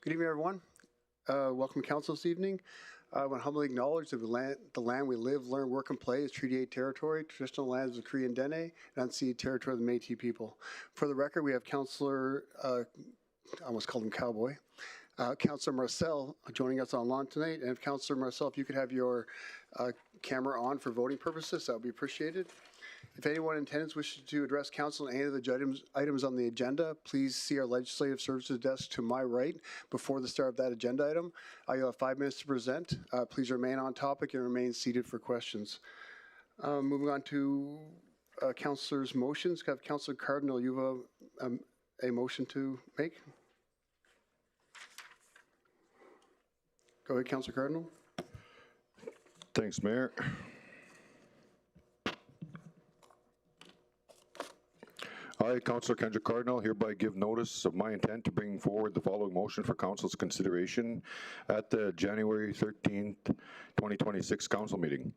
Good evening, everyone. Welcome to Council this evening. I want to humbly acknowledge that the land we live, learn, work, and play is Treaty 8 territory, traditional lands of the Cree and Dene, and unceded territory of the Métis people. For the record, we have Councillor, I almost called him Cowboy, Councillor Marcel joining us online tonight. And if Councillor Marcel, if you could have your camera on for voting purposes, that would be appreciated. If anyone in attendance wishes to address council on any of the items on the agenda, please see our legislative services desk to my right before the start of that agenda item. You'll have 5 minutes to present. Please remain on topic and remain seated for questions. Moving on to councillors' motions. Councillor Cardinal, you have a motion to make? Go ahead, Councillor Cardinal. Thanks, Mayor. I, Councillor Kendrick Cardinal, hereby give notice of my intent to bring forward the following motion for Council's consideration at the January 13th, 2026 Council meeting.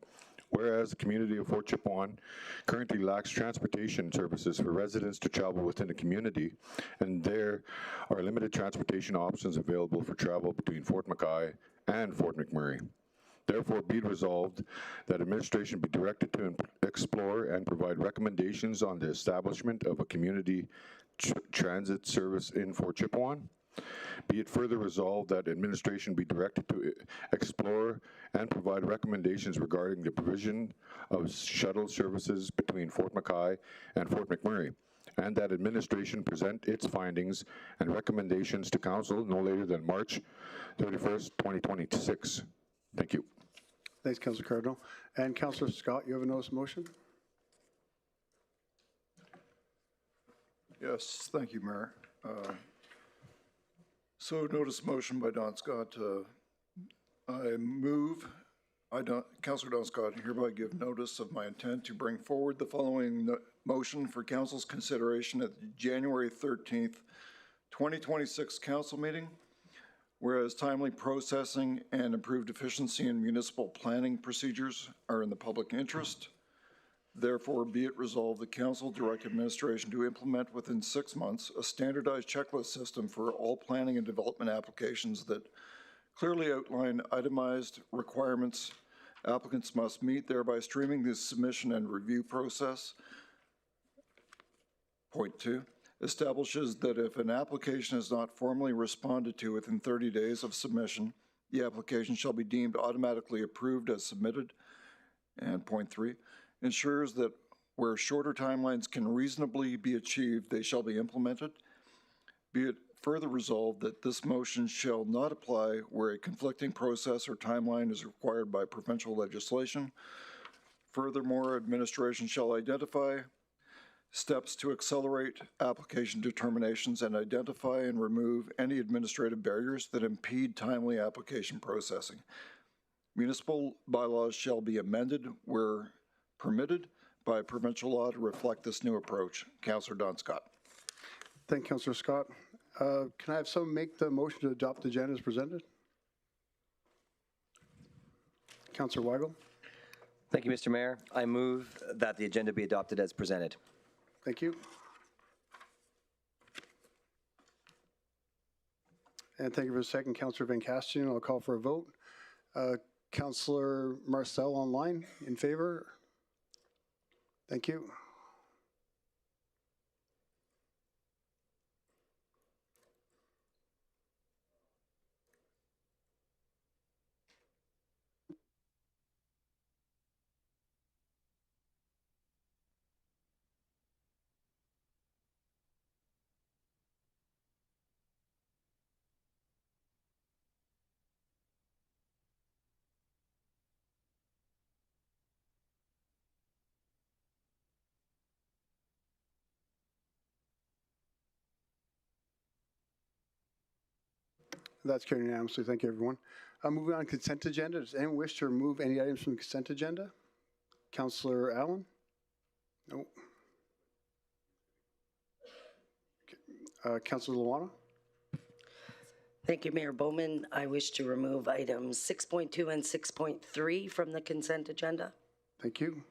Whereas the community of Fort Chipewyan currently lacks transportation services for residents to travel within the community, and there are limited transportation options available for travel between Fort McKay and Fort McMurray. Therefore, be it resolved that administration be directed to explore and provide recommendations on the establishment of a community transit service in Fort Chipewyan. Be it further resolved that administration be directed to explore and provide recommendations regarding the provision of shuttle services between Fort McKay and Fort McMurray, and that administration present its findings and recommendations to Council no later than March 31st, 2026. Thank you. Thanks, Councillor Cardinal. And Councillor Scott, you have a notice of motion? Yes, thank you, Mayor. So notice motion by Don Scott. Councillor Don Scott, hereby give notice of my intent to bring forward the following motion for Council's consideration at the January 13th, 2026 Council meeting. Whereas timely processing and improved efficiency in municipal planning procedures are in the public interest, therefore be it resolved the Council direct administration to implement within 6 months a standardized checklist system for all planning and development applications that clearly outline itemized requirements applicants must meet, thereby streamlining the submission and review process. Point 2. Establishes that if an application is not formally responded to within 30 days of submission, the application shall be deemed automatically approved as submitted. And point 3, ensures that where shorter timelines can reasonably be achieved, they shall be implemented. Be it further resolved that this motion shall not apply where a conflicting process or timeline is required by provincial legislation. Furthermore, administration shall identify steps to accelerate application determinations and identify and remove any administrative barriers that impede timely application processing. Municipal bylaws shall be amended where permitted by provincial law to reflect this new approach. Councillor Don Scott. Thank you, Councillor Scott. Can I have someone make the motion to adopt the agenda as presented? Councillor Weigel. Thank you, Mr. Mayor. I move that the agenda be adopted as presented. Thank you. And thank you for the second, Councillor Van Castian. I'll call for a vote. Councillor Marcel online, in favor? Thank you. That's carried unanimously. Thank you, everyone. Moving on to consent agenda. Does anyone wish to remove any items from the consent agenda? Councillor Allen? No. Okay. Councillor Luana? Thank you, Mayor Bowman. I wish to remove items 6.2 and 6.3 from the consent agenda. Thank you.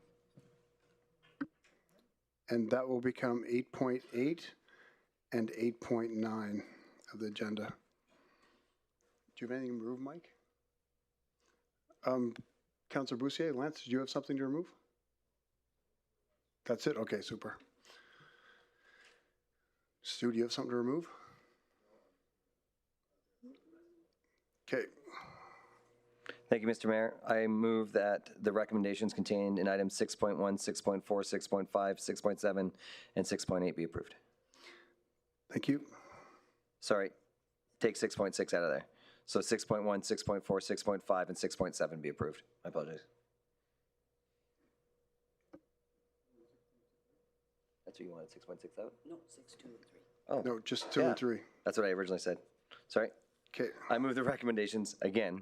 And that will become 8.8 and 8.9 of the agenda. you have anything to remove, Mike? Councillor Boussier, Lance, did you have something to remove? That's it? Okay, super. Stu, do you have something to remove? Okay. Thank you, Mr. Mayor. I move that the recommendations contained in items 6.1, 6.4, 6.5, 6.7, and 6.8 be approved. Thank you. Sorry, take 6.6 out of there. So 6.1, 6.4, 6.5, and 6.7 be approved. I apologize. That's what you wanted, 6.6 out? No, 6, 2, and 3. No, just 2 Yeah. and 3. That's what I originally said. Sorry. Okay. I move the recommendations, again,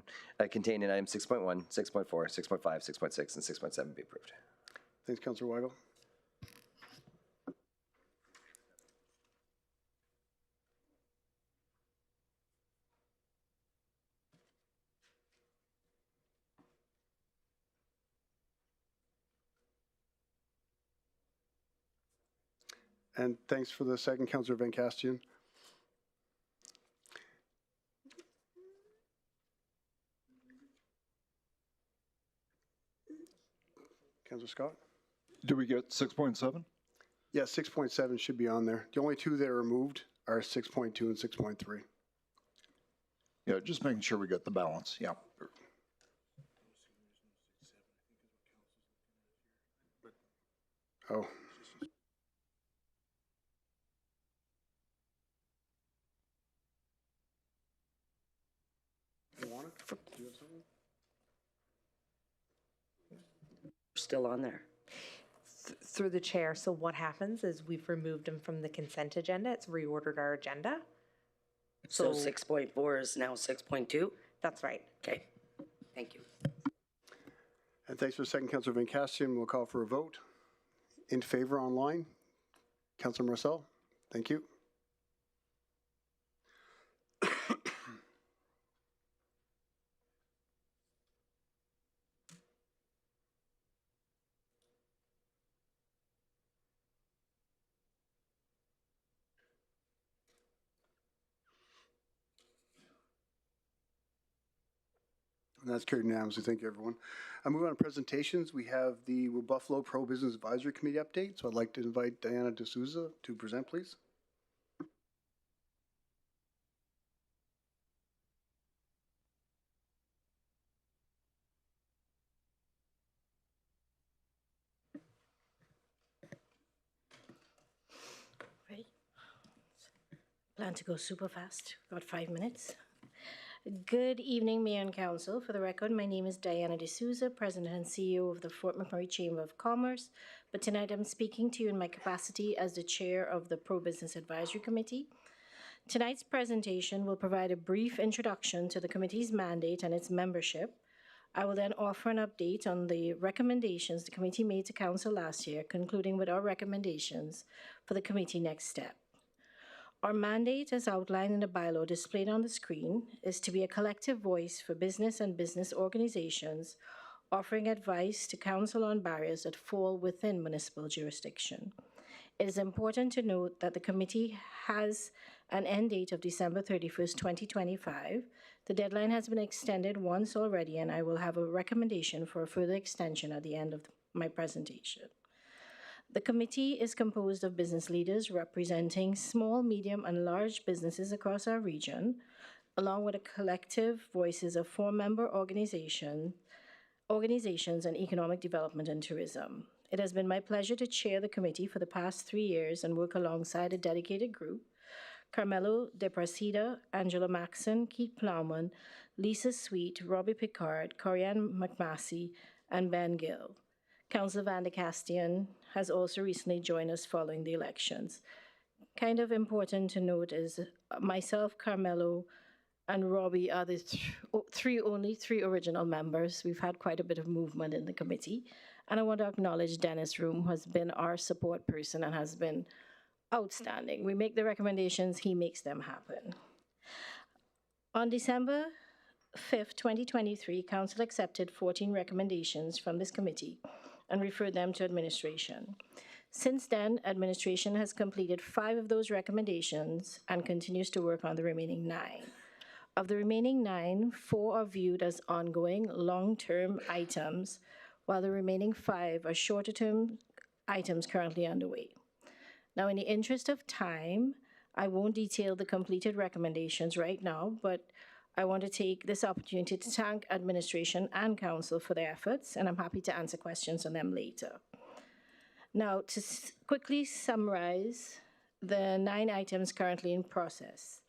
contained in items 6.1, 6.4, 6.5, 6.6, and 6.7 be approved. Thanks, Councillor Weigel. And thanks for the second, Councillor Van Castian. Councillor Scott? Do we get 6.7? Yeah, 6.7 should be on there. The only two that are removed are 6.2 and 6.3. Yeah, just making sure we get the balance, yeah. Oh. You want it? Do you have something? Still on there. Through the chair, so what happens is we've removed them from the consent agenda, it's reordered our agenda. So 6.4 is now 6.2? That's right. Okay, thank you. And thanks for the second, Councillor Van Castian. We'll call for a vote. In favor online, Councillor Marcel, thank you. And that's carried unanimously. Thank you, everyone. I move on to presentations. We have the Buffalo Pro Business Advisory Committee update. So I'd like to invite Diana D'Souza to present, please. Ready? Plan to go super fast. Got 5 minutes. Good evening, Mayor and Council. For the record, my name is Diana D'Souza, President and CEO of the Fort McMurray Chamber of Commerce. But tonight I'm speaking to you in my capacity as the Chair of the Pro Business Advisory Committee. Tonight's presentation will provide a brief introduction to the committee's mandate and its membership. I will then offer an update on the recommendations the committee made to Council last year, concluding with our recommendations for the committee next step. Our mandate, as outlined in the bylaw displayed on the screen, is to be a collective voice for business and business organizations, offering advice to Council on barriers that fall within municipal jurisdiction. It is important to note that the committee has an end date of December 31st, 2025. The deadline has been extended once already, and I will have a recommendation for a further extension at the end of my presentation. The committee is composed of business leaders representing small, medium, and large businesses across our region, along with the collective voices of 4 member organizations and economic development and tourism. It has been my pleasure to chair the committee for the past 3 years and work alongside a dedicated group: Carmelo De Prasida, Angela Maxon, Keith Plowman, Lisa Sweet, Robbie Picard, Corianne McMassey, and Ben Gill. Councillor Van de Castian has also recently joined us following the elections. Kind of important to note is myself, Carmelo, and Robbie are the only three original members. We've had quite a bit of movement in the committee. And I want to acknowledge Dennis Room, who has been our support person and has been outstanding. We make the recommendations, he makes them happen. On December 5th, 2023, Council accepted 14 recommendations from this committee and referred them to administration. Since then, administration has completed 5 of those recommendations and continues to work on the remaining 9. Of the remaining 9, 4 are viewed as ongoing long-term items, while the remaining 5 are shorter-term items currently underway. Now, in the interest of time, I won't detail the completed recommendations right now, but I want to take this opportunity to thank administration and council for their efforts, and I'm happy to answer questions on them later. Now, to quickly summarize the 9 items currently in process.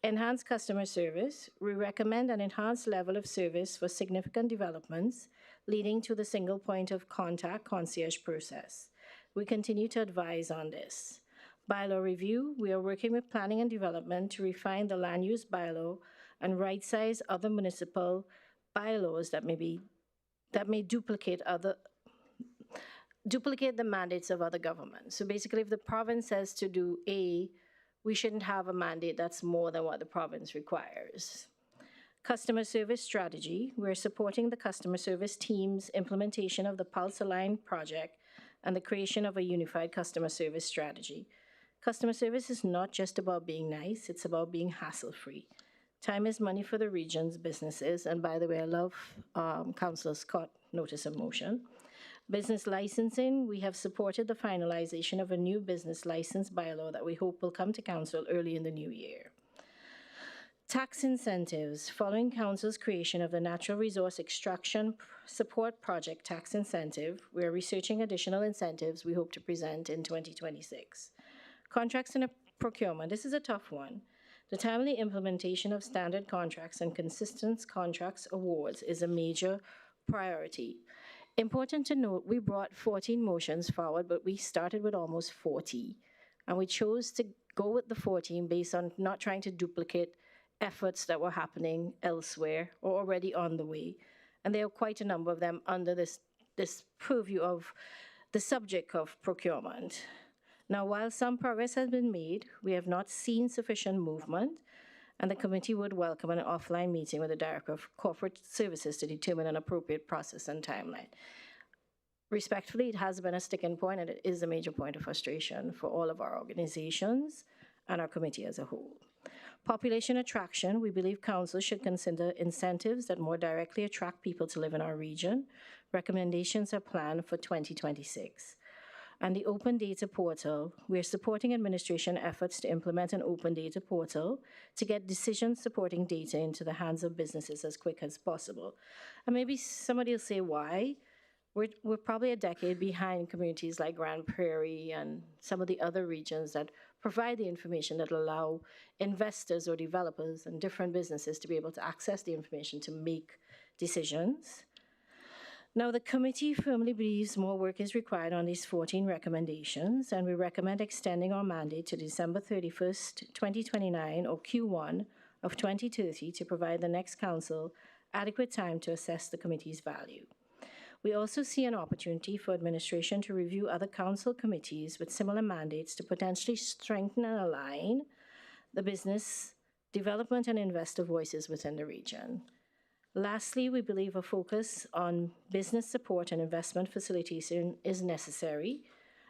Enhanced customer service. We recommend an enhanced level of service for significant developments leading to the single point of contact concierge process. We continue to advise on this. Bylaw review. We are working with planning and development to refine the land use bylaw and right-size other municipal bylaws that may duplicate the mandates of other governments. So basically, if the province says to do A, we shouldn't have a mandate that's more than what the province requires. Customer service strategy. We're supporting the customer service team's implementation of the Pulse Align project and the creation of a unified customer service strategy. Customer service is not just about being nice, it's about being hassle-free. Time is money for the region's businesses, and by the way, I love Councillor Scott's notice of motion. Business licensing, we have supported the finalization of a new business license bylaw that we hope will come to council early in the new year. Tax incentives, following council's creation of the Natural Resource Extraction Support Project tax incentive, we are researching additional incentives we hope to present in 2026. Contracts and procurement, this is a tough one. The timely implementation of standard contracts and consistent contracts awards is a major priority. Important to note, we brought 14 motions forward, but we started with almost 40. And we chose to go with the 14 based on not trying to duplicate efforts that were happening elsewhere or already on the way. And there are quite a number of them under this purview of the subject of procurement. Now, while some progress has been made, we have not seen sufficient movement, and the committee would welcome an offline meeting with the Director of Corporate Services to determine an appropriate process and timeline. Respectfully, it has been a sticking point, and it is a major point of frustration for all of our organizations and our committee as a whole. Population attraction, we believe council should consider incentives that more directly attract people to live in our region. Recommendations are planned for 2026. And the open data portal, we're supporting administration efforts to implement an open data portal to get decisions supporting data into the hands of businesses as quick as possible. And maybe somebody will say why. We're probably a decade behind communities like Grand Prairie and some of the other regions that provide the information that allow investors or developers and different businesses to be able to access the information to make decisions. Now, the committee firmly believes more work is required on these 14 recommendations, and we recommend extending our mandate to December 31st, 2029, or Q1 of 2030 to provide the next council adequate time to assess the committee's value. We also see an opportunity for administration to review other council committees with similar mandates to potentially strengthen and align the business, development, and investor voices within the region. Lastly, we believe a focus on business support and investment facilitation is necessary,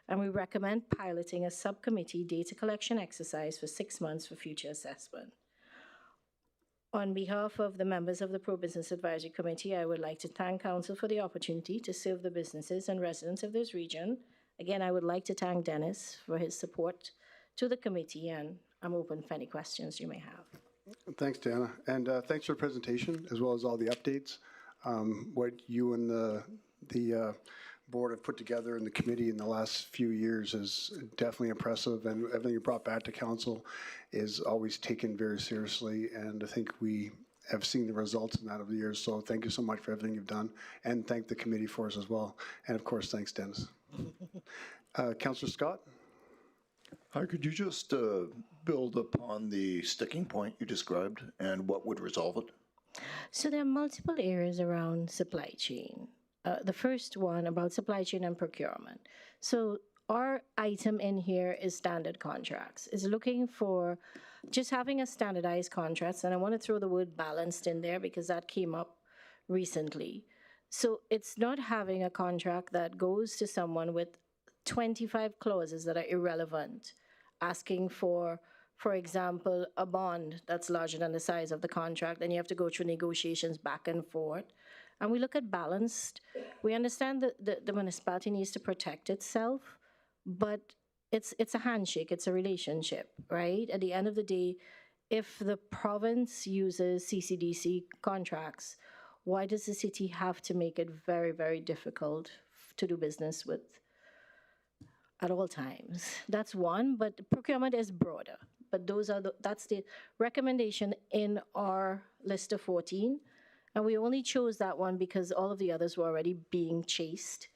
and we recommend piloting a subcommittee data collection exercise for 6 months for future assessment. On behalf of the members of the Pro-Business Advisory Committee, I would like to thank Council for the opportunity to serve the businesses and residents of this region. Again, I would like to thank Dennis for his support to the committee, and I'm open for any questions you may have. Thanks, Diana, and thanks for the presentation as well as all the updates. What you and the board have put together in the committee in the last few years is definitely impressive, and everything you brought back to council is always taken very seriously, and I think we have seen the results in that over the years. So thank you so much for everything you've done, and thank the committee for us as well. And of course, thanks, Dennis. Councillor Scott? Hi, could you just build upon the sticking point you described and what would resolve it? So there are multiple areas around supply chain. The first one about supply chain and procurement. So our item in here is standard contracts. Is looking for just having a standardized contracts, and I want to throw the word balanced in there because that came up recently. So it's not having a contract that goes to someone with 25 clauses that are irrelevant, asking for for example, a bond that's larger than the size of the contract, and you have to go through negotiations back and forth. And we look at balanced. We understand that the municipality needs to protect itself, but it's a handshake, it's a relationship, right? At the end of the day, if the province uses CCDC contracts, why does the city have to make it very, very difficult to do business with at all times? That's one, but procurement is broader. But that's the recommendation in our list of 14. And we only chose that one because all of the others were already being chased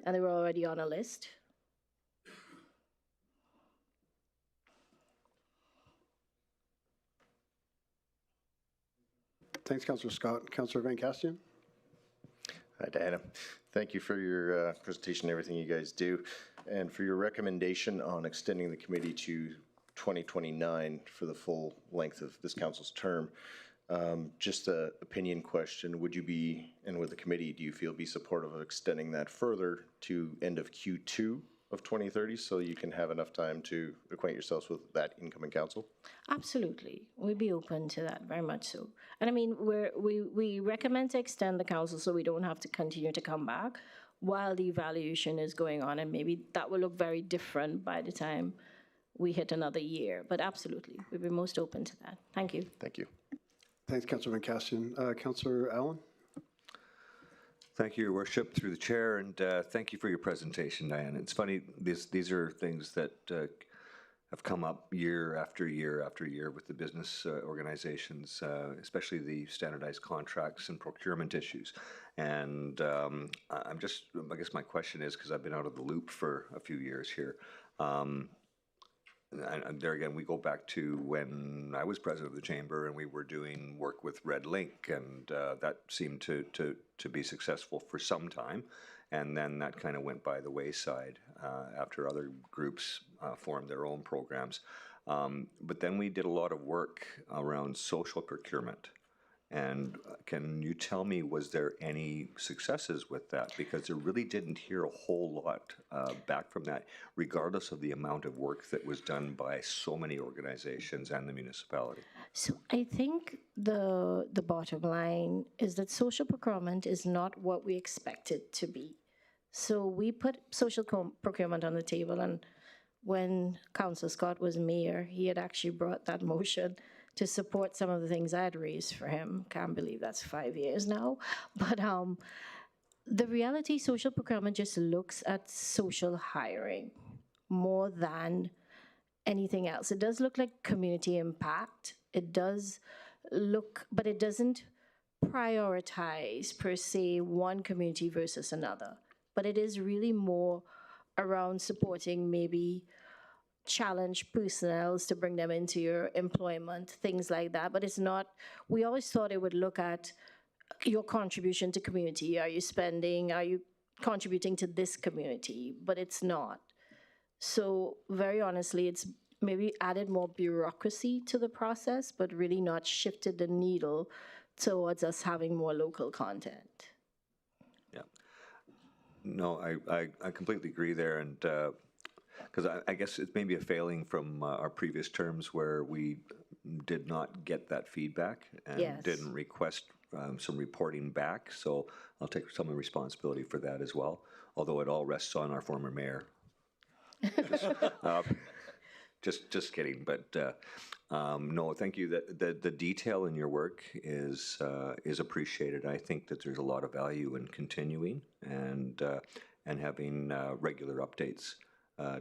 and they were already on a list. Thanks, Councillor Scott. Councillor Van Castian? Hi, Diana. Thank you for your presentation and everything you guys do, and for your recommendation on extending the committee to 2029 for the full length of this council's term. Just an opinion question. Would you be, and with the committee, do you feel be supportive of extending that further to end of Q2 of 2030 so you can have enough time to acquaint yourselves with that incoming council? Absolutely. We'd be open to that, very much so. And I mean, we recommend to extend the council so we don't have to continue to come back while the evaluation is going on, and maybe that will look very different by the time we hit another year. But absolutely, we'd be most open to that. Thank you. Thank you. Thanks, Councillor Van Castian. Councillor Allen? Thank you, Your Worship, through the chair, and thank you for your presentation, Diane. It's funny, these are things that have come up year after year after year with the business organizations, especially the standardized contracts and procurement issues. And I guess my question is, because I've been out of the loop for a few years here, and there again, we go back to when I was president of the chamber and we were doing work with Red Link, and that seemed to be successful for some time. And then that kind of went by the wayside after other groups formed their own programs. But then we did a lot of work around social procurement. And can you tell me, was there any successes with that? Because I really didn't hear a whole lot back from that, regardless of the amount of work that was done by so many organizations and the municipality. So I think the bottom line is that social procurement is not what we expect it to be. So we put social procurement on the table, and when Councillor Scott was mayor, he had actually brought that motion to support some of the things I had raised for him. Can't believe that's 5 years now. But the reality, social procurement just looks at social hiring more than anything else. It does look like community impact. It does look, but it doesn't prioritize per se one community versus another. But it is really more around supporting maybe challenge personnel to bring them into your employment, things like that. But it's not, we always thought it would look at your contribution to community. Are you contributing to this community? But it's not. So very honestly, it's maybe added more bureaucracy to the process, but really not shifted the needle towards us having more local content. Yeah. No, I completely agree there. And because I guess it's maybe a failing from our previous terms where we did not get that feedback and didn't request some reporting back. So I'll take some of the responsibility for that as well, although it all rests on our former mayor. Just kidding, but no, thank you. The detail in your work is appreciated. I think that there's a lot of value in continuing and having regular updates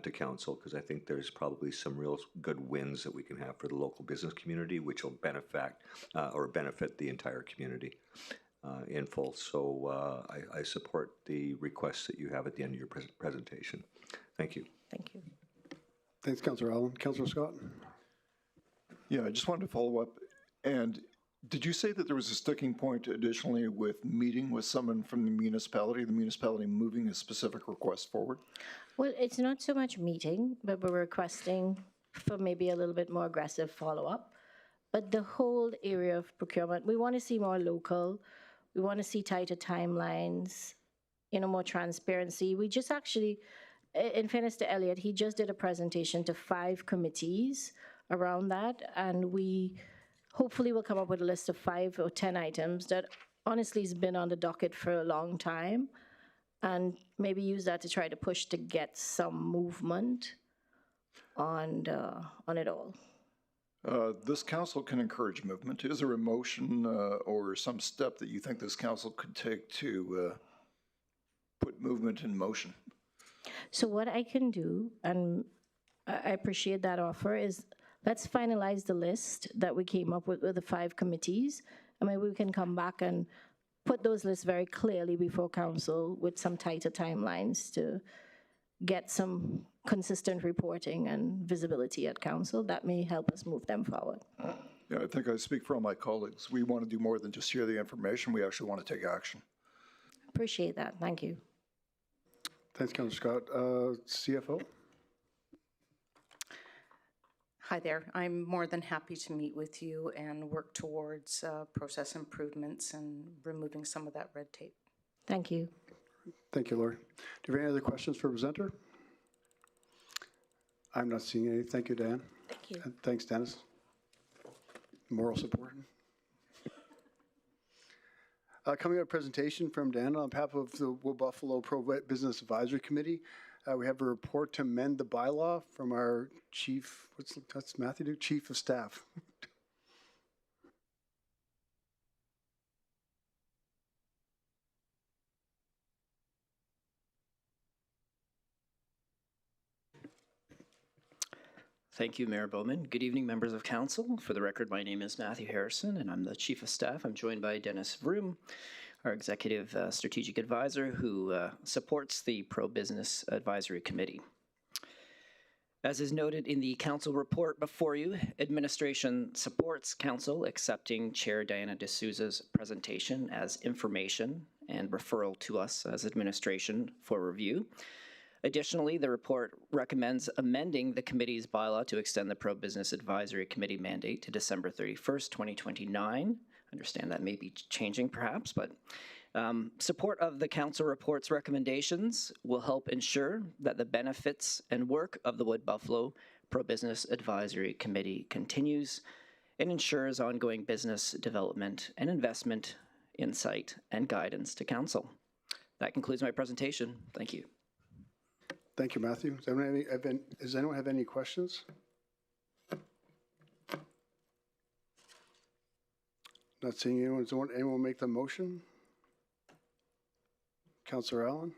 to council, because I think there's probably some real good wins that we can have for the local business community, which will benefit the entire community in full. So I support the requests that you have at the end of your presentation. Thank you. Thank you. Thanks, Councillor Allen. Councillor Scott? Yeah, I just wanted to follow up. And did you say that there was a sticking point additionally with meeting with someone from the municipality moving a specific request forward? Well, it's not so much meeting, but we're requesting for maybe a little bit more aggressive follow-up. But the whole area of procurement, we want to see more local. We want to see tighter timelines, more transparency. We just actually, in fairness to Elliot, he just did a presentation to 5 committees around that, and we hopefully will come up with a list of 5 or 10 items that honestly has been on the docket for a long time, and maybe use that to try to push to get some movement on it all. This council can encourage movement. Is there a motion or some step that you think this council could take to put movement in motion? So what I can do, and I appreciate that offer, is let's finalize the list that we came up with the 5 committees. I mean, we can come back and put those lists very clearly before council with some tighter timelines to get some consistent reporting and visibility at council. That may help us move them forward. Yeah, I think I speak for all my colleagues. We want to do more than just hear the information. We actually want to take action. Appreciate that. Thank you. Thanks, Councillor Scott. CFO? Hi there. I'm more than happy to meet with you and work towards process improvements and removing some of that red tape. Thank you. Thank you, Lori. Do you have any other questions for the presenter? I'm not seeing any. Thank you, Dan. Thank you. And thanks, Dennis. Moral support. Coming up, a presentation from Dan on behalf of the Wood Buffalo Pro Business Advisory Committee. We have a report to amend the bylaw from our chief, what's Matthew do? Chief of Staff. Thank you, Mayor Bowman. Good evening, members of council. For the record, my name is Matthew Harrison, and I'm the Chief of Staff. I'm joined by Dennis Vroom, our Executive Strategic Advisor, who supports the Pro-Business Advisory Committee. As is noted in the council report before you, administration supports council accepting Chair Diana D'Souza's presentation as information and referral to us as administration for review. Additionally, the report recommends amending the committee's bylaw to extend the Pro-Business Advisory Committee mandate to December 31st, 2029. I understand that may be changing perhaps, but support of the council report's recommendations will help ensure that the benefits and work of the Wood Buffalo Pro-Business Advisory Committee continues and ensures ongoing business development and investment, insight, and guidance to council. That concludes my presentation. Thank you. Thank you, Matthew. Does anyone have any questions? Not seeing anyone. Does anyone make the motion? Councillor Allen?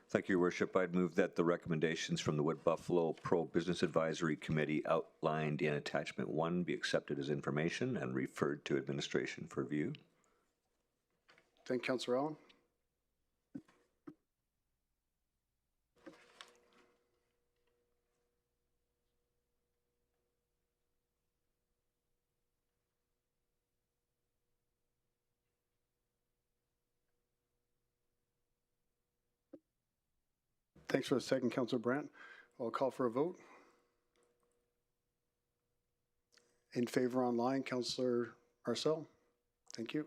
Thank you, Your Worship. I'd move that the recommendations from the Wood Buffalo Pro-Business Advisory Committee outlined in Attachment 1 be accepted as information and referred to administration for review. Thank you, Councillor Allen. Thanks for the second, Councillor Brandt. I'll call for a vote. In favor online, Councillor Marcel. Thank you.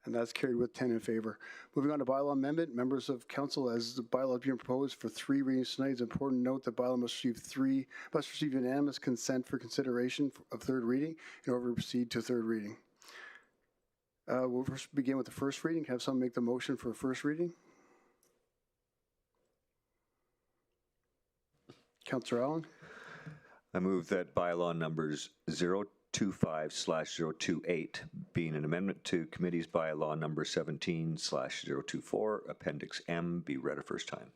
And that's carried with 10 in favor. Moving on to bylaw amendment, members of council, as the bylaw is being proposed for 3 readings tonight, it's important to note that bylaw must receive unanimous consent for consideration of 3rd reading in order to proceed to 3rd reading. We'll first begin with the 1st reading. Can I have someone make the motion for 1st reading? Councillor Allen. I move that bylaw numbers 025/028, being an amendment to committee's bylaw number 17/024, Appendix M, be read a first time.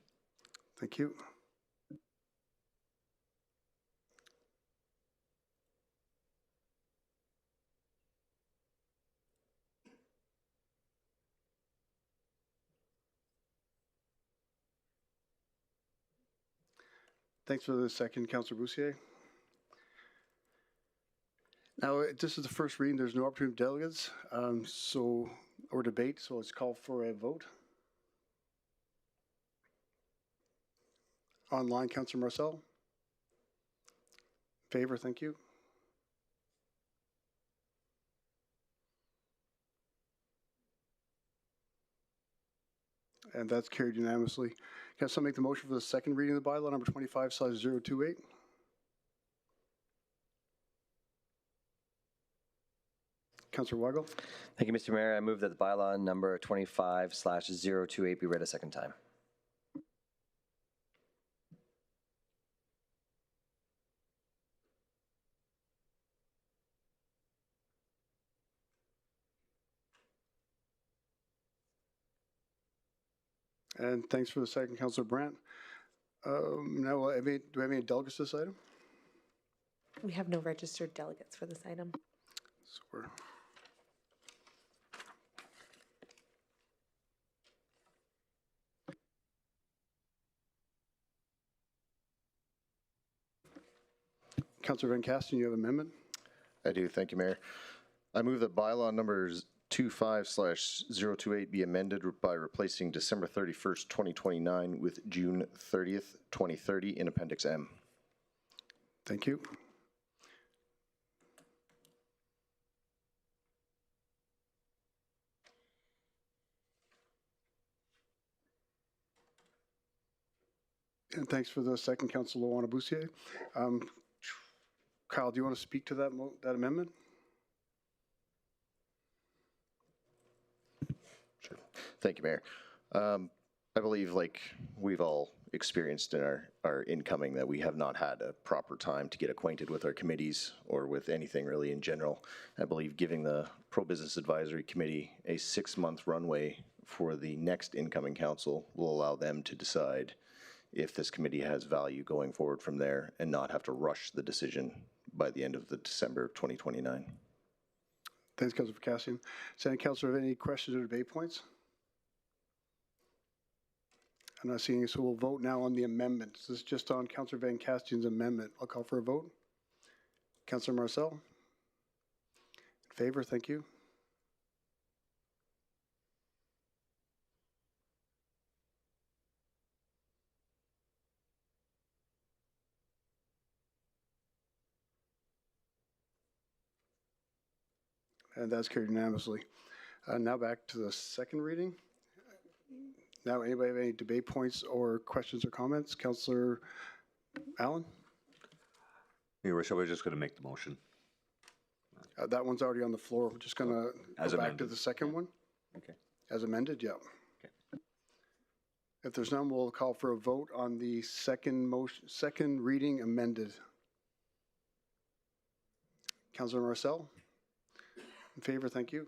Thank you. Thanks for the second, Councillor Boussier. Now, this is the 1st reading. There's no opportunity for delegates or debate, so let's call for a vote. Online, Councillor Marcel. Favor, thank you. And that's carried unanimously. Can someone make the motion for the second reading of the bylaw, number 25/028? Councillor Weigel. Thank you, Mr. Mayor. I move that the bylaw number 25/028 be read a second time. And thanks for the second, Councillor Brandt. Now, do we have any delegates to this item? We have no registered delegates for this item. So we're Councillor Van Kasten, you have an amendment? I do, thank you, Mayor. I move that bylaw numbers 25/028 be amended by replacing December 31st, 2029 with June 30th, 2030 in Appendix M. Thank you. And thanks for the second, Councillor Luana-Bussier. Kyle, do you want to speak to that that amendment? Sure. Thank you, Mayor. I believe, like we've all experienced in our incoming, that we have not had a proper time to get acquainted with our committees or with anything really in general. I believe giving the Pro-Business Advisory Committee a 6-month runway for the next incoming council will allow them to decide if this committee has value going forward from there and not have to rush the decision by the end of the December of 2029. Thanks, Councillor Cassian. Senate Councillor, have any questions or debate points? I'm not seeing any, so we'll vote now on the amendment. This is just on Councillor Van Kastian's amendment. I'll call for a vote. Councillor Marcel? In favor, thank you. And that's carried unanimously. Now back to the second reading. Now, anybody have any debate points or questions or comments? Councillor Allen? Your Worship, I was just going to make the motion. That one's already on the floor. We're just going to As go back to amended. the second one. Okay. As amended, yeah. Okay. If there's none, we'll call for a vote on the second motion, second reading amended. Councillor Marcel? In favor, thank you.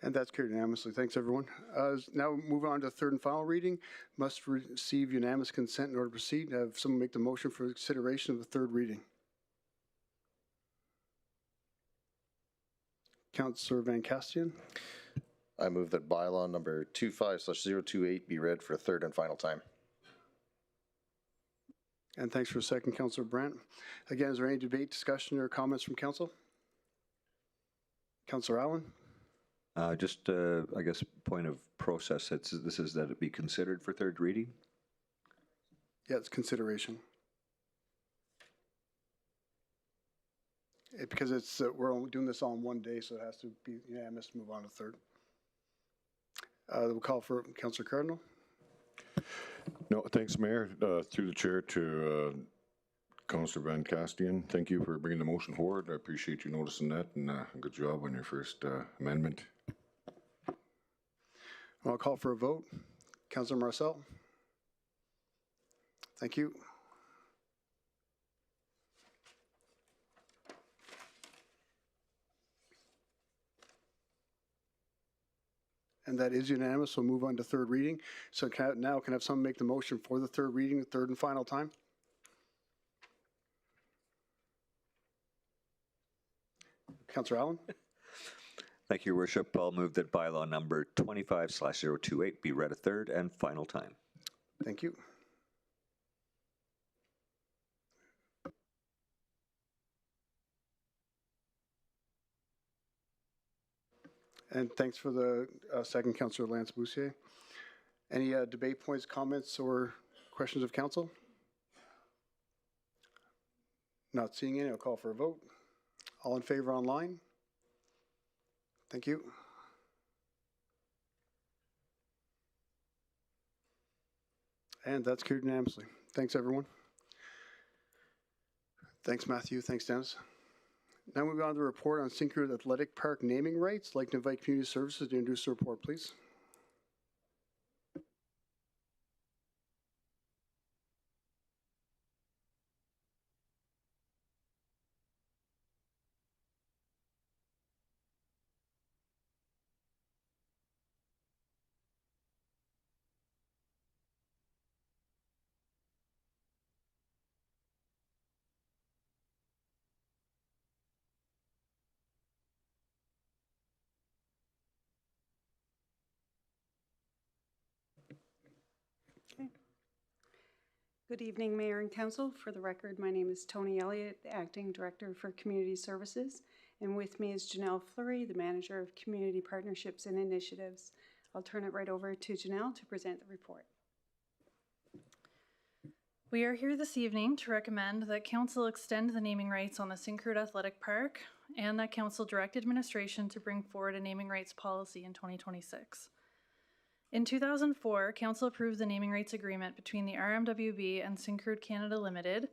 And that's carried unanimously. Thanks, everyone. Now move on to third and final reading. Must receive unanimous consent in order to proceed. Have someone make the motion for consideration of the third reading. Councillor Van Kastian. I move that bylaw number 25/028 be read for a third and final time. And thanks for a second, Councillor Brandt. Again, is there any debate, discussion, or comments from council? Councillor Allen? Just, I guess, point of process, this is that it be considered for third reading? Yeah, it's consideration. Because it's, we're only doing this all in one day, so it has to be unanimous to move on to third. We'll call for Councillor Cardinal. No, thanks, Mayor. Through the chair to Councillor Van Kastian. Thank you for bringing the motion forward. I appreciate you noticing that, and good job on your first amendment. I'll call for a vote. Councillor Marcel. Thank you. And that is unanimous. We'll move on to third reading. So now can I have someone make the motion for the third reading, the third and final time? Councillor Allen? Thank you, Your Worship. I'll move that bylaw number 25/028 be read a third and final time. Thank you. And thanks for the second, Councillor Lance Boussier. Any debate points, comments, or questions of council? Not seeing any, I'll call for a vote. All in favor online? Thank you. And that's carried unanimously. Thanks, everyone. Thanks, Matthew. Thanks, Dennis. Now moving on to the report on Syncrude Athletic Park naming rights. I'd like to invite Community Services to introduce the report, please. Good evening, Mayor and Council. For the record, my name is Tony Elliott, the Acting Director for Community Services, and with me is Janelle Fleury, the Manager of Community Partnerships and Initiatives. I'll turn it right over to Janelle to present the report. We are here this evening to recommend that Council extend the naming rights on the Syncrude Athletic Park and that Council direct administration to bring forward a naming rights policy in 2026. In 2004, Council approved the naming rights agreement between the RMWB and Syncrude Canada Limited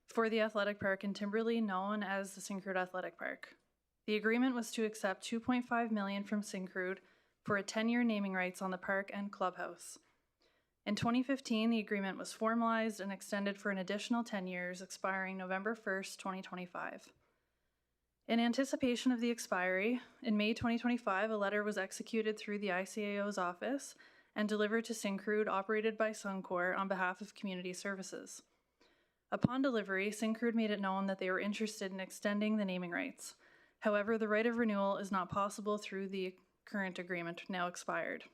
for the athletic park in Timberley, known as the Syncrude Athletic Park. The agreement was to accept $2.5 million from Syncrude for a 10-year naming rights on the park and clubhouse. In 2015, the agreement was formalized and extended for an additional 10 years, expiring November 1st, 2025. In anticipation of the expiry, in May 2025, a letter was executed through the ICAO's office and delivered to Syncrude, operated by Suncor, on behalf of Community Services. Upon delivery, Syncrude made it known that they were interested in extending the naming rights. However, the right of renewal is not possible through the current agreement, now expired.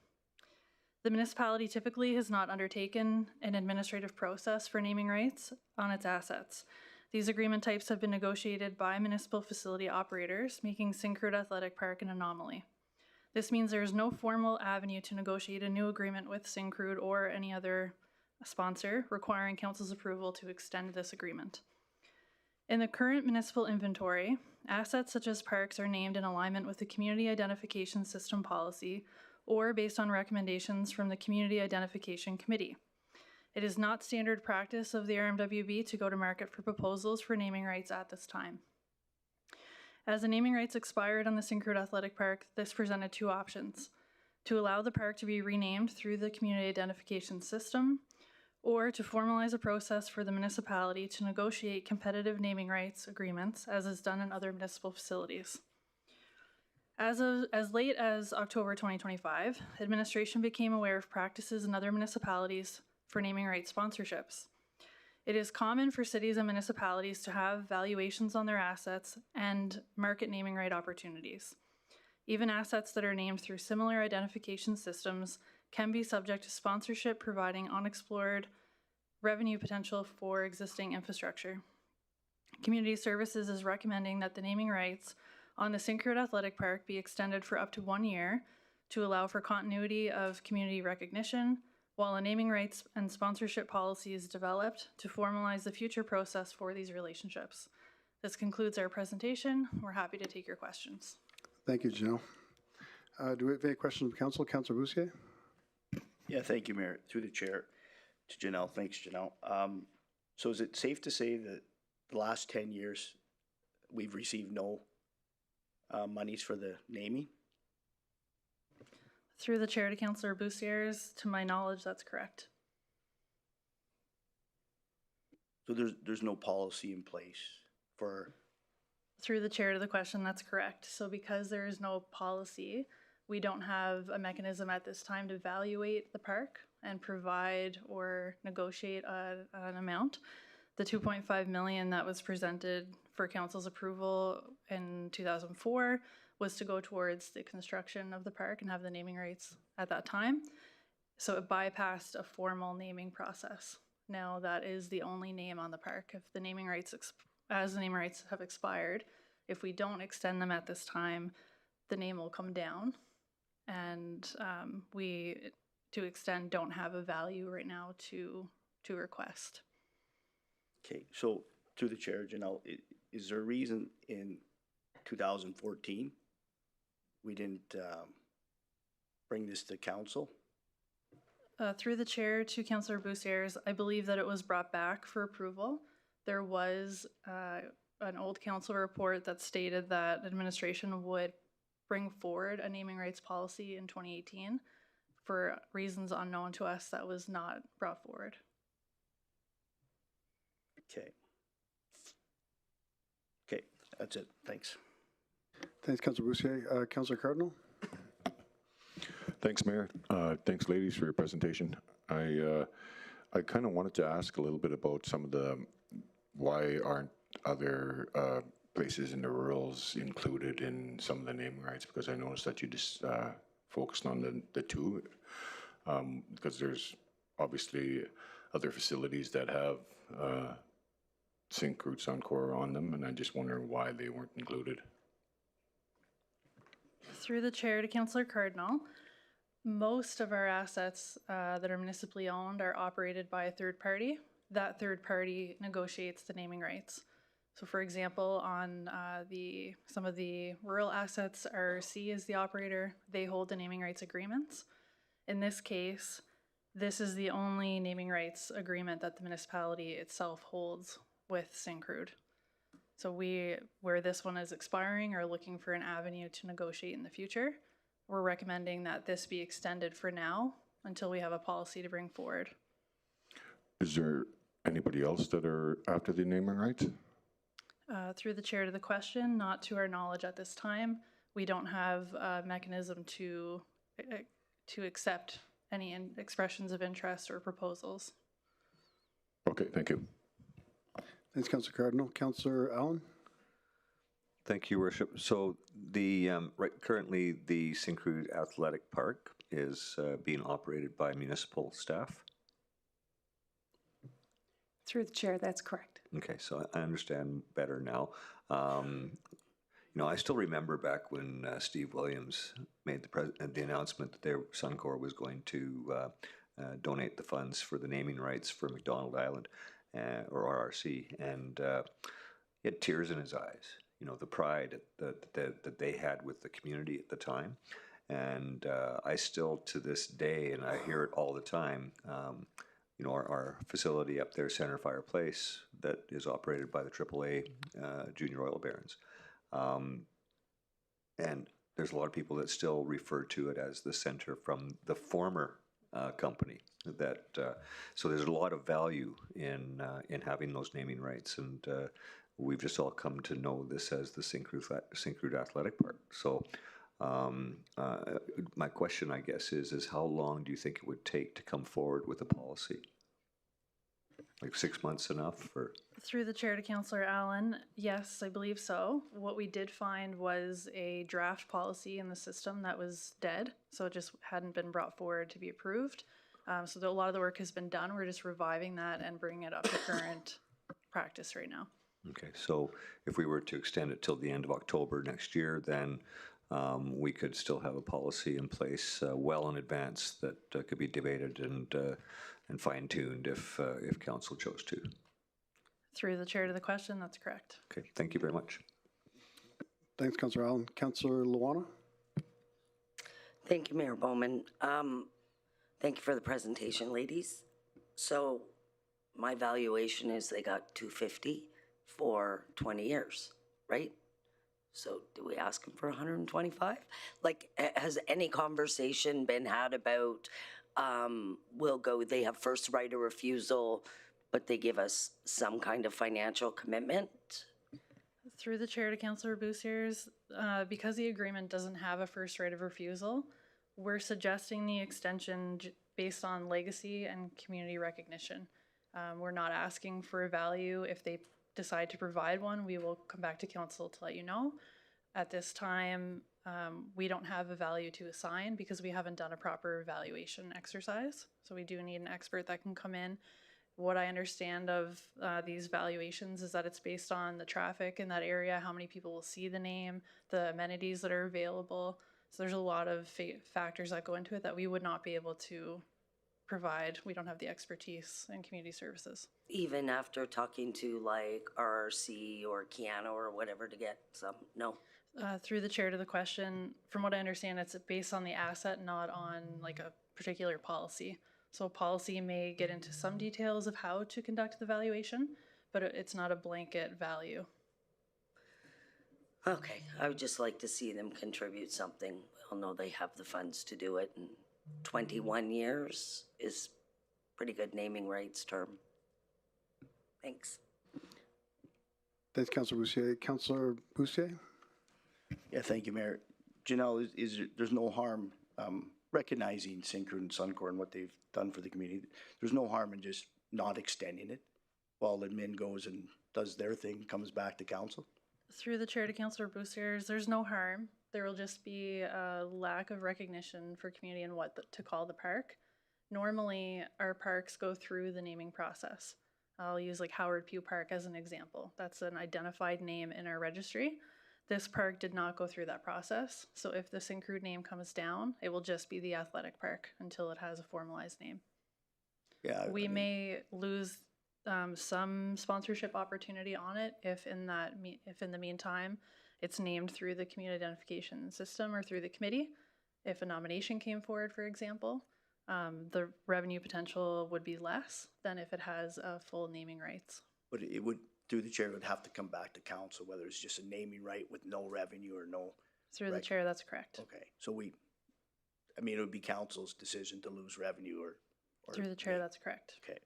The municipality typically has not undertaken an administrative process for naming rights on its assets. These agreement types have been negotiated by municipal facility operators, making Syncrude Athletic Park an anomaly. This means there is no formal avenue to negotiate a new agreement with Syncrude or any other sponsor, requiring Council's approval to extend this agreement. In the current municipal inventory, assets such as parks are named in alignment with the Community Identification System policy or based on recommendations from the Community Identification Committee. It is not standard practice of the RMWB to go to market for proposals for naming rights at this time. As the naming rights expired on the Syncrude Athletic Park, this presented two options: to allow the park to be renamed through the Community Identification System, or to formalize a process for the municipality to negotiate competitive naming rights agreements, as is done in other municipal facilities. As late as October 2025, administration became aware of practices in other municipalities for naming rights sponsorships. It is common for cities and municipalities to have valuations on their assets and market naming right opportunities. Even assets that are named through similar identification systems can be subject to sponsorship, providing unexplored revenue potential for existing infrastructure. Community Services is recommending that the naming rights on the Syncrude Athletic Park be extended for up to 1 year to allow for continuity of community recognition, while a naming rights and sponsorship policy is developed to formalize the future process for these relationships. This concludes our presentation. We're happy to take your questions. Thank you, Janelle. Do we have any questions from council? Councillor Boussier? Yeah, thank you, Mayor. Through the chair to Janelle. Thanks, Janelle. So is it safe to say that the last 10 years we've received no monies for the naming? Through the chair to Councillor Boussier's, to my knowledge, that's correct. So there's no policy in place for... Through the chair to the question, that's correct. So because there is no policy, we don't have a mechanism at this time to evaluate the park and provide or negotiate an amount. The $2.5 million that was presented for council's approval in 2004 was to go towards the construction of the park and have the naming rights at that time. So it bypassed a formal naming process. Now that is the only name on the park. If the naming rights, as the naming rights have expired, if we don't extend them at this time, the name will come down. And we, to extend, don't have a value right now to request. Okay, so through the chair, Janelle, is there a reason in 2014 we didn't bring this to council? Through the chair to Councillor Boussaires, I believe that it was brought back for approval. There was an old council report that stated that administration would bring forward a naming rights policy in 2018. For reasons unknown to us, that was not brought forward. Okay. Okay, that's it. Thanks. Thanks, Councillor Boussier. Councillor Cardinal? Thanks, Mayor. Thanks, ladies, for your presentation. I kind of wanted to ask a little bit about some of the, why aren't other places in the rurals included in some of the naming rights? Because I noticed that you just focused on the two, because there's obviously other facilities that have Syncrude Suncor on them, and I just wonder why they weren't included. Through the chair to Councillor Cardinal, most of our assets that are municipally owned are operated by a third party. That third party negotiates the naming rights. So for example, on some of the rural assets, RRC is the operator. They hold the naming rights agreements. In this case, this is the only naming rights agreement that the municipality itself holds with Syncrude. So where this one is expiring, are looking for an avenue to negotiate in the future. We're recommending that this be extended for now until we have a policy to bring forward. Is there anybody else that are after the naming rights? Through the chair to the question, not to our knowledge at this time. We don't have a mechanism to accept any expressions of interest or proposals. Okay, thank you. Thanks, Councillor Cardinal. Councillor Allen? Thank you, Worship. So currently the Syncrude Athletic Park is being operated by municipal staff. Through the chair, that's correct. Okay, so I understand better now. I still remember back when Steve Williams made the announcement that Suncor was going to donate the funds for the naming rights for McDonald Island or RRC, and he had tears in his eyes. The pride that they had with the community at the time, and I still to this day, and I hear it all the time. Our facility up there, Center Fire Place, that is operated by the AAA Junior Oil Barons. And there's a lot of people that still refer to it as the center from the former company. So there's a lot of value in having those naming rights, and we've just all come to know this as the Syncrude Athletic Park. So my question, I guess, is how long do you think it would take to come forward with a policy? Like 6 months enough? Or? Through the chair to Councillor Allen, yes, I believe so. What we did find was a draft policy in the system that was dead, so it just hadn't been brought forward to be approved. So a lot of the work has been done. We're just reviving that and bringing it up to current practice right now. Okay, so if we were to extend it till the end of October next year, then we could still have a policy in place well in advance that could be debated and fine-tuned if council chose to. Through the chair to the question, that's correct. Okay, thank you very much. Thanks, Councillor Allen. Councillor Luana? Thank you, Mayor Bowman. Thank you for the presentation, ladies. So my valuation is they got $250 for 20 years, right? So do we ask them for 125? Like, has any conversation been had about, they have first right of refusal, but they give us some kind of financial commitment? Through the chair to Councillor Boussaires, because the agreement doesn't have a first right of refusal, we're suggesting the extension based on legacy and community recognition. We're not asking for a value. If they decide to provide one, we will come back to council to let you know. At this time, we don't have a value to assign because we haven't done a proper evaluation exercise. So we do need an expert that can come in. What I understand of these valuations is that it's based on the traffic in that area, how many people will see the name, the amenities that are available. So there's a lot of factors that go into it that we would not be able to provide. We don't have the expertise in community services. Even after talking to like RRC or Kiana or whatever to get some, no? Through the chair to the question, from what I understand, it's based on the asset, not on like a particular policy. So policy may get into some details of how to conduct the valuation, but it's not a blanket value. Okay, I would just like to see them contribute something. I'll know they have the funds to do it, and 21 years is pretty good naming rights term. Thanks. Thanks, Councillor Boussier. Councillor Boussier? Yeah, thank you, Mayor. Janelle, there's no harm recognizing Syncrude and Suncor and what they've done for the community. There's no harm in just not extending it while admin goes and does their thing, comes back to council. Through the chair to Councillor Boussier, there's no harm. There will just be a lack of recognition for community and what to call the park. Normally, our parks go through the naming process. I'll use like Howard Pugh Park as an example. That's an identified name in our registry. This park did not go through that process. So if the Syncrude name comes down, it will just be the athletic park until it has a formalized name. Yeah, we may lose some sponsorship opportunity on it if in the meantime it's named through the community identification system or through the committee. If a nomination came forward, for example, the revenue potential would be less than if it has full naming rights. But it would, through the chair, it would have to come back to council, whether it's just a naming right with no revenue or no. Through the chair, that's correct. Okay, so it would be council's decision to lose revenue or through the chair, that's correct. Okay.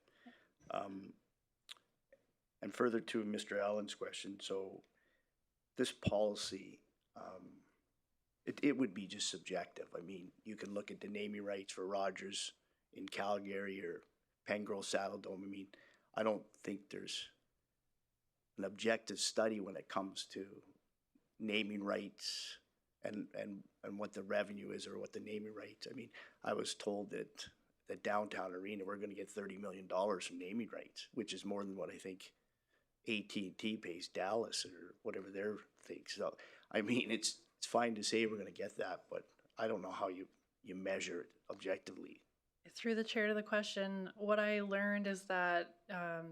And further to Mr. Allen's question, so this policy, it would be just subjective. I mean, you can look at the naming rights for Rogers in Calgary or Pengrove Saddle Dome. I mean, I don't think there's an objective study when it comes to naming rights and what the revenue is or what the naming rights. I mean, I was told that the downtown arena, we're going to get $30 million from naming rights, which is more than what I think AT&T pays Dallas or whatever their thing. So, I mean, it's fine to say we're going to get that, but I don't know how you measure it objectively. Through the chair to the question, what I learned is that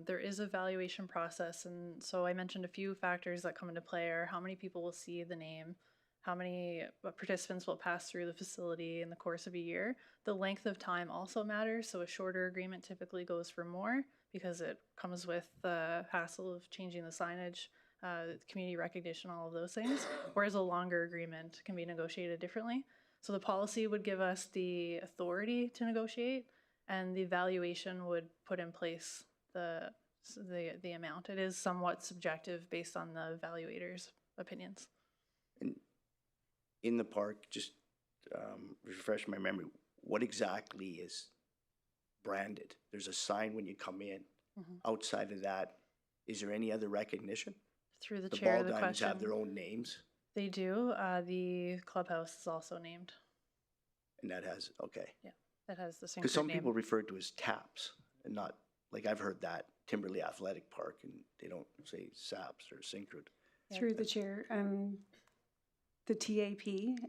there is a valuation process. And so I mentioned a few factors that come into play are how many people will see the name, how many participants will pass through the facility in the course of a year. The length of time also matters. So a shorter agreement typically goes for more because it comes with the hassle of changing the signage, community recognition, all of those things, whereas a longer agreement can be negotiated differently. So the policy would give us the authority to negotiate, and the evaluation would put in place the amount. It is somewhat subjective based on the evaluator's opinions. And in the park, just refresh my memory, what exactly is branded? There's a sign when you come in. Mm-hmm. Outside of that, is there any other recognition? Through the chair of the question. The ball diamonds have their own names? They do. The clubhouse is also named. And that has, okay. Yeah, that has the same. Because some people refer to it as TAPS and not, like I've heard that, Timberley Athletic Park, and they don't say SAPS or Syncrude. Yeah. Through the chair, the TAP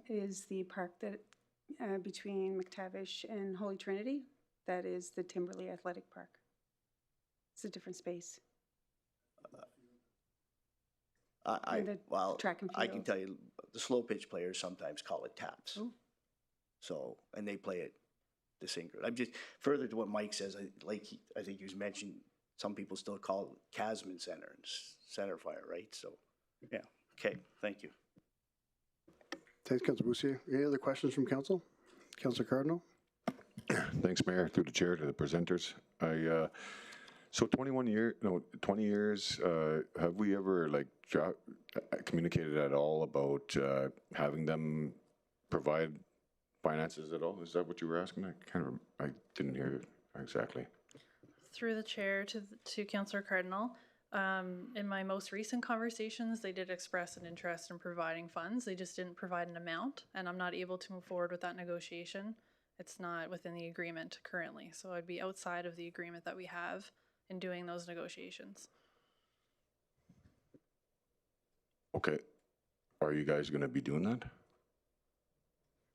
is the park that between McTavish and Holy Trinity. That is the Timberley Athletic Park. It's a different space. Track and field. I can tell you, the slow pitch players sometimes call it TAPS. Ooh. So, and they play it the Syncrude. I'm just further to what Mike says. I think he was mentioning some people still call it Casman Center and Center Fire, right? So, yeah. Okay. Thank you. Thanks, Councilor Boussier. Any other questions from council? Councilor Cardinal. Thanks, Mayor. Through the chair to the presenters. So 20 years, have we ever communicated at all about having them provide finances at all? Is that what you were asking? I didn't hear exactly. Through the chair to Councillor Cardinal, In my most recent conversations, they did express an interest in providing funds. They just didn't provide an amount, and I'm not able to move forward with that negotiation. It's not within the agreement currently, so I'd be outside of the agreement that we have in doing those negotiations. Okay. Are you guys going to be doing that?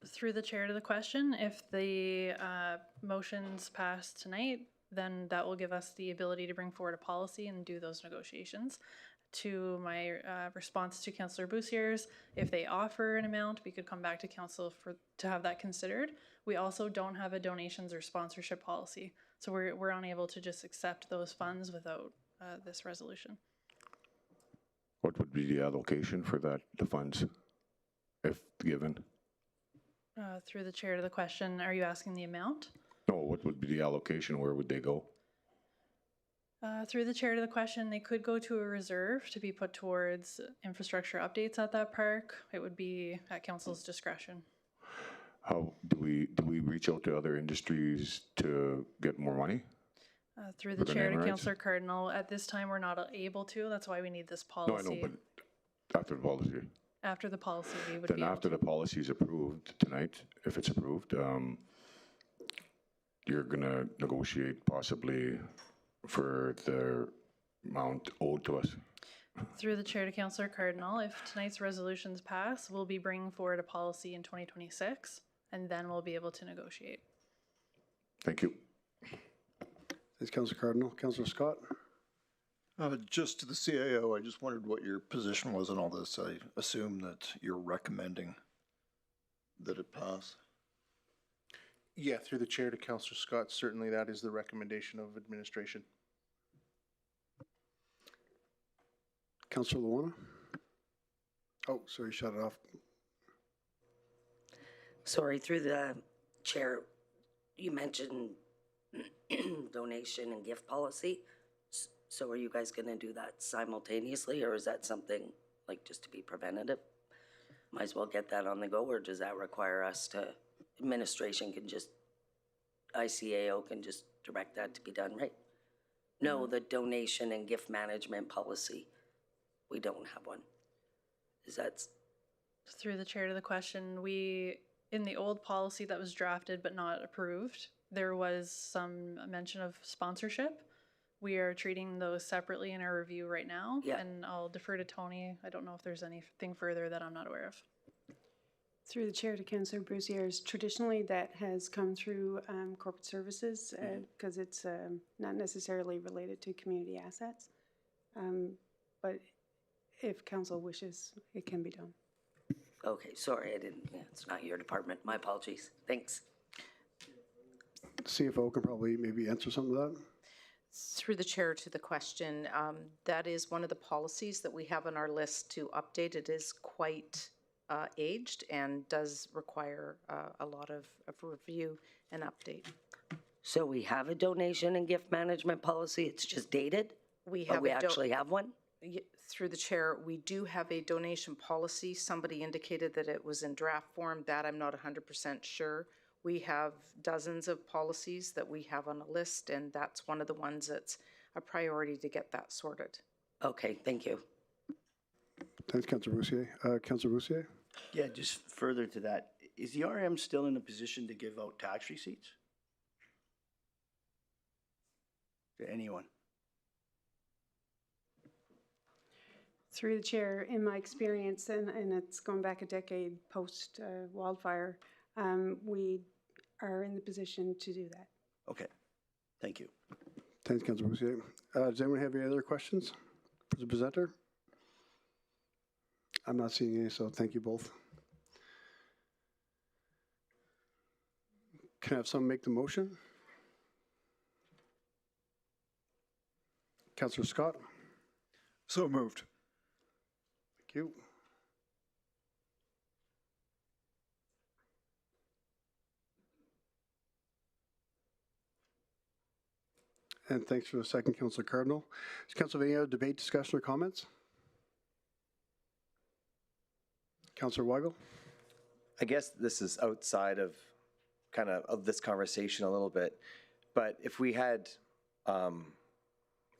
Through the chair to the question, if the motions pass tonight, then that will give us the ability to bring forward a policy and do those negotiations. To my response to Councillor Bousier's, if they offer an amount, we could come back to council to have that considered. We also don't have a donations or sponsorship policy, so we're unable to just accept those funds without this resolution. What would be the allocation for the funds, if given? Through the chair to the question, are you asking the amount? No, what would be the allocation? Where would they go? Through the chair to the question, they could go to a reserve to be put towards infrastructure updates at that park. It would be at council's discretion. How do we reach out to other industries to get more money? Through the chair to Councillor Cardinal, at this time we're not able to. That's why we need this policy. No, I know, but after the policy. After the policy, we would then be able after to. The policy is approved tonight, if it's approved, you're going to negotiate possibly for the amount owed to us. Through the chair to Councillor Cardinal, if tonight's resolutions pass, we'll be bringing forward a policy in 2026, and then we'll be able to negotiate. Thank you. Thanks, Councillor Cardinal. Councillor Scott? Just to the CAO, I just wondered what your position was on all this. I assume that you're recommending that it pass. Yeah, through the chair to Councillor Scott, certainly that is the recommendation of administration. Councillor Luana? Oh, sorry, shut it off. Sorry, through the chair, you mentioned donation and gift policy. So are you guys going to do that simultaneously, or is that something like just to be preventative? Might as well get that on the go, or does that require us to, administration can just, ICAO can just direct that to be done, right? No, the donation and gift management policy, we don't have one. Is that? Through the chair to the question, in the old policy that was drafted but not approved, there was some mention of sponsorship. We are treating those separately in our review right now, and I'll defer to Tony. I don't know if there's anything further that I'm not aware of. Through the chair to Councillor Bousier's, traditionally that has come through corporate services because it's not necessarily related to community assets. But if council wishes, it can be done. Okay, sorry, I didn't, it's not your department. My apologies. Thanks. CFO can probably maybe answer some of that. Through the chair to the question, that is one of the policies that we have on our list to update. It is quite aged and does require a lot of review and update. So we have a donation and gift management policy. It's just dated? We have actually have one? Through the chair, we do have a donation policy. Somebody indicated that it was in draft form. That I'm not 100% sure. We have dozens of policies that we have on a list, and that's one of the ones that's a priority to get that sorted. Okay, thank you. Thanks, Councillor Boussier. Councillor Boussier? Yeah, just further to that, is the RM still in a position to give out tax receipts? To anyone? Through the chair, in my experience, and it's going back a decade post wildfire, we are in the position to do that. Okay, thank you. Thanks, Councillor Boussier. Does anyone have any other questions for the presenter? I'm not seeing any, so thank you both. Can I have someone make the motion? Councillor Scott? So moved. Thank you. And thanks for the second, Councillor Cardinal. Does Council have any other debate, discussion, or comments? Councillor Weigel? I guess this is outside of of this conversation a little bit, but if we had an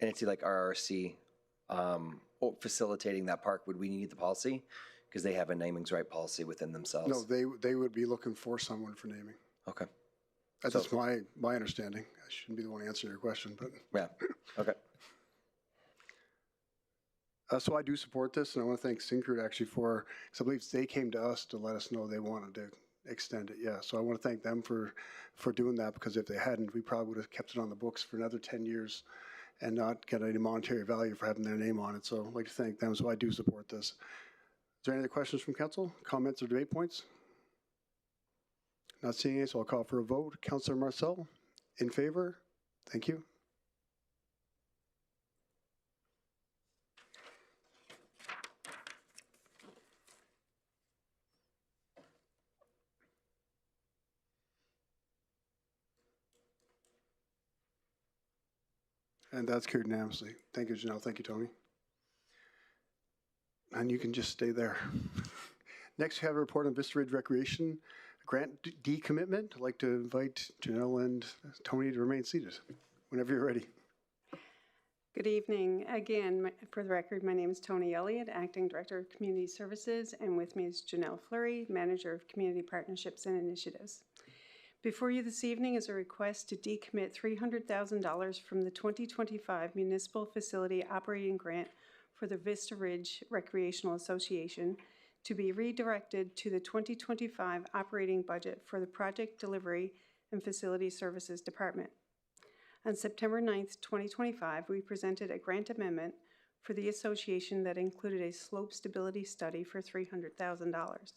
entity like RRC facilitating that park, would we need the policy? Because they have a naming's right policy within themselves. No, they would be looking for someone for naming. Okay. That's just my understanding. I shouldn't be the one answering your question, but. Yeah, okay. So I do support this, and I want to thank Syncrude actually for, because I believe they came to us to let us know they wanted to extend it, yeah. So I want to thank them for doing that, because if they hadn't, we probably would have kept it on the books for another 10 years and not get any monetary value for having their name on it. So I'd like to thank them, so I do support this. Is there any other questions from council, comments or debate points? Not seeing any, so I'll call for a vote. Councillor Marcel, in favor? Thank you. And that's carried unanimously. Thank you, Janelle. Thank you, Tony. And you can just stay there. Next, we have a report on Vista Ridge Recreation grant decommitment. I'd like to invite Janelle and Tony to remain seated whenever you're ready. Good evening. Again, for the record, my name is Tony Elliott, Acting Director of Community Services, and with me is Janelle Fleury, Manager of Community Partnerships and Initiatives. Before you this evening is a request to decommit $300,000 from the 2025 Municipal Facility Operating Grant for the Vista Ridge Recreational Association to be redirected to the 2025 operating budget for the Project Delivery and Facility Services Department. On September 9th, 2025, we presented a grant amendment for the association that included a slope stability study for $300,000.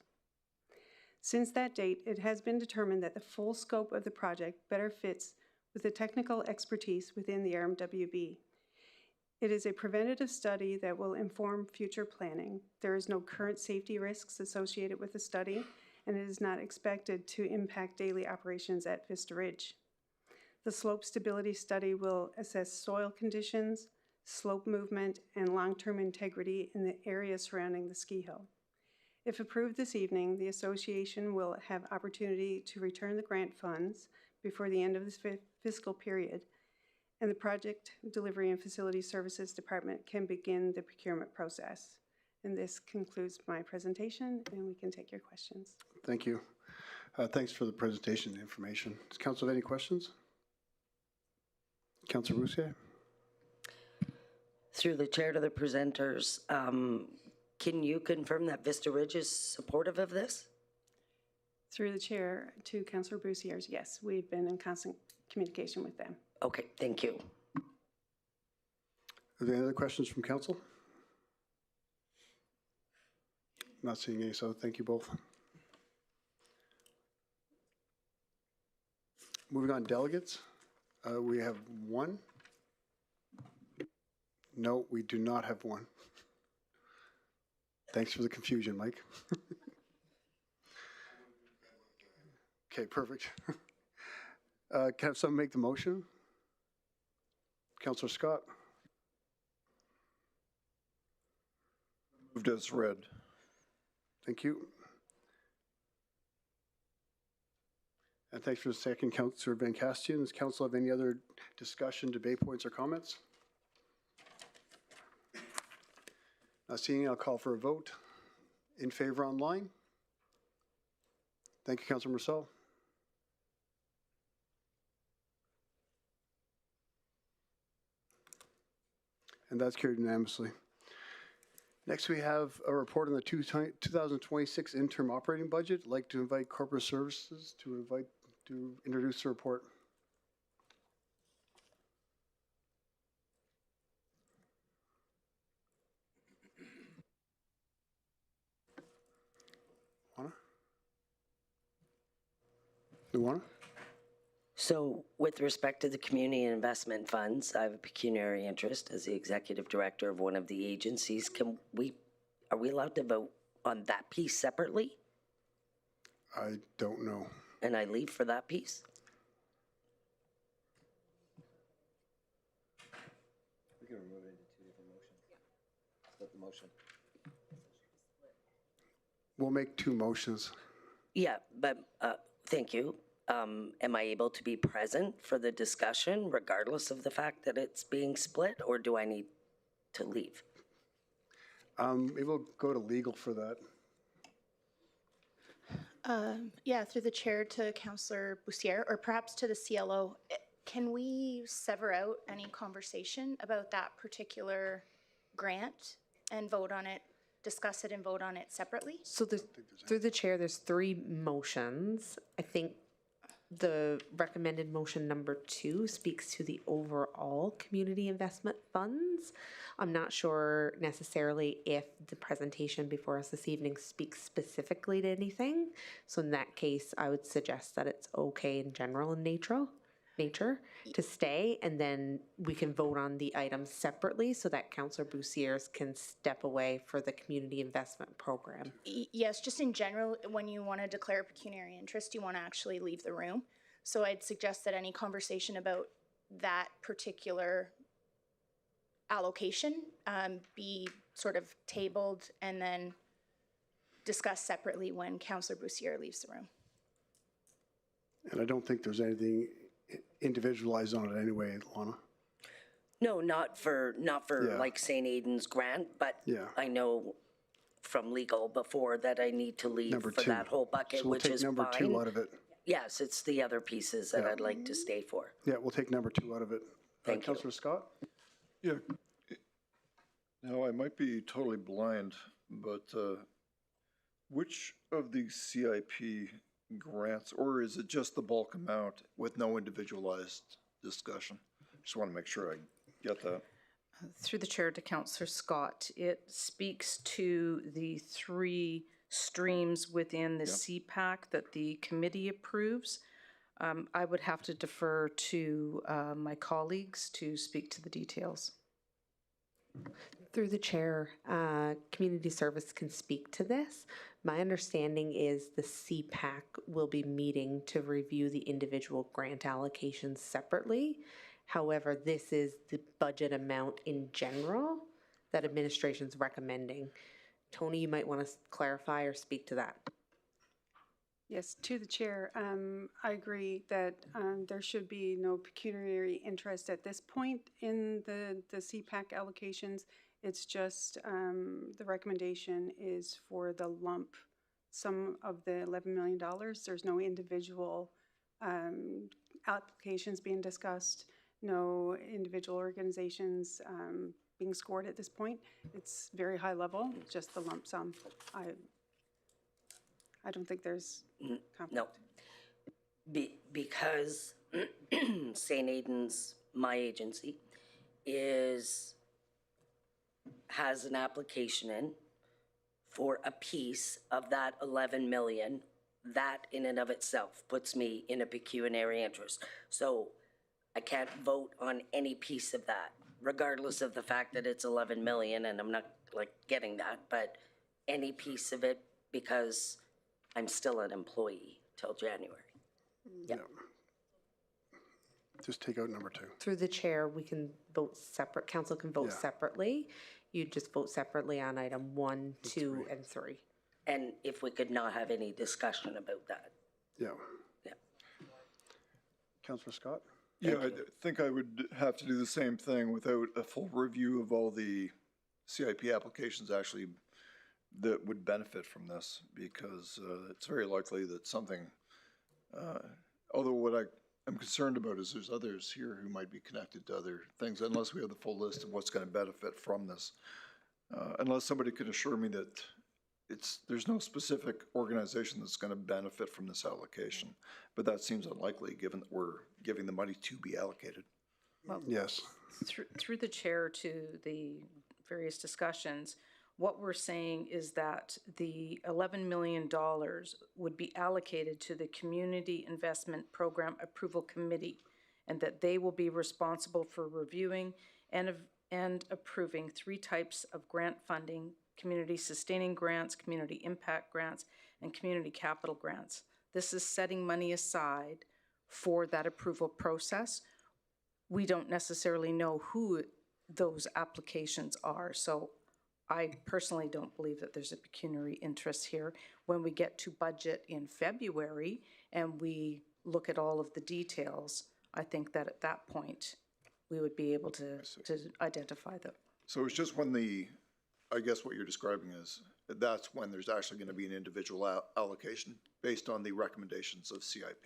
Since that date, it has been determined that the full scope of the project better fits with the technical expertise within the RMWB. It is a preventative study that will inform future planning. There is no current safety risks associated with the study, and it is not expected to impact daily operations at Vista Ridge. The slope stability study will assess soil conditions, slope movement, and long-term integrity in the area surrounding the ski hill. If approved this evening, the association will have opportunity to return the grant funds before the end of this fiscal period, and the Project Delivery and Facility Services Department can begin the procurement process. And this concludes my presentation, and we can take your questions. Thank you. Thanks for the presentation and information. Does council have any questions? Councillor Roussier? Through the chair to the presenters, can you confirm that Vista Ridge is supportive of this? Through the chair to Councillor Boussiers, yes, we've been in constant communication with them. Okay, thank you. Are there any other questions from council? Not seeing any, so thank you both. Moving on, delegates. We have one. No, we do not have one. Thanks for the confusion, Mike. Okay, perfect. Can I have someone make the motion? Councillor Scott. Moved as read. Thank you. And thanks for the second, Councillor Van Castian. Does council have any other discussion, debate points, or comments? Not seeing any, I'll call for a vote. In favor online? Thank you, Councillor Marcel. And that's carried unanimously. Next, we have a report on the 2026 interim operating budget. I'd like to invite Corporate Services to introduce the report. Luana? So with respect to the community investment funds, I have a pecuniary interest as the executive director of one of the agencies. Are we allowed to vote on that piece separately? I don't know. And I leave for that piece? We can remove it into two different motions. Split the motion. We'll make two motions. Yeah, but thank you. Am I able to be present for the discussion regardless of the fact that it's being split, or do I need to leave. Maybe we'll go to legal for that. Yeah, through the chair to Councillor Bussiere, or perhaps to the CLO. Can we sever out any conversation about that particular grant and vote on it, discuss it and vote on it separately? So through the chair, there's 3 motions. I think the recommended motion number 2 speaks to the overall community investment funds. I'm not sure necessarily if the presentation before us this evening speaks specifically to anything. So in that case, I would suggest that it's okay in general in nature to stay, and then we can vote on the items separately so that Councillor Bussiere can step away for the community investment program. Yes, just in general, when you want to declare pecuniary interest, you want to actually leave the room. So I'd suggest that any conversation about that particular allocation be sort of tabled and then discussed separately when Councillor Bussiere leaves the room. And I don't think there's anything individualized on it anyway, Lana. No, not for like St. Aidan's grant, but I know from legal before that I need to leave for that whole bucket, so we'll which take is number fine. 2 out of it. Yes, it's the other pieces that I'd like to stay for. Yeah, we'll take number 2 out of it. Thank you. Councillor Scott? Yeah. Now, I might be totally blind, but which of the CIP grants, or is it just the bulk amount with no individualized discussion? Just want to make sure I get that. Through the chair to Councillor Scott, it speaks to the 3 streams within the CPAC that the committee approves. I would have to defer to my colleagues to speak to the details. Through the chair, community service can speak to this. My understanding is the CPAC will be meeting to review the individual grant allocations separately. However, this is the budget amount in general that administration's recommending. Tony, you might want to clarify or speak to that. Yes, to the chair, I agree that there should be no pecuniary interest at this point in the CPAC allocations. It's just the recommendation is for the lump sum of the $11 million. There's no individual applications being discussed, no individual organizations being scored at this point. It's very high level, just the lump sum. I don't think there's conflict. No, because St. Aidan's, my agency, has an application in for a piece of that 11 million. That in and of itself puts me in a pecuniary interest. So I can't vote on any piece of that, regardless of the fact that it's 11 million, and I'm not like getting that, but any piece of it, because I'm still an employee till January. Yeah. Just take out number 2. Through the chair, we can vote separate. Council can vote separately. You just vote separately on item 1, 2, and 3. And if we could not have any discussion about that. Yeah. Yeah. Councillor Scott? Yeah, I think I would have to do the same thing without a full review of all the CIP applications actually that would benefit from this, because it's very likely that something, although what I'm concerned about is there's others here who might be connected to other things, unless we have the full list of what's going to benefit from this. Unless somebody could assure me that there's no specific organization that's going to benefit from this allocation. But that seems unlikely given that we're giving the money to be allocated. Well, yes. Through the chair to the various discussions, what we're saying is that the $11 million would be allocated to the Community Investment Program Approval Committee, and that they will be responsible for reviewing and approving 3 types of grant funding: community sustaining grants, community impact grants, and community capital grants. This is setting money aside for that approval process. We don't necessarily know who those applications are, so I personally don't believe that there's a pecuniary interest here. When we get to budget in February and we look at all of the details, I think that at that point we would be able to identify So it's just when I guess what you're describing is, that's when there's actually going to be an individual allocation based on the recommendations of CIP.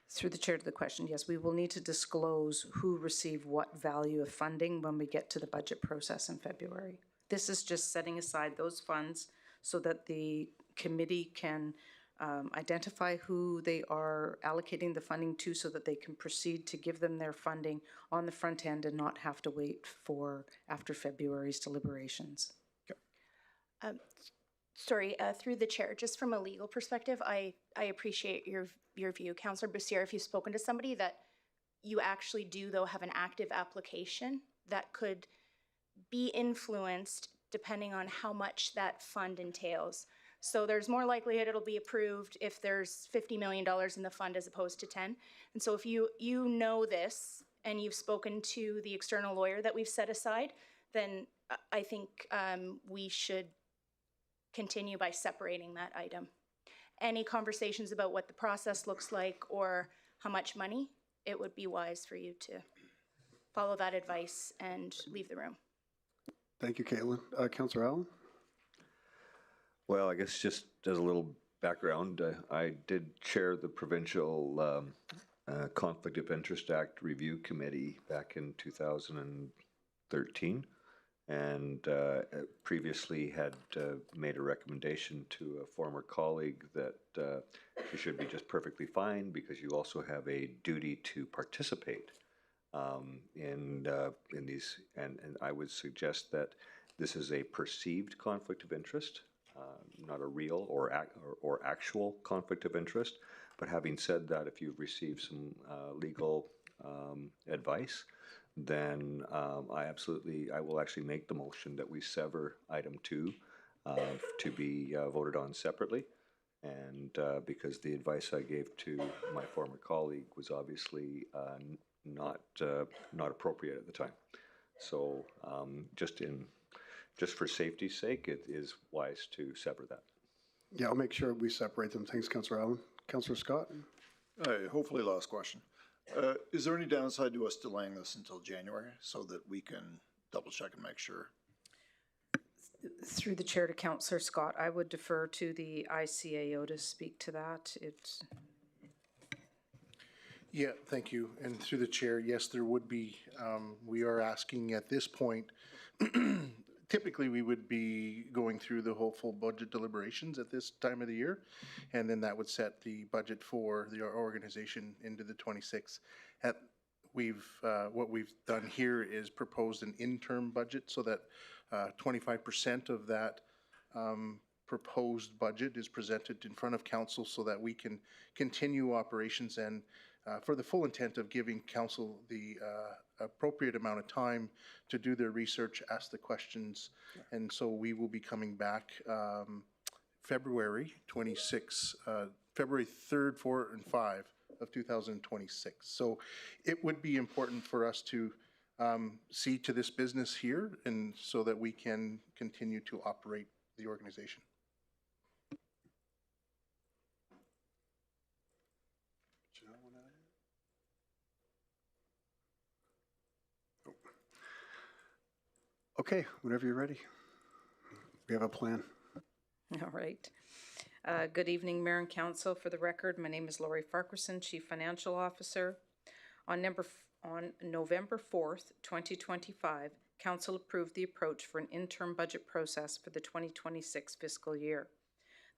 Through the chair to the question, yes, we will need to disclose who received what value of funding when we get to the budget process in February. This is just setting aside those funds so that the committee can identify who they are allocating the funding to so that they can proceed to give them their funding on the front end and not have to wait for after February's deliberations. Sorry, through the chair, just from a legal perspective, I appreciate your view. Councillor Bussiere, if you've spoken to somebody that you actually do, though, have an active application that could be influenced depending on how much that fund entails. So there's more likelihood it'll be approved if there's $50 million in the fund as opposed to 10. And so if you know this and you've spoken to the external lawyer that we've set aside, then I think we should continue by separating that item. Any conversations about what the process looks like or how much money, it would be wise for you to follow that advice and leave the room. Thank you, Caitlin. Councillor Allen? Well, I guess just as a little background, I did chair the Provincial Conflict of Interest Act Review Committee back in 2013, and previously had made a recommendation to a former colleague that you should be just perfectly fine because you also have a duty to participate in these, and I would suggest that this is a perceived conflict of interest, not a real or actual conflict of interest. But having said that, if you've received some legal advice, then I will actually make the motion that we sever item 2 to be voted on separately. And because the advice I gave to my former colleague was obviously not appropriate at the time. So just for safety's sake, it is wise to sever that. Yeah, I'll make sure we separate them. Thanks, Councillor Allen. Councillor Scott? Hopefully last question. Is there any downside to us delaying this until January so that we can double check and make sure? Through the chair to Councillor Scott, I would defer to the ICAO to speak to that. Yeah, thank you. And through the chair, yes, there would be, we are asking at this point, typically we would be going through the whole full budget deliberations at this time of the year, and then that would set the budget for the organization into the 26th. What we've done here is proposed an interim budget so that 25% of that proposed budget is presented in front of council so that we can continue operations and for the full intent of giving council the appropriate amount of time to do their research, ask the questions. And so we will be coming back February 26, February 3rd, 4th, and 5 of 2026. So it would be important for us to see to this business here and so that we can continue to operate the organization. Okay, whenever you're ready. We have a plan. All right. Good evening, Mayor and Council. For the record, my name is Lori Farquharson, Chief Financial Officer. On November 4th, 2025, Council approved the approach for an interim budget process for the 2026 fiscal year.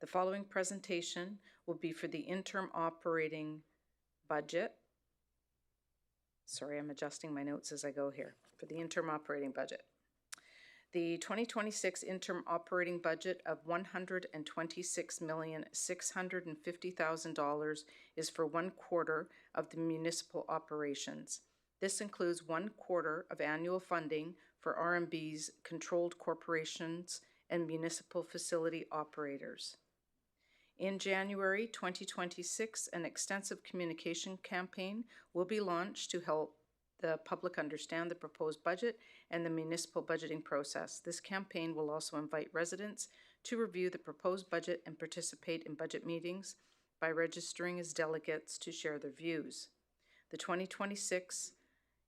The following presentation will be for the interim operating budget. Sorry, I'm adjusting my notes as I go here. For the interim operating budget. The 2026 interim operating budget of $126,650,000 is for 1 quarter of the municipal operations. This includes 1 quarter of annual funding for RMB's controlled corporations and municipal facility operators. In January 2026, an extensive communication campaign will be launched to help the public understand the proposed budget and the municipal budgeting process. This campaign will also invite residents to review the proposed budget and participate in budget meetings by registering as delegates to share their views. The 2026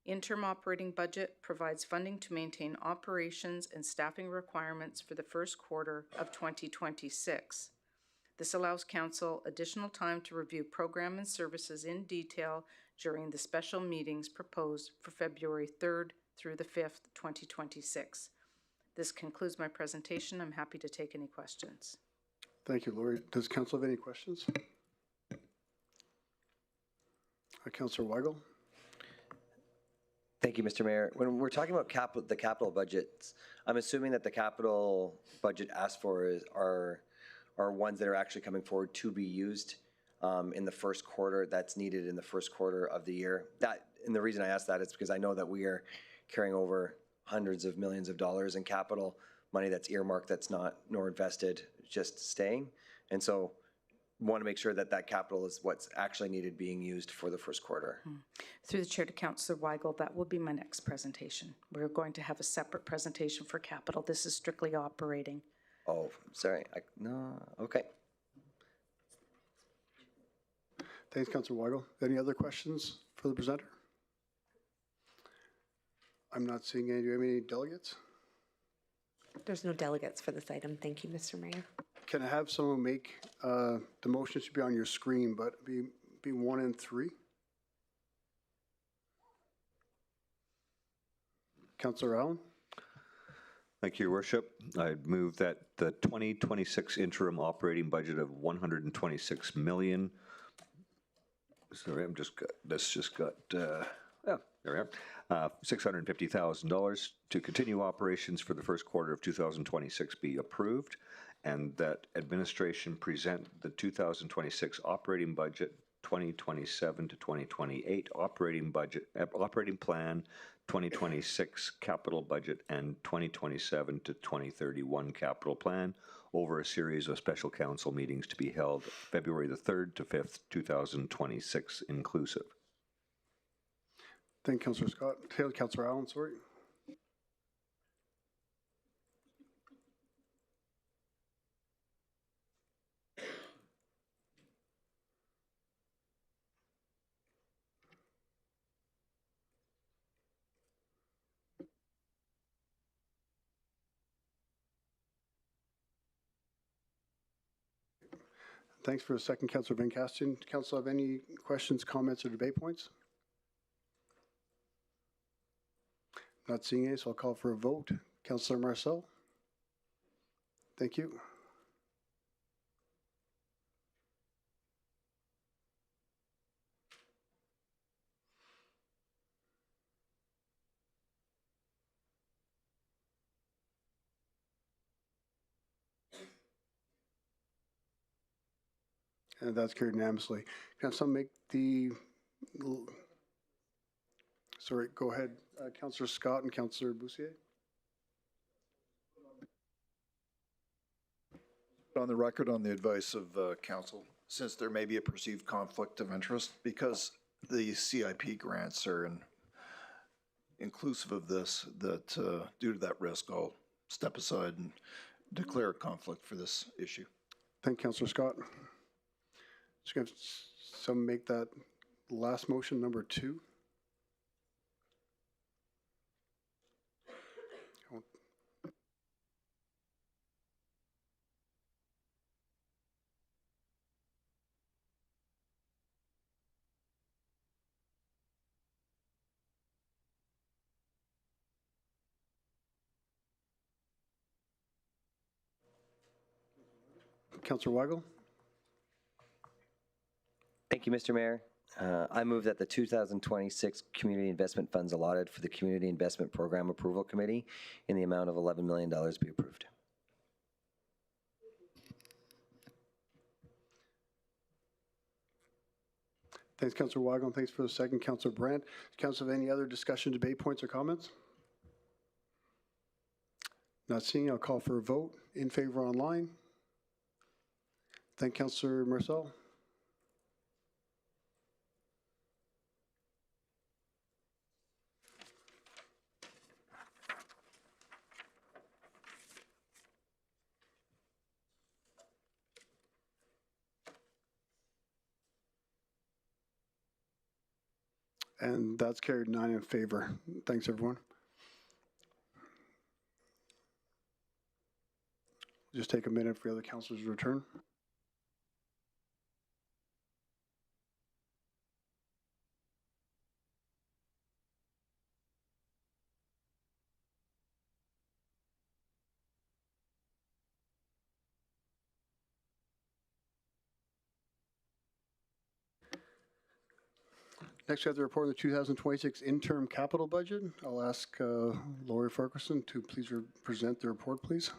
Interim operating budget provides funding to maintain operations and staffing requirements for the first quarter of 2026. This allows council additional time to review program and services in detail during the special meetings proposed for February 3rd through the 5th, 2026. This concludes my presentation. I'm happy to take any questions. Thank you, Lori. Does council have any questions? Councillor Weigel. Thank you, Mr. Mayor. When we're talking about the capital budgets, I'm assuming that the capital budget asked for are ones that are actually coming forward to be used in the first quarter, that's needed in the first quarter of the year. And the reason I ask that is because I know that we are carrying over hundreds of millions of dollars in capital money that's earmarked, that's not nor invested, just staying. And so want to make sure that that capital is what's actually needed being used for the first quarter. Through the chair to Councillor Weigel, that will be my next presentation. We're going to have a separate presentation for capital. This is strictly operating. Oh, sorry. No, okay. Thanks, Councillor Weigel. Any other questions for the presenter? I'm not seeing any. Do you have any delegates? There's no delegates for this item. Thank you, Mr. Mayor. Can I have someone make the motion to be on your screen, but be 1 and 3? Councillor Allen. Thank you, Your Worship. I move that the 2026 interim operating budget of 126 million. Sorry, this just got, there we are. $650,000 to continue operations for the first quarter of 2026 be approved, and that administration present the 2026 operating budget, 2027 to 2028 operating plan, 2026 capital budget, and 2027 to 2031 capital plan over a series of special council meetings to be held February the 3rd to 5th, 2026 inclusive. Thank you, Councillor Scott. Councillor Allen, sorry. Thanks for a second, Councillor Van Kasten. Council, have any questions, comments, or debate points? Not seeing any, so I'll call for a vote. Councillor Marcel. Thank you. And that's carried unanimously. Can someone make the, sorry, go ahead, Councillor Scott and Councillor Bussier. On the record, on the advice of council, since there may be a perceived conflict of interest, because the CIP grants are inclusive of this, that due to that risk, I'll step aside and declare a conflict for this issue. Thank you, Councillor Scott. Just going to have some make that last motion number 2. Councillor Weigel. Thank you, Mr. Mayor. I move that the 2026 community investment funds allotted for the Community Investment Program Approval Committee in the amount of $11 million be approved. Thanks, Councillor Weigel, and thanks for the second, Councillor Brandt. Council, have any other discussion, debate points, or comments? Not seeing, I'll call for a vote. In favor online. Thank Councillor Marcel. And that's carried 9 in favor. Thanks, everyone. Just take a minute for the other councilors to return. Next, we have the report of the 2026 interim capital budget. I'll ask Lori Farquharson to please present the report, please.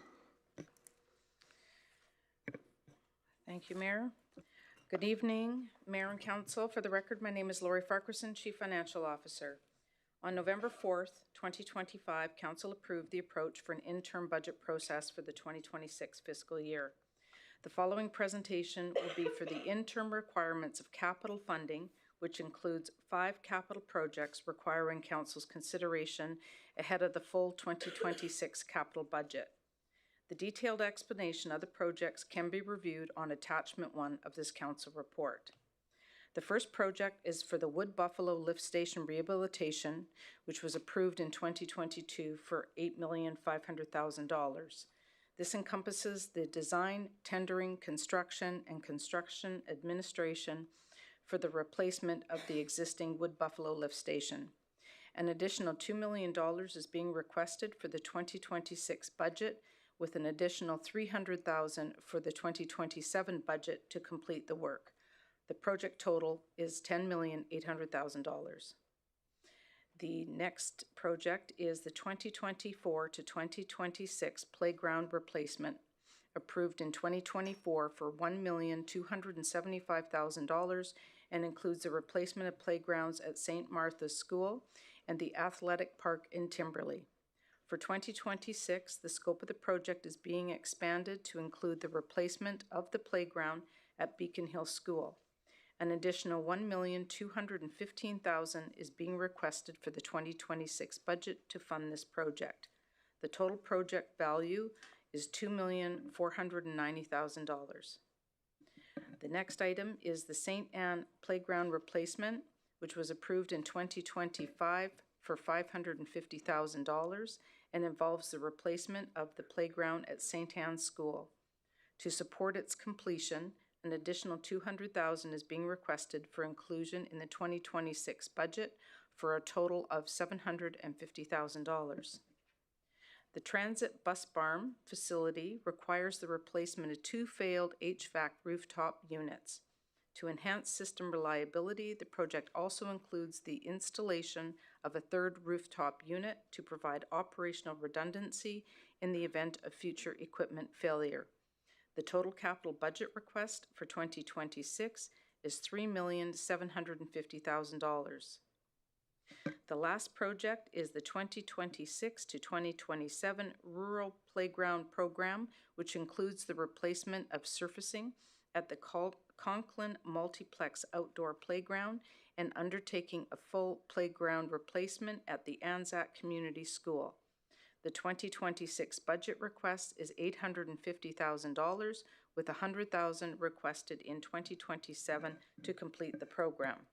Thank you, Mayor. Good evening, Mayor and Council. For the record, my name is Lori Farquharson, Chief Financial Officer. On November 4th, 2025, Council approved the approach for an interim budget process for the 2026 fiscal year. The following presentation will be for the interim requirements of capital funding, which includes 5 capital projects requiring Council's consideration ahead of the full 2026 capital budget. The detailed explanation of the projects can be reviewed on Attachment 1 of this Council report. The first project is for the Wood Buffalo Lift Station rehabilitation, which was approved in 2022 for $8,500,000. This encompasses the design, tendering, construction, and construction administration for the replacement of the existing Wood Buffalo Lift Station. An additional $2 million is being requested for the 2026 budget, with an additional $300,000 for the 2027 budget to complete the work. The project total is $10,800,000. The next project is the 2024 to 2026 playground replacement, approved in 2024 for $1,275,000 and includes the replacement of playgrounds at St. Martha's School and the Athletic Park in Timberley. For 2026, the scope of the project is being expanded to include the replacement of the playground at Beacon Hill School. An additional $1,215,000 is being requested for the 2026 budget to fund this project. The total project value is $2,490,000. The next item is the St. Anne Playground replacement, which was approved in 2025 for $550,000 and involves the replacement of the playground at St. Anne's School. To support its completion, an additional $200,000 is being requested for inclusion in the 2026 budget for a total of $750,000. The transit bus barn facility requires the replacement of 2 failed HVAC rooftop units. To enhance system reliability, the project also includes the installation of a 3rd rooftop unit to provide operational redundancy in the event of future equipment failure. The total capital budget request for 2026 is $3,750,000. The last project is the 2026 to 2027 Rural Playground Program, which includes the replacement of surfacing at the Conklin Multiplex Outdoor Playground and undertaking a full playground replacement at the Anzac Community School. The 2026 budget request is $850,000, with $100,000 requested in 2027 to complete the program.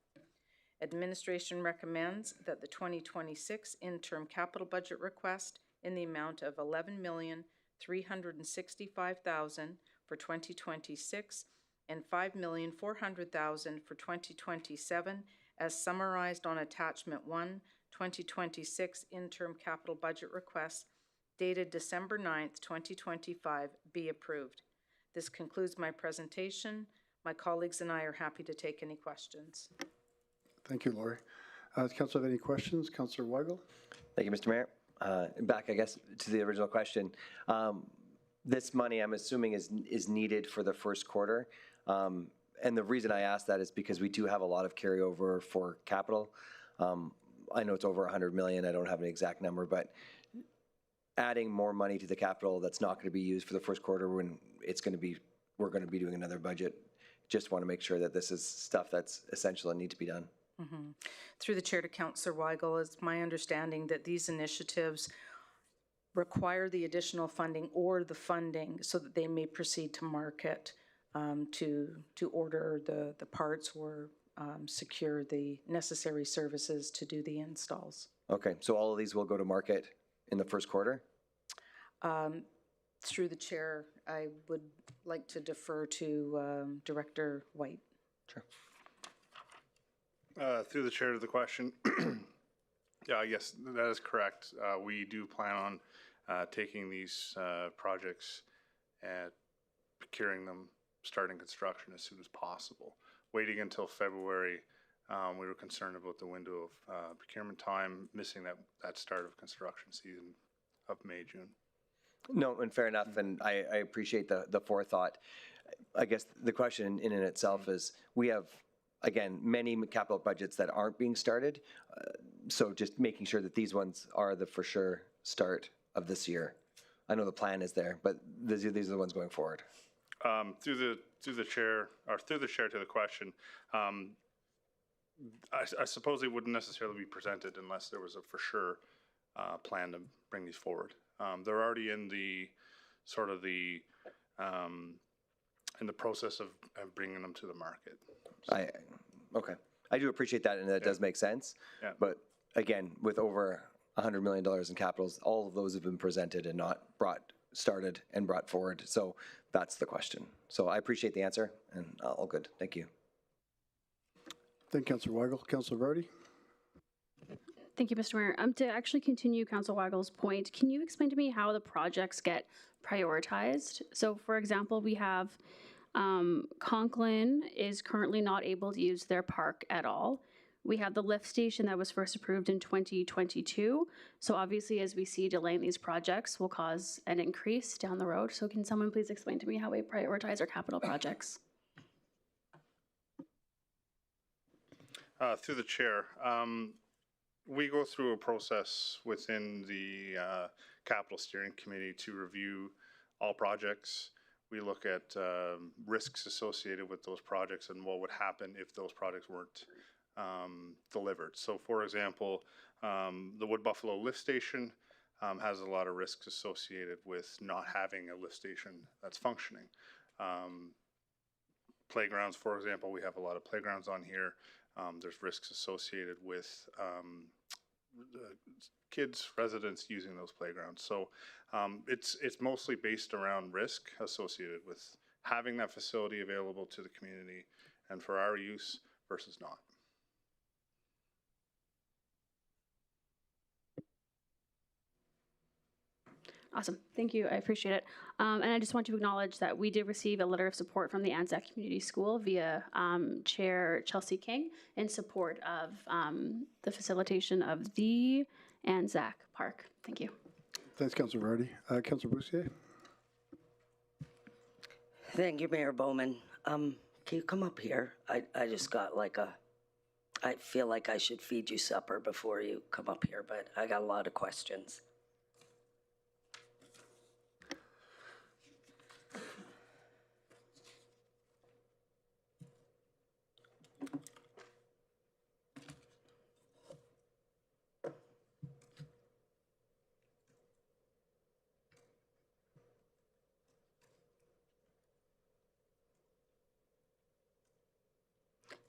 Administration recommends that the 2026 interim capital budget request in the amount of $11,365,000 for 2026 and $5,400,000 for 2027, as summarized on Attachment 1, 2026 interim capital budget request dated December 9th, 2025, be approved. This concludes my presentation. My colleagues and I are happy to take any questions. Thank you, Lori. Does Council have any questions? Councillor Weigel? Thank you, Mr. Mayor. Back, I guess, to the original question. This money, I'm assuming, is needed for the first quarter. And the reason I ask that is because we do have a lot of carryover for capital. I know it's over $100 million. I don't have an exact number, but adding more money to the capital that's not going to be used for the first quarter when we're going to be doing another budget. Just want to make sure that this is stuff that's essential and need to be done. Mm-hmm. Through the chair to Councillor Weigel, it's my understanding that these initiatives require the additional funding or the funding so that they may proceed to market to order the parts or secure the necessary services to do the installs. Okay, so all of these will go to market in the first quarter? Through the chair, I would like to defer to Director White. Sure. Through the chair to the question. Yeah, yes, that is correct. We do plan on taking these projects and procuring them, starting construction as soon as possible. Waiting until February, we were concerned about the window of procurement time, missing that start of construction season of May, June. No, and fair enough, and I appreciate the forethought. I guess the question in and itself is, we have, again, many capital budgets that aren't being started, so just making sure that these ones are the for sure start of this year. I know the plan is there, but these are the ones going forward. Through the chair, or through the chair to the question, I suppose they wouldn't necessarily be presented unless there was a for sure plan to bring these forward. They're already in the sort of in the process of bringing them to the market. So. Okay, I do appreciate that, and that does make sense. Yeah. But again, with over $100 million in capitals, all of those have been presented and not started and brought forward. So that's the question. So I appreciate the answer, and all good. Thank you. Thank you, Councillor Weigel. Councillor Brody. Thank you, Mr. Mayor. To actually continue Councillor Weigel's point, can you explain to me how the projects get prioritized? So, for example, we have Conklin is currently not able to use their park at all. We have the lift station that was first approved in 2022. So obviously, as we see delaying these projects will cause an increase down the road. So can someone please explain to me how we prioritize our capital projects? Through the chair, we go through a process within the Capital Steering Committee to review all projects. We look at risks associated with those projects and what would happen if those projects weren't delivered. So, for example, the Wood Buffalo lift station has a lot of risks associated with not having a lift station that's functioning. Playgrounds, for example, we have a lot of playgrounds on here. There's risks associated with kids, residents using those playgrounds. So it's mostly based around risk associated with having that facility available to the community and for our use versus not. Awesome. Thank you. I appreciate it. And I just want to acknowledge that we did receive a letter of support from the Anzac Community School via Chair Chelsea King in support of the facilitation of the Anzac Park. Thank you. Thanks, Councillor Vardy. Councillor Bussier. Thank you, Mayor Bowman. Can you come up here? I just got like I feel like I should feed you supper before you come up here, but I got a lot of questions.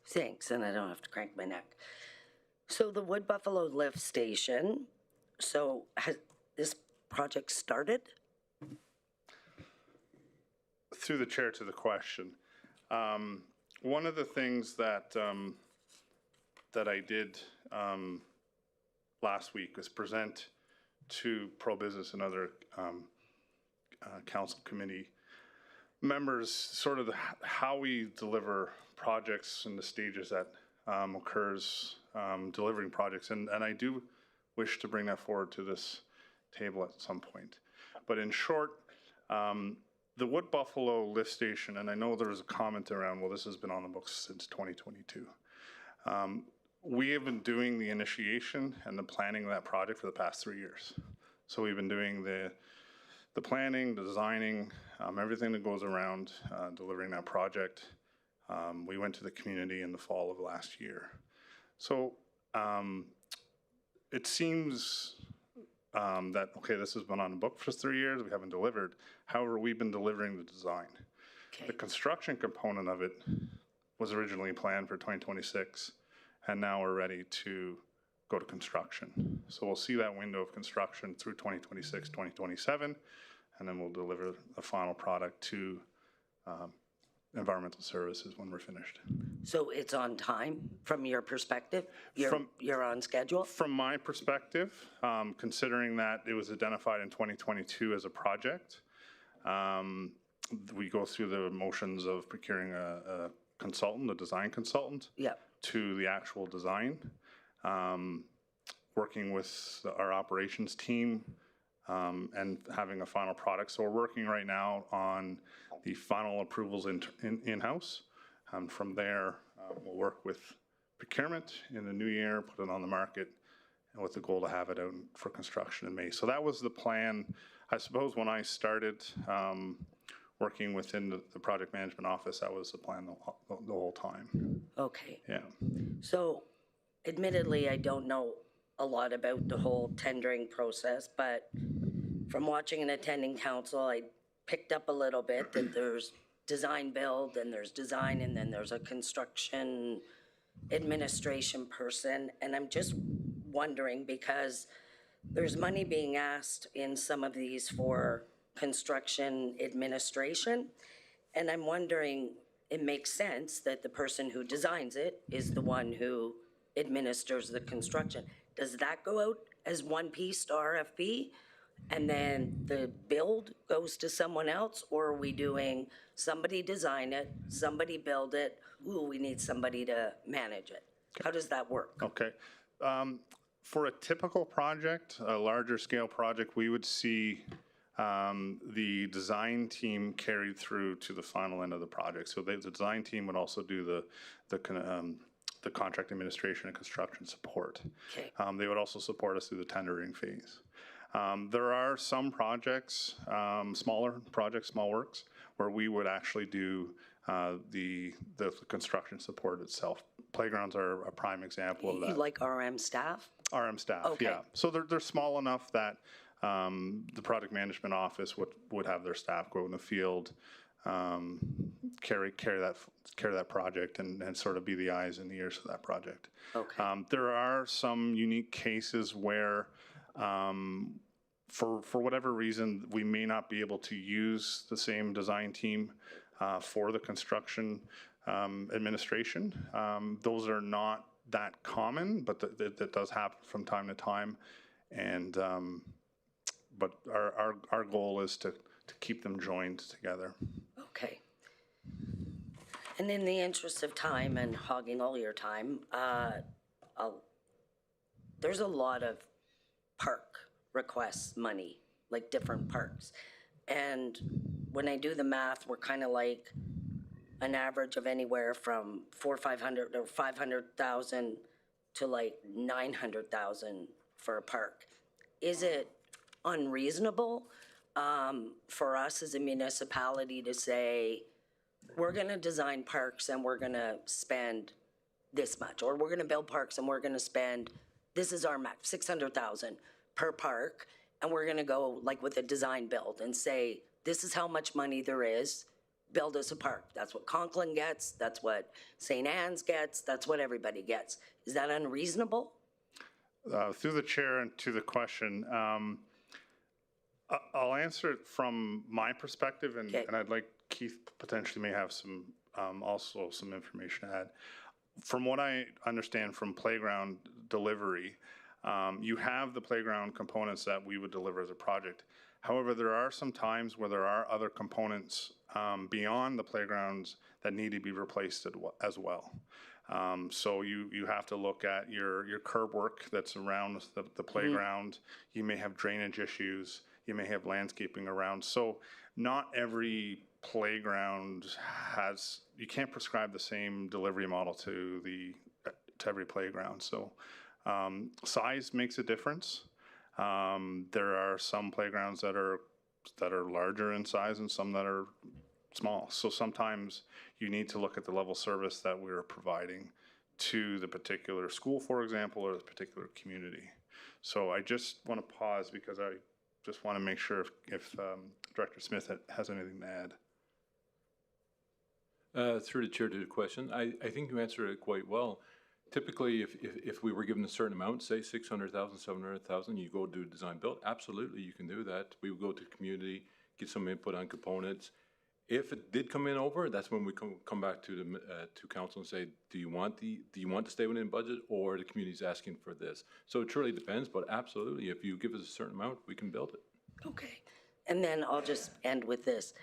Thanks, and I don't have to crank my neck. So the Wood Buffalo lift station, so has this project started? Through the chair to the question, one of the things that that I did last week was present to pro-business and other council committee members sort of how we deliver projects and the stages that occurs delivering projects. And I do wish to bring that forward to this table at some point. But in short, the Wood Buffalo lift station, and I know there was a comment around, well, this has been on the books since 2022. We have been doing the initiation and the planning of that project for the past 3 years. So we've been doing the planning, the designing, everything that goes around delivering that project. We went to the community in the fall of last year. So it seems that, okay, this has been on the book for 3 years, we haven't delivered. However, we've been delivering the design. Okay. The construction component of it was originally planned for 2026, and now we're ready to go to construction. So we'll see that window of construction through 2026, 2027, and then we'll deliver the final product to environmental services when we're finished. So it's on time from your perspective? You're on schedule? From my perspective, considering that it was identified in 2022 as a project, we go through the motions of procuring a consultant, a design consultant, to the actual design, working with our operations team, and having a final product. So we're working right now on the final approvals in-house. From there, we'll work with procurement in the new year, put it on the market, and with the goal to have it out for construction in May. So that was the plan. I suppose when I started working within the project management office, that was the plan the whole time. Okay. Yeah. So admittedly, I don't know a lot about the whole tendering process, but from watching and attending council, I picked up a little bit that there's design build and there's design and then there's a construction administration person. And I'm just wondering, because there's money being asked in some of these for construction administration, and I'm wondering, it makes sense that the person who designs it is the one who administers the construction. Does that go out as one piece to RFP and then the build goes to someone else? Or are we doing somebody design it, somebody build it, ooh, we need somebody to manage it? How does that work? Okay. For a typical project, a larger scale project, we would see the design team carried through to the final end of the project. So the design team would also do the contract administration and construction support. Okay. They would also support us through the tendering phase. There are some projects, smaller projects, small works, where we would actually do the construction support itself. Playgrounds are a prime example of that. You like RM staff? RM staff, Okay. yeah. So they're small enough that the project management office would have their staff go out in the field, carry that project and sort of be the eyes and the ears for that project. Okay. There are some unique cases where for whatever reason, we may not be able to use the same design team for the construction administration. Those are not that common, but that does happen from time to time. And but our goal is to keep them joined together. Okay. And in the interest of time and hogging all your time, there's a lot of park requests money, like different parks. And when I do the math, we're kind of like an average of anywhere from 400, 500 or 500,000 to like 900,000 for a park. Is it unreasonable for us as a municipality to say, we're going to design parks and we're going to spend this much, or we're going to build parks and we're going to spend, this is our max, 600,000 per park, and we're going to go like with a design build and say, this is how much money there is, build us a park. That's what Conklin gets, that's what St. Anne's gets, that's what everybody gets. Is that unreasonable? Through the chair and to the question, I'll answer it from my perspective, and I'd like Keith potentially may have some also some information to add. From what I understand from playground delivery, you have the playground components that we would deliver as a project. However, there are some times where there are other components beyond the playgrounds that need to be replaced as well. So you have to look at your curb work that's around the playground. You may have drainage issues. You may have landscaping around. So not every playground has, you can't prescribe the same delivery model to every playground. So size makes a difference. There are some playgrounds that are larger in size and some that are small. So sometimes you need to look at the level of service that we're providing to the particular school, for example, or the particular community. So I just want to pause because I just want to make sure if Director Smith has anything to add. Through the chair to the question, I think you answered it quite well. Typically, if we were given a certain amount, say 600,000, 700,000, you go do design build, absolutely you can do that. We would go to the community, get some input on components. If it did come in over, that's when we come back to the to council and say, do you want to stay within budget, or the community's asking for this? So it truly depends, but absolutely, if you give us a certain amount, we can build it. Okay, and then I'll just end with this.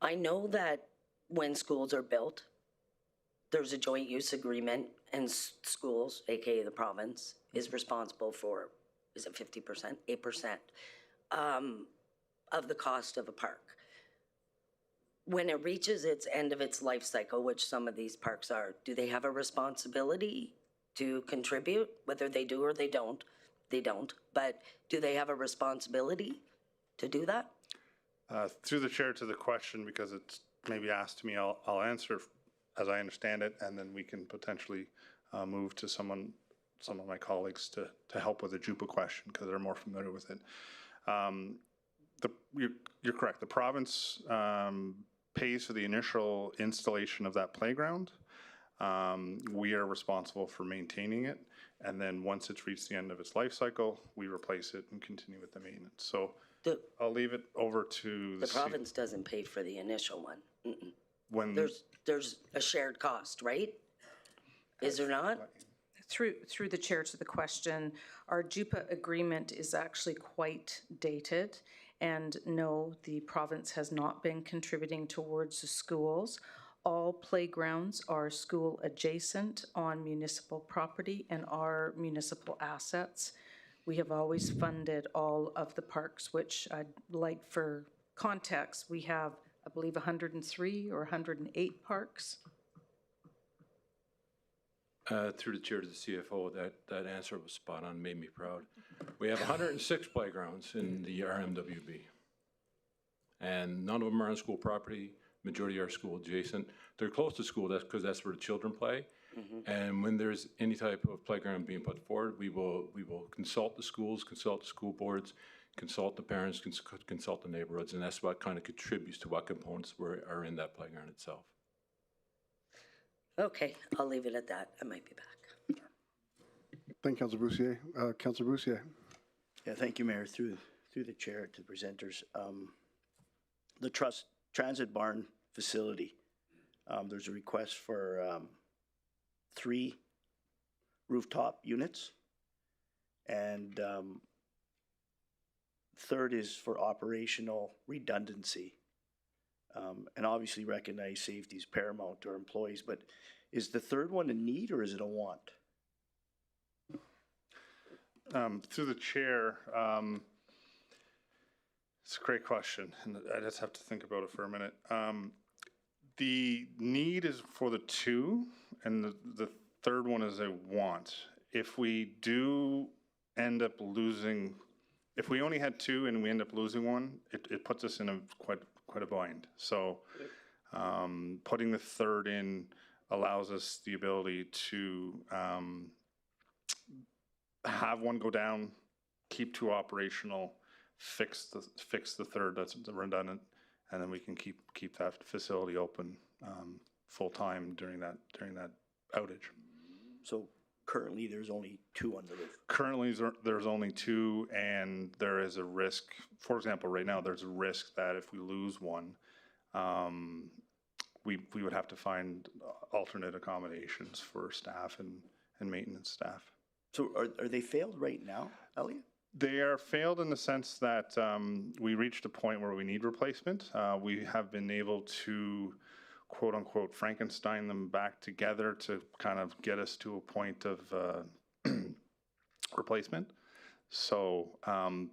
I know that when schools are built, there's a joint use agreement, and schools, AKA the province, is responsible for, is it 50%, 8% of the cost of a park. When it reaches its end of its life cycle, which some of these parks are, do they have a responsibility to contribute? Whether they do or they don't, but do they have a responsibility to do that? Through the chair to the question, because it's maybe asked to me, I'll answer as I understand it, and then we can potentially move to some of my colleagues to help with the JUPA question, because they're more familiar with it. You're correct. The province pays for the initial installation of that playground. We are responsible for maintaining it, and then once it's reached the end of its life cycle, we replace it and continue with the maintenance. So I'll leave it over to the province doesn't pay for the initial one. Mm-mm. When there's a shared cost, right? Is there not? Through the chair to the question, our JUPA agreement is actually quite dated. And no, the province has not been contributing towards the schools. All playgrounds are school adjacent on municipal property and are municipal assets. We have always funded all of the parks, which I'd like for context. We have, I believe, 103 or 108 parks. Through the chair to the CFO, that answer was spot on, made me proud. We have 106 playgrounds in the RMWB. And none of them are on school property. Majority are school adjacent. They're close to school, that's because that's where the children play. Mm-hmm. And when there's any type of playground being put forward, we will consult the schools, consult the school boards, consult the parents, consult the neighborhoods, and that's what kind of contributes to what components are in that playground itself. Okay, I'll leave it at that. I might be back. Thank you, Councilor Boussier. Councilor Boussier. Yeah, thank you, Mayor. Through the chair to the presenters. The Transit Barn facility, there's a request for 3 rooftop units, and third is for operational redundancy. And obviously recognize safety is paramount to our employees, but is the third one a need or is it a want? Through the chair, it's a great question, and I just have to think about it for a minute. The need is for the 2, and the third one is a want. If we do end up losing, if we only had 2 and we end up losing 1, it puts us in a quite a bind. So putting the third in allows us the ability to have 1 go down, keep 2 operational, fix the third that's redundant, and then we can keep that facility open full time during that outage. So currently there's only 2 on the roof. Currently there's only 2, and there is a risk. For example, right now there's a risk that if we lose 1, we would have to find alternate accommodations for staff and maintenance staff. So are they failed right now, Elliot? They are failed in the sense that we reached a point where we need replacement. We have been able to, quote unquote, Frankenstein them back together to kind of get us to a point of replacement. So,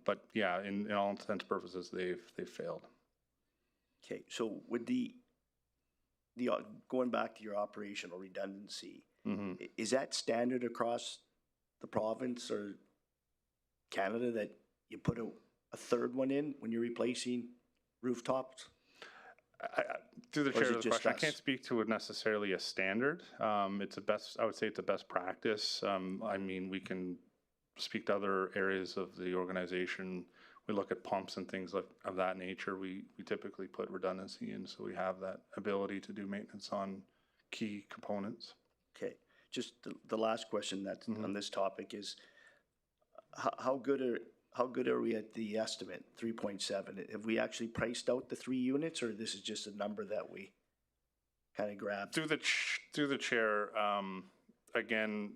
but yeah, in all intents and purposes, they've failed. Okay, so with the going back to your operational redundancy, is that standard across the province or Canada that you put a third one in when you're replacing rooftops? Through the chair of the question, I can't speak to it necessarily a standard. It's I would say it's a best practice. I mean, we can speak to other areas of the organization we look at pumps and things of that nature, we typically put redundancy in, so we have that ability to do maintenance on key components. Okay, just the last question that's on this topic is, how good are we at the estimate, 3.7? Have we actually priced out the 3 units, or this is just a number that we kind of grabbed? Through the chair, again,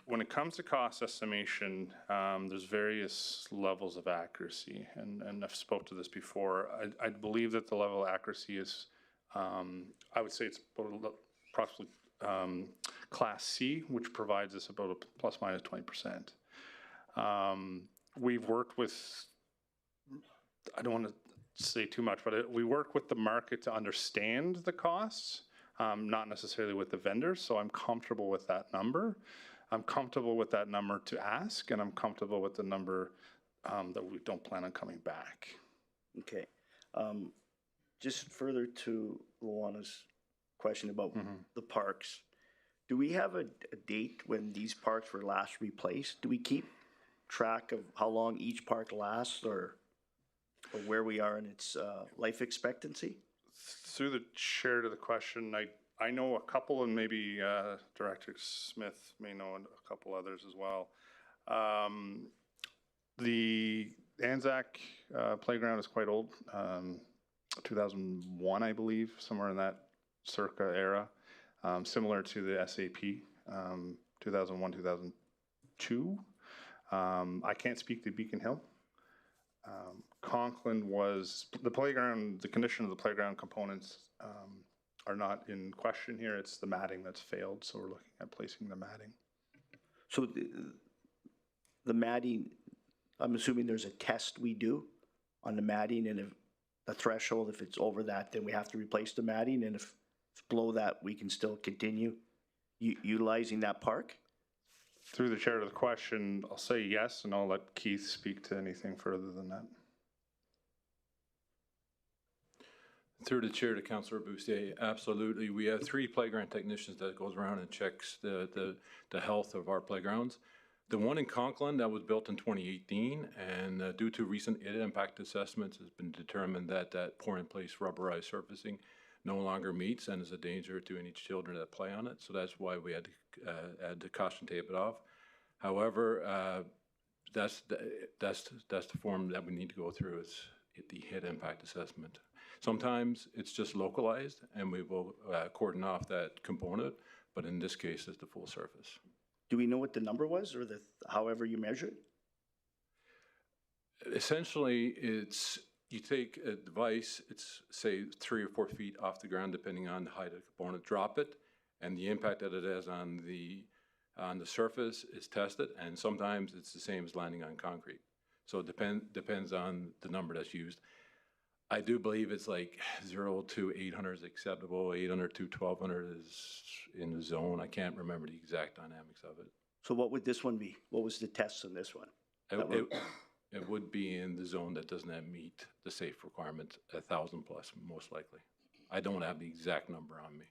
when it comes to cost estimation, there's various levels of accuracy, and I've spoke to this before. I believe that the level of accuracy is, I would say it's approximately Class C, which provides us about a plus minus 20%. We've worked with, I don't want to say too much, but we work with the market to understand the costs, not necessarily with the vendors, so I'm comfortable with that number. I'm comfortable with that number to ask, and I'm comfortable with the number that we don't plan on coming back. Okay. Just further to Luana's question about the parks, do we have a date when these parks were last replaced? Do we keep track of how long each park lasts, or where we are in its life expectancy? Through the chair to the question, I know a couple, and maybe Director Smith may know a couple others as well. The Anzac playground is quite old, 2001, I believe, somewhere in that circa era, similar to the SAP, 2001, 2002. I can't speak to Beacon Hill. Conklin was, the playground, the condition of the playground components are not in question here. It's the matting that's failed, so we're looking at placing the matting. So the matting, I'm assuming there's a test we do on the matting, and if the threshold, if it's over that, then we have to replace the matting, and if it's below that, we can still continue utilizing that park? Through the chair to the question, I'll say yes, and I'll let Keith speak to anything further than that. Through the chair to Councillor Bustier, absolutely. We have 3 playground technicians that goes around and checks the health of our playgrounds. The one in Conklin that was built in 2018, and due to recent impact assessments, has been determined that that pour-in-place rubberized surfacing no longer meets and is a danger to any children that play on it. So that's why we had to caution tape it off. However, that's the form that we need to go through, is the hit impact assessment. Sometimes it's just localized, and we will cordon off that component, but in this case, it's the full surface. Do we know what the number was, or however you measure it? Essentially, it's, you take a device, it's say 3 or 4 feet off the ground, depending on the height of the component, drop it, and the impact that it has on the surface is tested, and sometimes it's the same as landing on concrete. So it depends on the number that's used. I do believe it's like 0 to 800 is acceptable, 800 to 1200 is in the zone. I can't remember the exact dynamics of it. So what would this one be? What was the test on this one? It would be in the zone that does not meet the safe requirement, 1,000 plus, most likely. I don't have the exact number on me.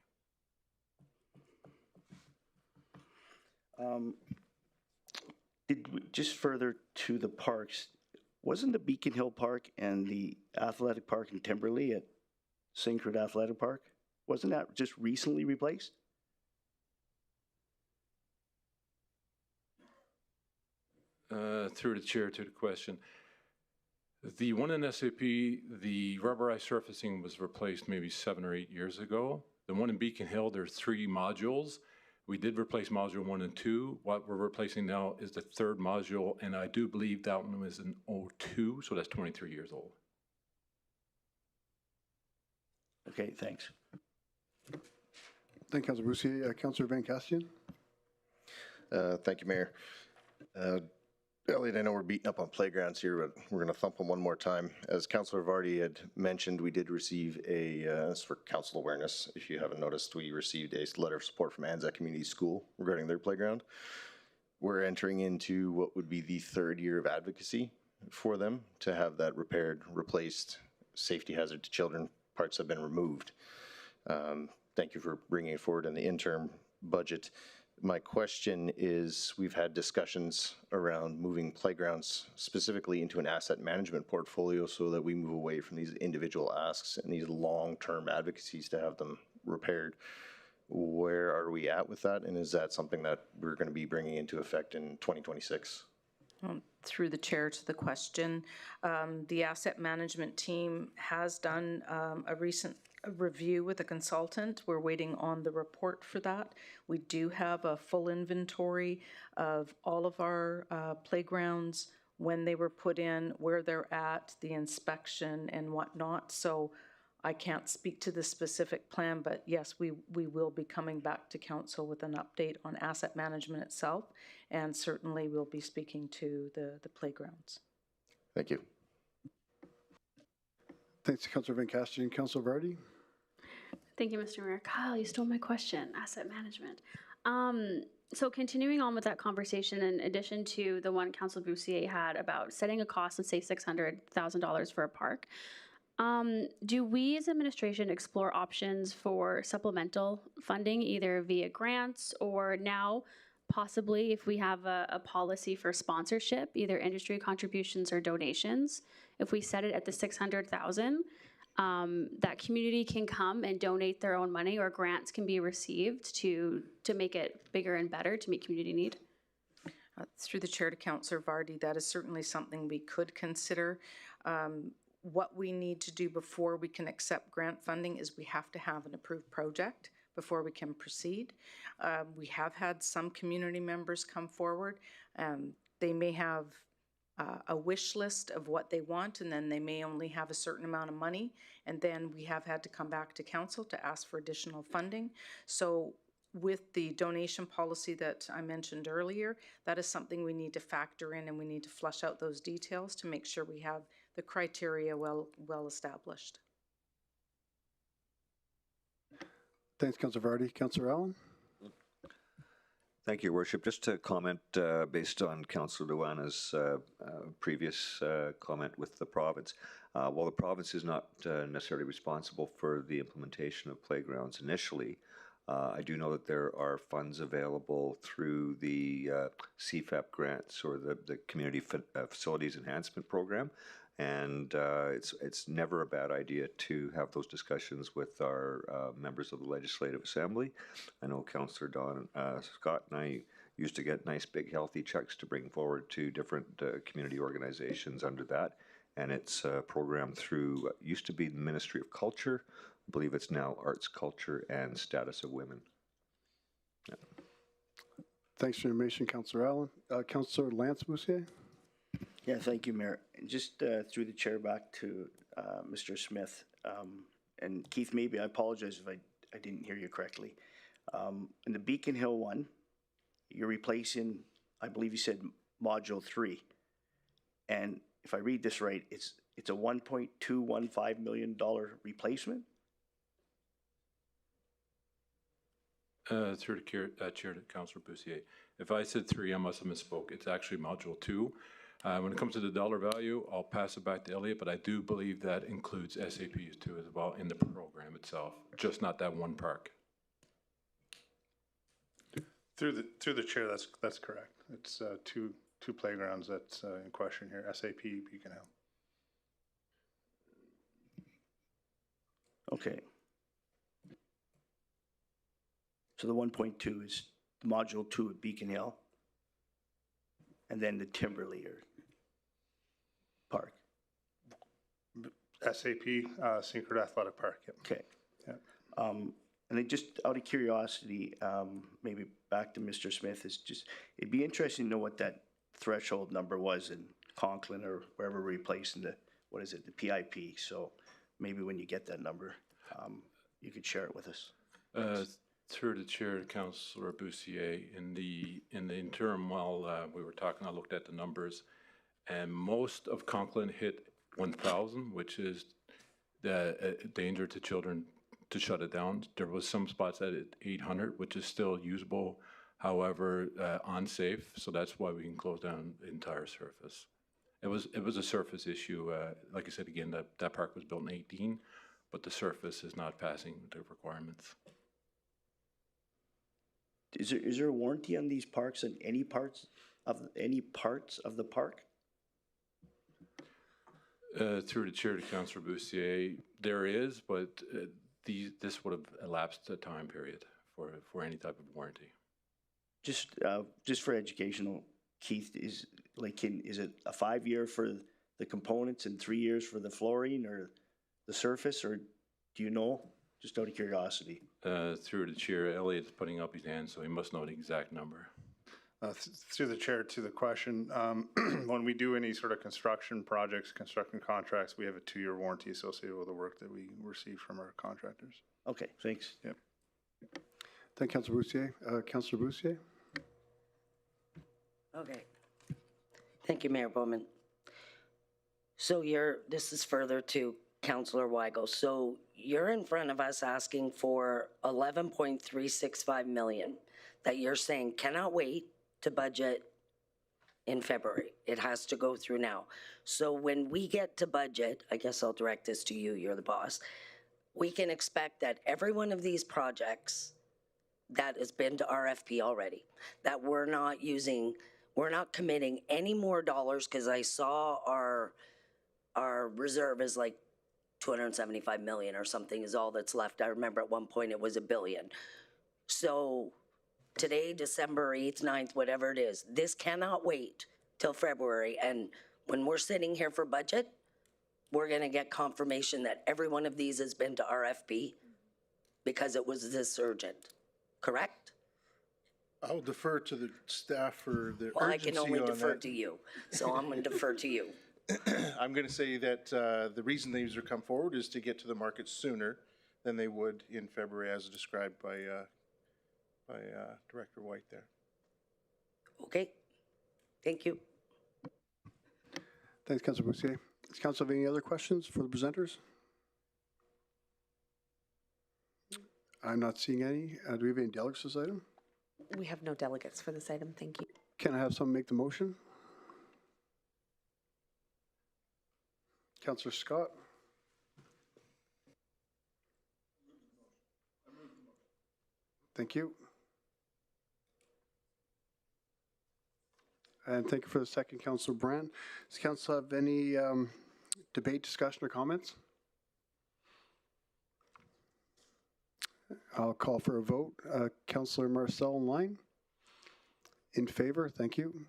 Just further to the parks, wasn't the Beacon Hill Park and the athletic park in Timberley at Syncrude Athletic Park, wasn't that just recently replaced? Through the chair to the question. The one in SAP, the rubberized surfacing was replaced maybe 7 or 8 years ago. The one in Beacon Hill, there's 3 modules. We did replace module 1 and 2. What we're replacing now is the 3rd module, and I do believe that one was an 02, so that's 23 years old. Okay, thanks. Thank you, Councilor Bussier. Councilor Van Castian. Thank you, Mayor. Elliot, I know we're beating up on playgrounds here, but we're going to thump them one more time. As Councilor Vardy had mentioned, we did receive this for council awareness. If you haven't noticed, we received a letter of support from Anzac Community School regarding their playground. We're entering into what would be the 3rd year of advocacy for them to have that repaired, replaced, safety hazard to children. Parts have been removed. Thank you for bringing it forward in the interim budget. My question is, we've had discussions around moving playgrounds specifically into an asset management portfolio so that we move away from these individual asks and these long-term advocacies to have them repaired. Where are we at with that? And is that something that we're going to be bringing into effect in 2026? Through the chair to the question, the asset management team has done a recent review with a consultant. We're waiting on the report for that. We do have a full inventory of all of our playgrounds, when they were put in, where they're at, the inspection and whatnot. So I can't speak to the specific plan, but yes, we will be coming back to council with an update on asset management itself, and certainly we'll be speaking to the playgrounds. Thank you. Thanks to Councillor Van Casten. Councillor Vardy? Thank you, Mr. Mayor. Kyle, you stole my question, asset management. So continuing on with that conversation, in addition to the one Councillor Bussier had about setting a cost of, say, $600,000 for a park, do we as administration explore options for supplemental funding, either via grants or now possibly if we have a policy for sponsorship, either industry contributions or donations? If we set it at the $600,000, that community can come and donate their own money, or grants can be received to make it bigger and better to meet community need. Through the chair to Councillor Vardy, that is certainly something we could consider. What we need to do before we can accept grant funding is we have to have an approved project before we can proceed. We have had some community members come forward. They may have a wish list of what they want, and then they may only have a certain amount of money, and then we have had to come back to council to ask for additional funding. So with the donation policy that I mentioned earlier, that is something we need to factor in, and we need to flush out those details to make sure we have the criteria well established. Thanks, Councillor Vardy. Councillor Allen? Thank you, Your Worship. Just to comment based on Councillor Luana's previous comment with the province. While the province is not necessarily responsible for the implementation of playgrounds initially, I do know that there are funds available through the CFAP grants or the Community Facilities Enhancement Program. And it's never a bad idea to have those discussions with our members of the Legislative Assembly. I know Councillor Don Scott and I used to get nice big healthy checks to bring forward to different community organizations under that. And it's a program through, used to be the Ministry of Culture. I believe it's now Arts, Culture and Status of Women. Yeah. Thanks for your information, Councillor Allen. Councillor Lance Bussier? Yeah, thank you, Mayor. And just through the chair back to Mr. Smith, and Keith, maybe I apologize if I didn't hear you correctly. In the Beacon Hill one, you're replacing, I believe you said Module 3. And if I read this right, it's a $1.215 million replacement? Through the chair to Councillor Bussier. If I said 3, I must have misspoke. It's actually Module 2. When it comes to the dollar value, I'll pass it back to Elliot, but I do believe that includes SAPs too as well in the program itself, just not that one park. Through the chair, that's correct. It's two playgrounds that's in question here, SAP, Beacon Hill. Okay. So the 1.2 is Module 2 at Beacon Hill, and then the Timberley Park. SAP, Synchrony Athletic Park. Yep. Okay. Yeah. And then just out of curiosity, maybe back to Mr. Smith, it'd be interesting to know what that threshold number was in Conklin or wherever we're replacing the PIP. So maybe when you get that number, you could share it with us. Through the chair, Councillor Bussier, in the interim while we were talking, I looked at the numbers, and most of Conklin hit 1,000, which is the danger to children to shut it down. There was some spots at 800, which is still usable, however, unsafe. So that's why we can close down the entire surface. It was a surface issue. Like I said again, that park was built in 18, but the surface is not passing the requirements. Is there a warranty on these parks and any parts of the park? Through the chair to Councillor Bussier, there is, but this would have elapsed a time period for any type of warranty. Just for educational, Keith, is it a 5-year for the components and 3 years for the flooring or the surface, or do you know? Just out of curiosity. Through the chair, Elliot's putting up his hand, so he must know the exact number. Through the chair to the question, when we do any sort of construction projects, construction contracts, we have a 2-year warranty associated with the work that we receive from our contractors. Okay, thanks. Yep. Thank you, Councillor Bussier. Councillor Bussier? Okay. Thank you, Mayor Bowman. So this is further to Councillor Weigel. So you're in front of us asking for 11.365 million that you're saying cannot wait to budget in February. It has to go through now. So when we get to budget, I guess I'll direct this to you, you're the boss, we can expect that every one of these projects that has been to RFP already, that we're not committing any more dollars, because I saw our reserve is like 275 million or something is all that's left. I remember at one point it was $1 billion. So today, December 8th, 9th, whatever it is, this cannot wait till February. And when we're sitting here for budget, we're going to get confirmation that every one of these has been to RFP because it was this urgent, correct? I'll defer to the staff for the Well, I urgency can only on defer that. to you, so I'm going to defer to you. I'm going to say that the reason these are come forward is to get to the market sooner than they would in February, as described by Director White there. Okay, thank you. Thanks, Councillor Bussier. Does Council have any other questions for the presenters? I'm not seeing any. Do we have any delegates for this item? We have no delegates for this item, thank you. Can I have someone make the motion? Councillor Scott? Thank you. And thank you for the second, Councillor Brand. Does Council have any debate, discussion, or comments? I'll call for a vote. Councillor Marcel in line. In favor, thank you.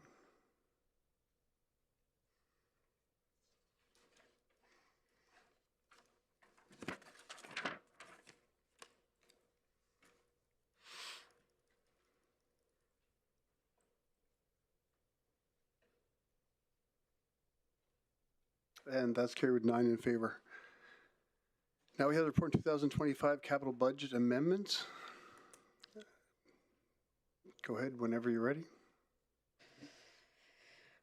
And that's carried with 9 in favor. Now we have the report 2025 capital budget amendments. Go ahead whenever you're ready.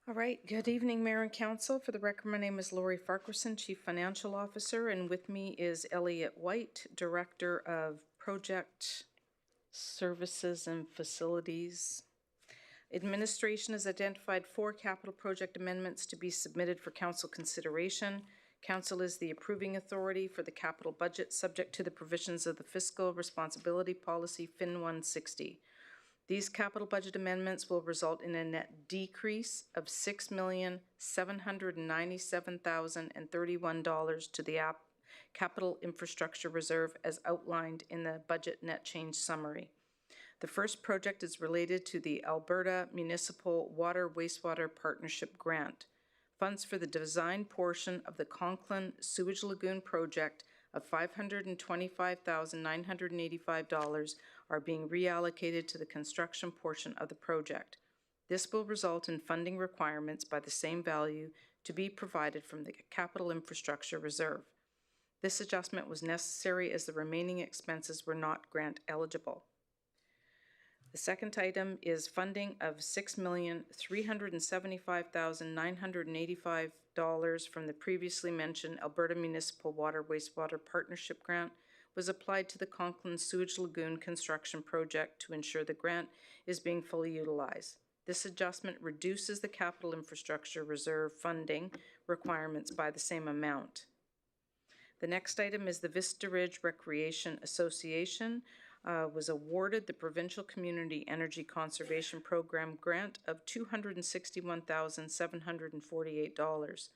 All right, good evening, Mayor and Council. For the record, my name is Lori Farquharson, Chief Financial Officer, and with me is Elliot White, Director of Project Services and Facilities. Administration has identified 4 capital project amendments to be submitted for Council consideration. Council is the approving authority for the capital budget subject to the provisions of the Fiscal Responsibility Policy FIN 160. These capital budget amendments will result in a net decrease of $6,797,031 to the Capital Infrastructure Reserve as outlined in the budget net change summary. The first project is related to the Alberta Municipal Water Wastewater Partnership Grant. Funds for the design portion of the Conklin Sewage Lagoon project of $525,985 are being reallocated to the construction portion of the project. This will result in funding requirements by the same value to be provided from the Capital Infrastructure Reserve. This adjustment was necessary as the remaining expenses were not grant eligible. The second item is funding of $6,375,985 from the previously mentioned Alberta Municipal Water Wastewater Partnership Grant was applied to the Conklin Sewage Lagoon construction project to ensure the grant is being fully utilized. This adjustment reduces the Capital Infrastructure Reserve funding requirements by the same amount. The next item is the Vista Ridge Recreation Association. was awarded the Provincial Community Energy Conservation Program grant of $261,748.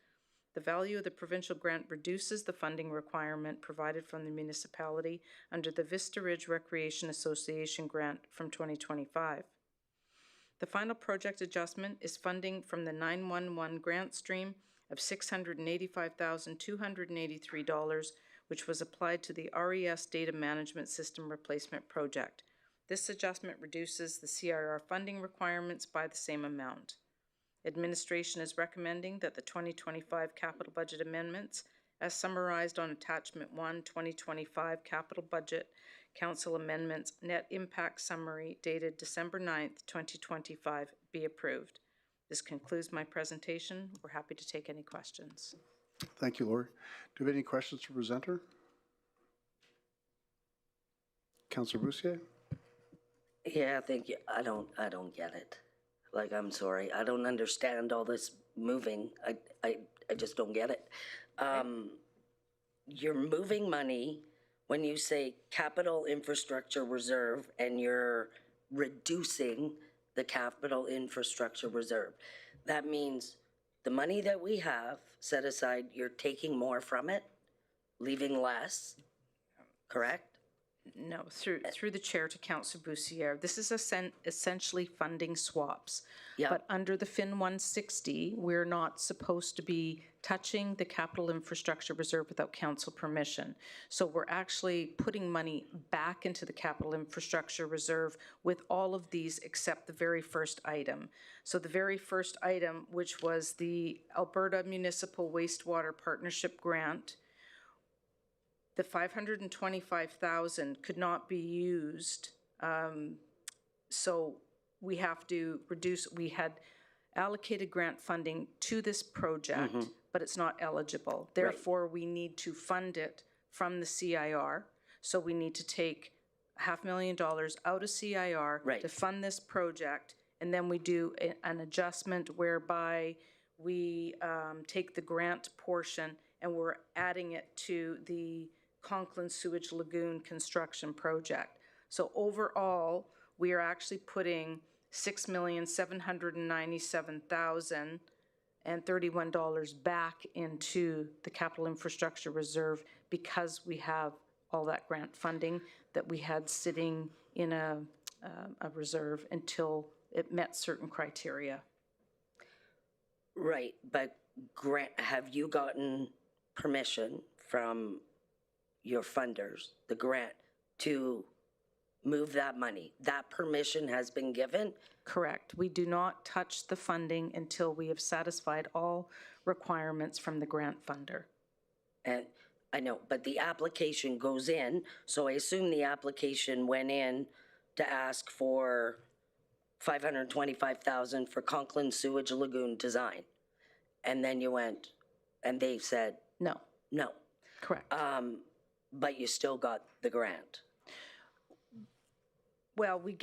The value of the provincial grant reduces the funding requirement provided from the municipality under the Vista Ridge Recreation Association grant from 2025. The final project adjustment is funding from the 911 grant stream of $685,283, which was applied to the RES Data Management System Replacement Project. This adjustment reduces the CIR funding requirements by the same amount. Administration is recommending that the 2025 capital budget amendments, as summarized on Attachment 1, 2025 Capital Budget Council Amendments Net Impact Summary dated December 9th, 2025, be approved. This concludes my presentation. We're happy to take any questions. Thank you, Lori. Do we have any questions for presenter? Councillor Bussier? Yeah, thank you. I don't get it. Like, I'm sorry. I don't understand all this moving. I just don't get it. You're moving money when you say capital infrastructure reserve and you're reducing the capital infrastructure reserve. That means the money that we have set aside, you're taking more from it, leaving less, correct? No, through the chair to Councillor Bussier. This is essentially funding swaps. Yeah. But under the FIN 160, we're not supposed to be touching the capital infrastructure reserve without council permission. So we're actually putting money back into the capital infrastructure reserve with all of these except the very first item. So the very first item, which was the Alberta Municipal Wastewater Partnership Grant, the $525,000 could not be used, so we have to reduce. We had allocated grant funding to this project, but it's not eligible. Therefore, we need to fund it from the CIR. So we need to take $500,000 out of CIR to fund this project, and then we do an adjustment whereby we take the grant portion and we're adding it to the Conklin Sewage Lagoon construction project. So overall, we are actually putting $6,797,031 back into the capital infrastructure reserve because we have all that grant funding that we had sitting in a reserve until it met certain criteria. Right, but have you gotten permission from your funders, the grant, to move that money? That permission has been given? Correct. We do not touch the funding until we have satisfied all requirements from the grant funder. And I know, but the application goes in, so I assume the application went in to ask for $525,000 for Conklin Sewage Lagoon design. And then you went, and they said? No. No. Correct. But you still got the grant. Well, we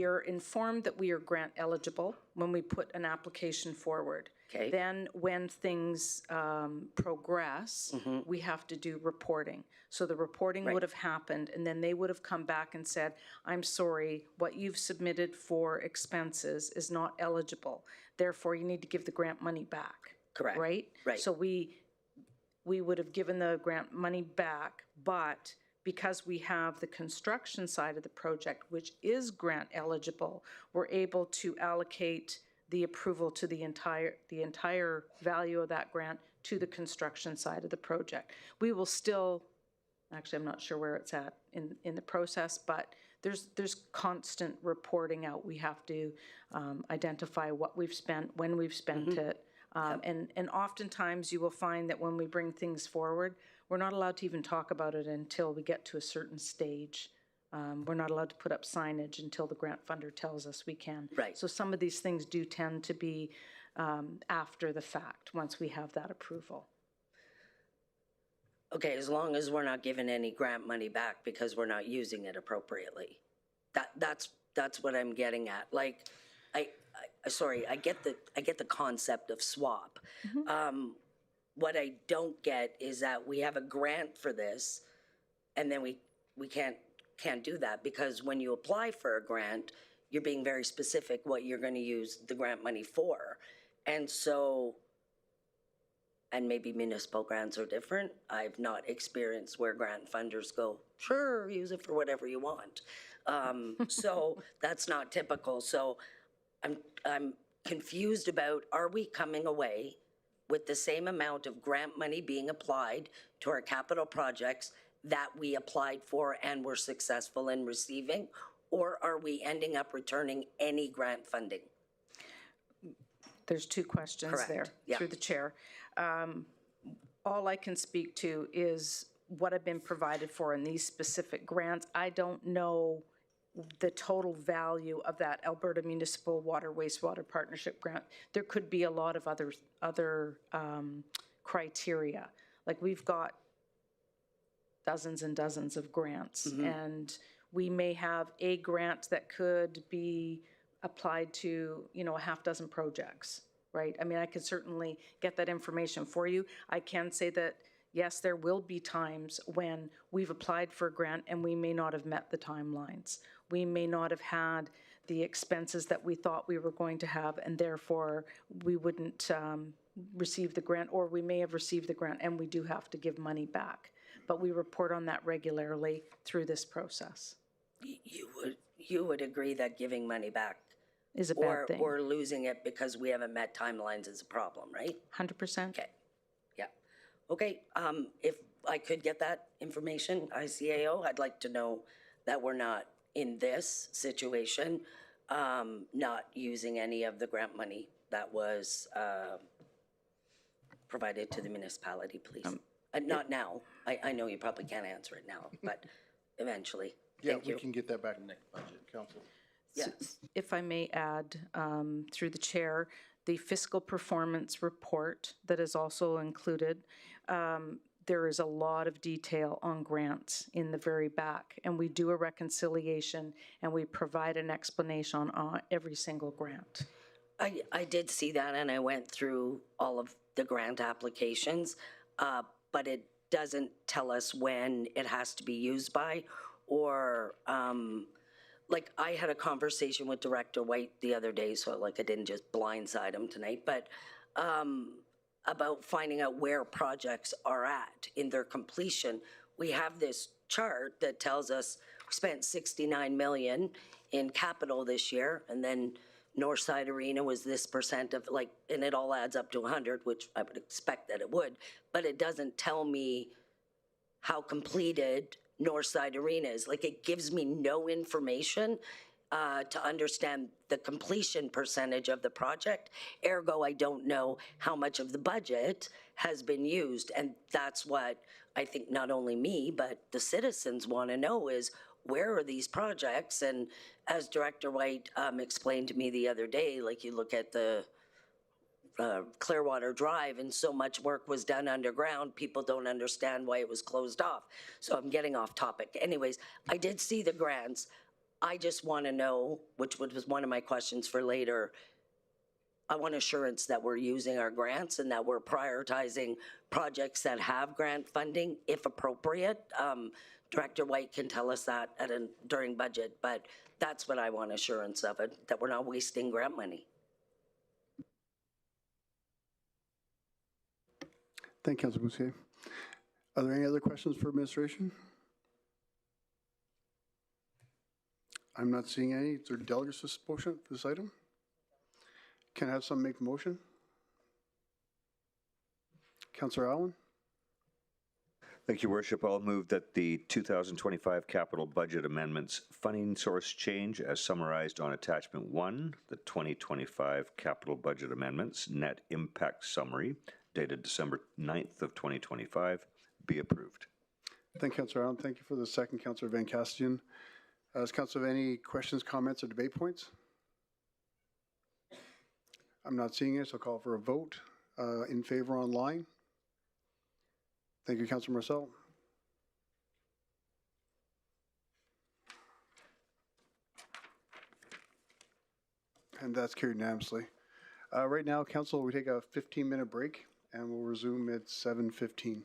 are informed that we are grant eligible when we put an application forward. Okay. Then when things progress, we have to do reporting. So the reporting would have happened, and then they would have come back and said, I'm sorry, what you've submitted for expenses is not eligible. Therefore, you need to give the grant money back. Correct. Right? Right. So we would have given the grant money back, but because we have the construction side of the project, which is grant eligible, we're able to allocate the approval to the entire value of that grant to the construction side of the project. We will still, actually I'm not sure where it's at in the process, but there's constant reporting out. We have to identify what we've spent, when we've spent it. And oftentimes you will find that when we bring things forward, we're not allowed to even talk about it until we get to a certain stage. We're not allowed to put up signage until the grant funder tells us we can. Right. So some of these things do tend to be after the fact, once we have that approval. Okay, as long as we're not giving any grant money back because we're not using it appropriately. That's what I'm getting at. Like, sorry, I get the concept of swap. What I don't get is that we have a grant for this, and then we can't can't do that because when you apply for a grant, you're being very specific what you're going to use the grant money for. And so, and maybe municipal grants are different. I've not experienced where grant funders go, sure, use it for whatever you want. So that's not typical. So I'm confused about, are we coming away with the same amount of grant money being applied to our capital projects that we applied for and were successful in receiving? Or are we ending up returning any grant funding? There's two questions Correct. there, Yeah. through the chair. All I can speak to is what I've been provided for in these specific grants. I don't know the total value of that Alberta Municipal Water Wastewater Partnership grant. There could be a lot of other criteria. Like we've got dozens and dozens of grants, and we may have a grant that could be applied to, you know, a half dozen projects, right? I mean, I could certainly get that information for you. I can say that, yes, there will be times when we've applied for a grant and we may not have met the timelines. We may not have had the expenses that we thought we were going to have, and therefore we wouldn't receive the grant, or we may have received the grant and we do have to give money back. But we report on that regularly through this process. You would agree that giving money back is a bad thing. Or losing it because we haven't met timelines is a problem, right? 100%. Okay, yeah. Okay, if I could get that information, ICAO, I'd like to know that we're not in this situation, not using any of the grant money that was provided to the municipality, please. Not now. I know you probably can't answer it now, but eventually. Yeah, Thank you. we can get that back in next budget, Council. Yes. If I may add, through the chair, the fiscal performance report that is also included, there is a lot of detail on grants in the very back, and we do a reconciliation and we provide an explanation on every single grant. I did see that, and I went through all of the grant applications, but it doesn't tell us when it has to be used by, or like I had a conversation with Director White the other day, so like I didn't just blindside him tonight, but about finding out where projects are at in their completion. We have this chart that tells us we spent $69 million in capital this year, and then Northside Arena was this percent of, like, and it all adds up to 100, which I would expect that it would, but it doesn't tell me how completed Northside Arena is. Like, it gives me no information to understand the completion percentage of the project. Ergo, I don't know how much of the budget has been used. And that's what I think not only me, but the citizens want to know is, where are these projects? And as Director White explained to me the other day, like you look at the Clearwater Drive and so much work was done underground, people don't understand why it was closed off. So I'm getting off topic. Anyways, I did see the grants. I just want to know, which was one of my questions for later, I want assurance that we're using our grants and that we're prioritizing projects that have grant funding, if appropriate. Director White can tell us that during budget, but that's what I want assurance of, it, that we're not wasting grant money. Thank you, Councilor Bousquet. Are there any other questions for administration? I'm not seeing any. Is there delegates for motion for this item? Can I have someone make the motion? Councilor Allen? Thank you, Worship. I'll move that the 2025 capital budget amendments funding source change as summarized on attachment 1, the 2025 capital budget amendments net impact summary dated December 9th of 2025 be approved. Thank you, Councilor Allen. Thank you for the second, Councilor Van Castian. Does Council have any questions, comments, or debate points? I'm not seeing it, so I'll call for a vote in favor online. Thank you, Councilor Marcel. And that's carried unanimously. Right now, Council, we take a 15-minute break, and we'll resume at 7:15.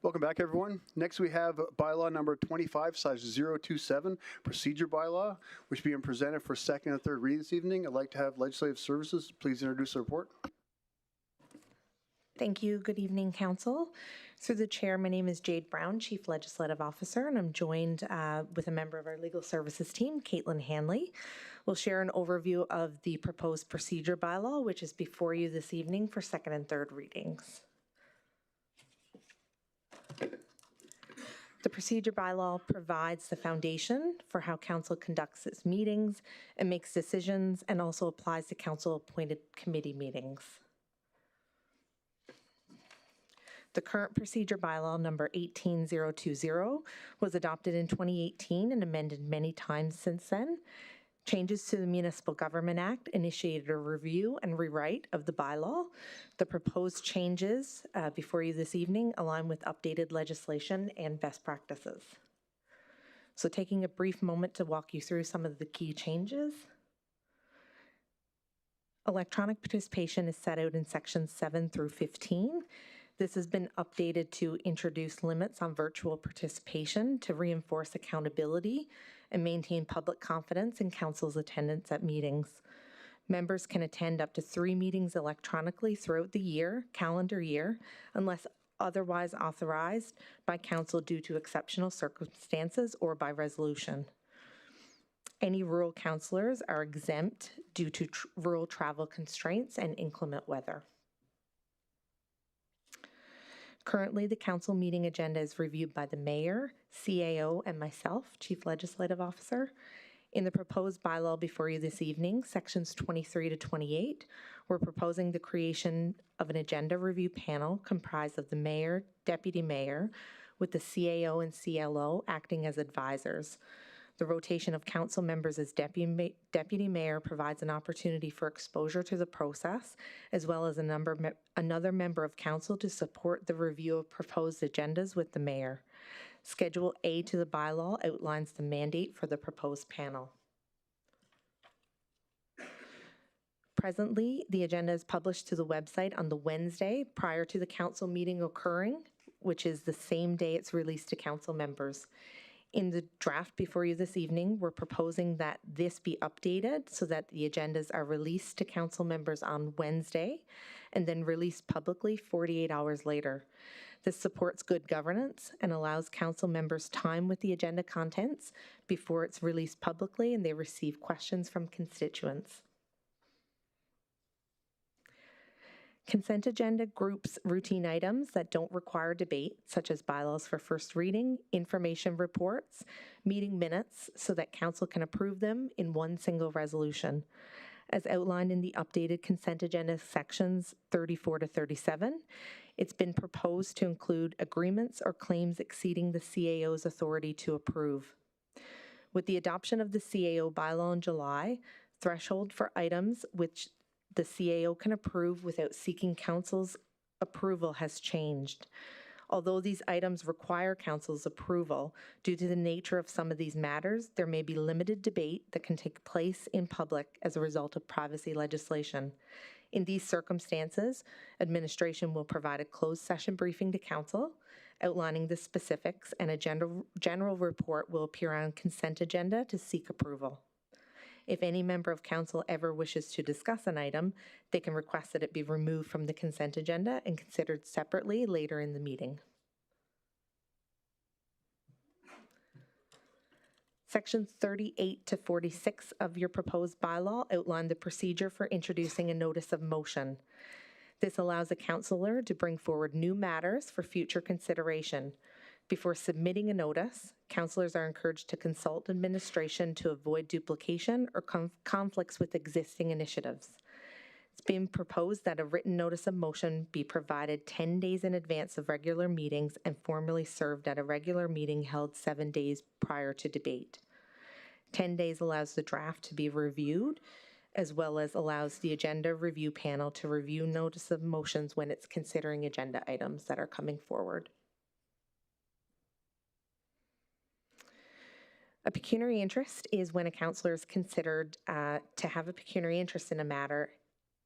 Welcome back, everyone. Next, we have bylaw number 25/027, procedure bylaw, which is being presented for second and third reading this evening. I'd like to have Legislative Services please introduce the report. Thank you. Good evening, Council. Through the chair, my name is Jade Brown, Chief Legislative Officer, and I'm joined with a member of our Legal Services team, Caitlin Hanley. We'll share an overview of the proposed procedure bylaw, which is before you this evening for second and third readings. The procedure bylaw provides the foundation for how council conducts its meetings and makes decisions, and also applies to council-appointed committee meetings. The current procedure bylaw number 18020 was adopted in 2018 and amended many times since then. Changes to the Municipal Government Act initiated a review and rewrite of the bylaw. The proposed changes before you this evening align with updated legislation and best practices. So taking a brief moment to walk you through some of the key changes. Electronic participation is set out in sections 7 through 15. This has been updated to introduce limits on virtual participation to reinforce accountability and maintain public confidence in council's attendance at meetings. Members can attend up to 3 meetings electronically throughout the calendar year, unless otherwise authorized by council due to exceptional circumstances or by resolution. Any rural councillors are exempt due to rural travel constraints and inclement weather. Currently, the council meeting agenda is reviewed by the mayor, CAO, and myself, Chief Legislative Officer. In the proposed bylaw before you this evening, sections 23 to 28, we're proposing the creation of an agenda review panel comprised of the mayor, deputy mayor, with the CAO and CLO acting as advisors. The rotation of council members as deputy mayor provides an opportunity for exposure to the process, as well as another member of council to support the review of proposed agendas with the mayor. Schedule A to the bylaw outlines the mandate for the proposed panel. Presently, the agenda is published to the website on the Wednesday prior to the council meeting occurring, which is the same day it's released to council members. In the draft before you this evening, we're proposing that this be updated so that the agendas are released to council members on Wednesday and then released publicly 48 hours later. This supports good governance and allows council members time with the agenda contents before it's released publicly and they receive questions from constituents. Consent agenda groups routine items that don't require debate, such as bylaws for first reading, information reports, meeting minutes, so that council can approve them in one single resolution. As outlined in the updated consent agenda sections 34 to 37, it's been proposed to include agreements or claims exceeding the CAO's authority to approve. With the adoption of the CAO bylaw in July, threshold for items which the CAO can approve without seeking council's approval has changed. Although these items require council's approval, due to the nature of some of these matters, there may be limited debate that can take place in public as a result of privacy legislation. In these circumstances, administration will provide a closed session briefing to council, outlining the specifics, and a general report will appear on consent agenda to seek approval. If any member of council ever wishes to discuss an item, they can request that it be removed from the consent agenda and considered separately later in the meeting. Sections 38 to 46 of your proposed bylaw outline the procedure for introducing a notice of motion. This allows a councillor to bring forward new matters for future consideration. Before submitting a notice, councillors are encouraged to consult administration to avoid duplication or conflicts with existing initiatives. It's been proposed that a written notice of motion be provided 10 days in advance of regular meetings and formally served at a regular meeting held 7 days prior to debate. 10 days allows the draft to be reviewed, as well as allows the agenda review panel to review notice of motions when it's considering agenda items that are coming forward. A pecuniary interest is when a councillor is considered to have a pecuniary interest in a matter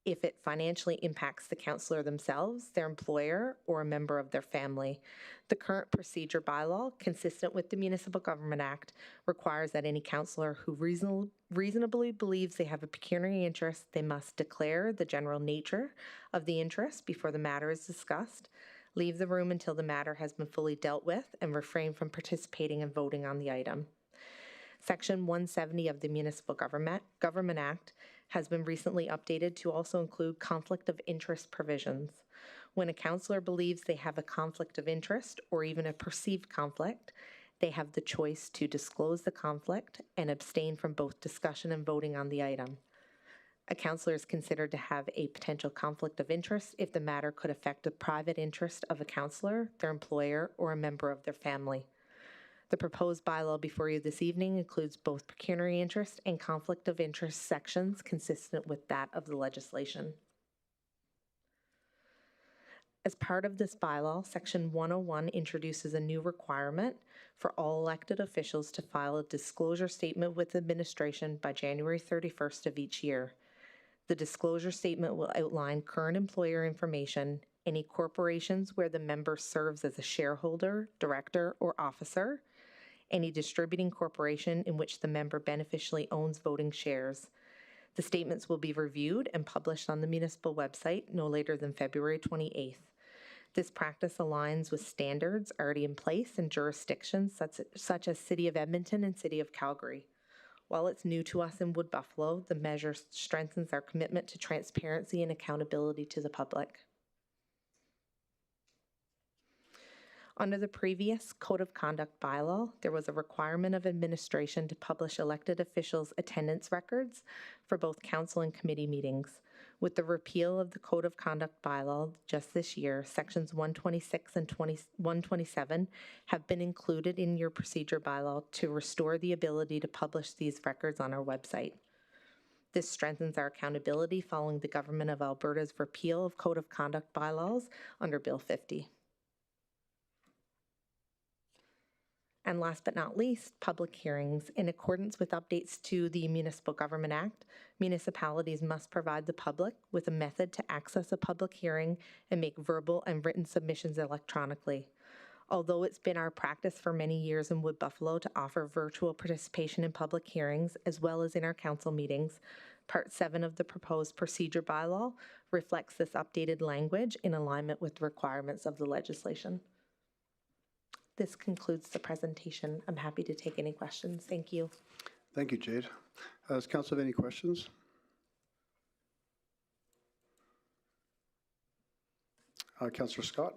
if it financially impacts the counselor themselves, their employer, or a member of their family. The current procedure bylaw, consistent with the Municipal Government Act, requires that any counselor who reasonably believes they have a pecuniary interest, they must declare the general nature of the interest before the matter is discussed, leave the room until the matter has been fully dealt with, and refrain from participating and voting on the item. Section 170 of the Municipal Government Act has been recently updated to also include conflict of interest provisions. When a counselor believes they have a conflict of interest or even a perceived conflict, they have the choice to disclose the conflict and abstain from both discussion and voting on the item. A counselor is considered to have a potential conflict of interest if the matter could affect the private interest of a counselor, their employer, or a member of their family. The proposed bylaw before you this evening includes both pecuniary interest and conflict of interest sections consistent with that of the legislation. As part of this bylaw, Section 101 introduces a new requirement for all elected officials to file a disclosure statement with administration by January 31st of each year. The disclosure statement will outline current employer information, any corporations where the member serves as a shareholder, director, or officer, any distributing corporation in which the member beneficially owns voting shares. The statements will be reviewed and published on the municipal website no later than February 28th. This practice aligns with standards already in place in jurisdictions such as City of Edmonton and City of Calgary. While it's new to us in Wood Buffalo, the measure strengthens our commitment to transparency and accountability to the public. Under the previous Code of Conduct bylaw, there was a requirement of administration to publish elected officials' attendance records for both council and committee meetings. With the repeal of the Code of Conduct bylaw just this year, Sections 126 and 127 have been included in your procedure bylaw to restore the ability to publish these records on our website. This strengthens our accountability following the Government of Alberta's repeal of Code of Conduct bylaws under Bill 50. And last but not least, public hearings. In accordance with updates to the Municipal Government Act, municipalities must provide the public with a method to access a public hearing and make verbal and written submissions electronically. Although it's been our practice for many years in Wood Buffalo to offer virtual participation in public hearings as well as in our council meetings, Part 7 of the proposed procedure bylaw reflects this updated language in alignment with the requirements of the legislation. This concludes the presentation. I'm happy to take any questions. Thank you. Thank you, Jade. Does council have any questions? Councillor Scott.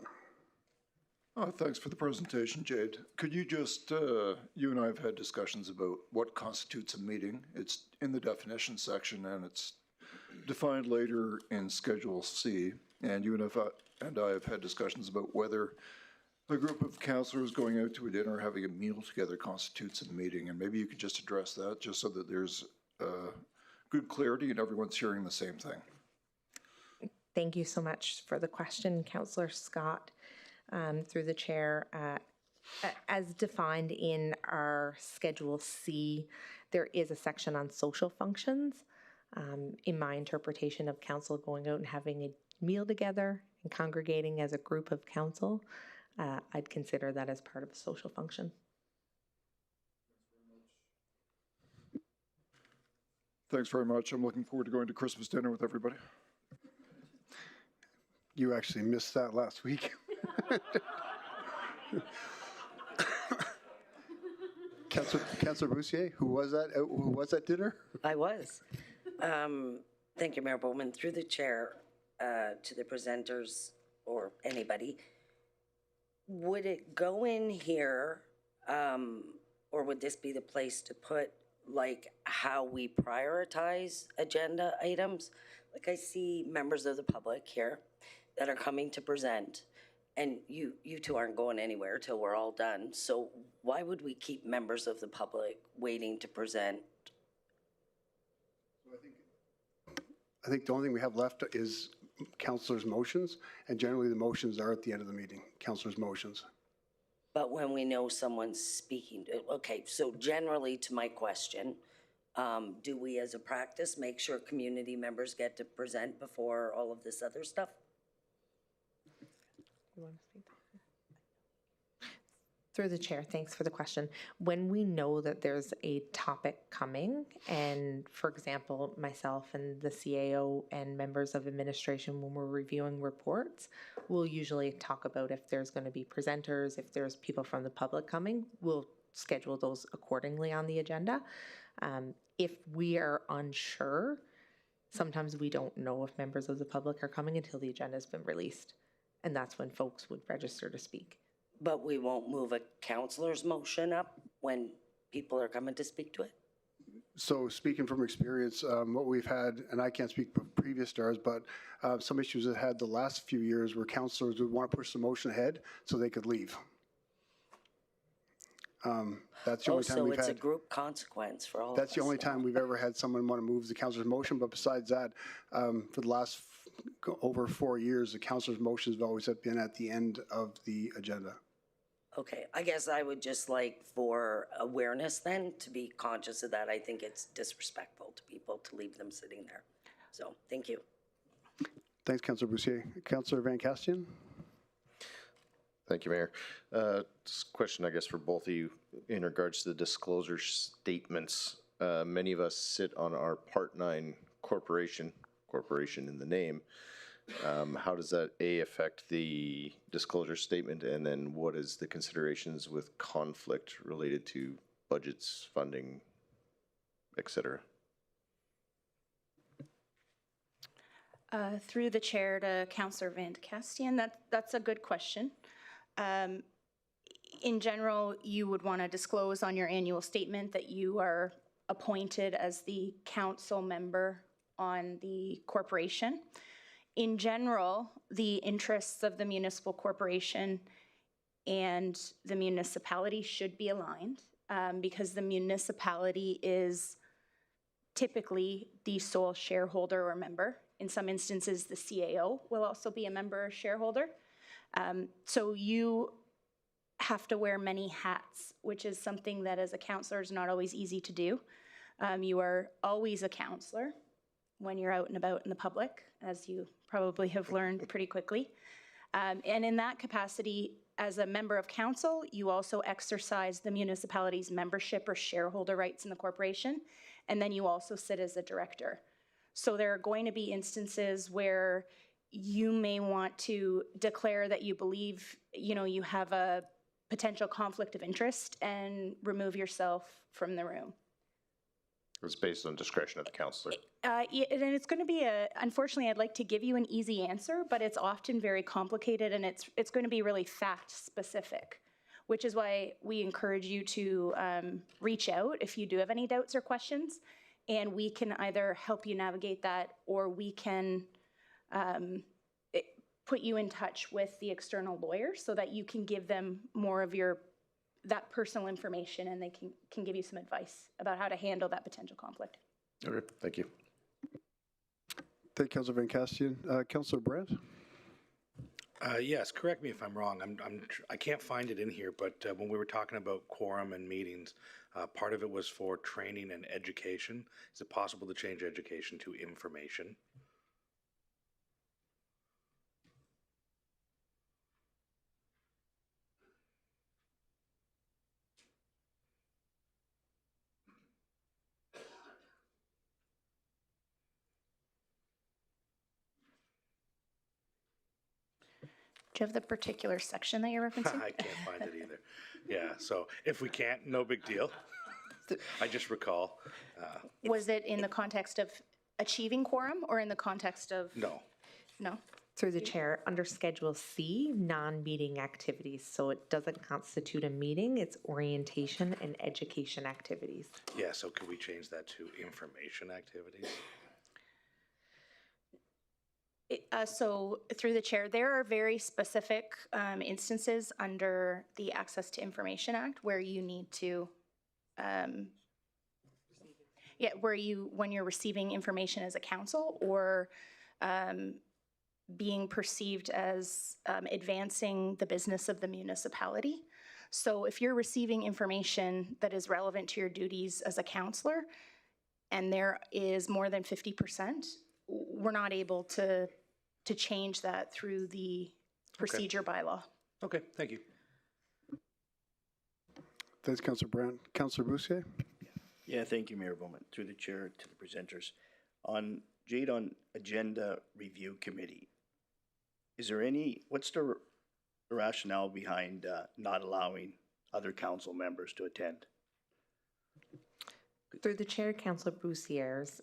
Thanks for the presentation, Jade. Could you just, you and I have had discussions about what constitutes a meeting. It's in the definition section and it's defined later in Schedule C. And you and I have had discussions about whether a group of councillors going out to a dinner or having a meal together constitutes a meeting. And maybe you could just address that just so that there's good clarity and everyone's hearing the same thing. Thank you so much for the question, Councillor Scott. Through the chair, as defined in our Schedule C, there is a section on social functions. In my interpretation of council going out and having a meal together and congregating as a group of council, I'd consider that as part of a social function. Thanks very much. I'm looking forward to going to Christmas dinner with everybody. You actually missed that last week. Councillor Boussier, who was at dinner? I was. Thank you, Mayor Bowman. Through the chair, to the presenters or anybody, would it go in here, or would this be the place to put like how we prioritize agenda items? Like I see members of the public here that are coming to present, and you two aren't going anywhere till we're all done. So why would we keep members of the public waiting to present? I think the only thing we have left is councillors' motions, and generally the motions are at the end of the meeting, councillors' motions. But when we know someone's speaking, okay, so generally to my question, Do we, as a practice, make sure community members get to present before all of this other stuff? You want to speak? Through the chair, thanks for the question. When we know that there's a topic coming, and for example, myself and the CAO and members of administration, when we're reviewing reports, we'll usually talk about if there's going to be presenters, if there's people from the public coming, we'll schedule those accordingly on the agenda. If we are unsure, sometimes we don't know if members of the public are coming until the agenda has been released, and that's when folks would register to speak. But we won't move a councillor's motion up when people are coming to speak to it? So speaking from experience, what we've had, and I can't speak for previous stars, but some issues that had the last few years where councillors would want to push the motion ahead so they could leave. That's the only time we've had. So it's a group consequence for all of us. That's the only time we've ever had someone want to move the councillor's motion, but besides that, for the last over 4 years, the councillor's motions have always been at the end of the agenda. Okay, I guess I would just like for awareness then to be conscious of that. I think it's disrespectful to people to leave them sitting there. So, thank you. Thanks, Councillor Bussier. Councillor Van Castian? Thank you, Mayor. This question, I guess, for both of you in regards to the disclosure statements. Many of us sit on our Part 9 corporation in the name. How does that, A, affect the disclosure statement, and then what is the considerations with conflict related to budgets, funding, et cetera? Through the chair to Councillor Van Castian, that's a good question. In general, you would want to disclose on your annual statement that you are appointed as the council member on the corporation. In general, the interests of the municipal corporation and the municipality should be aligned because the municipality is typically the sole shareholder or member. In some instances, the CAO will also be a member or shareholder. So you have to wear many hats, which is something that as a councillor is not always easy to do. You are always a councillor when you're out and about in the public, as you probably have learned pretty quickly. And in that capacity, as a member of council, you also exercise the municipality's membership or shareholder rights in the corporation, and then you also sit as a director. So there are going to be instances where you may want to declare that you believe, you have a potential conflict of interest and remove yourself from the room. It's based on discretion of the councillor. And it's going to be unfortunately, I'd like to give you an easy answer, but it's often very complicated and it's going to be really fact specific, which is why we encourage you to reach out if you do have any doubts or questions, and we can either help you navigate that or we can put you in touch with the external lawyer so that you can give them more of that personal information and they can give you some advice about how to handle that potential conflict. Okay, thank you. Thank you, Councillor Van Castian. Councillor Brandt? Yes, correct me if I'm wrong. I can't find it in here, but when we were talking about quorum and meetings, part of it was for training and education. Is it possible to change education to information? Do you have the particular section that you're referencing? I can't find it either. Yeah, so if we can't, no big deal. I just recall. Was it in the context of achieving quorum or in the context of? No. No? Through the chair, under Schedule C, non-meeting activities. So it doesn't constitute a meeting, it's orientation and education activities. Yeah, so could we change that to information activities? So through the chair, there are very specific instances under the Access to Information Act where you need to, when you're receiving information as a council or being perceived as advancing the business of the municipality. So if you're receiving information that is relevant to your duties as a councillor, and there is more than 50%, we're not able to change that through the procedure bylaw. Okay, thank you. Thanks, Councillor Brandt. Councillor Bussier? Yeah, thank you, Mayor Bowman. Through the chair to the presenters. On Jade, on Agenda Review Committee, is there what's the rationale behind not allowing other council members to attend? Through the chair, Councillor Bussier's,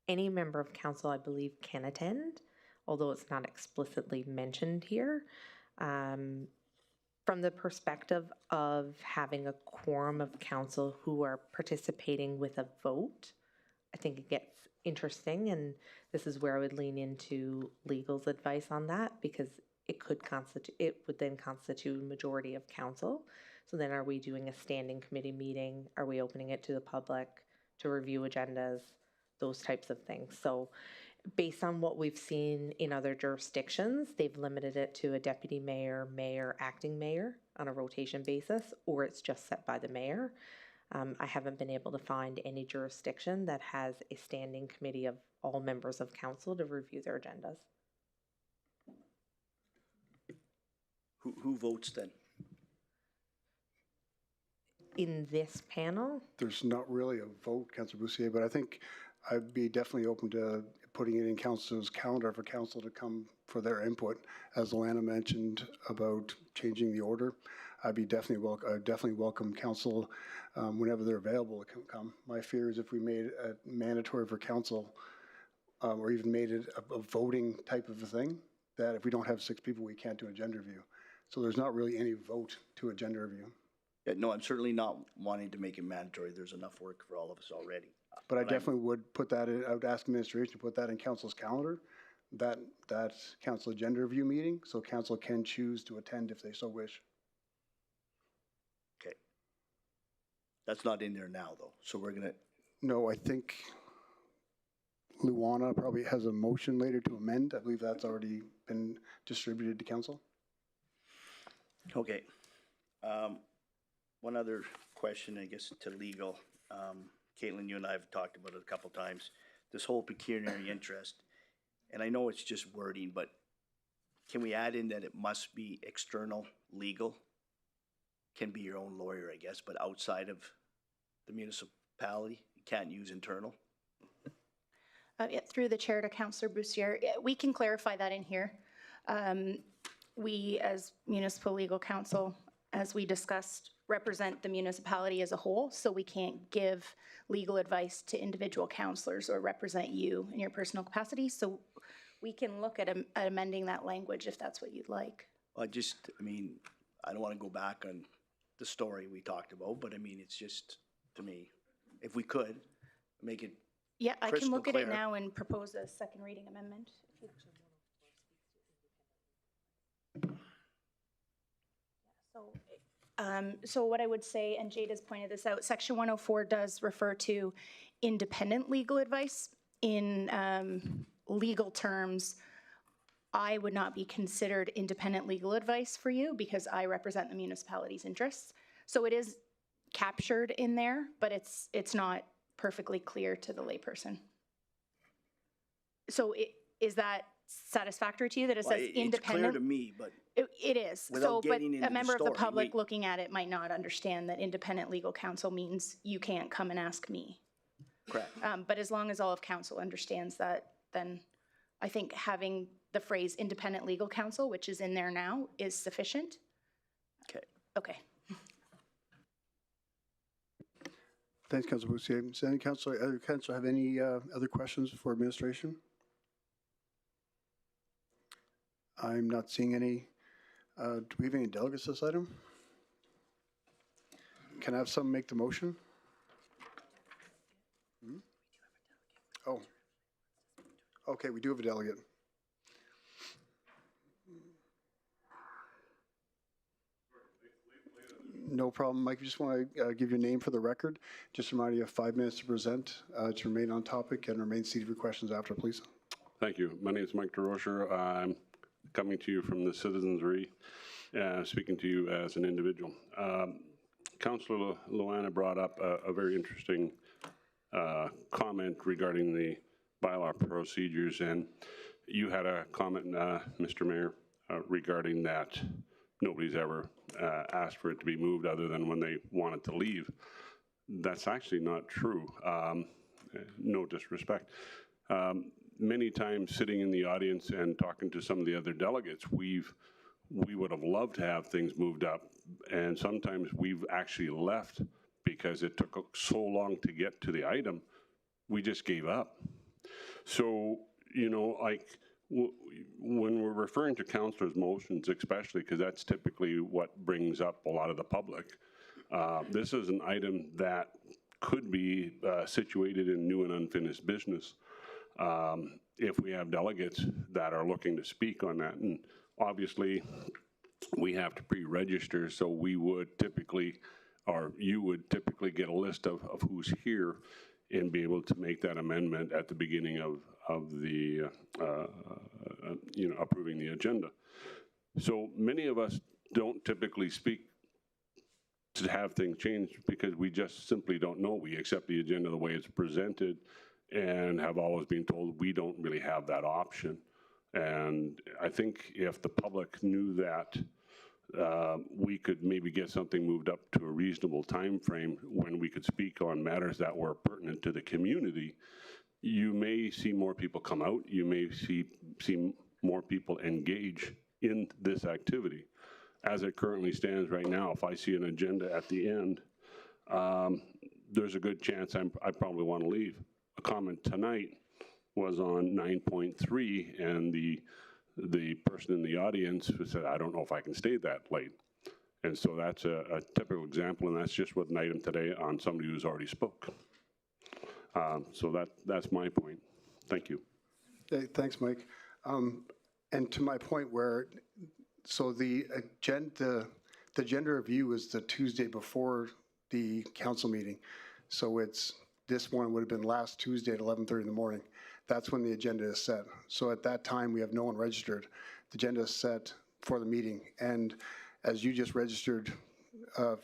any member of council, I believe, can attend, although it's not explicitly mentioned here. From the perspective of having a quorum of council who are participating with a vote, I think it gets interesting, and this is where I would lean into legal's advice on that, because it would then constitute a majority of council. So then are we doing a standing committee meeting? Are we opening it to the public to review agendas? Those types of things. So based on what we've seen in other jurisdictions, they've limited it to a deputy mayor, mayor, acting mayor on a rotation basis, or it's just set by the mayor. I haven't been able to find any jurisdiction that has a standing committee of all members of council to review their agendas. Who votes then? In this panel? There's not really a vote, Councillor Bussier, but I think I'd be definitely open to putting it in council's calendar for council to come for their input. As Alana mentioned about changing the order, I'd be definitely welcome council whenever they're available to come. My fear is if we made it mandatory for council or even made it a voting type of a thing, that if we don't have 6 people, we can't do agenda review. So there's not really any vote to agenda review. Yeah, no, I'm certainly not wanting to make it mandatory. There's enough work for all of us already. But I definitely would put that in, I would ask administration to put that in council's calendar, that council agenda review meeting, so council can choose to attend if they so wish. Okay. That's not in there now, though, so we're gonna... No, I think Luana probably has a motion later to amend. I believe that's already been distributed to council. Okay. One other question, I guess, to legal. Caitlin, you and I have talked about it a couple times. This whole pecuniary interest, and I know it's just wording, but can we add in that it must be external legal? Can be your own lawyer, I guess, but outside of the municipality, you can't use internal? Yeah, through the chair to Councillor Bussier, we can clarify that in here. We, as municipal legal counsel, as we discussed, represent the municipality as a whole, so we can't give legal advice to individual councillors or represent you in your personal capacity. So we can look at amending that language if that's what you'd like. I mean, I don't want to go back on the story we talked about, but I mean, it's just, to me, if we could, make it yeah, I can look clear. At it now and propose a second reading amendment. So what I would say, and Jade has pointed this out, Section 104 does refer to independent legal advice. In legal terms, I would not be considered independent legal advice for you because I represent the municipality's interests. So it is captured in there, but it's not perfectly clear to the layperson. So is that satisfactory to you that it says independent? It's clear to me, but it is. So, but a member of the public looking at it might not understand that independent legal counsel means you can't come and ask me. Correct. But as long as all of council understands that, then I think having the phrase independent legal counsel, which is in there now, is sufficient. Okay. Okay. Thanks, Councilor Bussier. Does any other council have any other questions for administration? I'm not seeing any. Do we have any delegates this item? Can I have someone make the motion? Oh. Okay, we do have a delegate. No problem, Mike. I just want to give your name for the record. Just remind you, you have 5 minutes to present, to remain on topic and remain seated for questions after, please. Thank you. My name is Mike DeRocher. I'm coming to you from the Citizens RE, speaking to you as an individual. Councillor Luana brought up a very interesting comment regarding the bylaw procedures, and you had a comment, Mr. Mayor, regarding that nobody's ever asked for it to be moved other than when they wanted to leave. That's actually not true. No disrespect. Many times sitting in the audience and talking to some of the other delegates, we would have loved to have things moved up, and sometimes we've actually left because it took so long to get to the item, we just gave up. So, you know, like, when we're referring to councillors' motions, especially, because that's typically what brings up a lot of the public, this is an item that could be situated in new and unfinished business if we have delegates that are looking to speak on that. And obviously, we have to pre-register, so we would typically, or you would typically get a list of who's here and be able to make that amendment at the beginning of the, you know, approving the agenda. So many of us don't typically speak to have things changed because we just simply don't know. We accept the agenda the way it's presented and have always been told we don't really have that option. And I think if the public knew that, we could maybe get something moved up to a reasonable time frame when we could speak on matters that were pertinent to the community, you may see more people come out, you may see more people engage in this activity. As it currently stands right now, if I see an agenda at the end, there's a good chance I probably want to leave. A comment tonight was on 9.3, and the person in the audience said, I don't know if I can stay that late. And so that's a typical example, and that's just with an item today on somebody who's already spoke. So that's my point. Thank you. Hey, thanks, Mike. And to my point where, so the agenda review is the Tuesday before the council meeting. So this one would have been last Tuesday at 11:30 in the morning. That's when the agenda is set. So at that time, we have no one registered. The agenda is set for the meeting. And as you just registered a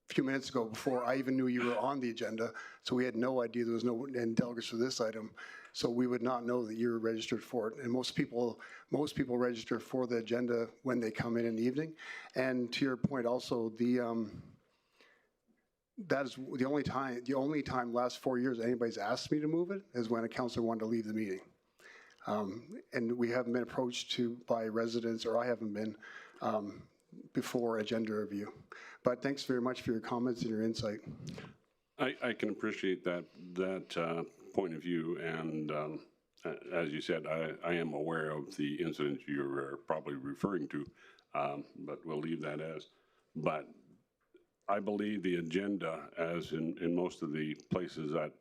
few minutes ago, before I even knew you were on the agenda, so we had no idea there was no delegates for this item. So we would not know that you were registered for it. And most people register for the agenda when they come in the evening. And to your point also, that is the only time last 4 years anybody's asked me to move it is when a councillor wanted to leave the meeting. And we haven't been approached by residents, or I haven't been, before agenda review. But thanks very much for your comments and your insight. I can appreciate that point of view, and as you said, I am aware of the incident you're probably referring to, but we'll leave that as. But I believe the agenda, as in most of the places that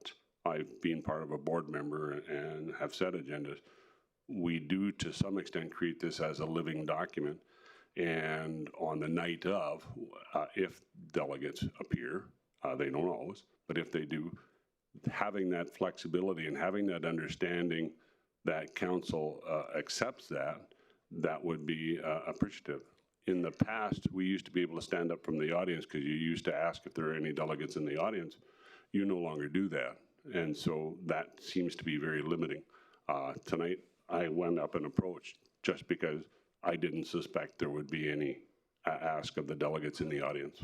I've been part of a board member and have set agendas, we do to some extent treat this as a living document. And on the night of, if delegates appear, they don't always, but if they do, having that flexibility and having that understanding that council accepts that would be appreciative. In the past, we used to be able to stand up from the audience because you used to ask if there are any delegates in the audience. You no longer do that. And so that seems to be very limiting. Tonight, I went up and approached just because I didn't suspect there would be any ask of the delegates in the audience.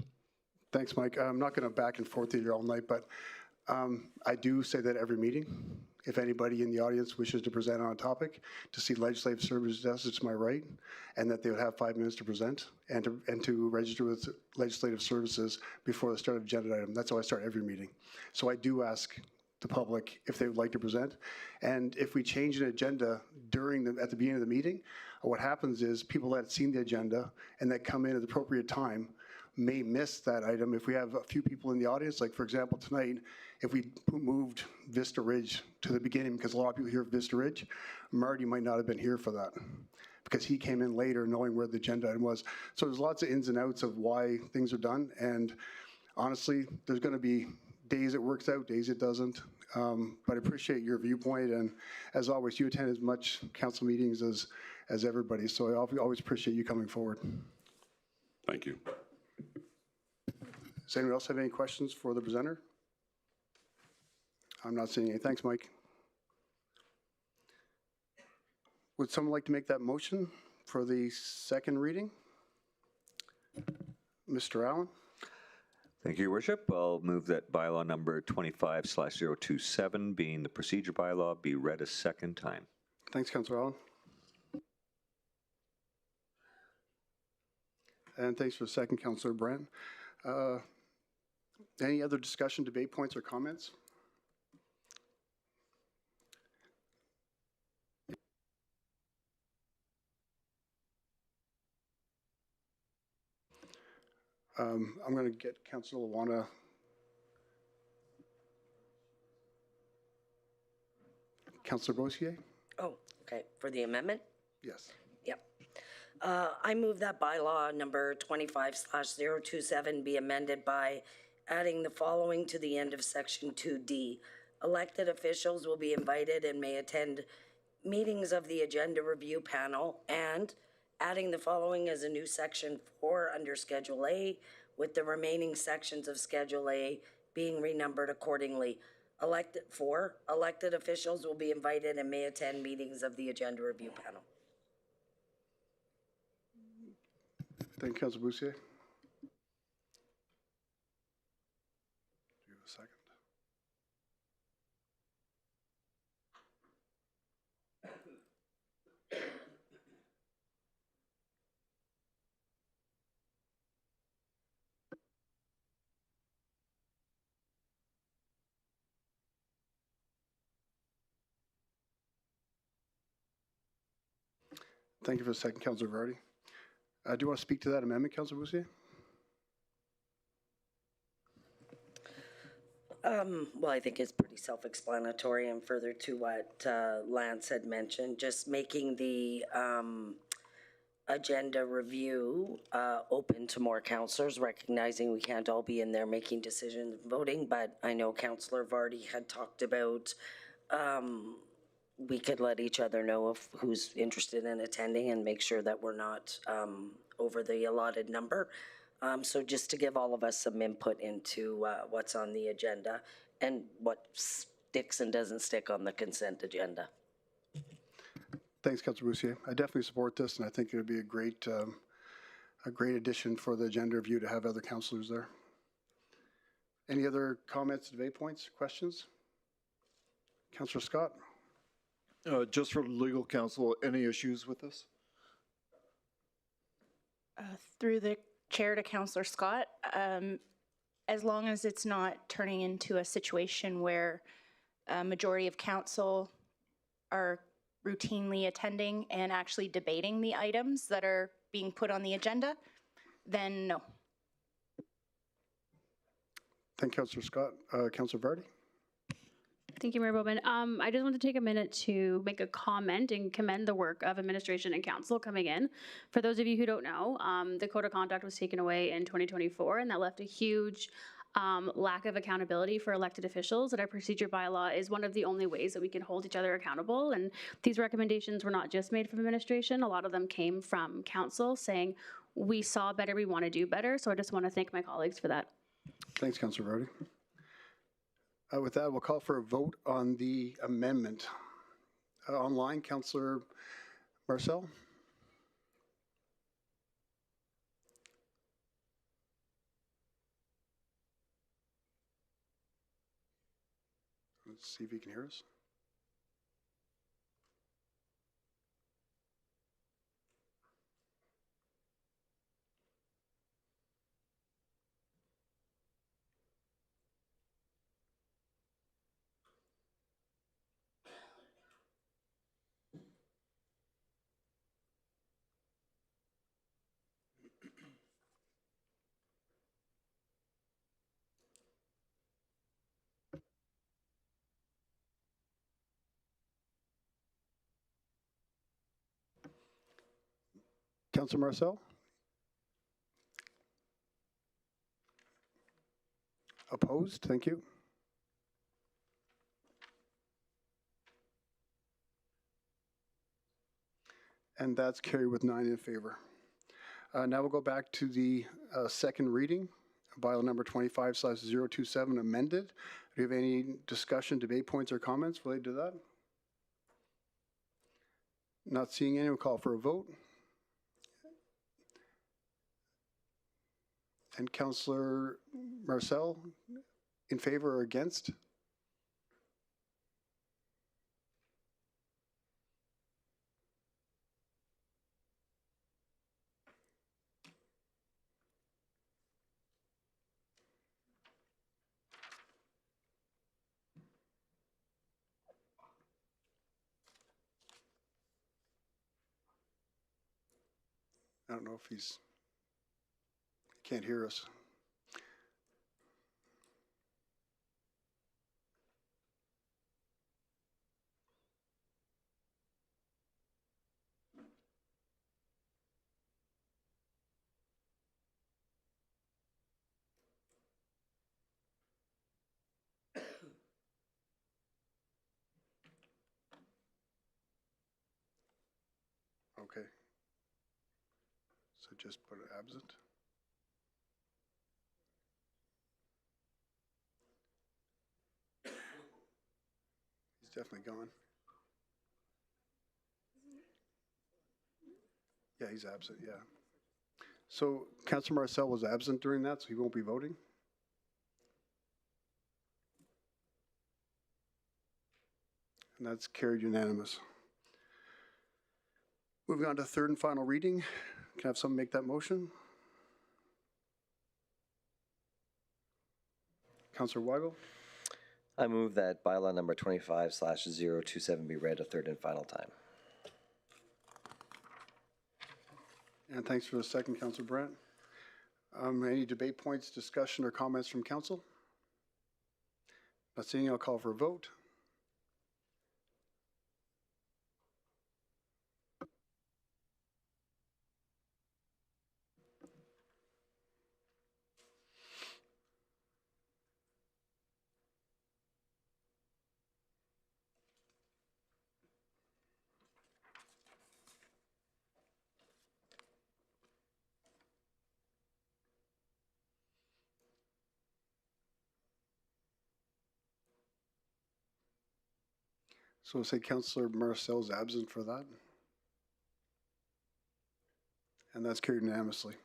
Thanks, Mike. I'm not going to back and forth with you all night, but I do say that every meeting. If anybody in the audience wishes to present on a topic, to see legislative services desk, it's my right, and that they would have 5 minutes to present and to register with legislative services before the start of agenda item. That's how I start every meeting. So I do ask the public if they would like to present. And if we change an agenda at the beginning of the meeting, what happens is people that have seen the agenda and that come in at the appropriate time may miss that item. If we have a few people in the audience, like for example tonight, if we moved Vista Ridge to the beginning, because a lot of people hear Vista Ridge, Marty might not have been here for that because he came in later knowing where the agenda item was. So there's lots of ins and outs of why things are done, and honestly, there's going to be days it works out, days it doesn't. But I appreciate your viewpoint, and as always, you attend as much council meetings as everybody, so I always appreciate you coming forward. Thank you. Does anyone else have any questions for the presenter? I'm not seeing any. Thanks, Mike. Would someone like to make that motion for the second reading? Mr. Allen? Thank you, Your Worship. I'll move that bylaw number 25/027, being the procedure bylaw, be read a second time. Thanks, Councillor Allen. And thanks for the second, Councillor Brand. Any other discussion, debate points, or comments? I'm going to get Councillor Luana. Councillor Bossier? Oh, okay, for the amendment? Yes. Yep. I move that bylaw number 25/027 be amended by adding the following to the end of section 2D. Elected officials will be invited and may attend meetings of the agenda review panel, and adding the following as a new section 4 under Schedule A, with the remaining sections of Schedule A being renumbered accordingly. Elected officials will be invited and may attend meetings of the agenda review panel. Thank you, Councillor Bossier. Do you have a second? Thank you for the second, Councillor Vardy. Do you want to speak to that amendment, Councillor Bossier? Well, I think it's pretty self-explanatory, and further to what Lance had mentioned, just making the agenda review open to more councillors, recognizing we can't all be in there making decisions and voting, but I know Councillor Vardy had talked about we could let each other know if who's interested in attending and make sure that we're not over the allotted number. So just to give all of us some input into what's on the agenda and what sticks and doesn't stick on the consent agenda. Thanks, Councillor Bossier. I definitely support this, and I think it would be a great addition for the agenda review to have other councillors there. Any other comments, debate points, questions? Councillor Scott? Just for legal counsel, any issues with this? Through the chair to Councillor Scott, as long as it's not turning into a situation where a majority of council are routinely attending and actually debating the items that are being put on the agenda, then no. Thank you, Councillor Scott. Councillor Vardy? Thank you, Mayor Bowman. I just want to take a minute to make a comment and commend the work of administration and council coming in. For those of you who don't know, the code of conduct was taken away in 2024, and that left a huge lack of accountability for elected officials, and our procedure bylaw is one of the only ways that we can hold each other accountable. And these recommendations were not just made from administration. A lot of them came from council saying, we saw better, we want to do better. So I just want to thank my colleagues for that. Thanks, Councillor Vardy. With that, we'll call for a vote on the amendment. Online, Councillor Marcel? Let's see if he can hear us. Councillor Marcel? Opposed? Thank you. And that's carried with 9 in favor. Now we'll go back to the second reading bylaw number 25/027 amended. Do you have any discussion, debate points, or comments related to that? Not seeing any, we'll call for a vote. And Councillor Marcel, in favor or against? I don't know if he can't hear us. Okay. So just put it absent. He's definitely gone. Yeah, he's absent, yeah. So Councillor Marcel was absent during that, so he won't be voting? And that's carried unanimous. Moving on to third and final reading. Can I have someone make that motion? Councillor Weigel? I move that bylaw number 25/027 be read a third and final time. And thanks for the second, Councillor Brandt. Any debate points, discussion, or comments from council? Not seeing, I'll call for a vote. So we'll say Councillor Marcel's absent for that. And that's carried unanimously.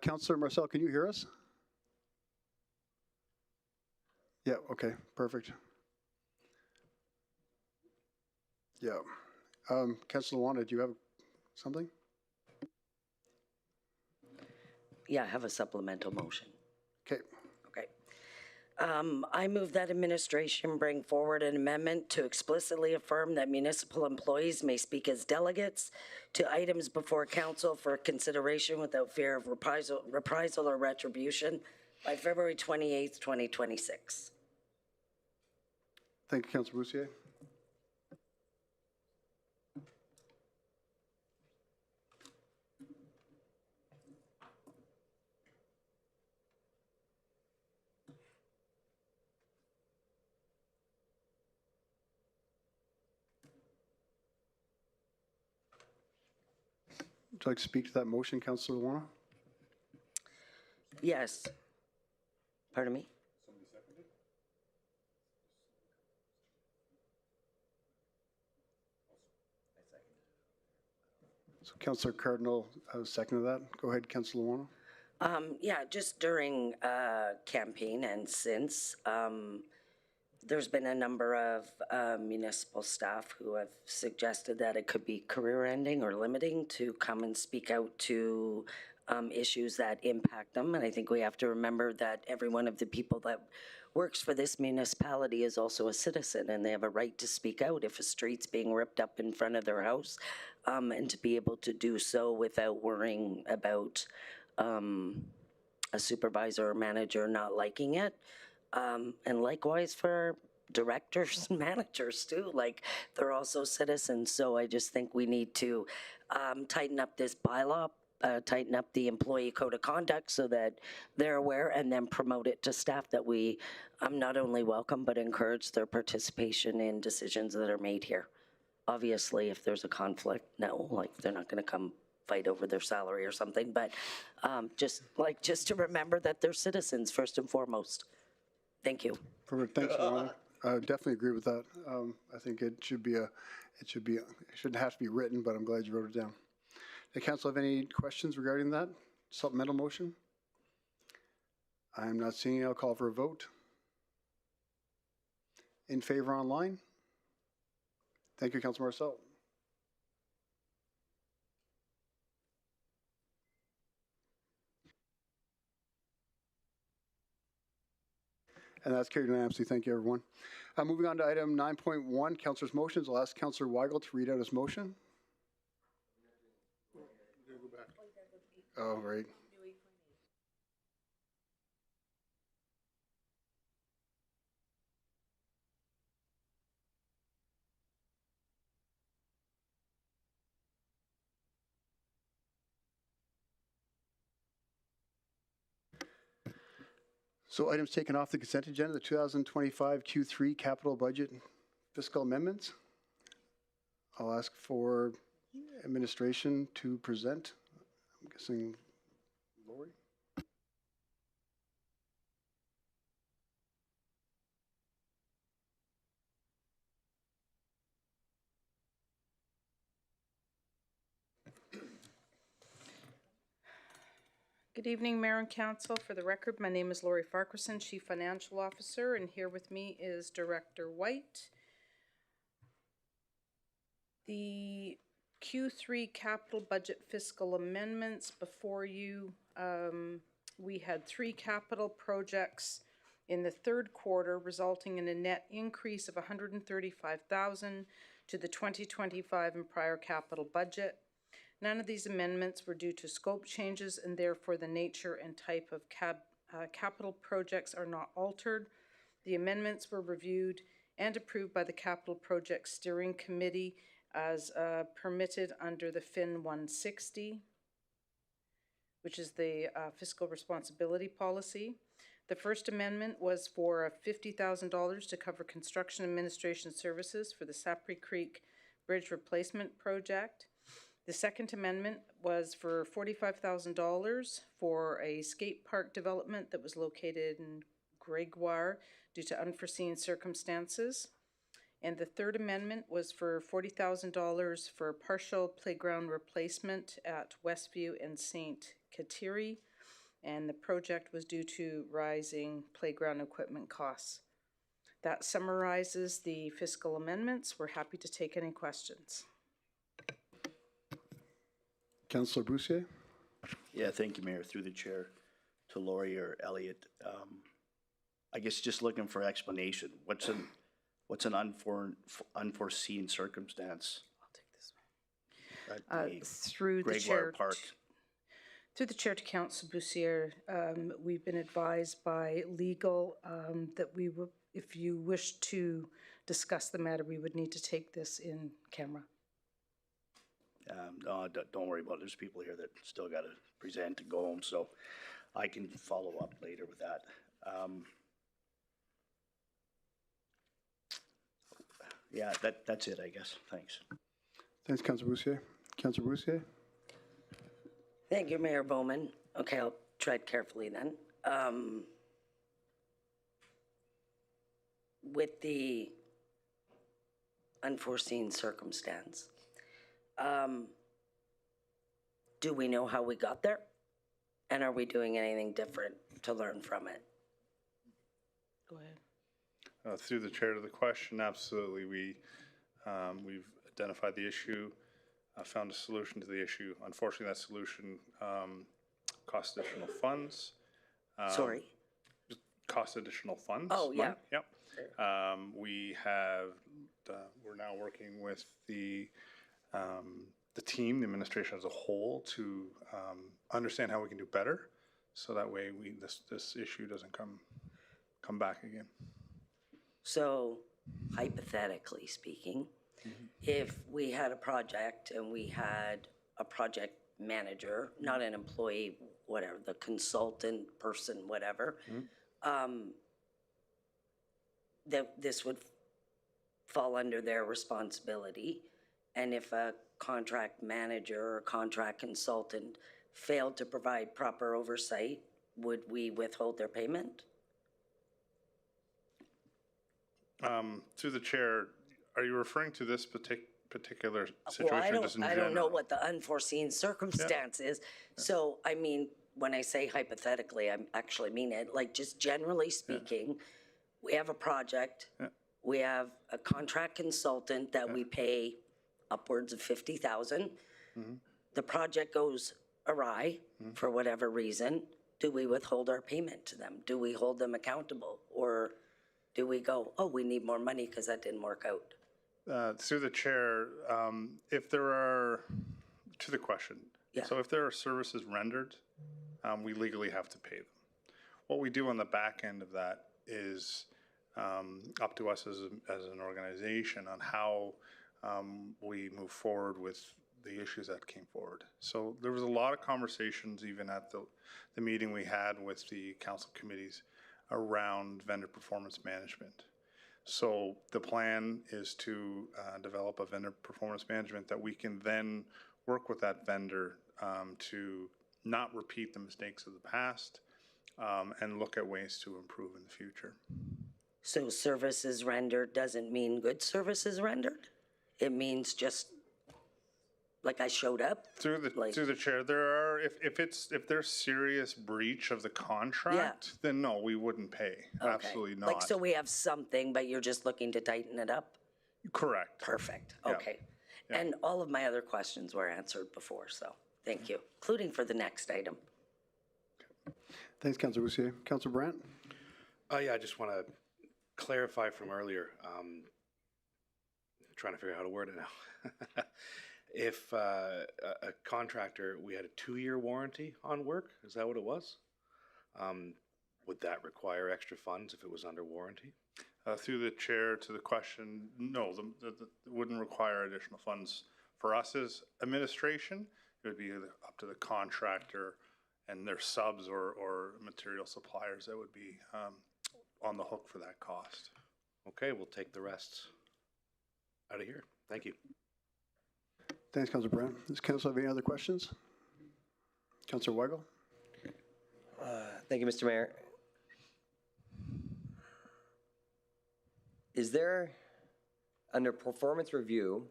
Councillor Marcel, can you hear us? Yeah, okay, perfect. Yeah. Councillor Wanda, do you have something? Yeah, I have a supplemental motion. Okay. Okay. I move that administration bring forward an amendment to explicitly affirm that municipal employees may speak as delegates to items before council for consideration without fear of reprisal or retribution by February 28th, 2026. Thank you, Councillor Boussier. Would you like to speak to that motion, Councillor Warner? Yes. Pardon me? So Councillor Cardinal seconded that. Go ahead, Councillor Warner. Yeah, just during campaign and since, there's been a number of municipal staff who have suggested that it could be career-ending or limiting to come and speak out to issues that impact them. And I think we have to remember that every one of the people that works for this municipality is also a citizen, and they have a right to speak out if a street's being ripped up in front of their house, and to be able to do so without worrying about a supervisor or manager not liking it. And likewise for directors and managers too, like they're also citizens. So I just think we need to tighten up this bylaw, tighten up the employee code of conduct so that they're aware, and then promote it to staff that we not only welcome but encourage their participation in decisions that are made here. obviously, if there's a conflict, no, like, they're not gonna come fight over their salary or something, but just to remember that they're citizens first and foremost. Thank you. Perfect. Thanks, Rhonda. I definitely agree with that. I think it shouldn't have to be written, but I'm glad you wrote it down. Does council have any questions regarding that supplemental motion? I'm not seeing it. I'll call for a vote. In favor online? Thank you, Councilor Marcel. And that's carried unanimously. Thank you, everyone. Moving on to item 9.1, Councilor's motions. I'll ask Councilor Weigel to read out his motion. Oh, right. So items taken off the consent agenda, the 2025 Q3 capital budget fiscal amendments. I'll ask for administration to present. I'm guessing Lori? Good evening, Mayor and Council. For the record, my name is Lori Farquharson, Chief Financial Officer, and here with me is Director White. The Q3 capital budget fiscal amendments before you, we had 3 capital projects in the third quarter, resulting in a net increase of $135,000 to the 2025 and prior capital budget. None of these amendments were due to scope changes, and therefore the nature and type of capital projects are not altered. The amendments were reviewed and approved by the Capital Project Steering Committee as permitted under the FIN 160, which is the Fiscal Responsibility Policy. The first amendment was for $50,000 to cover construction administration services for the Sapri Creek Bridge Replacement Project. The second amendment was for $45,000 for a skate park development that was located in Gregoire due to unforeseen circumstances. And the third amendment was for $40,000 for partial playground replacement at Westview and St. Kateri, and the project was due to rising playground equipment costs. That summarizes the fiscal amendments. We're happy to take any questions. Councilor Bussier? Yeah, thank you, Mayor. Through the chair to Lori or Elliot. I guess just looking for explanation. What's an unforeseen circumstance? I'll take this one. Through the chair. Park. Through the chair to Councilor Bussier, we've been advised by legal that we would, if you wish to discuss the matter, we would need to take this in camera. No, don't worry about it. There's people here that still got to present and go home, so I can follow up later with that. Yeah, that's it, I guess. Thanks. Thanks, Councilor Bussier. Councilor Bussier? Thank you, Mayor Bowman. Okay, I'll tread carefully then. With the unforeseen circumstance, do we know how we got there? And are we doing anything different to learn from it? Go ahead. Through the chair to the question, absolutely. We've identified the issue, found a solution to the issue. Unfortunately, that solution cost additional funds. Sorry? Cost additional funds. Oh, yeah. Yep. We're now working with the team, the administration as a whole, to understand how we can do better, so that way this issue doesn't come back again. So, hypothetically speaking, if we had a project and we had a project manager, not an employee, whatever, the consultant person, whatever, that this would fall under their responsibility. And if a contract manager or contract consultant failed to provide proper oversight, would we withhold their payment? Through the chair, are you referring to this particular situation? Well, just in I don't know general? what the unforeseen circumstance is. So, I mean, when I say hypothetically, I actually mean it, like just generally speaking, we have a project, we have a contract consultant that we pay upwards of 50,000. The project goes awry for whatever reason. Do we withhold our payment to them? Do we hold them accountable? Or do we go, oh, we need more money because that didn't work out? Through the chair, if there are, to the question, so if there are services rendered, we legally have to pay them. What we do on the back end of that is up to us as an organization on how we move forward with the issues that came forward. So there was a lot of conversations even at the meeting we had with the council committees around vendor performance management. So the plan is to develop a vendor performance management that we can then work with that vendor to not repeat the mistakes of the past and look at ways to improve in the future. So services rendered doesn't mean good services rendered? It means just like I showed up? Through the chair, there are, if there's serious breach of the contract, then no, we wouldn't pay. Okay. Absolutely not. Like, so we have something, but you're just looking to tighten it up? Correct. Perfect, Yeah. okay. And all of my other questions were answered before, so thank you, including for the next item. Thanks, Councilor Boussier. Councilor Brandt? Yeah, I just want to clarify from earlier. Trying to figure out how to word it now. If a contractor, we had a 2-year warranty on work, is that what it was? Would that require extra funds if it was under warranty? Through the chair to the question, no, it wouldn't require additional funds. For us as administration, it would be up to the contractor and their subs or material suppliers that would be on the hook for that cost. Okay, we'll take the rest out of here. Thank you. Thanks, Councilor Brandt. Does council have any other questions? Councilor Weigel? Thank you, Mr. Mayor. Is there, under performance review,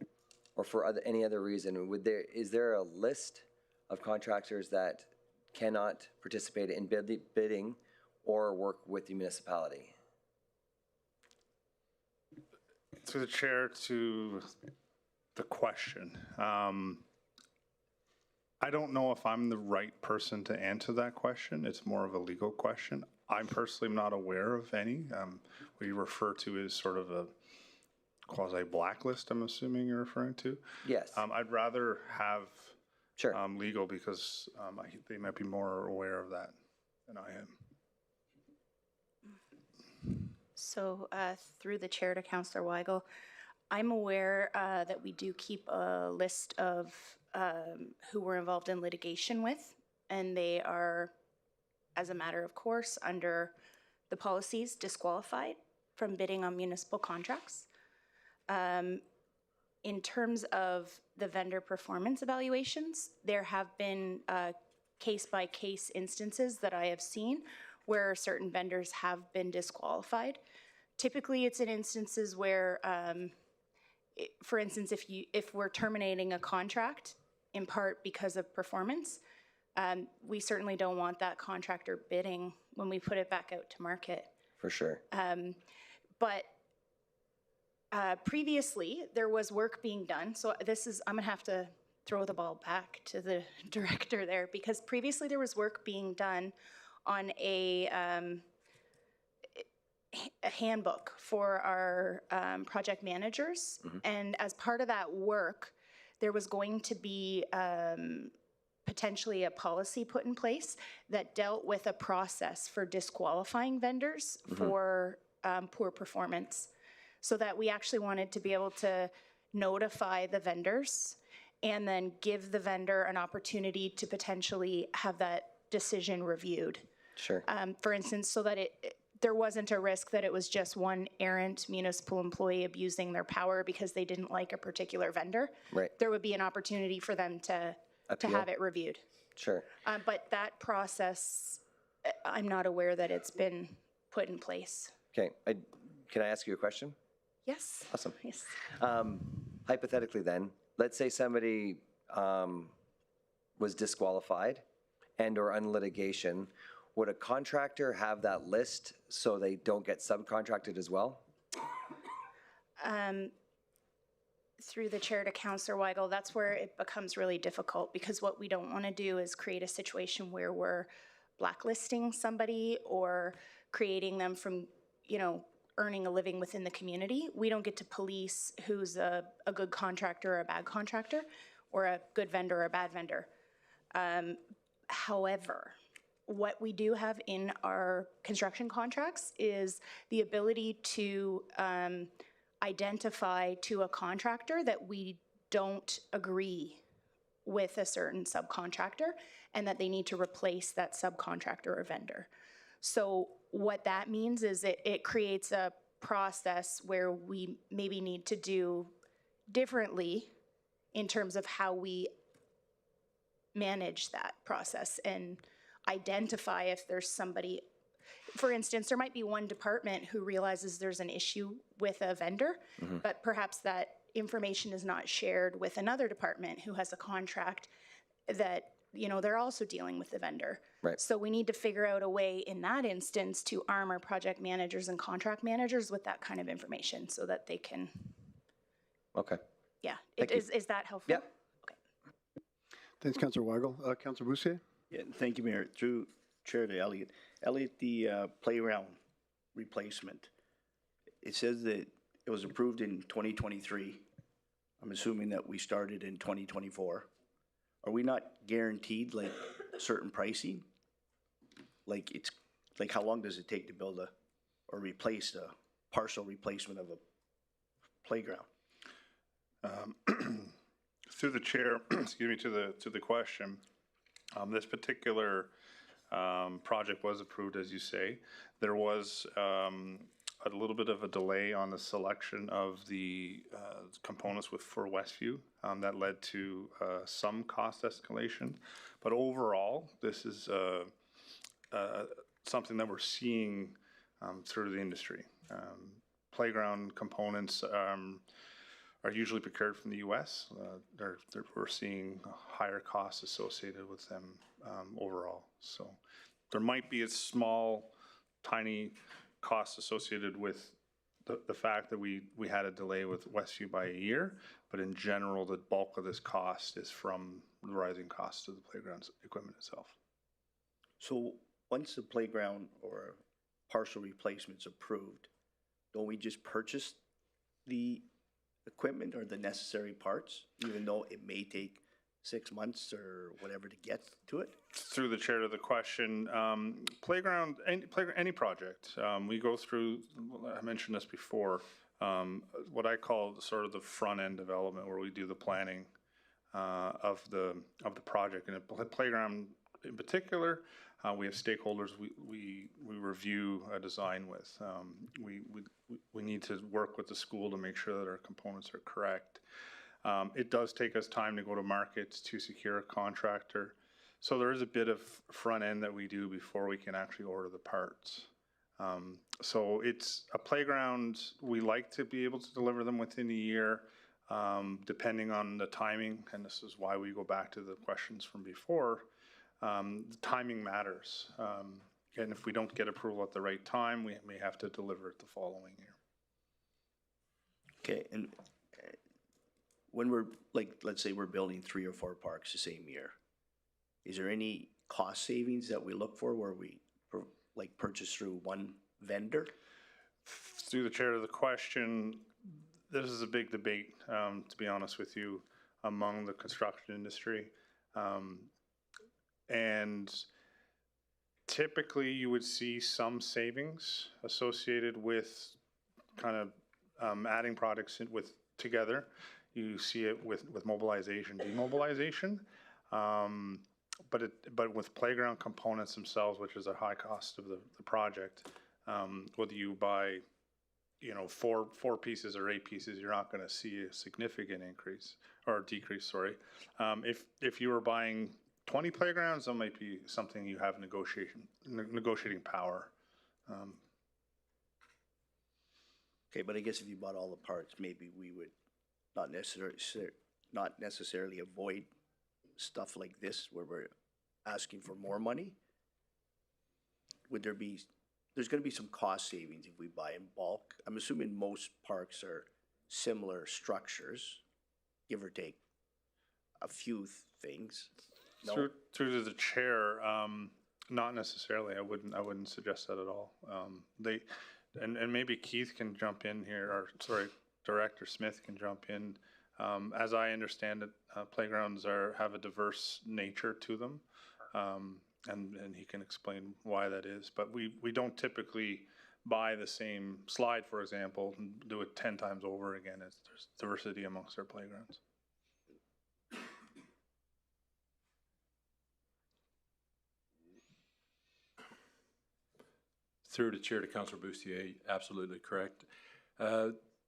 or for any other reason, is there a list of contractors that cannot participate in bidding or work with the municipality? Through the chair to the question. I don't know if I'm the right person to answer that question. It's more of a legal question. I'm personally not aware of any. What you refer to as sort of a quasi blacklist, I'm assuming you're referring to. Yes. I'd rather have legal because they might be more aware of that than I am. So through the chair to Councillor Weigel, I'm aware that we do keep a list of who we're involved in litigation with, and they are, as a matter of course, under the policies, disqualified from bidding on municipal contracts. In terms of the vendor performance evaluations, there have been case-by-case instances that I have seen where certain vendors have been disqualified. Typically, it's in instances where, for instance, if we're terminating a contract in part because of performance, we certainly don't want that contractor bidding when we put it back out to market. For sure. But previously, there was work being done. So I'm gonna have to throw the ball back to the director there, because previously there was work being done on a handbook for our project managers. Mm-hmm. And as part of that work, there was going to be potentially a policy put in place that dealt with a process for disqualifying vendors for poor performance, so that we actually wanted to be able to notify the vendors and then give the vendor an opportunity to potentially have that decision reviewed. Sure. For instance, so that there wasn't a risk that it was just one errant municipal employee abusing their power because they didn't like a particular vendor. Right. There would be an opportunity for them to Appeal. have it reviewed. Sure. But that process, I'm not aware that it's been put in place. Okay. Can I ask you a question? Yes. Awesome. Yes. Hypothetically then, let's say somebody was disqualified and or on litigation. Would a contractor have that list so they don't get subcontracted as well? Through the chair to Councillor Weigel, that's where it becomes really difficult, because what we don't want to do is create a situation where we're blacklisting somebody or creating them from, earning a living within the community. We don't get to police who's a good contractor or a bad contractor, or a good vendor or a bad vendor. However, what we do have in our construction contracts is the ability to identify to a contractor that we don't agree with a certain subcontractor and that they need to replace that subcontractor or vendor. So what that means is it creates a process where we maybe need to do differently in terms of how we manage that process and identify if there's somebody. For instance, there might be one department who realizes there's an issue with a vendor, but perhaps that information is not shared with another department who has a contract that, they're also dealing with the vendor. Right. So we need to figure out a way in that instance to arm our project managers and contract managers with that kind of information so that they can. Okay. Yeah. Thank you. Is that helpful? Yep. Okay. Thanks, Councillor Weigel. Councillor Boussier? Yeah, thank you, Mayor. Through Chair to Elliot. Elliot, the playground replacement, it says that it was approved in 2023. I'm assuming that we started in 2024. Are we not guaranteed like certain pricing? Like how long does it take to build or replace a partial replacement of a playground? Through the chair, excuse me, to the question, this particular project was approved, as you say. There was a little bit of a delay on the selection of the components for Westview that led to some cost escalation. But overall, this is something that we're seeing through the industry. Playground components are usually procured from the U.S. We're seeing higher costs associated with them overall. So there might be a small, tiny cost associated with the fact that we had a delay with Westview by a year, but in general, the bulk of this cost is from the rising cost of the playground equipment itself. So once the playground or partial replacement's approved, don't we just purchase the equipment or the necessary parts, even though it may take 6 months or whatever to get to it? Through the chair to the question, playground, any project, we go through, I mentioned this before, what I call sort of the front end development, where we do the planning of the project. And a playground in particular, we have stakeholders we review a design with. We need to work with the school to make sure that our components are correct. It does take us time to go to market to secure a contractor. So there is a bit of front end that we do before we can actually order the parts. So it's a playground, we like to be able to deliver them within a year, depending on the timing, and this is why we go back to the questions from before. The timing matters. And if we don't get approval at the right time, we may have to deliver it the following year. Okay, and when we're, let's say we're building 3 or 4 parks the same year, is there any cost savings that we look for where we purchase through one vendor? Through the chair to the question, this is a big debate, to be honest with you, among the construction industry. And typically you would see some savings associated with kind of adding products together. You see it with mobilization, demobilization. But with playground components themselves, which is a high cost of the project, Whether you buy, you know, four pieces or 8 pieces, you're not going to see a significant increase or decrease, sorry. If you were buying 20 playgrounds, that might be something you have negotiating power. Okay, but I guess if you bought all the parts, maybe we would not necessarily avoid stuff like this where we're asking for more money. Would there be, there's going to be some cost savings if we buy in bulk. I'm assuming most parks are similar structures, give or take a few things. No? Through to the chair, not necessarily. I wouldn't suggest that at all. And maybe Keith can jump in here, or sorry, Director Smith can jump in. As I understand it, playgrounds have a diverse nature to them, and he can explain why that is. But we don't typically buy the same slide, for example, and do it 10 times over again. There's diversity amongst our playgrounds. Through the chair to Councillor Bustier, absolutely correct.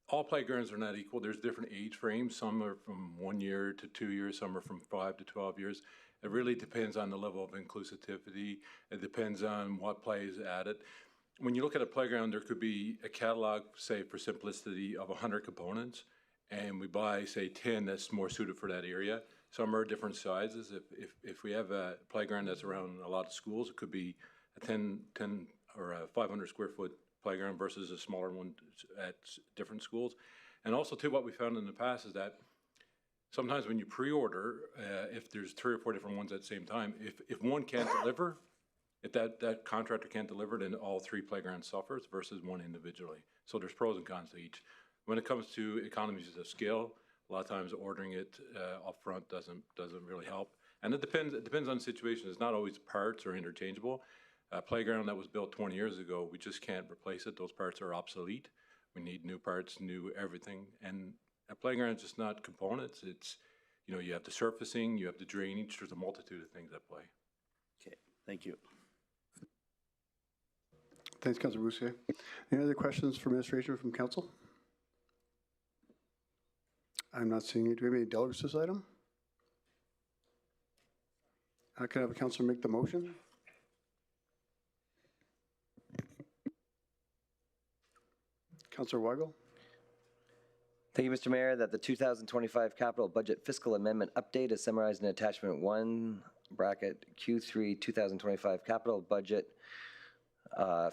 All playgrounds are not equal. There's different age frames. Some are from 1 year to 2 years. Some are from 5 to 12 years. It really depends on the level of inclusivity. It depends on what play is added. When you look at a playground, there could be a catalog, say for simplicity, of 100 components, and we buy, say, 10 that's more suited for that area. Some are different sizes. If we have a playground that's around a lot of schools, it could be a 10 or a 500 square foot playground versus a smaller one at different schools. And also too, what we found in the past is that sometimes when you pre-order, if there's 3 or 4 different ones at the same time, if one can't deliver, if that contractor can't deliver, then all 3 playgrounds suffers versus one individually. So there's pros and cons to each. When it comes to economies of scale, a lot of times ordering it up front doesn't really help. And it depends on the situation. It's not always parts or interchangeable. A playground that was built 20 years ago, we just can't replace it. Those parts are obsolete. We need new parts, new everything. And a playground is just not components. It's, you know, you have the surfacing, you have the drainage, there's a multitude of things at play. Okay, thank you. Thanks, Councillor Boussier. Any other questions for administration from council? I'm not seeing it. Do we have any delegates to this item? Can I have a councillor make the motion? Councillor Weigel. Thank you, Mr. Mayor, that the 2025 capital budget fiscal amendment update is summarized in attachment 1, bracket Q3 2025 capital budget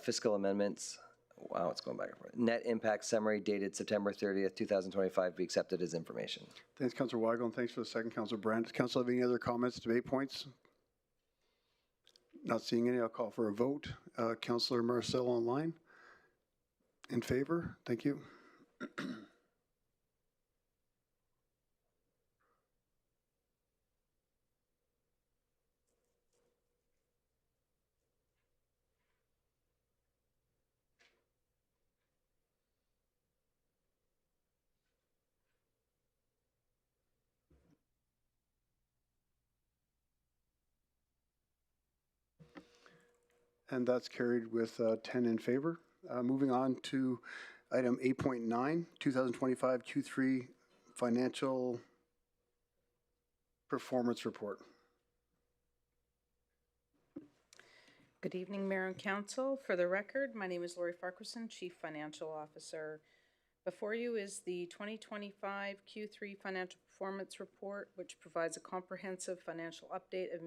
fiscal amendments. Wow, it's going back and forth. Net impact summary dated September 30th, 2025 be accepted as information. Thanks, Councillor Weigel, and thanks for the second, Councillor Brandt. Does council have any other comments, debate points? Not seeing any, I'll call for a vote. Councillor Marcel online. In favor? Thank you. And that's carried with 10 in favor. Moving on to item 8.9, 2025 Q3 financial performance report. Good evening, Mayor and Council. For the record, my name is Lori Farquharson, Chief Financial Officer. Before you is the 2025 Q3 financial performance report, which provides a comprehensive financial update of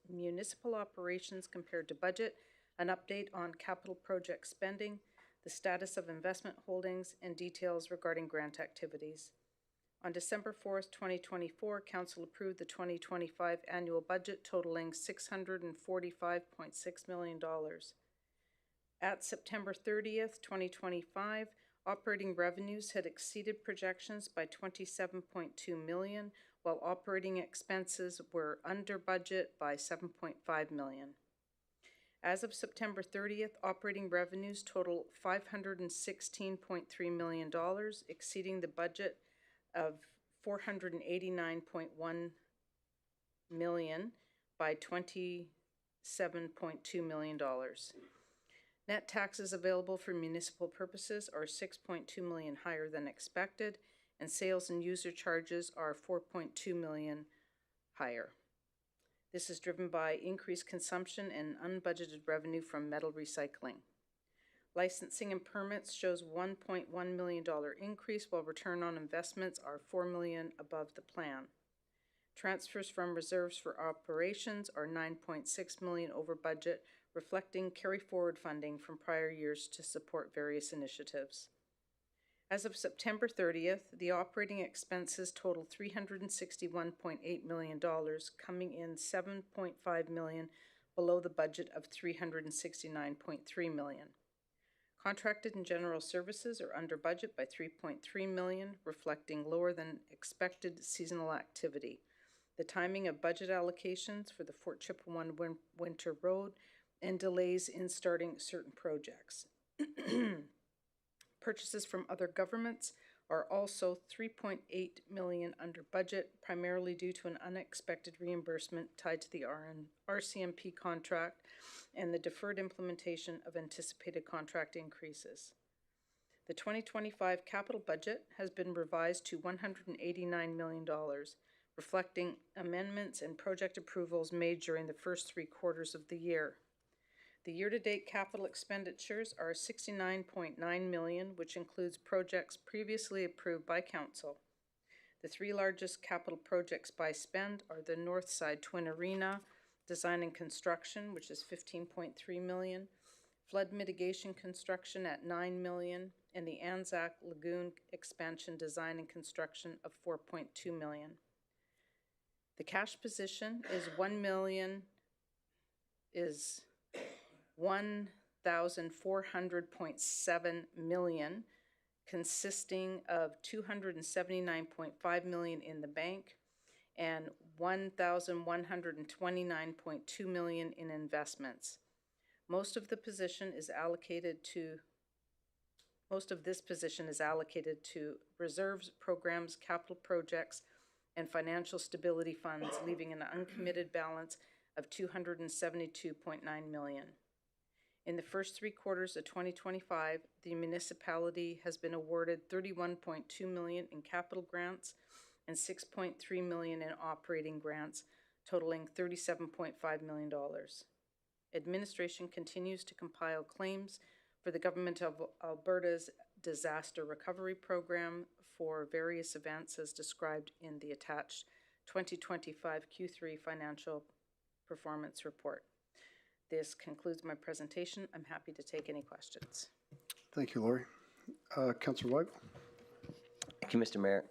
municipal operations compared to budget, an update on capital project spending, the status of investment holdings, and details regarding grant activities. On December 4th, 2024, Council approved the 2025 annual budget totaling $645.6 million. At September 30th, 2025, operating revenues had exceeded projections by $27.2 million, while operating expenses were under budget by $7.5 million. As of September 30th, operating revenues total $516.3 million, exceeding the budget of $489.1 million by $27.2 million. Net taxes available for municipal purposes are 6.2 million higher than expected, and sales and user charges are 4.2 million higher. This is driven by increased consumption and unbudgeted revenue from metal recycling. Licensing and permits shows $1.1 million increase, while return on investments are $4 million above the plan. Transfers from reserves for operations are $9.6 million over budget, reflecting carry-forward funding from prior years to support various initiatives. As of September 30th, the operating expenses total $361.8 million, coming in $7.5 million below the budget of $369.3 million. Contracted and general services are under budget by $3.3 million, reflecting lower than expected seasonal activity. The timing of budget allocations for the Fort Chipewyan Winter Road and delays in starting certain projects. Purchases from other governments are also $3.8 million under budget, primarily due to an unexpected reimbursement tied to the RCMP contract and the deferred implementation of anticipated contract increases. The 2025 capital budget has been revised to $189 million, reflecting amendments and project approvals made during the first 3 quarters of the year. The year-to-date capital expenditures are $69.9 million, which includes projects previously approved by Council. The 3 largest capital projects by spend are the North Side Twin Arena Design and Construction, which is $15.3 million, flood mitigation construction at $9 million, and the Anzac Lagoon Expansion Design and Construction of $4.2 million. The cash position is $1,400.7 million, consisting of $279.5 million in the bank and $1,129.2 million in investments. Most of this position is allocated to reserves, programs, capital projects, and financial stability funds, leaving an uncommitted balance of $272.9 million. In the first 3 quarters of 2025, the municipality has been awarded $31.2 million in capital grants and $6.3 million in operating grants, totaling $37.5 million. Administration continues to compile claims for the Government of Alberta's Disaster Recovery Program for various events as described in the attached 2025 Q3 Financial Performance Report. This concludes my presentation. I'm happy to take any questions. Thank you, Lori. Councillor Weigel. Thank you, Mr. Mayor.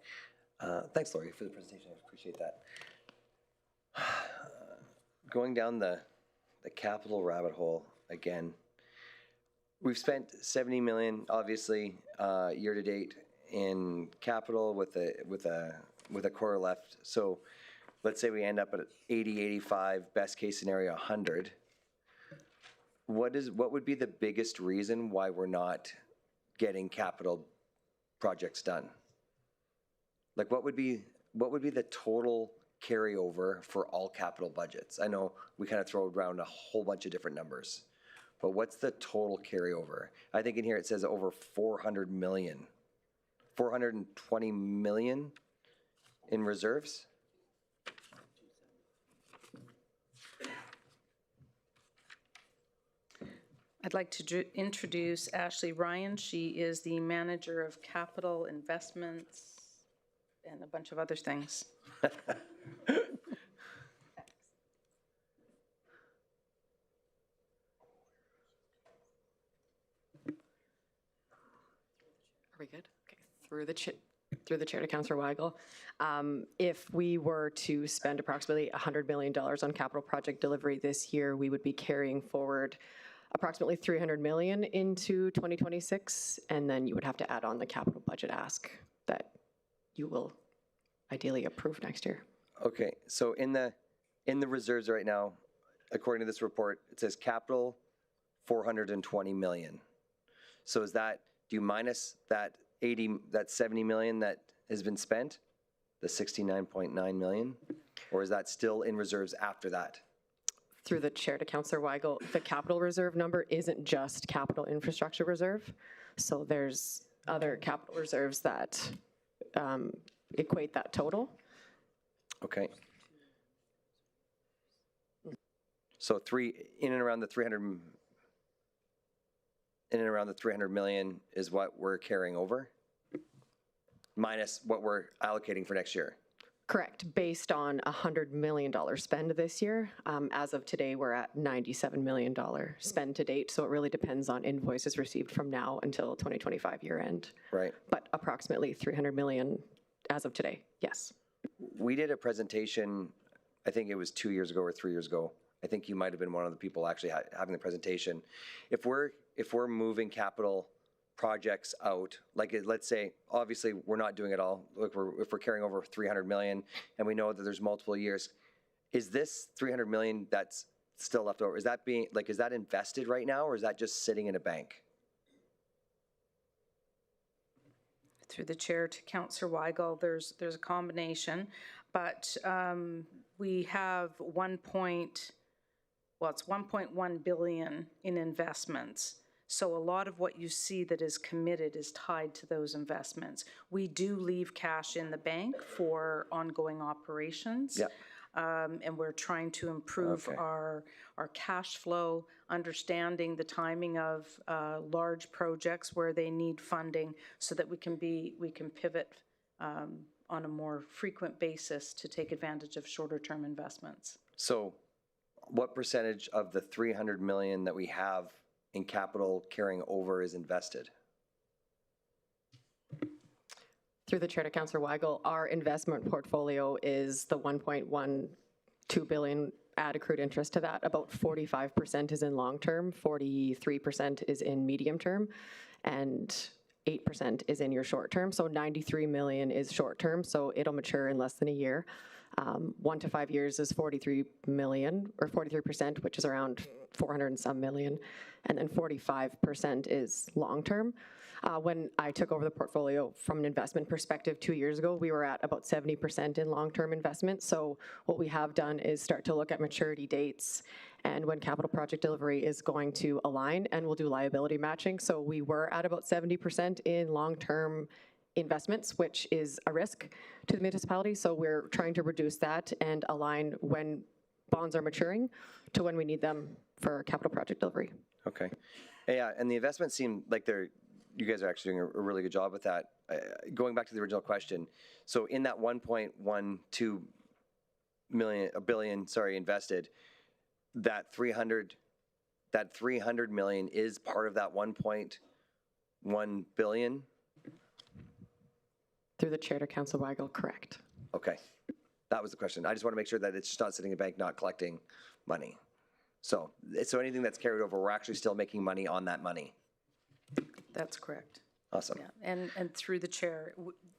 Thanks, Lori, for the presentation. I appreciate that. Going down the capital rabbit hole again, we've spent $70 million, obviously, year to date in capital with a core left. So let's say we end up at 80, 85, best case scenario 100. What would be the biggest reason why we're not getting capital projects done? Like what would be the total carryover for all capital budgets? I know we kind of throw around a whole bunch of different numbers, but what's the total carryover? I think in here it says over 400 million, 420 million in reserves. I'd like to introduce Ashley Ryan. She is the Manager of Capital Investments and a bunch of other things. Are we good? Okay. Through the chair to Councillor Weigel. If we were to spend approximately $100 million on capital project delivery this year, we would be carrying forward approximately $300 million into 2026, and then you would have to add on the capital budget ask that you will ideally approve next year. Okay, so in the reserves right now, according to this report, it says capital 420 million. So is that, do you minus that 70 million that has been spent, the 69.9 million, or is that still in reserves after that? Through the chair to Councillor Weigel, the capital reserve number isn't just capital infrastructure reserve. So there's other capital reserves that equate that total. Okay. So in and around the 300 million is what we're carrying over, minus what we're allocating for next year. Correct, based on $100 million spend this year. As of today, we're at $97 million spend to date, so it really depends on invoices received from now until 2025 year end. Right. But approximately 300 million as of today, yes. We did a presentation, I think it was 2 years ago or 3 years ago. I think you might have been one of the people actually having the presentation. If we're moving capital projects out, like let's say, obviously we're not doing it all. Look, if we're carrying over 300 million and we know that there's multiple years, is this 300 million that's still left over, is that invested right now, or is that just sitting in a bank? Through the chair to Councillor Weigel, there's a combination, but we have it's 1.1 billion in investments. So a lot of what you see that is committed is tied to those investments. We do leave cash in the bank for ongoing operations. Yep. And we're trying to improve our cash flow, understanding the timing of large projects where they need funding, so that we can pivot on a more frequent basis to take advantage of shorter term investments. So what percentage of the 300 million that we have in capital carrying over is invested? Through the chair to Councillor Weigel, our investment portfolio is the 1.12 billion, add accrued interest to that. About 45% is in long term, 43% is in medium term, and 8% is in your short term. So 93 million is short term, so it'll mature in less than a year. 1 to 5 years is 43 million, or 43%, which is around 400 and some million, and then 45% is long term. When I took over the portfolio from an investment perspective 2 years ago, we were at about 70% in long-term investment. So what we have done is start to look at maturity dates and when capital project delivery is going to align, and we'll do liability matching. So we were at about 70% in long-term investments, which is a risk to the municipality. So we're trying to reduce that and align when bonds are maturing to when we need them for capital project delivery. Okay. Yeah, and the investments seem like you guys are actually doing a really good job with that. Going back to the original question, so in that 1.12 billion invested, that 300 million is part of that 1.1 billion? Through the chair to Councillor Weigel, correct. Okay, that was the question. I just want to make sure that it's just not sitting in a bank, not collecting money. So anything that's carried over, we're actually still making money on that money. That's correct. Awesome. Yeah. And through the chair,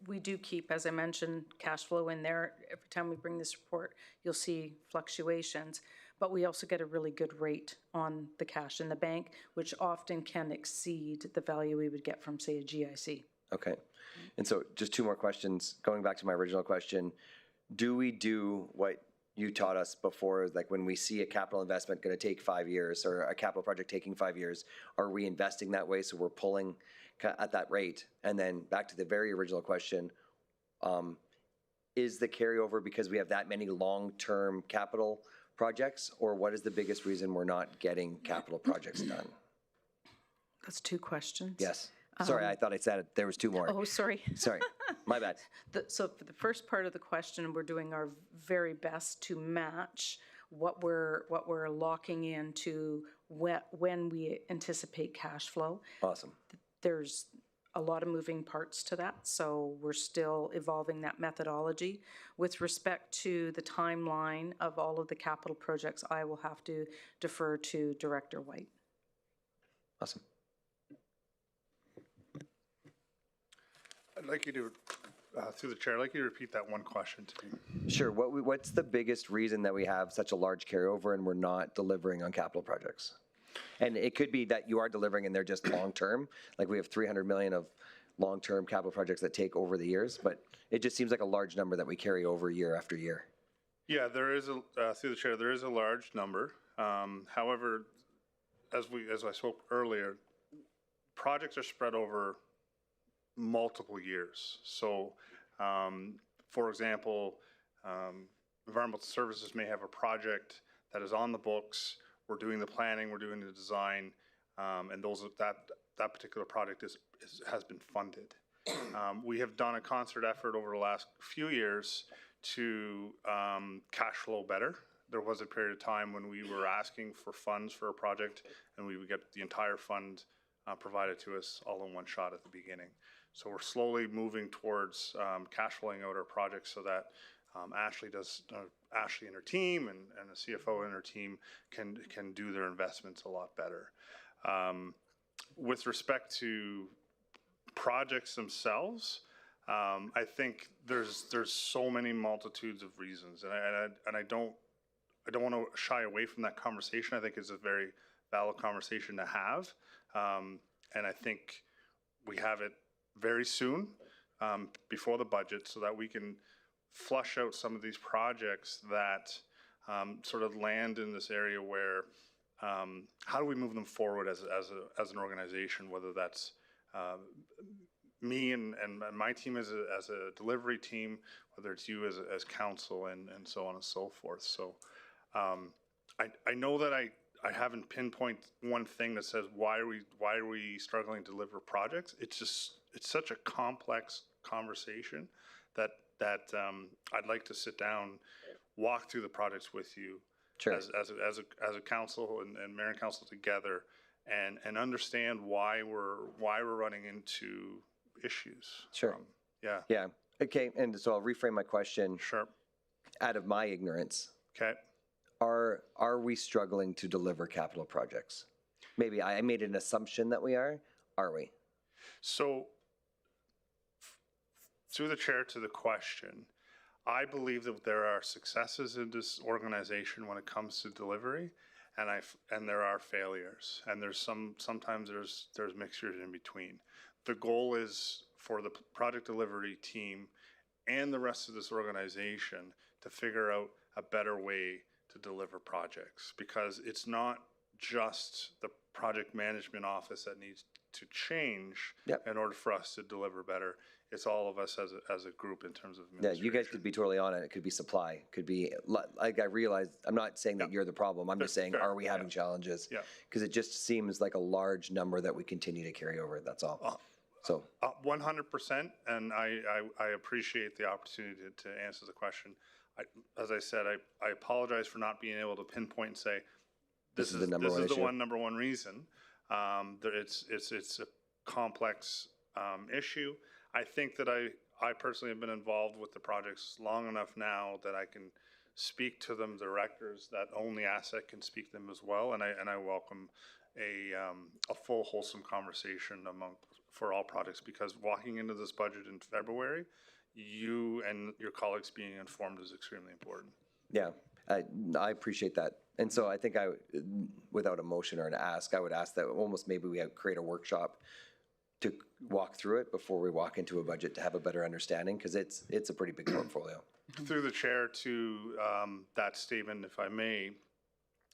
we do keep, as I mentioned, cash flow in there. Every time we bring this report, you'll see fluctuations, but we also get a really good rate on the cash in the bank, which often can exceed the value we would get from, say, a GIC. Okay. And so just 2 more questions. Going back to my original question, do we do what you taught us before, like when we see a capital investment going to take 5 years, or a capital project taking 5 years, are we investing that way so we're pulling at that rate? And then back to the very original question, is the carryover because we have that many long-term capital projects, or what is the biggest reason we're not getting capital projects done? That's 2 questions. Yes. Sorry, I thought I said it. There was 2 more. Oh, sorry. Sorry, my bad. So for the first part of the question, we're doing our very best to match what we're locking into when we anticipate cash flow. Awesome. There's a lot of moving parts to that, so we're still evolving that methodology. With respect to the timeline of all of the capital projects, I will have to defer to Director White. Awesome. I'd like you to, through the chair, I'd like you to repeat that one question to me. Sure. What's the biggest reason that we have such a large carryover and we're not delivering on capital projects? And it could be that you are delivering and they're just long-term. Like we have 300 million of long-term capital projects that take over the years, but it just seems like a large number that we carry over year after year. Yeah, there is through the chair, there is a large number. However, as I spoke earlier, projects are spread over multiple years. So, for example, environmental services may have a project that is on the books. We're doing the planning, we're doing the design, and that particular project has been funded. We have done a concert effort over the last few years to cash flow better. There was a period of time when we were asking for funds for a project, and we would get the entire fund provided to us all in one shot at the beginning. So we're slowly moving towards cash flowing out our projects so that Ashley and her team and the CFO and her team can do their investments a lot better. With respect to projects themselves, I think there's so many multitudes of reasons, and I don't want to shy away from that conversation. I think it's a very valid conversation to have, and I think we have it very soon before the budget so that we can flush out some of these projects that sort of land in this area where how do we move them forward as an organization, whether that's me and my team as a delivery team, whether it's you as council and so on and so forth. So I know that I haven't pinpointed one thing that says why are we struggling to deliver projects. It's such a complex conversation that I'd like to sit down, walk through the projects with you, sure, as a council and mayor and council together, and understand why we're running into issues. Sure. Yeah. Yeah. Okay. And so I'll reframe my question. Sure. Out of my ignorance. Okay. Are we struggling to deliver capital projects? Maybe I made an assumption that we are. Are we? So, through the chair to the question, I believe that there are successes in this organization when it comes to delivery, and there are failures, and sometimes there's mixtures in between. The goal is for the project delivery team and the rest of this organization to figure out a better way to deliver projects, because it's not just the project management office that needs to change in order for us to deliver better. It's all of us as a group in terms of administration. Yeah, you guys could be totally on it. It could be supply, could be, like I realize, I'm not saying that you're the problem. I'm just saying, are we having challenges? Yeah. Because it just seems like a large number that we continue to carry over, that's all. So 100%, and I appreciate the opportunity to answer the question. As I said, I apologize for not being able to pinpoint and say, this is the number one reason. It's a complex issue. I think that I personally have been involved with the projects long enough now that I can speak to them. Directors that own the asset can speak to them as well, and I welcome a full, wholesome conversation for all projects, because walking into this budget in February, you and your colleagues being informed is extremely important. Yeah, I appreciate that. And so I think without a motion or an ask, I would ask that almost maybe we create a workshop to walk through it before we walk into a budget to have a better understanding, because it's a pretty big portfolio. Through the chair to that statement, if I may,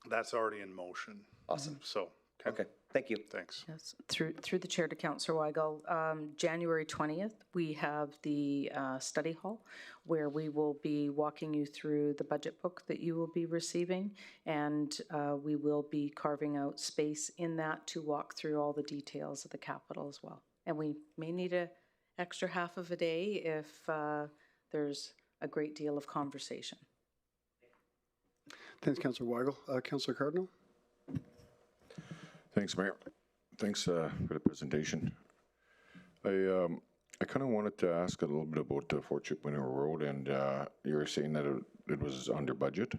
that's already in motion. Awesome. So, okay. Thank you. Thanks. Yes, through the chair to Councillor Weigel, January 20th, we have the study hall where we will be walking you through the budget book that you will be receiving, and we will be carving out space in that to walk through all the details of the capital as well. And we may need an extra half of a day if there's a great deal of conversation. Thanks, Councillor Weigel. Councillor Cardinal? Thanks, Mayor. Thanks for the presentation. I kind of wanted to ask a little bit about the Fort Chippewa Road, and you were saying that it was under budget?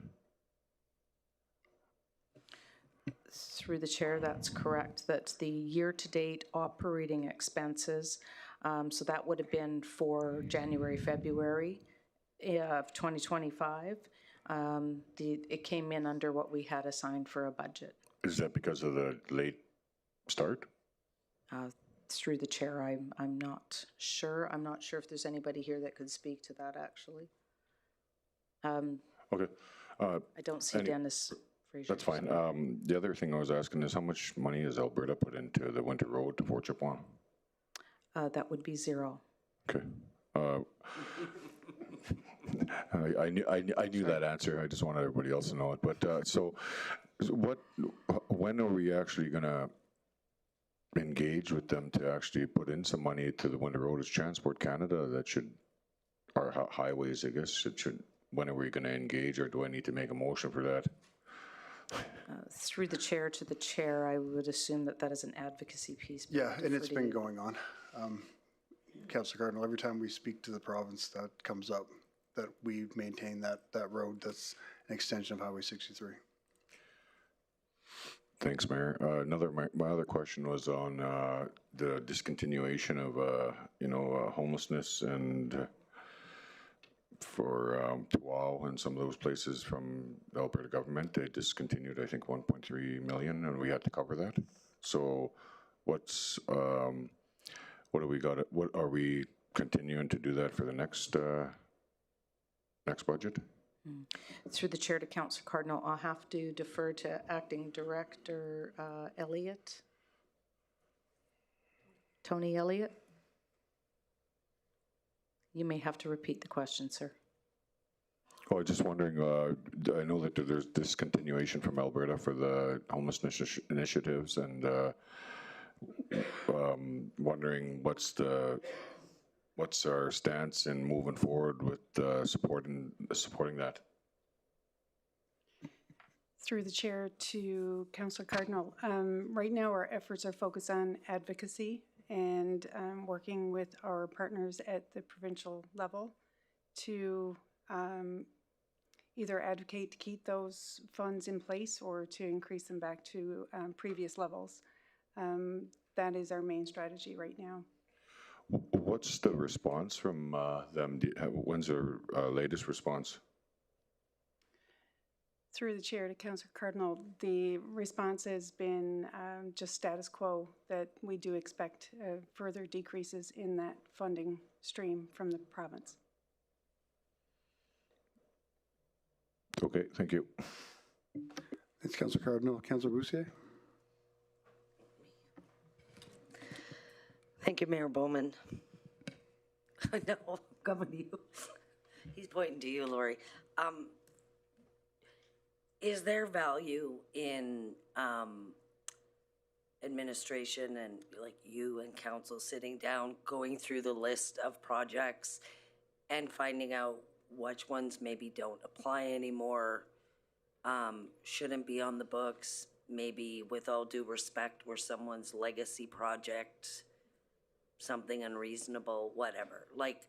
Through the chair, that's correct. That's the year-to-date operating expenses. So that would have been for January, February of 2025. It came in under what we had assigned for a budget. Is that because of the late start? Through the chair, I'm not sure. I'm not sure if there's anybody here that could speak to that, actually. Okay. I don't see Dennis Fraser. That's fine. The other thing I was asking is how much money has Alberta put into the winter road to Fort Chipewyan? That would be 0. Okay. I knew that answer. I just wanted everybody else to know it. But so when are we actually going to engage with them to actually put in some money to the winter road? Is Transport Canada that should, or highways, I guess, when are we going to engage, or do I need to make a motion for that? Through the chair to the chair, I would assume that that is an advocacy piece. Yeah, and it's been going on. Councillor Cardinal, every time we speak to the province, that comes up, that we maintain that road that's an extension of Highway 63. Thanks, Mayor. My other question was on the discontinuation of homelessness and for Tuaw and some of those places from the Alberta government. They discontinued, I think, 1.3 million, and we had to cover that. So, what do we got? What are we continuing to do that for the next budget? Through the chair to Councillor Cardinal, I'll have to defer to Acting Director Elliott. Tony Elliott? You may have to repeat the question, sir. Oh, I was just wondering, I know that there's discontinuation from Alberta for the homelessness initiatives, and wondering what's our stance in moving forward with supporting that? Through the chair to Councillor Cardinal, right now our efforts are focused on advocacy and working with our partners at the provincial level to either advocate to keep those funds in place or to increase them back to previous levels. That is our main strategy right now. What's the response from them? When's their latest response? Through the chair to Councillor Cardinal, the response has been just status quo, that we do expect further decreases in that funding stream from the province. Okay, thank you. Thanks, Councillor Cardinal. Councillor Boussier? Thank you, Mayor Bowman. I know, I'm coming to you. He's pointing to you, Lori. Is there value in administration and like you and council sitting down, going through the list of projects and finding out which ones maybe don't apply anymore, shouldn't be on the books, maybe with all due respect were someone's legacy project, something unreasonable, whatever? Like,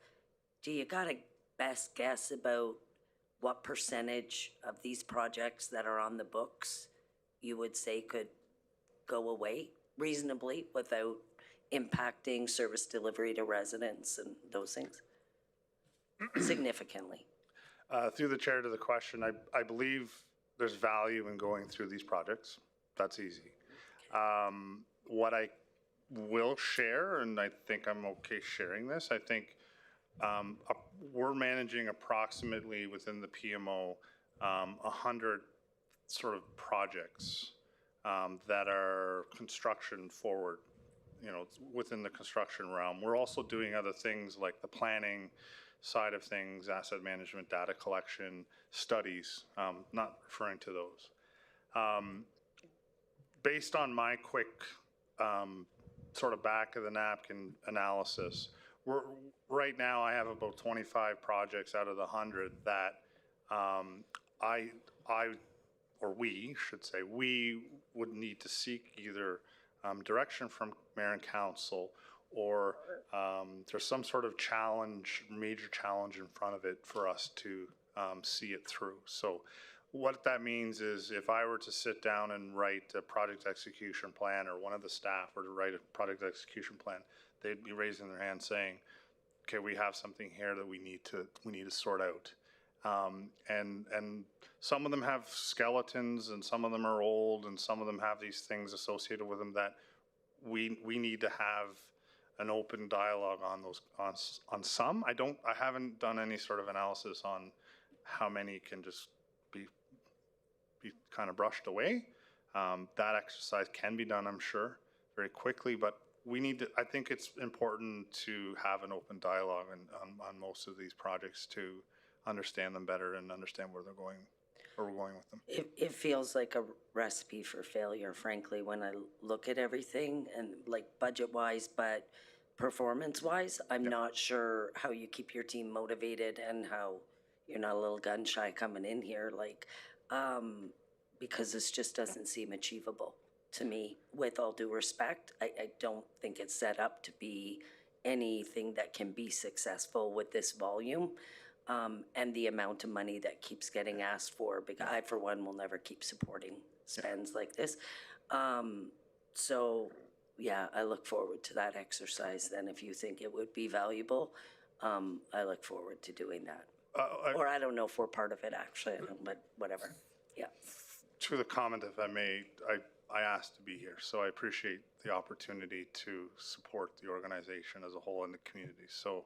do you got a best guess about what percentage of these projects that are on the books you would say could go away reasonably without impacting service delivery to residents and those things significantly? Through the chair to the question, I believe there's value in going through these projects. That's easy. What I will share, and I think I'm okay sharing this, I think we're managing approximately within the PMO 100 sort of projects that are construction forward, within the construction realm. We're also doing other things like the planning side of things, asset management, data collection, studies, not referring to those. Based on my quick sort of back of the napkin analysis, right now I have about 25 projects out of the 100 that we would need to seek either direction from Mayor and Council, or there's some sort of major challenge in front of it for us to see it through. So what that means is if I were to sit down and write a project execution plan, or one of the staff were to write a project execution plan, they'd be raising their hand saying, okay, we have something here that we need to sort out. And some of them have skeletons, and some of them are old, and some of them have these things associated with them that we need to have an open dialogue on those, on some. I haven't done any sort of analysis on how many can just be be kind of brushed away. That exercise can be done, I'm sure, very quickly, but we need to, I think it's important to have an open dialogue on most of these projects to understand them better and understand where they're going, where we're going with them. It feels like a recipe for failure, frankly, when I look at everything and like budget-wise, but performance-wise, I'm not sure how you keep your team motivated and how you're not a little gun shy coming in here, like, because this just doesn't seem achievable to me. With all due respect, I don't think it's set up to be anything that can be successful with this volume. And the amount of money that keeps getting asked for, because I, for one, will never keep supporting spends like this. So, yeah, I look forward to that exercise then. If you think it would be valuable, I look forward to doing that. Or I don't know if we're part of it, actually, I don't, but whatever, yeah. To the comment, if I may, I asked to be here, so I appreciate the opportunity to support the organization as a whole and the community. So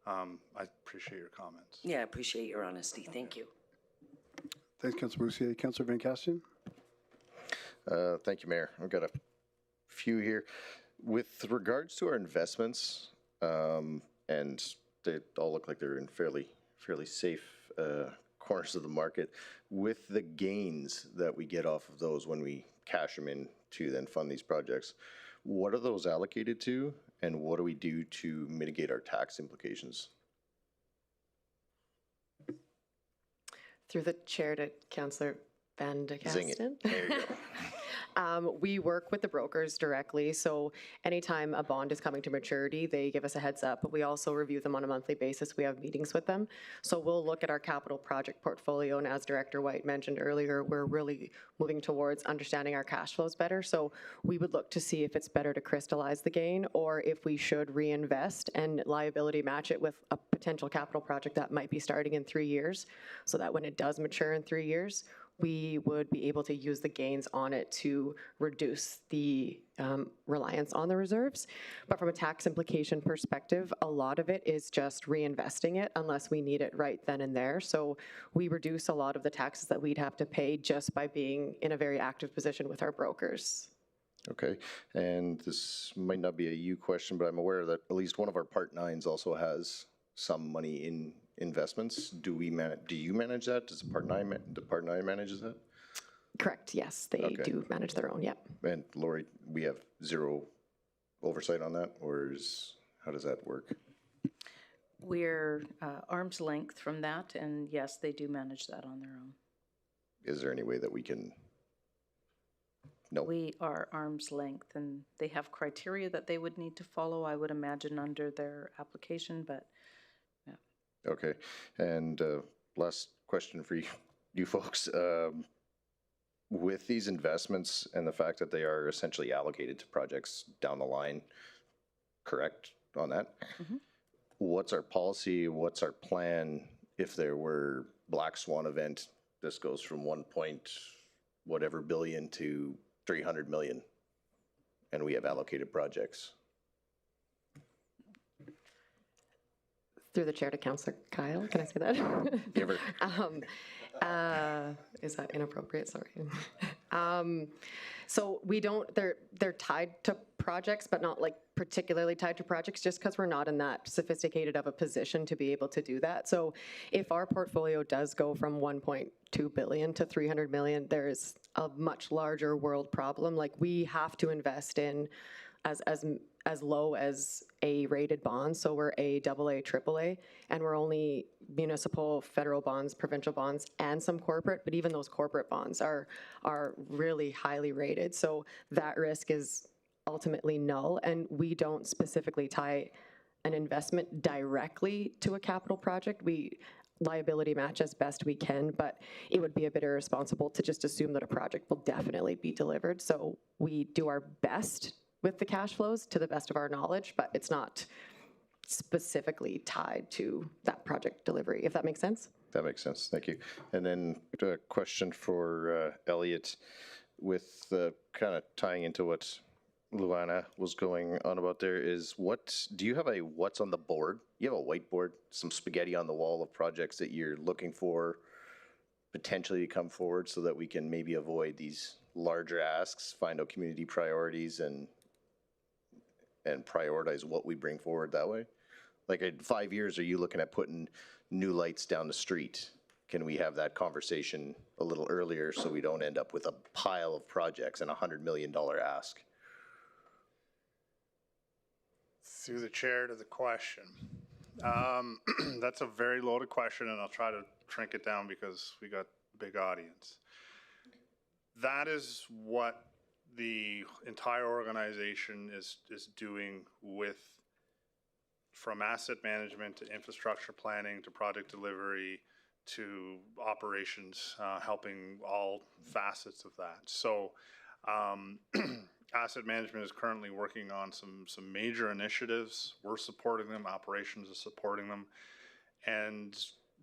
I appreciate your comments. Yeah, I appreciate your honesty. Thank you. Thanks, Councilor Boussier. Councilor Van Casten? Thank you, Mayor. I've got a few here. With regards to our investments, and they all look like they're in fairly safe corners of the market, with the gains that we get off of those when we cash them in to then fund these projects, what are those allocated to, and what do we do to mitigate our tax implications? Through the chair to Councillor Van de Casten. Zing it. There you go. We work with the brokers directly, so anytime a bond is coming to maturity, they give us a heads up, but we also review them on a monthly basis. We have meetings with them. So we'll look at our capital project portfolio, and as Director White mentioned earlier, we're really moving towards understanding our cash flows better. So we would look to see if it's better to crystallize the gain or if we should reinvest and liability match it with a potential capital project that might be starting in 3 years, so that when it does mature in 3 years, we would be able to use the gains on it to reduce the reliance on the reserves. But from a tax implication perspective, a lot of it is just reinvesting it unless we need it right then and there. So we reduce a lot of the taxes that we'd have to pay just by being in a very active position with our brokers. Okay, and this might not be a you question, but I'm aware that at least one of our Part 9s also has some money in investments. Do you manage that? Does the Part 9 manages that? Correct, yes, they do manage their own, yeah. And Lori, we have zero oversight on that, or how does that work? We're arm's length from that, and yes, they do manage that on their own. Is there any way that we can? No. We are arm's length, and they have criteria that they would need to follow, I would imagine, under their application, but yeah. Okay, and last question for you folks. With these investments and the fact that they are essentially allocated to projects down the line, correct on that? Mm-hmm. What's our policy? What's our plan if there were black swan event? This goes from 1 point whatever billion to 300 million, and we have allocated projects. Through the chair to Councillor Kyle, can I say that? Give her. Is that inappropriate? Sorry. So we don't, they're tied to projects, but not like particularly tied to projects, just because we're not in that sophisticated of a position to be able to do that. So if our portfolio does go from 1.2 billion to 300 million, there is a much larger world problem. Like we have to invest in as low as A-rated bonds, so we're AA, AAA, and we're only municipal, federal bonds, provincial bonds, and some corporate, but even those corporate bonds are really highly rated, so that risk is ultimately null, and we don't specifically tie an investment directly to a capital project. We liability match as best we can, but it would be a bit irresponsible to just assume that a project will definitely be delivered, so we do our best with the cash flows to the best of our knowledge, but it's not specifically tied to that project delivery, if that makes sense. That makes sense, thank you. And then a question for Elliot, with kind of tying into what Luana was going on about there, is do you have a what's on the board? You have a whiteboard, some spaghetti on the wall of projects that you're looking for potentially to come forward so that we can maybe avoid these larger asks, find out community priorities and prioritize what we bring forward that way? Like in 5 years, are you looking at putting new lights down the street? Can we have that conversation a little earlier so we don't end up with a pile of projects and $100 million ask? Through the chair to the question. That's a very loaded question, and I'll try to shrink it down because we got a big audience. That is what the entire organization is doing with, from asset management to infrastructure planning to project delivery to operations, helping all facets of that. So asset management is currently working on some major initiatives. We're supporting them, operations is supporting them. And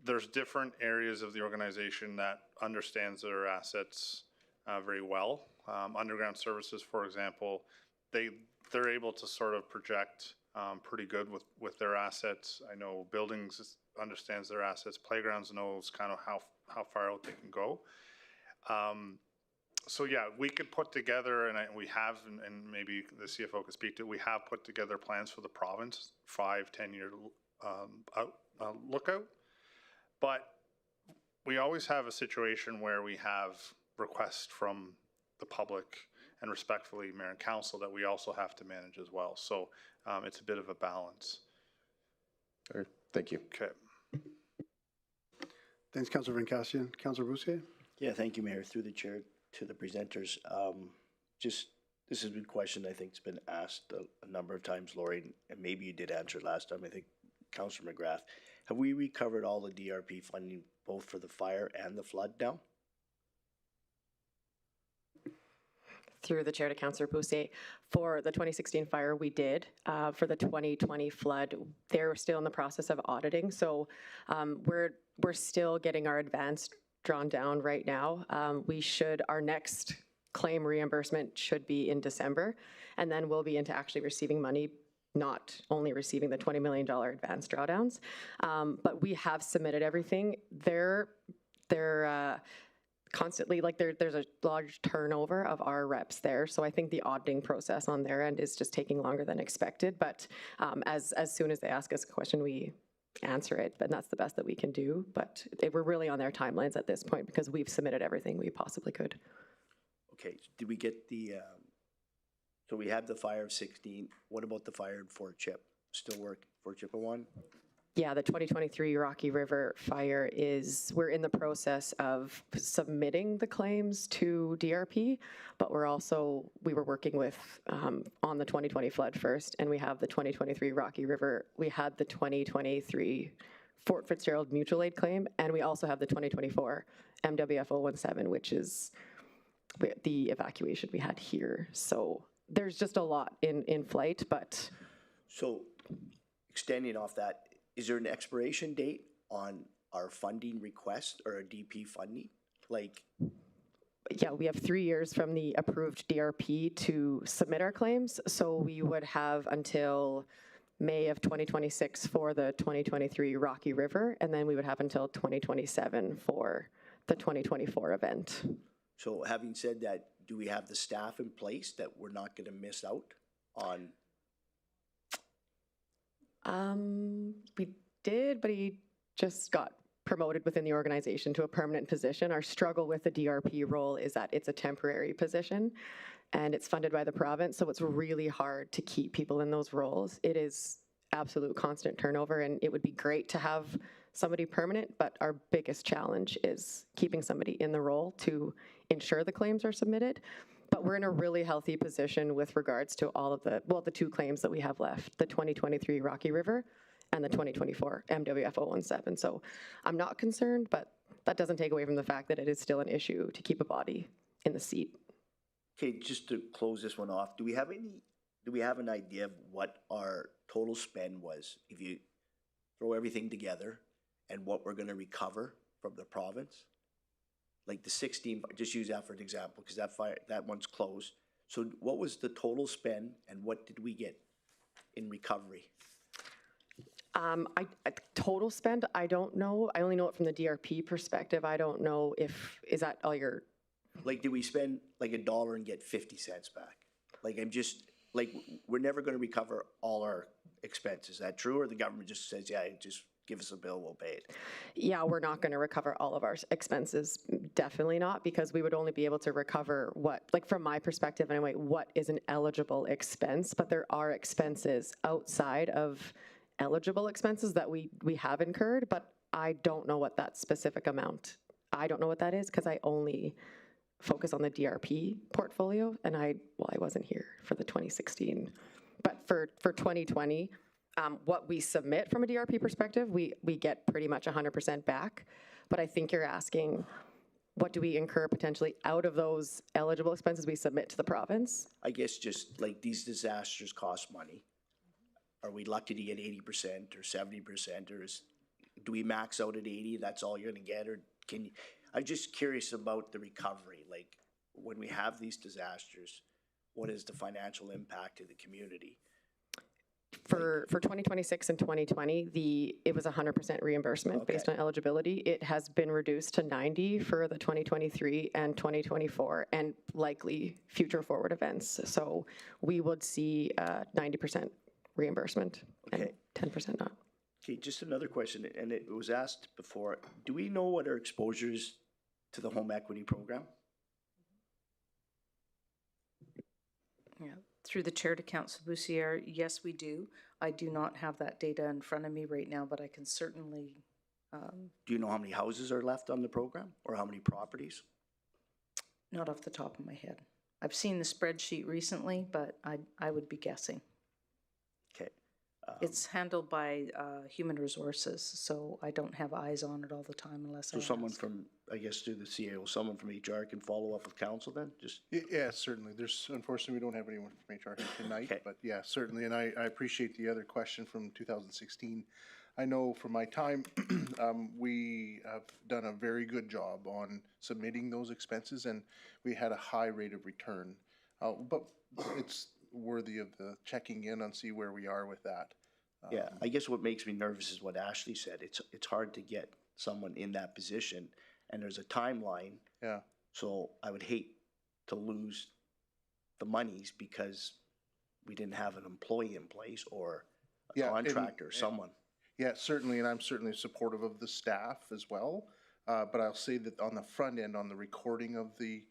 there's different areas of the organization that understands their assets very well. Underground services, for example, they're able to sort of project pretty good with their assets. I know buildings understands their assets. Playgrounds knows kind of how far out they can go. So yeah, we could put together, and we have, and maybe the CFO could speak to it, we have put together plans for the province, 5-10 year lookout. But we always have a situation where we have requests from the public and respectfully Mayor and Council that we also have to manage as well. So it's a bit of a balance. All right, thank you. Okay. Thanks, Councillor Vincasian. Councillor Boussier? Yeah, thank you, Mayor. Through the chair to the presenters. This has been a question I think has been asked a number of times, Lori, and maybe you did answer it last time. I think Councillor McGrath. Have we recovered all the DRP funding both for the fire and the flood now? Through the chair to Councillor Boussier, for the 2016 fire, we did. For the 2020 flood, they're still in the process of auditing. So we're still getting our advance drawn down right now. Our next claim reimbursement should be in December, and then we'll be into actually receiving money, not only receiving the $20 million advance drawdowns. But we have submitted everything. They're constantly, like there's a large turnover of our reps there. So I think the auditing process on their end is just taking longer than expected. But as soon as they ask us a question, we answer it, but that's the best that we can do. But we're really on their timelines at this point because we've submitted everything we possibly could. Okay, did we get the, so we have the fire of 16. What about the fire in Fort Chip? Still work, Fort Chippewa? Yeah, the 2023 Rocky River fire we're in the process of submitting the claims to DRP, but we were working with, on the 2020 flood first, and we have the 2023 Rocky River. We had the 2023 Fort Fitzgerald mutual aid claim, and we also have the 2024 MWF 017, which is the evacuation we had here. So there's just a lot in flight, but. So extending off that, is there an expiration date on our funding request or a DP funding? Yeah, we have 3 years from the approved DRP to submit our claims. So we would have until May of 2026 for the 2023 Rocky River, and then we would have until 2027 for the 2024 event. So having said that, do we have the staff in place that we're not going to miss out on? We did, but he just got promoted within the organization to a permanent position. Our struggle with the DRP role is that it's a temporary position and it's funded by the province, so it's really hard to keep people in those roles. It is absolute constant turnover, and it would be great to have somebody permanent, but our biggest challenge is keeping somebody in the role to ensure the claims are submitted. But we're in a really healthy position with regards to all of the 2 claims that we have left, the 2023 Rocky River and the 2024 MWF 017. So I'm not concerned, but that doesn't take away from the fact that it is still an issue to keep a body in the seat. Okay, just to close this one off, do we have an idea of what our total spend was if you throw everything together and what we're going to recover from the province? Like the 16, just use that for an example, because that one's closed. So what was the total spend and what did we get in recovery? Total spend, I don't know. I only know it from the DRP perspective. I don't know is that all your, Like, did we spend like $1 and get 50 cents back? Like, I'm just, like, we're never gonna recover all our expenses. Is that true? Or the government just says, yeah, just give us a bill, we'll pay it? yeah, we're not going to recover all of our expenses. Definitely not, because we would only be able to recover what, like from my perspective anyway, what is an eligible expense. But there are expenses outside of eligible expenses that we have incurred, but I don't know what that specific amount, I don't know what that is because I only focus on the DRP portfolio, and I wasn't here for the 2016. But for 2020, what we submit from a DRP perspective, we get pretty much 100% back. But I think you're asking, what do we incur potentially out of those eligible expenses we submit to the province? I guess just like these disasters cost money. Are we lucky to get 80% or 70%, or do we max out at 80? That's all you're gonna get, or can you? I'm just curious about the recovery. Like, when we have these disasters, what is the financial impact to the community? For 2026 and 2020, it was 100% reimbursement based on eligibility. It has been reduced to 90 for the 2023 and 2024, and likely future forward events. So we would see 90% reimbursement and 10% not. Okay, just another question, and it was asked before. Do we know what our exposure is to the home equity program? Yeah, through the chair to Councillor Bussiere, yes, we do. I do not have that data in front of me right now, but I can certainly. Do you know how many houses are left on the program, or how many properties? Not off the top of my head. I've seen the spreadsheet recently, but I would be guessing. Okay. It's handled by Human Resources, so I don't have eyes on it all the time unless I So someone ask. from, I guess through the CAO, someone from HR can follow up with council then? Just Yeah, certainly. Unfortunately, we don't have anyone from HR here tonight, but yeah, certainly. And I appreciate the other question from 2016. I know from my time, we have done a very good job on submitting those expenses, and we had a high rate of return. But it's worthy of the checking in and see where we are with that. Yeah, I guess what makes me nervous is what Ashley said. It's hard to get someone in that position, and there's a timeline. Yeah. So I would hate to lose the monies because we didn't have an employee in place or a contractor, someone. Yeah, certainly, and I'm certainly supportive of the staff as well. But I'll say that on the front end, on the recording of the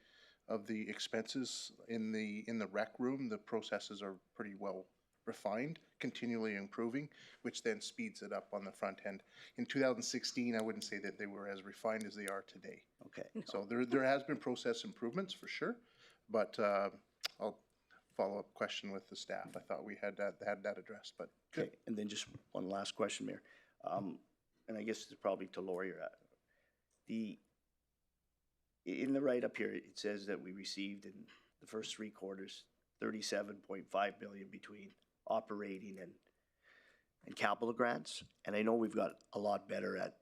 expenses in the rec room, the processes are pretty well refined, continually improving, which then speeds it up on the front end. In 2016, I wouldn't say that they were as refined as they are today. Okay. So there has been process improvements for sure, but I'll follow up question with the staff. I thought we had that addressed, but good. Okay, and then just one last question, Mayor. And I guess it's probably to Lori. In the write-up here, it says that we received in the first 3 quarters 37.5 million between operating and capital grants. And I know we've got a lot better at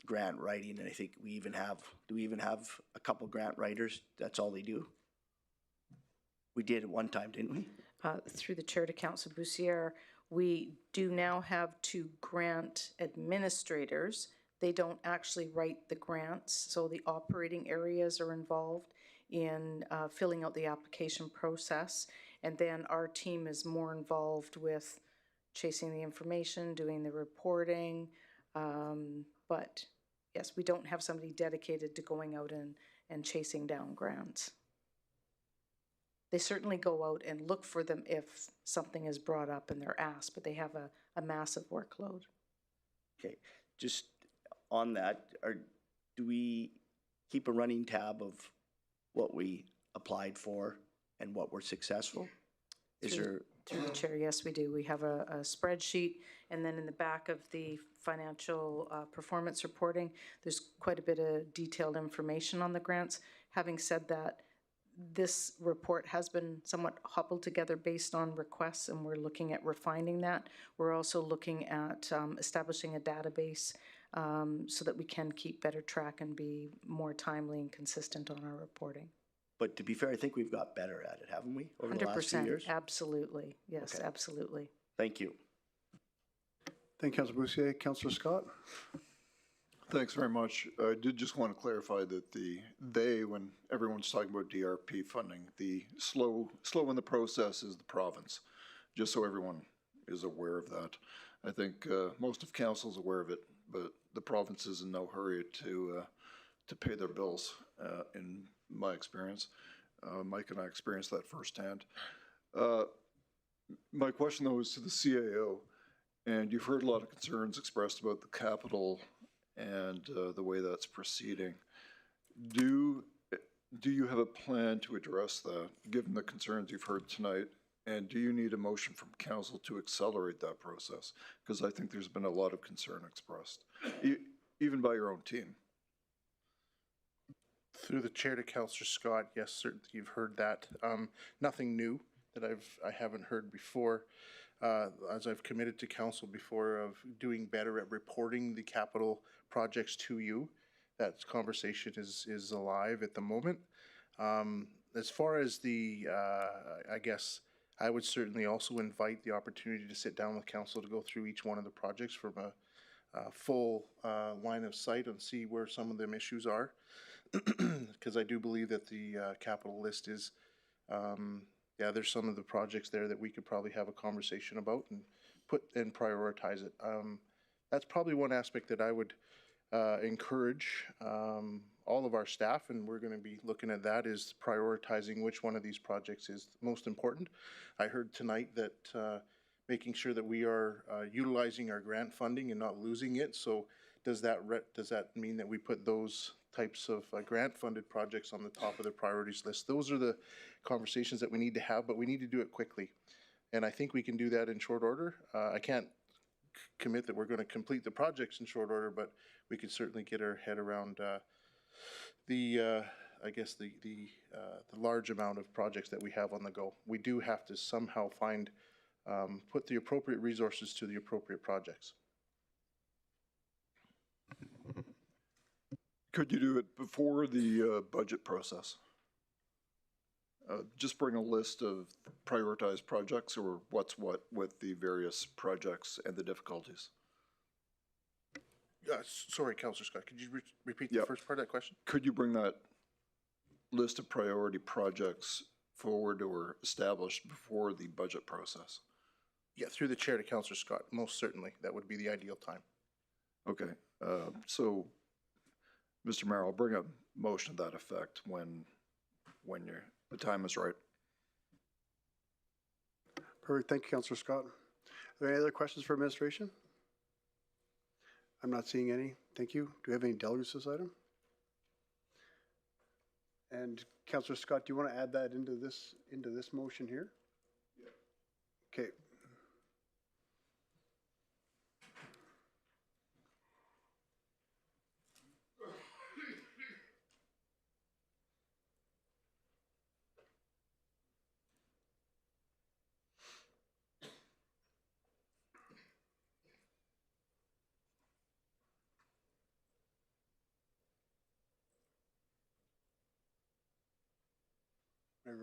grant writing, and I think we even have, do we even have a couple grant writers? That's all they do? We did at one time, didn't we? Through the chair to Councillor Bussiere, we do now have 2 grant administrators. They don't actually write the grants, so the operating areas are involved in filling out the application process. And then our team is more involved with chasing the information, doing the reporting. But yes, we don't have somebody dedicated to going out and chasing down grants. They certainly go out and look for them if something is brought up and they're asked, but they have a massive workload. Okay, just on that, do we keep a running tab of what we applied for and what were successful? Through the chair, yes, we do. We have a spreadsheet, and then in the back of the financial performance reporting, there's quite a bit of detailed information on the grants. Having said that, this report has been somewhat hobbled together based on requests, and we're looking at refining that. We're also looking at establishing a database so that we can keep better track and be more timely and consistent on our reporting. But to be fair, I think we've got better at it, haven't we, over the last few years? 100%, absolutely. Yes, Okay. absolutely. Thank you. Thank you, Councilor Bussier. Councilor Scott? Thanks very much. I did just want to clarify that when everyone's talking about DRP funding, the slow in the process is the province, just so everyone is aware of that. I think most of council's aware of it, but the province is in no hurry to pay their bills, in my experience. Mike and I experienced that firsthand. My question, though, is to the CAO, and you've heard a lot of concerns expressed about the capital and the way that's proceeding. Do you have a plan to address that, given the concerns you've heard tonight? And do you need a motion from council to accelerate that process? Because I think there's been a lot of concern expressed, even by your own team. Through the chair to Councillor Scott, yes, certainly you've heard that. Nothing new that I haven't heard before. As I've committed to council before, of doing better at reporting the capital projects to you. That conversation is alive at the moment. As far as the, I guess, I would certainly also invite the opportunity to sit down with council to go through each one of the projects from a full line of sight and see where some of them issues are. Because I do believe that the capital list is, yeah, there's some of the projects there that we could probably have a conversation about and prioritize it. That's probably one aspect that I would encourage all of our staff, and we're going to be looking at that, is prioritizing which one of these projects is most important. I heard tonight that making sure that we are utilizing our grant funding and not losing it. So does that mean that we put those types of grant-funded projects on the top of the priorities list? Those are the conversations that we need to have, but we need to do it quickly. And I think we can do that in short order. I can't commit that we're going to complete the projects in short order, but we could certainly get our head around I guess the large amount of projects that we have on the go. We do have to somehow find, put the appropriate resources to the appropriate projects. Could you do it before the budget process? Just bring a list of prioritized projects, or what's what with the various projects and the difficulties. Sorry, Councillor Scott, could you repeat the first part of that question? Could you bring that list of priority projects forward or established before the budget process? Yeah, through the chair to Councillor Scott, most certainly. That would be the ideal time. Okay, so Mr. Mayor, I'll bring a motion to that effect when the time is right. Perfect. Thank you, Councillor Scott. Are there any other questions for administration? I'm not seeing any. Thank you. Do we have any delegates to this item? And Councillor Scott, do you want to add that into this motion here? Yeah. Okay.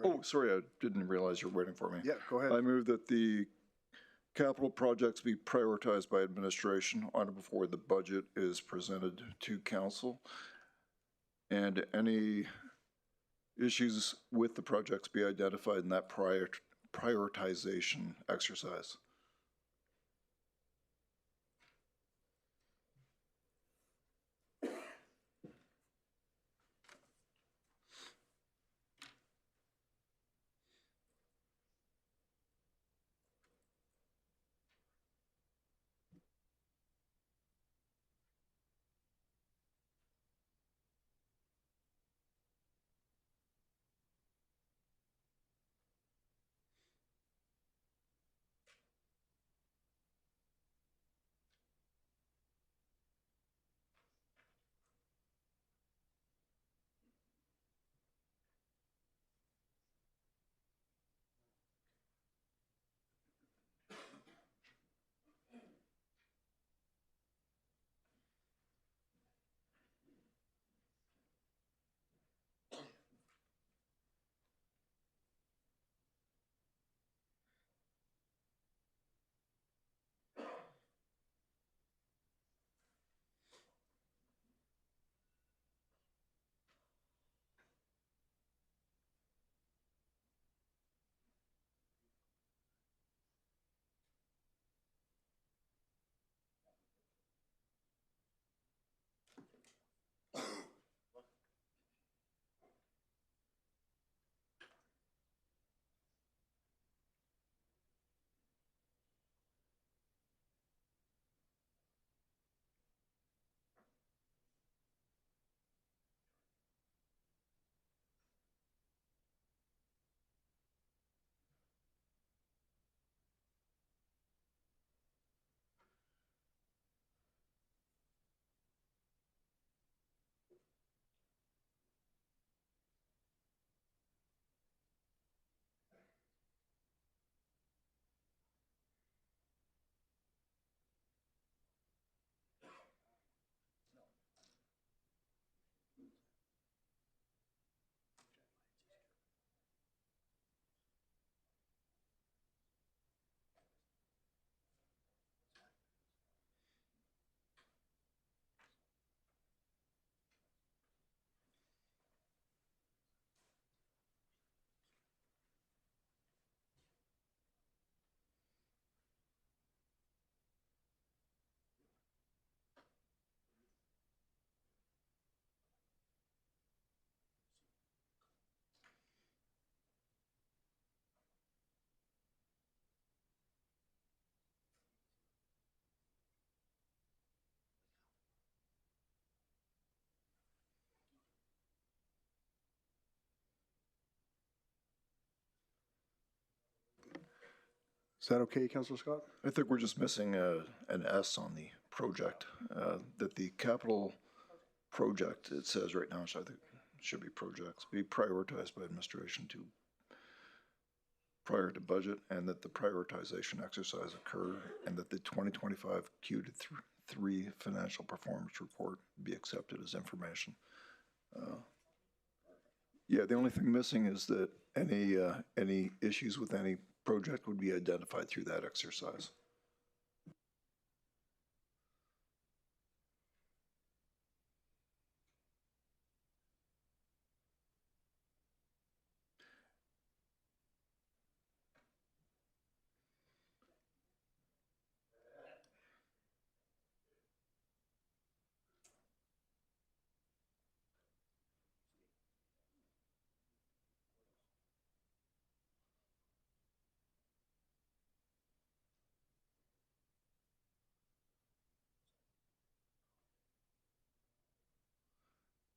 Oh, sorry, I didn't realize you were waiting for me. Yeah, go ahead. I move that the capital projects be prioritized by administration on or before the budget is presented to council, and any issues with the projects be identified in that prioritization exercise. Is that okay, Councillor Scott? I think we're just missing an S on the project, that the capital project, it says right now, so I think it should be projects, be prioritized by administration prior to budget, and that the prioritization exercise occur, and that the 2025 Q3 financial performance report be accepted as information. Yeah, the only thing missing is that any issues with any project would be identified through that exercise.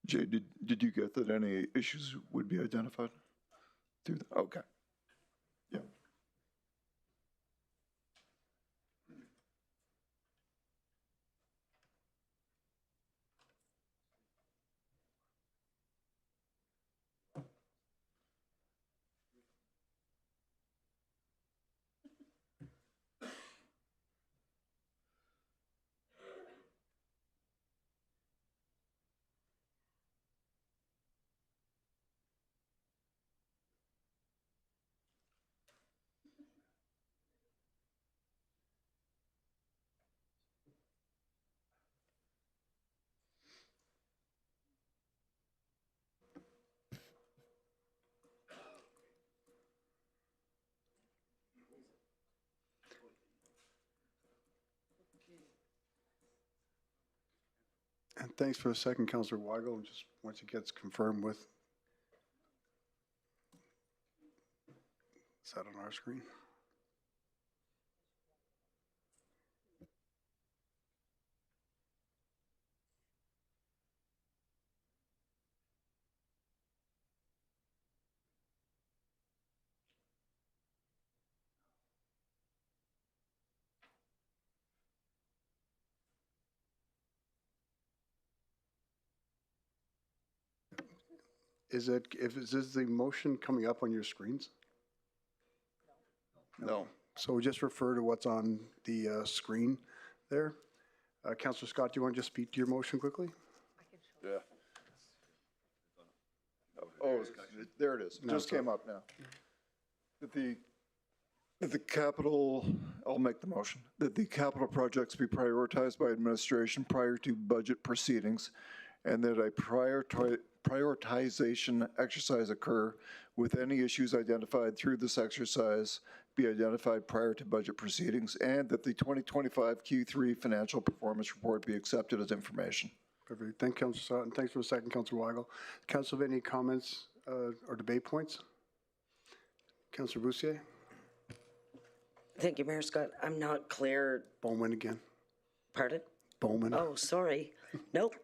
Jay, did you get that any issues would be identified through the, okay. Yeah. And thanks for a second, Councillor Weigel, and just once it gets confirmed with, is that on our screen? Is this the motion coming up on your screens? No. So we just refer to what's on the screen there. Councillor Scott, do you want to just speak to your motion quickly? Yeah. Oh, there it is. No, Just came up now. That the capital, I'll make the motion, that the capital projects be prioritized by administration prior to budget proceedings, and that a prioritization exercise occur with any issues identified through this exercise be identified prior to budget proceedings, and that the 2025 Q3 financial performance report be accepted as information. Perfect. Thank you, Councillor Scott, and thanks for the second, Councillor Weigel. Council, have any comments or debate points? Councillor Bussier? Thank you, Mayor Scott. I'm not clear. Bowman again. Pardon? Bowman. Oh, sorry. Nope.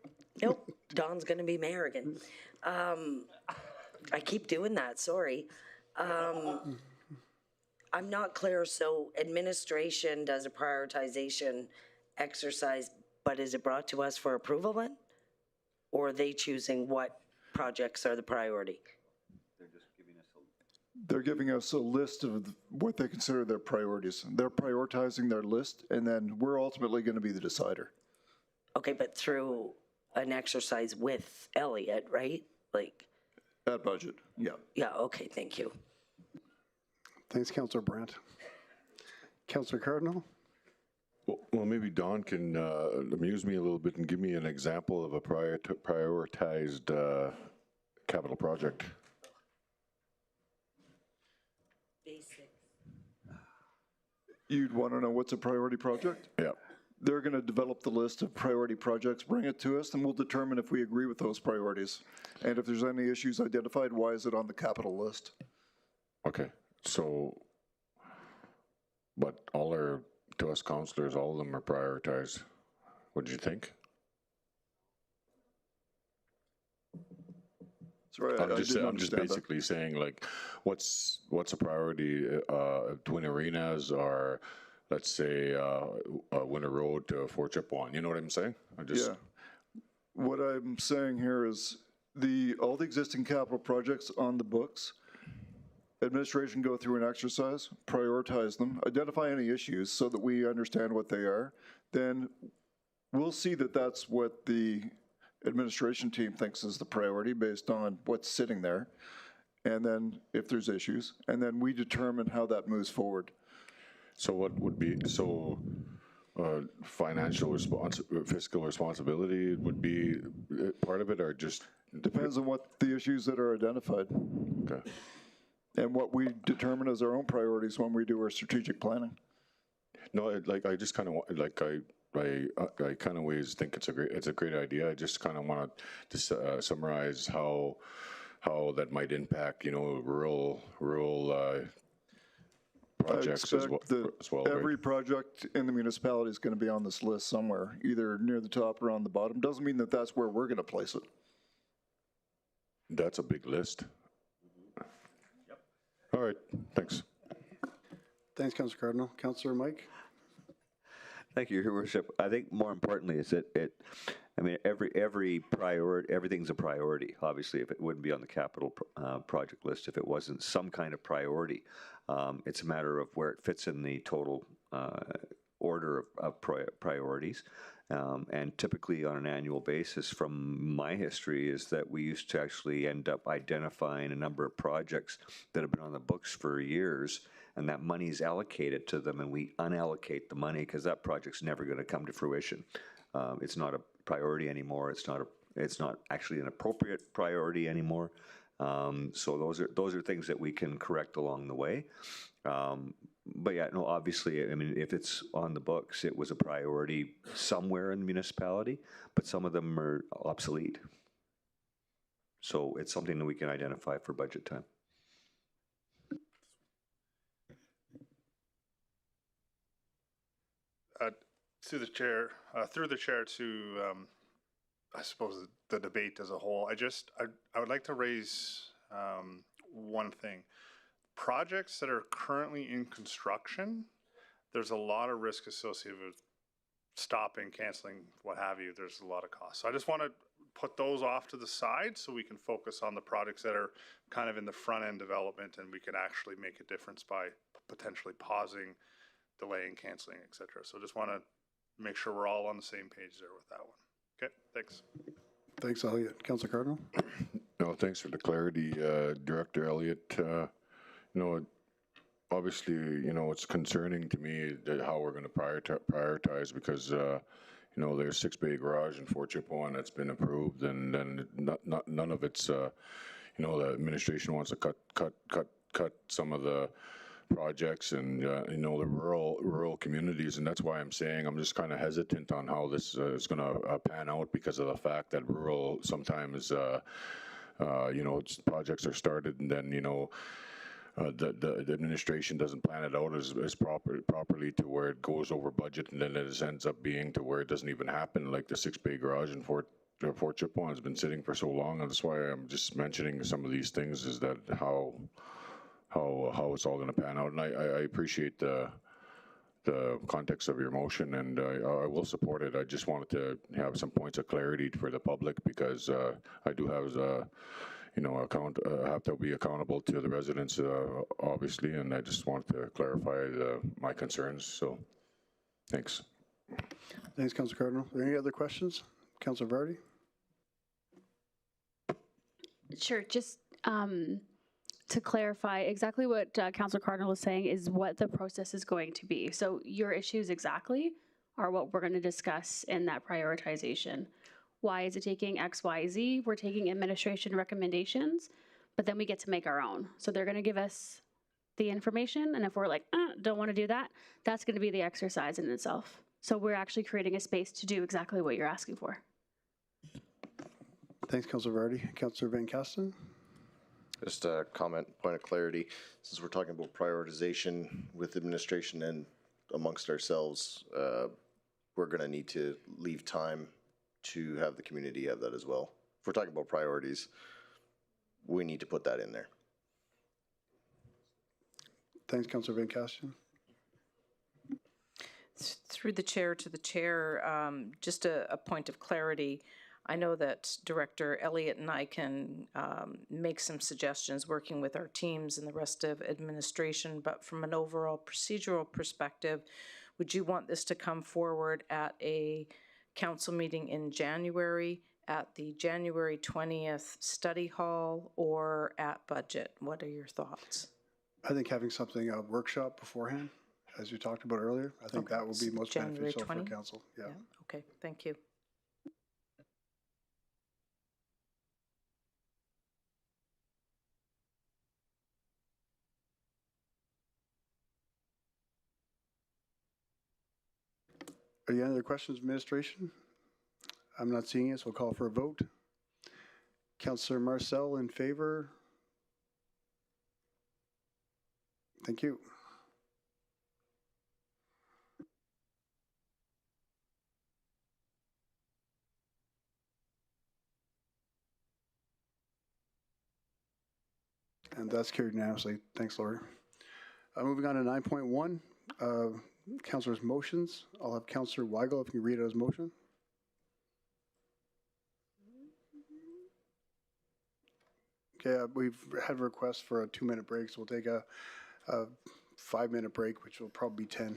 Don's going to be mayor again. I keep doing that, sorry. I'm not clear. So administration does a prioritization exercise, but is it brought to us for approval then? Or are they choosing what projects are the priority? They're giving us a list of what they consider their priorities. They're prioritizing their list, and then we're ultimately going to be the decider. Okay, but through an exercise with Elliot, right? Like at budget, yeah. Yeah, okay, thank you. Thanks, Councillor Brandt. Councillor Cardinal? Well, maybe Don can amuse me a little bit and give me an example of a prioritized capital project. You'd want to know what's a priority project? Yeah. They're going to develop the list of priority projects, bring it to us, and we'll determine if we agree with those priorities. And if there's any issues identified, why is it on the capital list? Okay, so, but all are, to us councillors, all of them are prioritized. What did you think? Sorry, I'm I just didn't understand that. basically saying, like, what's a priority? Twin Arenas, or let's say Winter Road to Fort Chippewa. You know what I'm saying? Yeah. What I'm saying here is all the existing capital projects on the books, administration go through an exercise, prioritize them, identify any issues so that we understand what they are. Then we'll see that that's what the administration team thinks is the priority based on what's sitting there. And then if there's issues, and then we determine how that moves forward. So what would be, fiscal responsibility would be part of it, or just? Depends on what the issues that are identified. Okay. And what we determine as our own priorities when we do our strategic planning. No, I just kind of, I kind of ways think it's a great idea. I just kind of want to summarize how that might impact, rural projects as well. Every project in the municipality is going to be on this list somewhere, either near the top or on the bottom. Doesn't mean that that's where we're going to place it. That's a big list. Yep. All right, thanks. Thanks, Councillor Cardinal. Councillor Mike? Thank you, Your Worship. I think more importantly is that every priority, everything's a priority. Obviously, if it wouldn't be on the capital project list, if it wasn't some kind of priority, it's a matter of where it fits in the total order of priorities. And typically on an annual basis, from my history, is that we used to actually end up identifying a number of projects that have been on the books for years, and that money is allocated to them, and we unallocate the money because that project's never going to come to fruition. It's not a priority anymore. It's not actually an appropriate priority anymore. So those are things that we can correct along the way. But yeah, no, obviously, if it's on the books, it was a priority somewhere in the municipality, but some of them are obsolete. So it's something that we can identify for budget time. Through the chair to, I suppose, the debate as a whole, I would like to raise one thing. Projects that are currently in construction, there's a lot of risk associated with stopping, canceling, what have you. There's a lot of costs. So I just want to put those off to the side so we can focus on the projects that are kind of in the front end development, and we can actually make a difference by potentially pausing, delaying, canceling, etc. So just want to make sure we're all on the same page there with that one. Okay, thanks. Thanks, Elliot. Councillor Cardinal? No, thanks for the clarity, Director Elliott. Obviously, it's concerning to me that how we're going to prioritize because, there's 6-bay garage in Fort Chippewa that's been approved, and then none of it's, the administration wants to cut some of the projects and, the rural communities, and that's why I'm saying I'm just kind of hesitant on how this is going to pan out because of the fact that rural sometimes, projects are started and then, the administration doesn't plan it out as properly to where it goes over budget, and then it just ends up being to where it doesn't even happen, like the 6-bay garage in Fort Chippewa has been sitting for so long, and that's why I'm just mentioning some of these things, is that how it's all going to pan out. And I appreciate the context of your motion, and I will support it. I just wanted to have some points of clarity for the public because I do have have to be accountable to the residents, obviously, and I just wanted to clarify my concerns. So, thanks. Thanks, Councillor Cardinal. Are there any other questions? Councillor Vardy? Sure. Just to clarify, exactly what Councillor Cardinal is saying is what the process is going to be. So your issues exactly are what we're going to discuss in that prioritization. Why is it taking X, Y, Z? We're taking administration recommendations, but then we get to make our own. So they're going to give us the information, and if we're like, don't want to do that, that's going to be the exercise in itself. So we're actually creating a space to do exactly what you're asking for. Thanks, Councillor Vardy. Councillor Van Kasten? Just a comment, point of clarity. Since we're talking about prioritization with administration and amongst ourselves, we're going to need to leave time to have the community have that as well. If we're talking about priorities, we need to put that in there. Thanks, Councillor Van Kasten. Through the chair to the chair, just a point of clarity. I know that Director Elliott and I can make some suggestions working with our teams and the rest of administration, but from an overall procedural perspective, would you want this to come forward at a council meeting in January, at the January 20th study hall, or at budget? What are your thoughts? I think having something, a workshop beforehand, as we talked about earlier, I think that will be most January beneficial 20? for council. Yeah. Okay, thank you. Are there any other questions, administration? I'm not seeing it, so we'll call for a vote. Councillor Marcel in favor. Thank you. And that's carried unanimously. Thanks, Lori. Moving on to 9.1, councillors' motions. I'll have Councillor Weigel if you can read out his motion. Okay, we've had a request for a 2-minute break, so we'll take a 5-minute break, which will probably be 10.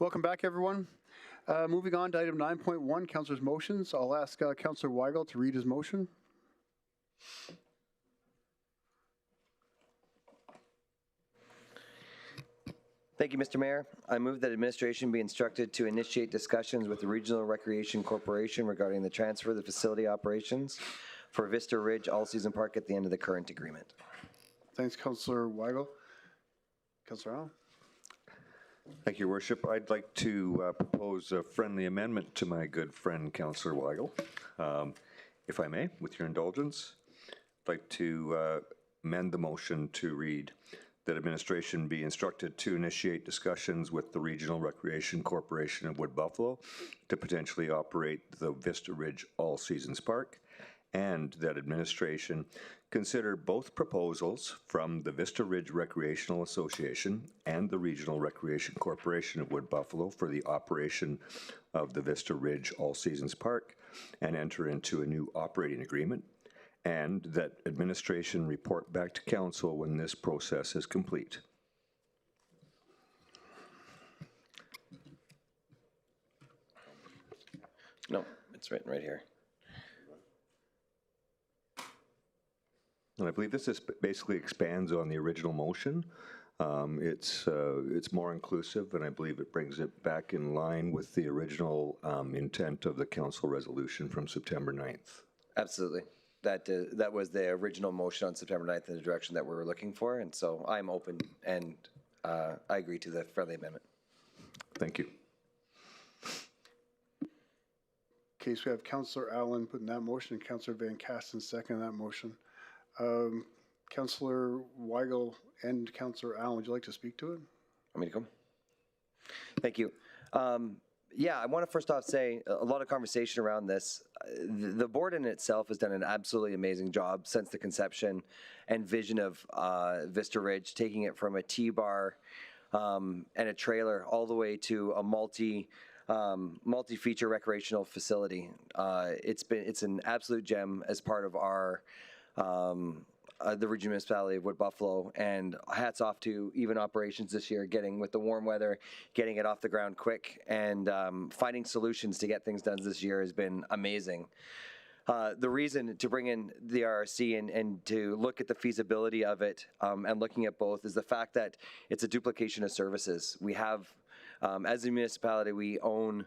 Welcome back, everyone. Moving on to item 9.1, Councillor's motions. I'll ask Councillor Weigel to read his motion. Thank you, Mr. Mayor. I move that administration be instructed to initiate discussions with the Regional Recreation Corporation regarding the transfer of the facility operations for Vista Ridge All-Season Park at the end of the current agreement. Thanks, Councillor Weigel. Councillor Allen. Thank you, Worship. I'd like to propose a friendly amendment to my good friend, Councillor Weigel. If I may, with your indulgence, I'd like to amend the motion to read that administration be instructed to initiate discussions with the Regional Recreation Corporation of Wood Buffalo to potentially operate the Vista Ridge All Seasons Park, and that administration consider both proposals from the Vista Ridge Recreational Association and the Regional Recreation Corporation of Wood Buffalo for the operation of the Vista Ridge All Seasons Park and enter into a new operating agreement, and that administration report back to council when this process is complete. No, it's written right here. And I believe this is basically expands on the original motion. It's more inclusive, and I believe it brings it back in line with the original intent of the council resolution from September 9th. Absolutely. That was the original motion on September 9th in the direction that we were looking for, and so I'm open and I agree to the friendly amendment. Thank you. Okay, so we have Councillor Allen putting that motion and Councillor Van Kasten seconding that motion. Councillor Weigel and Councillor Allen, would you like to speak to it? Want me to go? Thank you. Yeah, I want to first off say a lot of conversation around this. The board in itself has done an absolutely amazing job since the conception and vision of Vista Ridge, taking it from a T-bar and a trailer all the way to a multi-feature recreational facility. It's an absolute gem as part of our the regional municipality of Wood Buffalo, and hats off to even operations this year, getting with the warm weather, getting it off the ground quick, and finding solutions to get things done this year has been amazing. The reason to bring in the RRC and to look at the feasibility of it and looking at both is the fact that it's a duplication of services. We have, as a municipality, we own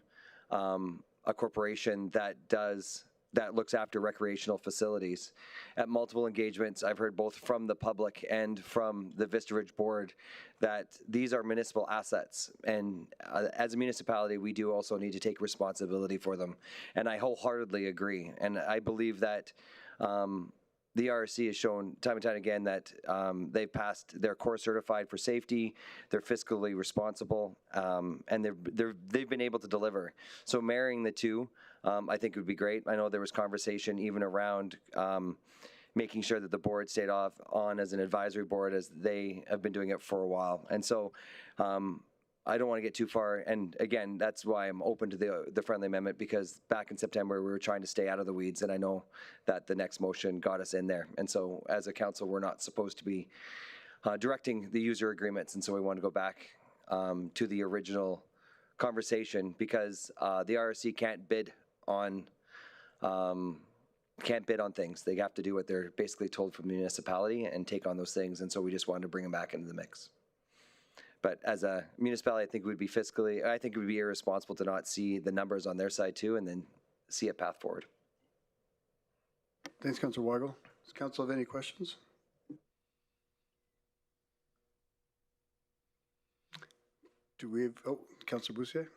a corporation that looks after recreational facilities. At multiple engagements, I've heard both from the public and from the Vista Ridge board that these are municipal assets. And as a municipality, we do also need to take responsibility for them. And I wholeheartedly agree. And I believe that the RRC has shown time and time again that they've passed, they're core certified for safety, they're fiscally responsible, and they've been able to deliver. So marrying the two, I think would be great. I know there was conversation even around making sure that the board stayed on as an advisory board, as they have been doing it for a while. And so I don't want to get too far. And again, that's why I'm open to the friendly amendment, because back in September, we were trying to stay out of the weeds, and I know that the next motion got us in there. And so as a council, we're not supposed to be directing the user agreements. And so we want to go back to the original conversation, because the RRC can't bid on things. They have to do what they're basically told from the municipality and take on those things. And so we just wanted to bring them back into the mix. But as a municipality, I think it would be irresponsible to not see the numbers on their side too, and then see a path forward. Thanks, Councillor Weigel. Does council have any questions? Do we have, Councillor Bussier?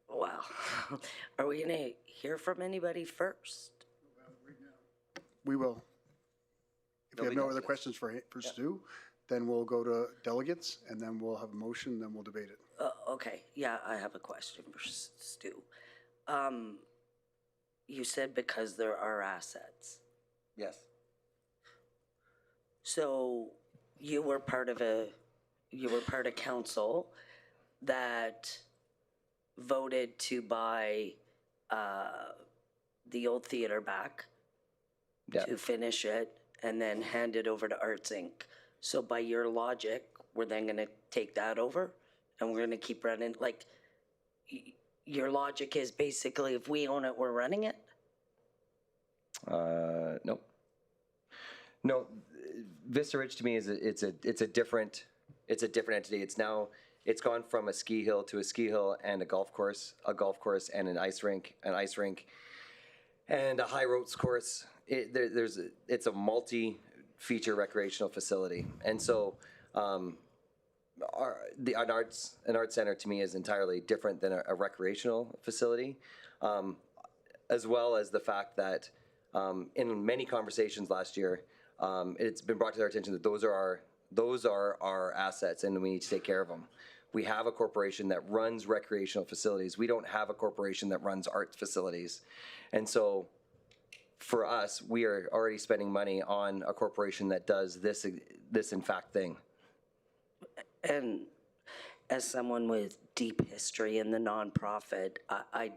Well, are we going to hear from anybody first? We will. If you have no other questions for Stu, then we'll go to delegates, and then we'll have a motion, then we'll debate it. Okay, yeah, I have a question for Stu. You said because there are assets. Yes. So you were part of council that voted to buy the old theater back, to finish it, and then hand it over to Arts Inc. So by your logic, we're then gonna take that over and we're gonna keep running, like, your logic is basically if we own it, we're running it? Nope. No, Vista Ridge to me is it's a different entity. It's gone from a ski hill to a ski hill and a golf course and an ice rink, and a high ropes course. It's a multi-feature recreational facility, and so an arts center to me is entirely different than a recreational facility, as well as the fact that in many conversations last year, it's been brought to our attention that those are our assets and we need to take care of them. We have a corporation that runs recreational facilities. We don't have a corporation that runs arts facilities. And so for us, we are already spending money on a corporation that does this in fact thing. And as someone with deep history in the nonprofit, I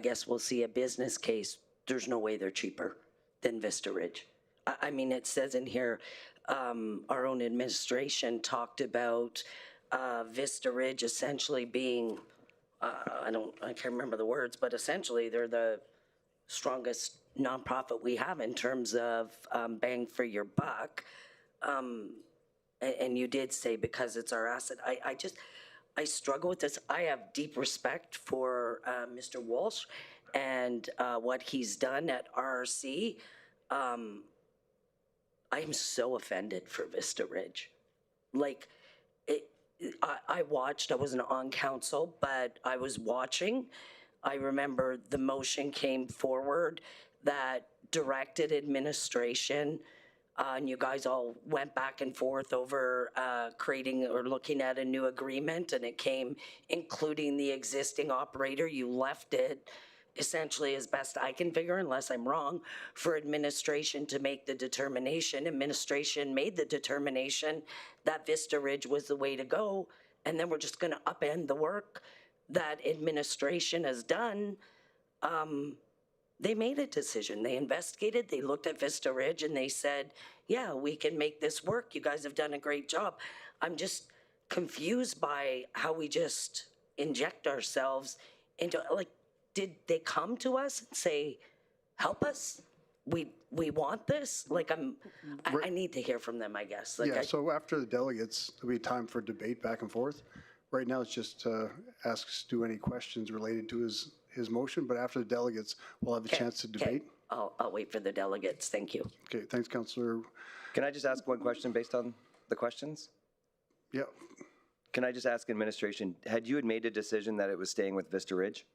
guess we'll see a business case. There's no way they're cheaper than Vista Ridge. I mean, it says in here, our own administration talked about Vista Ridge essentially being, I can't remember the words, but essentially they're the strongest nonprofit we have in terms of bang for your buck. And you did say because it's our asset. I struggle with this. I have deep respect for Mr. Walsh and what he's done at RRC. I'm so offended for Vista Ridge. Like, I watched, I wasn't on council, but I was watching. I remember the motion came forward that directed administration, and you guys all went back and forth over creating or looking at a new agreement, and it came including the existing operator. You left it essentially, as best I can figure, unless I'm wrong, for administration to make the determination. Administration made the determination that Vista Ridge was the way to go, and then we're just going to upend the work that administration has done. They made a decision. They investigated, they looked at Vista Ridge, and they said, yeah, we can make this work. You guys have done a great job. I'm just confused by how we just inject ourselves into, like, did they come to us and say, help us? We want this? Like, I need to hear from them, I guess. Like, so after the delegates, there'll be time for debate back and forth. Right now, it's just ask Stu any questions related to his motion, but after the delegates, we'll have a chance to debate. I'll wait for the delegates. Thank you. Okay, thanks, Councillor. Can I just ask one question based on the questions? Yep. Can I just ask administration, had you made a decision that it was staying with Vista Ridge?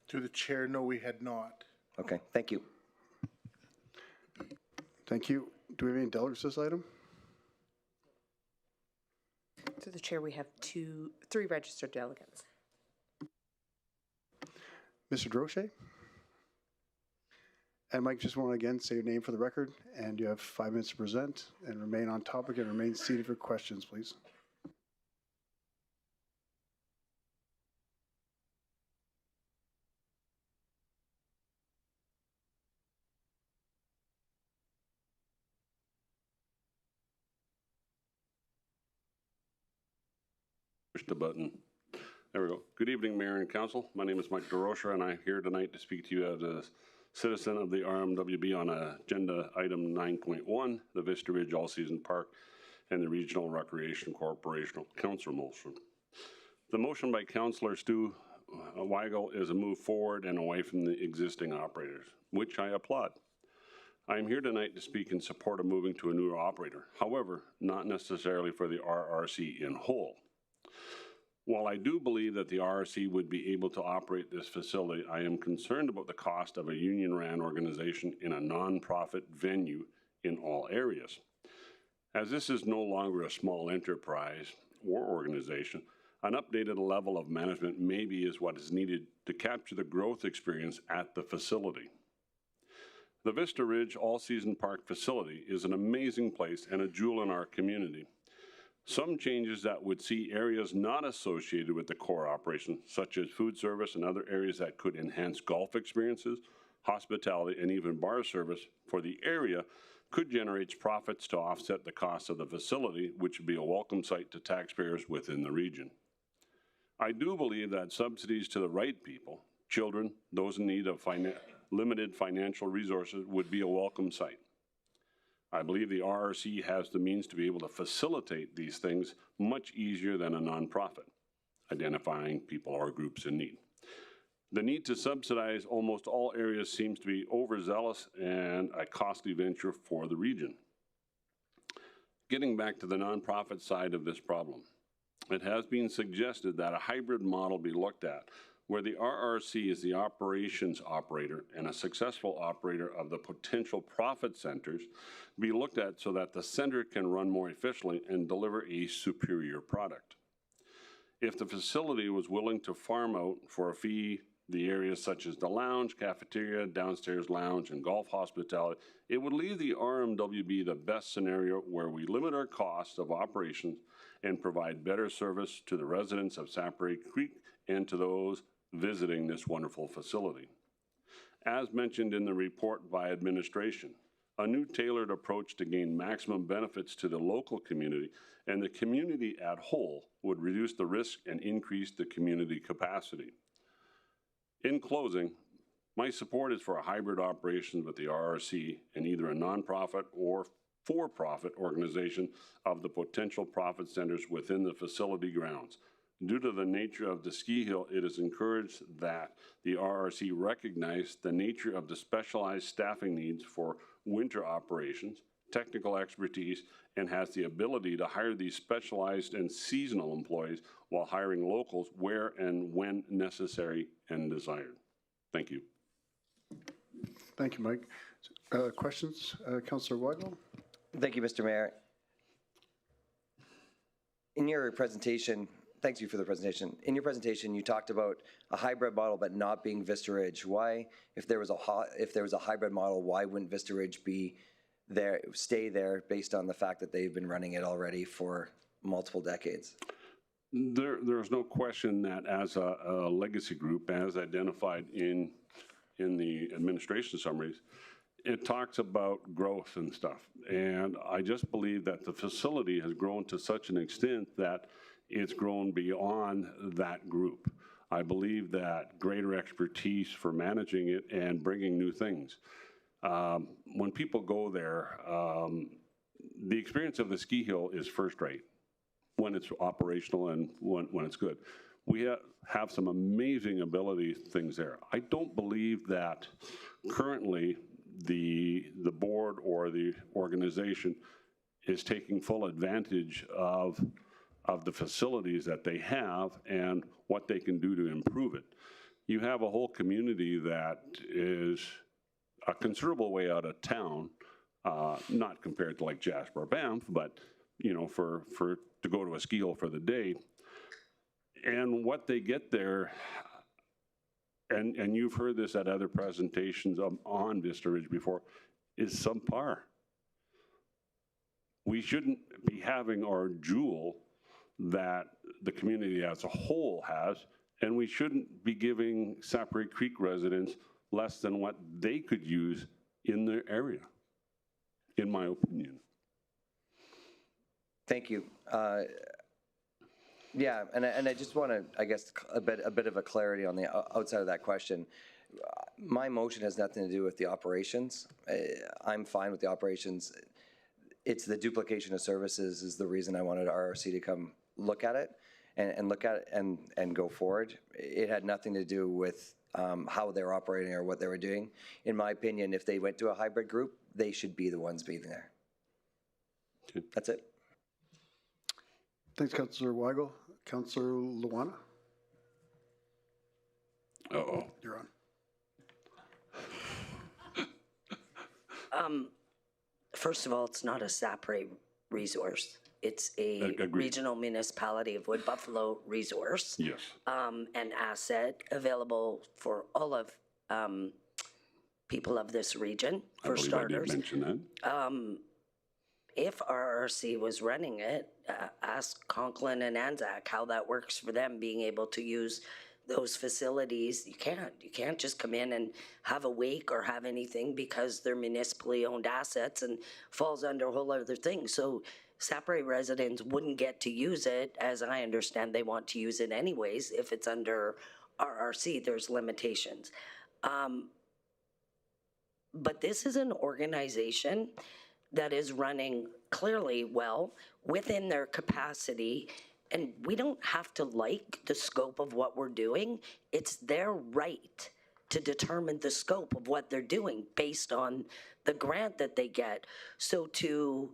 Through the chair, no, we had not. Okay, thank you. Thank you. Do we have any delegates this item? Through the chair, we have three registered delegates. Mr. Drochet? And Mike, just want to again say your name for the record, and you have 5 minutes to present, and remain on topic and remain seated for questions, please. Push the button. There we go. Good evening, Mayor and Council. My name is Mike DeRocher, and I'm here tonight to speak to you as a citizen of the RMWB on agenda item 9.1, the Vista Ridge All-Season Park and the Regional Recreation Corporation Council motion. The motion by Councillor Stu Weigel is a move forward and away from the existing operators, which I applaud. I am here tonight to speak in support of moving to a new operator, however, not necessarily for the RRC in whole. While I do believe that the RRC would be able to operate this facility, I am concerned about the cost of a union-ran organization in a non-profit venue in all areas. As this is no longer a small enterprise or organization, an updated level of management maybe is what is needed to capture the growth experience at the facility. The Vista Ridge All-Season Park facility is an amazing place and a jewel in our community. Some changes that would see areas not associated with the core operation, such as food service and other areas that could enhance golf experiences, hospitality, and even bar service for the area, could generate profits to offset the cost of the facility, which would be a welcome sight to taxpayers within the region. I do believe that subsidies to the right people, children, those in need of limited financial resources, would be a welcome sight. I believe the RRC has the means to be able to facilitate these things much easier than a nonprofit, identifying people or groups in need. The need to subsidize almost all areas seems to be overzealous and a costly venture for the region. Getting back to the nonprofit side of this problem, it has been suggested that a hybrid model be looked at, where the RRC is the operations operator and a successful operator of the potential profit centers be looked at so that the center can run more efficiently and deliver a superior product. If the facility was willing to farm out for a fee the areas such as the lounge, cafeteria, downstairs lounge, and golf hospitality, it would leave the RMWB the best scenario where we limit our costs of operations and provide better service to the residents of Sapere Creek and to those visiting this wonderful facility. As mentioned in the report by administration, a new tailored approach to gain maximum benefits to the local community and the community at whole would reduce the risk and increase the community capacity. In closing, my support is for a hybrid operation with the RRC and either a nonprofit or for-profit organization of the potential profit centers within the facility grounds. Due to the nature of the ski hill, it is encouraged that the RRC recognize the nature of the specialized staffing needs for winter operations, technical expertise, and has the ability to hire these specialized and seasonal employees while hiring locals where and when necessary and desired. Thank you. Thank you, Mike. Questions? Councillor Weigel? Thank you, Mr. Mayor. In your presentation, thanks you for the presentation. In your presentation, you talked about a hybrid model, but not being Vista Ridge. Why, if there was a hybrid model, why wouldn't Vista Ridge be there, stay there, based on the fact that they've been running it already for multiple decades? There's no question that as a legacy group, as identified in the administration summaries, it talks about growth and stuff. And I just believe that the facility has grown to such an extent that it's grown beyond that group. I believe that greater expertise for managing it and bringing new things. When people go there, the experience of the ski hill is first rate when it's operational and when it's good. We have some amazing ability things there. I don't believe that currently the board or the organization is taking full advantage of the facilities that they have and what they can do to improve it. You have a whole community that is a considerable way out of town, not compared to like Jasper or Banff, but you know, to go to a ski hill for the day. And what they get there, and you've heard this at other presentations on Vista Ridge before, is subpar. We shouldn't be having our jewel that the community as a whole has, and we shouldn't be giving Sapere Creek residents less than what they could use in their area, in my opinion. Thank you. Yeah, and I just want to, I guess, a bit of a clarity on the outside of that question. My motion has nothing to do with the operations. I'm fine with the operations. It's the duplication of services is the reason I wanted RRC to come look at it and look at it and go forward. It had nothing to do with how they were operating or what they were doing. In my opinion, if they went to a hybrid group, they should be the ones being there. That's it. Thanks, Councillor Weigel. Councillor Luana? Uh-oh. You're on. First of all, it's not a Sapere resource. It's a regional municipality of Wood Buffalo resource. Yes. An asset available for all of people of this region, for starters. I did mention that. If RRC was running it, ask Conklin and Anzac how that works for them, being able to use those facilities, you can't just come in and have a wake or have anything because they're municipally owned assets and falls under a whole other thing. So Sapere residents wouldn't get to use it, as I understand they want to use it anyways. If it's under RRC, there's limitations. But this is an organization that is running clearly well within their capacity, and we don't have to like the scope of what we're doing. It's their right to determine the scope of what they're doing based on the grant that they get. So to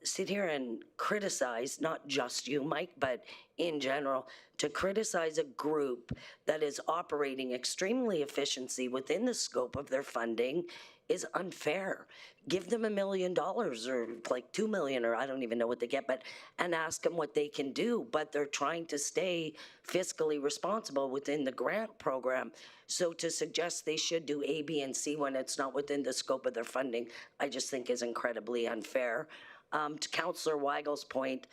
sit here and criticize, not just you, Mike, but in general, to criticize a group that is operating extremely efficiency within the scope of their funding is unfair. Give them $1 million or like $2 million, or I don't even know what they get, and ask them what they can do. But they're trying to stay fiscally responsible within the grant program. So to suggest they should do A, B, and C when it's not within the scope of their funding, I just think is incredibly unfair. To Councillor Weigel's point,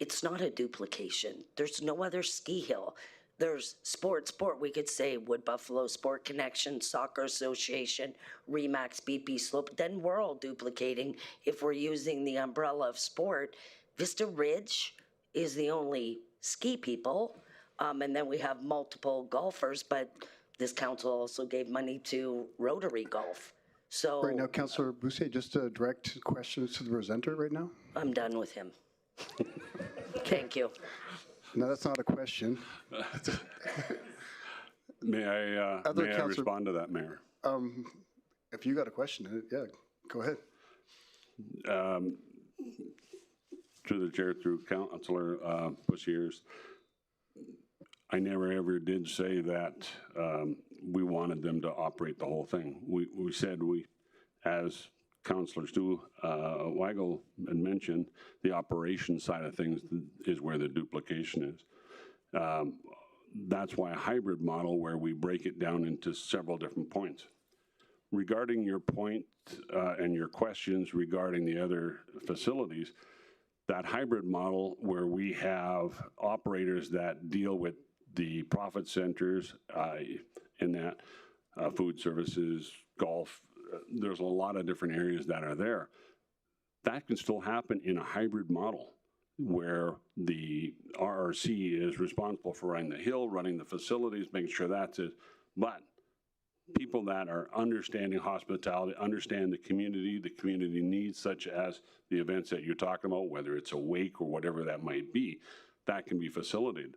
it's not a duplication. There's no other ski hill. There's sport. We could say Wood Buffalo Sport Connection, Soccer Association, Remax, BP Slope. Then we're all duplicating if we're using the umbrella of sport. Vista Ridge is the only ski people. And then we have multiple golfers, but this council also gave money to Rotary Golf. So right now, Councillor Boussier, just to direct questions to the presenter right now. I'm done with him. Thank you. No, that's not a question. May I respond to that, Mayor? If you got a question, yeah, go ahead. Through the chair, through Councillor Bussier's, I never ever did say that we wanted them to operate the whole thing. We said as councillors do, Weigel had mentioned, the operation side of things is where the duplication is. That's why a hybrid model where we break it down into several different points. Regarding your point and your questions regarding the other facilities, that hybrid model where we have operators that deal with the profit centers in that food services, golf, there's a lot of different areas that are there. That can still happen in a hybrid model where the RRC is responsible for running the hill, running the facilities, making sure that's it. But people that are understanding hospitality, understand the community needs, such as the events that you're talking about, whether it's a wake or whatever that might be, that can be facilitated.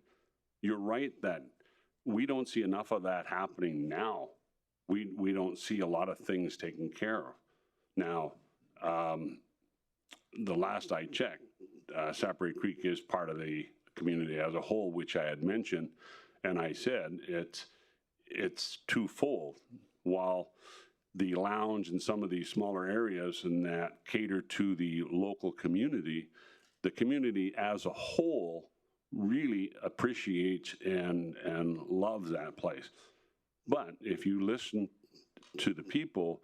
You're right that we don't see enough of that happening now. We don't see a lot of things taken care of. Now, the last I checked, Sapere Creek is part of the community as a whole, which I had mentioned, and I said it's twofold. While the lounge and some of these smaller areas and that cater to the local community, the community as a whole really appreciates and loves that place. But if you listen to the people,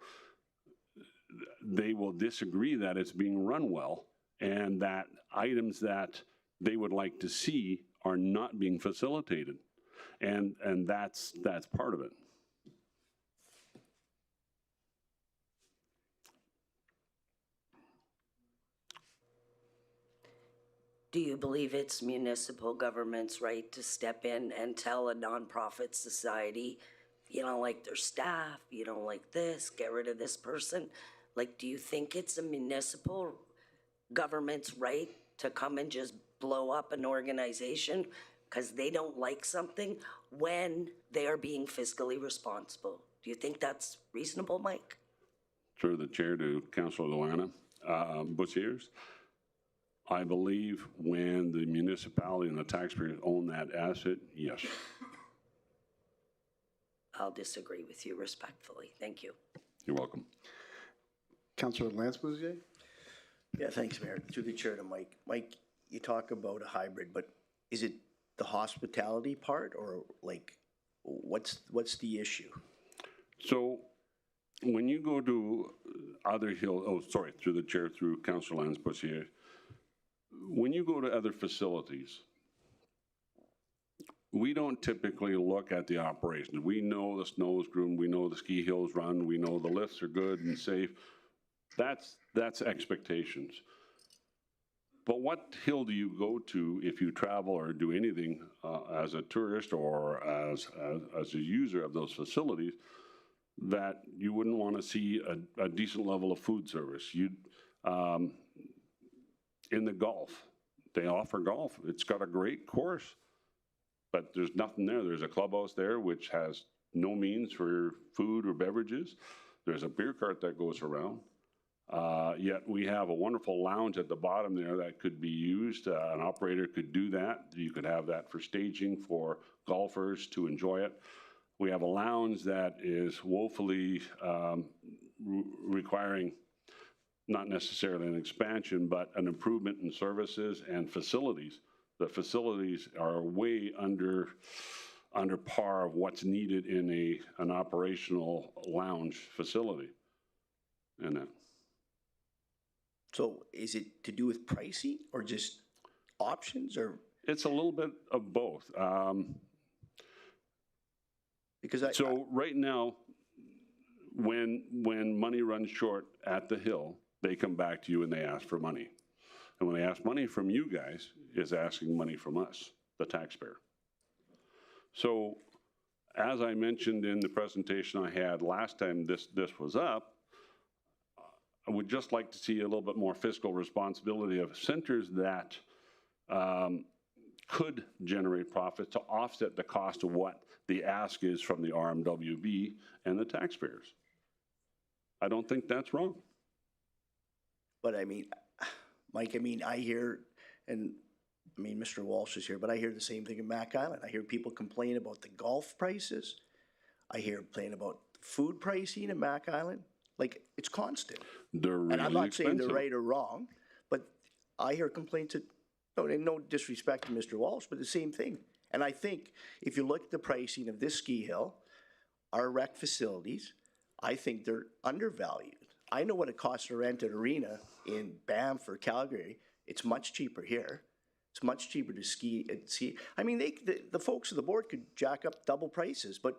they will disagree that it's being run well and that items that they would like to see are not being facilitated. And that's part of it. Do you believe it's municipal government's right to step in and tell a nonprofit society, you don't like their staff, you don't like this, get rid of this person? Like, do you think it's a municipal government's right to come and just blow up an organization because they don't like something when they are being fiscally responsible? Do you think that's reasonable, Mike? Through the chair to Councillor Luana. Bussiers, I believe when the municipality and the taxpayers own that asset, yes. I'll disagree with you respectfully. Thank you. You're welcome. Councillor Lance Boussier? Yeah, thanks, Mayor. Through the chair to Mike. Mike, you talk about a hybrid, but is it the hospitality part or like what's the issue? So when you go to other through the chair, through Councillor Lance Boussier, when you go to other facilities, we don't typically look at the operations. We know the snow's groomed, we know the ski hills run, we know the lifts are good and safe. That's expectations. But what hill do you go to if you travel or do anything as a tourist or as a user of those facilities that you wouldn't want to see a decent level of food service? In the golf, they offer golf. It's got a great course, but there's nothing there. There's a clubhouse there which has no means for food or beverages. There's a beer cart that goes around. Yet we have a wonderful lounge at the bottom there that could be used. An operator could do that. You could have that for staging for golfers to enjoy it. We have a lounge that is woefully requiring not necessarily an expansion, but an improvement in services and facilities. The facilities are way under par of what's needed in an operational lounge facility. And that. So is it to do with pricing or just options, or? It's a little bit of both. So right now, when money runs short at the Hill, they come back to you and they ask for money. And when they ask money from you guys, is asking money from us, the taxpayer. So as I mentioned in the presentation I had last time this was up, I would just like to see a little bit more fiscal responsibility of centers that could generate profit to offset the cost of what the ask is from the RMWB and the taxpayers. I don't think that's wrong. But I mean, Mike, I hear, and Mr. Walsh is here, but I hear the same thing in Mac Island. I hear people complain about the golf prices. I hear complain about food pricing in Mac Island. Like, it's constant. They're really and I'm not expensive. saying they're right or wrong, but I hear complaints and no disrespect to Mr. Walsh, but the same thing. And I think if you look at the pricing of this ski hill, our rec facilities, I think they're undervalued. I know what it costs to rent an arena in Banff or Calgary. It's much cheaper here. It's much cheaper to ski and see. The folks of the board could jack up double prices, but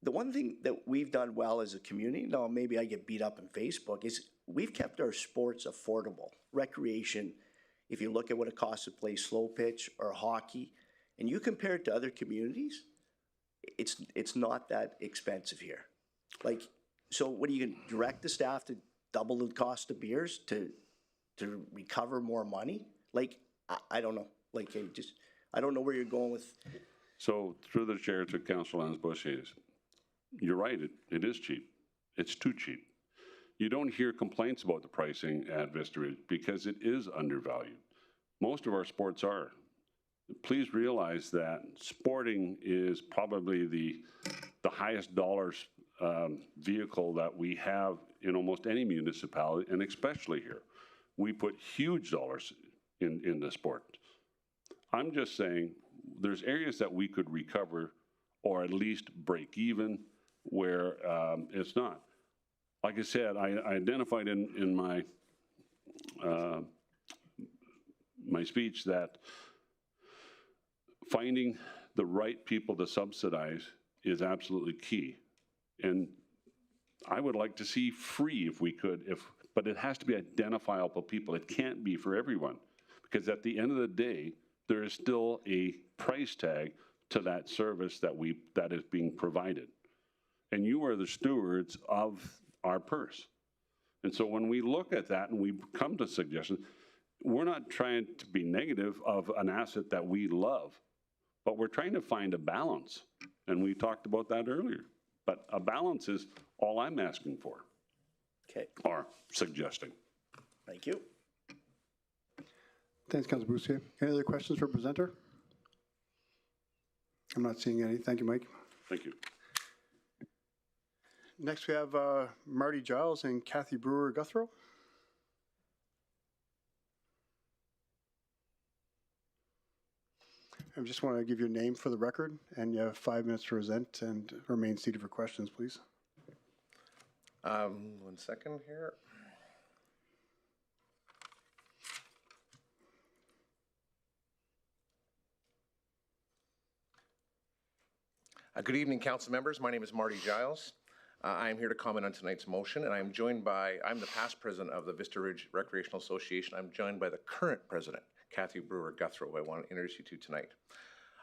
the one thing that we've done well as a community, now maybe I get beat up on Facebook, is we've kept our sports affordable. Recreation, if you look at what it costs to play slow pitch or hockey, and you compare it to other communities, it's not that expensive here. So what are you going to direct the staff to double the cost of beers to recover more money? I don't know. I don't know where you're going with. So through the chair to Councilor Lansbush, you're right, it is cheap. It's too cheap. You don't hear complaints about the pricing at Vista Ridge because it is undervalued. Most of our sports are. Please realize that sporting is probably the highest dollars vehicle that we have in almost any municipality, and especially here. We put huge dollars in the sport. I'm just saying there's areas that we could recover or at least break even where it's not. Like I said, I identified in my my speech that finding the right people to subsidize is absolutely key. And I would like to see free if we could, but it has to be identifiable people. It can't be for everyone, because at the end of the day, there is still a price tag to that service that is being provided. And you are the stewards of our purse. And so when we look at that and we come to suggestions, we're not trying to be negative of an asset that we love, but we're trying to find a balance. And we talked about that earlier. But a balance is all I'm asking for. Okay. Or suggesting. Thank you. Thanks, Councilor Boussier. Any other questions for presenter? I'm not seeing any. Thank you, Mike. Thank you. Next, we have Marty Giles and Kathy Brewer-Guthrow. I just want to give your name for the record, and you have 5 minutes to present and remain seated for questions, please. 1 second here. Good evening, council members. My name is Marty Giles. I am here to comment on tonight's motion, and I'm the past president of the Vista Ridge Recreational Association. I'm joined by the current president, Kathy Brewer-Guthrow, who I want to introduce you to tonight.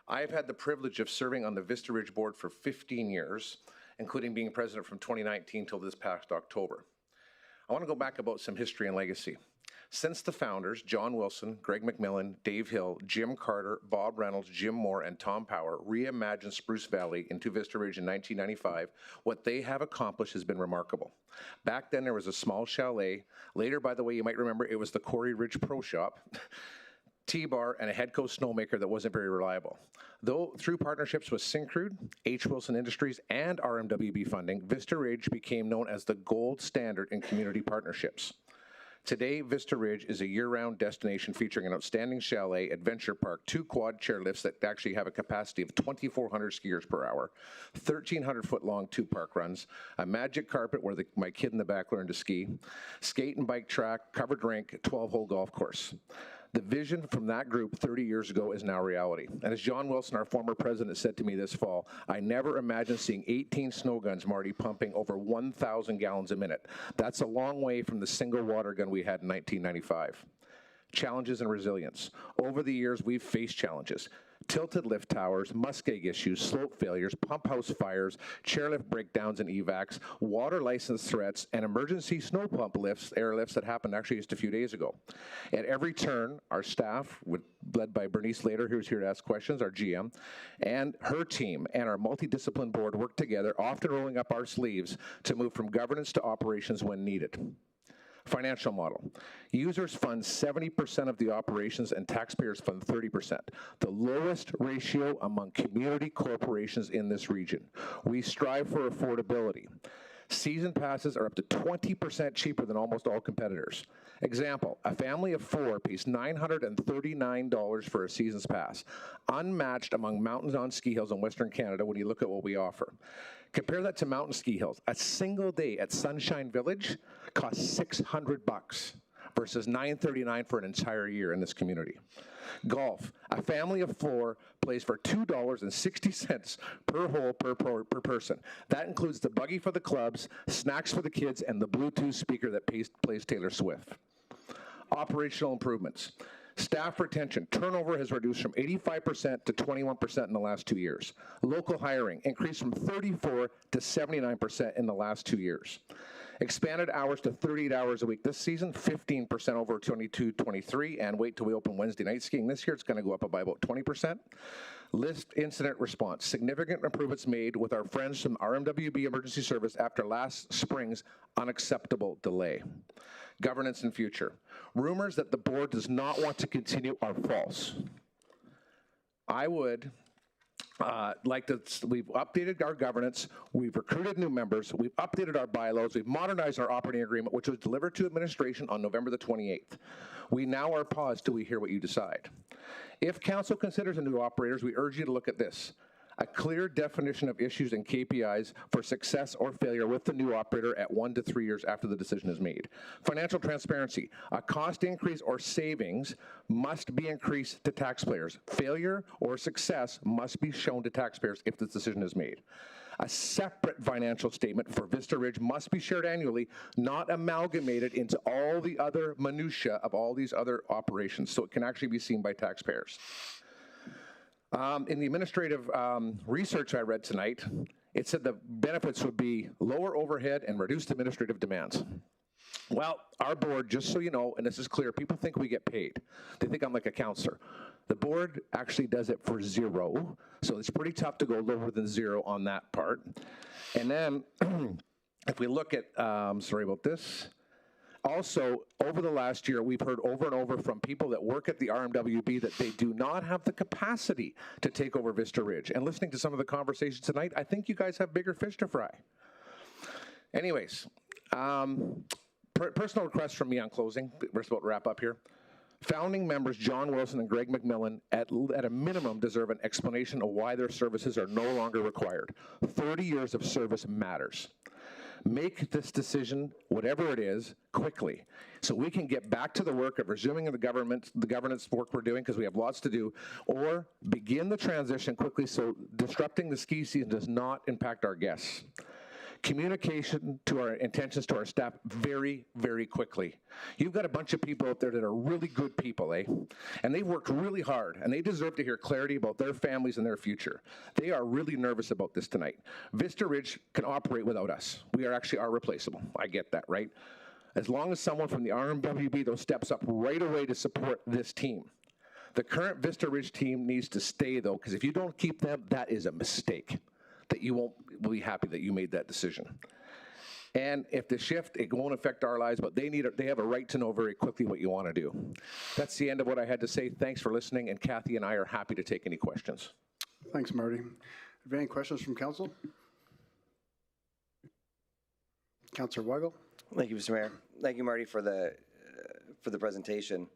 I've had the privilege of serving on the Vista Ridge board for 15 years, including being president from 2019 till this past October. I want to go back about some history and legacy. Since the founders, John Wilson, Greg McMillan, Dave Hill, Jim Carter, Bob Reynolds, Jim Moore, and Tom Power reimagined Spruce Valley into Vista Ridge in 1995, what they have accomplished has been remarkable. Back then, there was a small chalet. Later, by the way, you might remember, it was the Corey Ridge Pro Shop, T-bar, and a head coast snowmaker that wasn't very reliable. Though through partnerships with Syncrude, H. Wilson Industries, and RMWB funding, Vista Ridge became known as the gold standard in community partnerships. Today, Vista Ridge is a year-round destination featuring an outstanding chalet, adventure park, 2 quad chairlifts that actually have a capacity of 2,400 skiers per hour, 1,300-foot-long 2 park runs, a magic carpet where my kid in the back learned to ski, skate and bike track, covered rink, 12-hole golf course. The vision from that group 30 years ago is now reality. And as John Wilson, our former president, said to me this fall, I never imagined seeing 18 snow guns, Marty, pumping over 1,000 gallons a minute. That's a long way from the single water gun we had in 1995. Challenges and resilience. Over the years, we've faced challenges. Tilted lift towers, muskeg issues, slope failures, pump house fires, chairlift breakdowns and evacs, water license threats, and emergency snow pump lifts, airlifts that happened actually just a few days ago. At every turn, our staff, led by Bernice Later, who's here to ask questions, our GM, and her team and our multidiscipline board work together, often rolling up our sleeves to move from governance to operations when needed. Financial model. Users fund 70% of the operations and taxpayers fund 30%, the lowest ratio among community corporations in this region. We strive for affordability. Season passes are up to 20% cheaper than almost all competitors. Example, a family of 4 pays $939 for a season's pass, unmatched among mountains on ski hills in Western Canada when you look at what we offer. Compare that to mountain ski hills. A single day at Sunshine Village costs $600 versus $939 for an entire year in this community. Golf. A family of 4 plays for $2.60 per hole per person. That includes the buggy for the clubs, snacks for the kids, and the Bluetooth speaker that plays Taylor Swift. Operational improvements. Staff retention. Turnover has reduced from 85% to 21% in the last 2 years. Local hiring increased from 34% to 79% in the last 2 years. Expanded hours to 38 hours a week this season, 15% over 22-23, and wait till we open Wednesday night skiing this year, it's going to go up by about 20%. List incident response. Significant improvements made with our friends from RMWB Emergency Service after last spring's unacceptable delay. Governance and future. Rumors that the board does not want to continue are false. I would we've updated our governance, we've recruited new members, we've updated our bylaws, we've modernized our operating agreement, which was delivered to administration on November the 28th. We now are paused till we hear what you decide. If council considers a new operators, we urge you to look at this. A clear definition of issues and KPIs for success or failure with the new operator at 1 to 3 years after the decision is made. Financial transparency. A cost increase or savings must be increased to taxpayers. Failure or success must be shown to taxpayers if this decision is made. A separate financial statement for Vista Ridge must be shared annually, not amalgamated into all the other minutiae of all these other operations, so it can actually be seen by taxpayers. In the administrative research I read tonight, it said the benefits would be lower overhead and reduced administrative demands. Well, our board, just so you know, and this is clear, people think we get paid. They think I'm like a counselor. The board actually does it for $0, so it's pretty tough to go lower than 0 on that part. And then, if we look at, sorry about this, also, over the last year, we've heard over and over from people that work at the RMWB that they do not have the capacity to take over Vista Ridge. And listening to some of the conversations tonight, I think you guys have bigger fish to fry. Anyways, personal request from me on closing. We're about to wrap up here. Founding members John Wilson and Greg McMillan, at a minimum, deserve an explanation of why their services are no longer required. 30 years of service matters. make this decision, whatever it is, quickly, so we can get back to the work of resuming the governance work we're doing, because we have lots to do, or begin the transition quickly so disrupting the ski season does not impact our guests. Communication to our intentions to our staff very, very quickly. You've got a bunch of people out there that are really good people, and they've worked really hard, and they deserve to hear clarity about their families and their future. They are really nervous about this tonight. Vista Ridge can operate without us. We are replaceable. I get that, right? As long as someone from the RMWB, though, steps up right away to support this team. The current Vista Ridge team needs to stay, though, because if you don't keep them, that is a mistake. That you won't be happy that you made that decision. And if the shift, it won't affect our lives, but they have a right to know very quickly what you want to do. That's the end of what I had to say. Thanks for listening, and Kathy and I are happy to take any questions. Thanks, Marty. Have you any questions from council? Councillor Weigel. Thank you, Mr. Mayor. Thank you, Marty, for the presentation.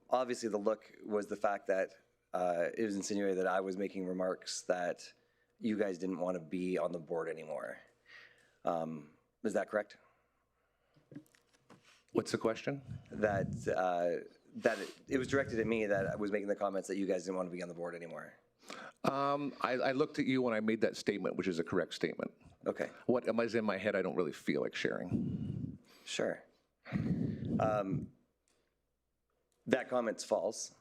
Obviously, the look was the fact that it was insinuated that I was making remarks that you guys didn't want to be on the board anymore. Is that correct? What's the question? That it was directed at me that I was making the comments that you guys didn't want to be on the board anymore. I looked at you when I made that statement, which is a correct statement. Okay. What was in my head, I don't really feel like sharing. Sure. That comment's false.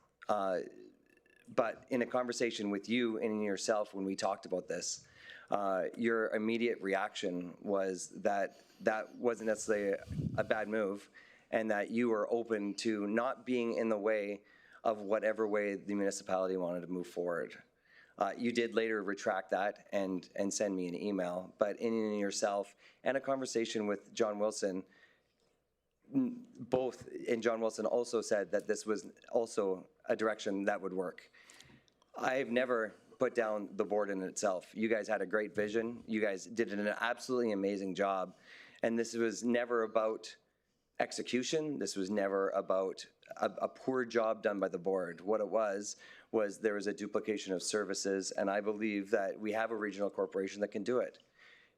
But in a conversation with you and yourself when we talked about this, your immediate reaction was that that wasn't necessarily a bad move, and that you were open to not being in the way of whatever way the municipality wanted to move forward. You did later retract that and send me an email, but in yourself and a conversation with John Wilson, both, and John Wilson also said that this was also a direction that would work. I've never put down the board in itself. You guys had a great vision. You guys did an absolutely amazing job. And this was never about execution. This was never about a poor job done by the board. What it was there was a duplication of services, and I believe that we have a regional corporation that can do it.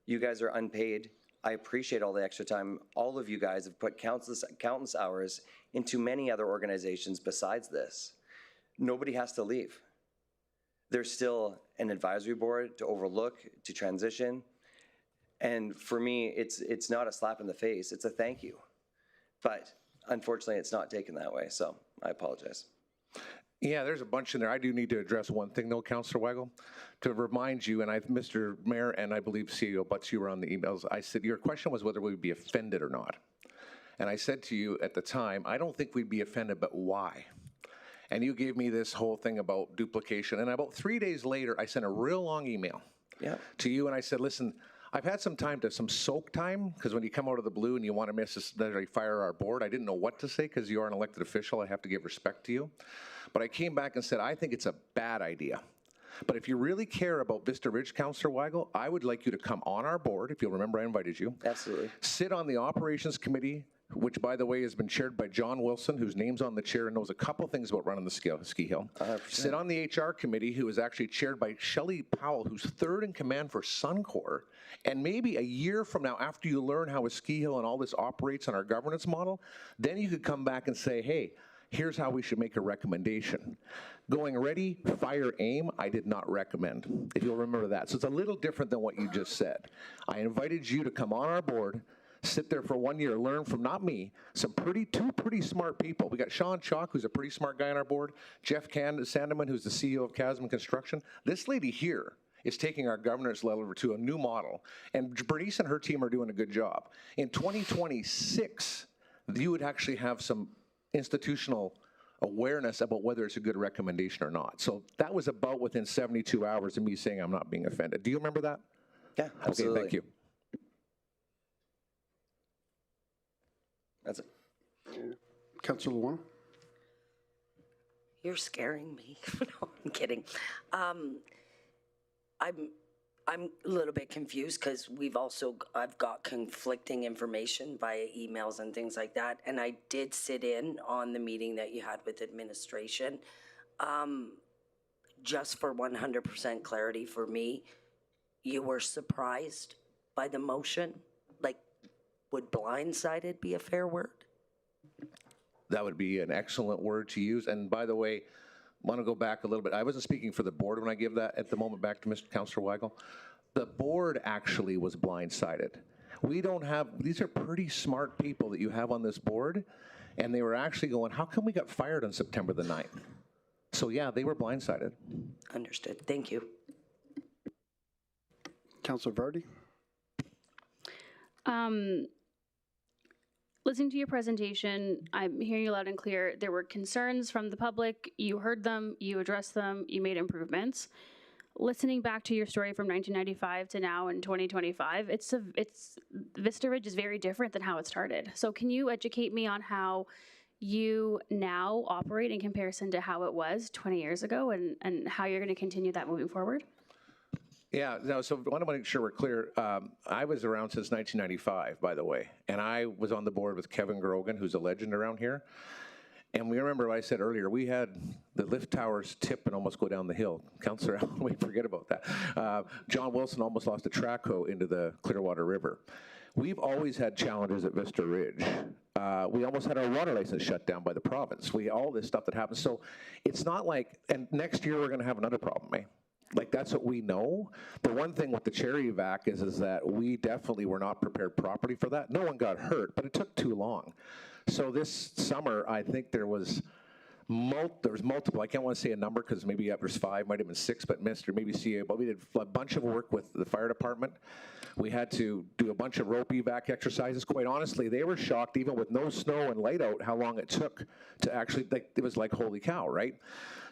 You guys are unpaid. I appreciate all the extra time. All of you guys have put countless hours into many other organizations besides this. Nobody has to leave. There's still an advisory board to overlook, to transition. And for me, it's not a slap in the face, it's a thank you. But unfortunately, it's not taken that way, so I apologize. Yeah, there's a bunch in there. I do need to address one thing, though, Councillor Weigel, to remind you, and Mr. Mayor, and I believe CEO Butts, you were on the emails. I said, your question was whether we'd be offended or not. And I said to you at the time, I don't think we'd be offended, but why? And you gave me this whole thing about duplication. And about 3 days later, I sent a real long email to you, and I said, listen, I've had some soak time, because when you come out of the blue and you want to necessarily fire our board, I didn't know what to say because you are an elected official. I have to give respect to you. But I came back and said, I think it's a bad idea. But if you really care about Vista Ridge, Councillor Weigel, I would like you to come on our board. If you'll remember, I invited you. Absolutely. Sit on the operations committee, which, by the way, has been chaired by John Wilson, whose name's on the chair and knows a couple things about running the ski hill. 100%. Sit on the HR committee, who is actually chaired by Shelley Powell, who's third in command for Suncor. And maybe a year from now, after you learn how a ski hill and all this operates on our governance model, then you could come back and say, hey, here's how we should make a recommendation. Going ready, fire, aim, I did not recommend, if you'll remember that. So it's a little different than what you just said. I invited you to come on our board, sit there for 1 year, learn from, not me, two pretty smart people. We got Sean Chalk, who's a pretty smart guy on our board, Jeff Sandeman, who's the CEO of Chasm Construction. This lady here is taking our governance level to a new model, and Bernice and her team are doing a good job. In 2026, you would actually have some institutional awareness about whether it's a good recommendation or not. So that was about within 72 hours of me saying I'm not being offended. Do you remember that? Yeah, absolutely. Okay, thank you. That's it. Councillor Luan. You're scaring me. No, I'm kidding. I'm a little bit confused because I've got conflicting information via emails and things like that. And I did sit in on the meeting that you had with administration. Just for 100% clarity for me, you were surprised by the motion Would blindsided be a fair word? That would be an excellent word to use. And by the way, I want to go back a little bit. I wasn't speaking for the board when I give that at the moment back to Mr. Councillor Weigel. The board actually was blindsided. We don't have, these are pretty smart people that you have on this board, and they were actually going, how come we got fired on September the 9th? So yeah, they were blindsided. Understood. Thank you. Councillor Vardy? Listening to your presentation, I'm hearing you loud and clear. There were concerns from the public. You heard them, you addressed them, you made improvements. Listening back to your story from 1995 to now in 2025, Vista Ridge is very different than how it started. So can you educate me on how you now operate in comparison to how it was 20 years ago and how you're going to continue that moving forward? Yeah, no, so I want to make sure we're clear. I was around since 1995, by the way, and I was on the board with Kevin Grogan, who's a legend around here. And we remember what I said earlier, we had the lift towers tip and almost go down the hill. Councillor Allen, we forget about that. John Wilson almost lost a track hoe into the Clearwater River. We've always had challenges at Vista Ridge. We almost had our water license shut down by the province. All this stuff that happens. So it's not like, and next year we're going to have another problem, eh? Like, that's what we know. The one thing with the cherry vac is that we definitely were not prepared properly for that. No one got hurt, but it took too long. So this summer, I think there was multiple. I can't want to say a number because maybe it was 5, might have been 6, but maybe CA. But we did a bunch of work with the fire department. We had to do a bunch of rope evac exercises. Quite honestly, they were shocked, even with no snow and light out, how long it took to actually, it was like, holy cow, right?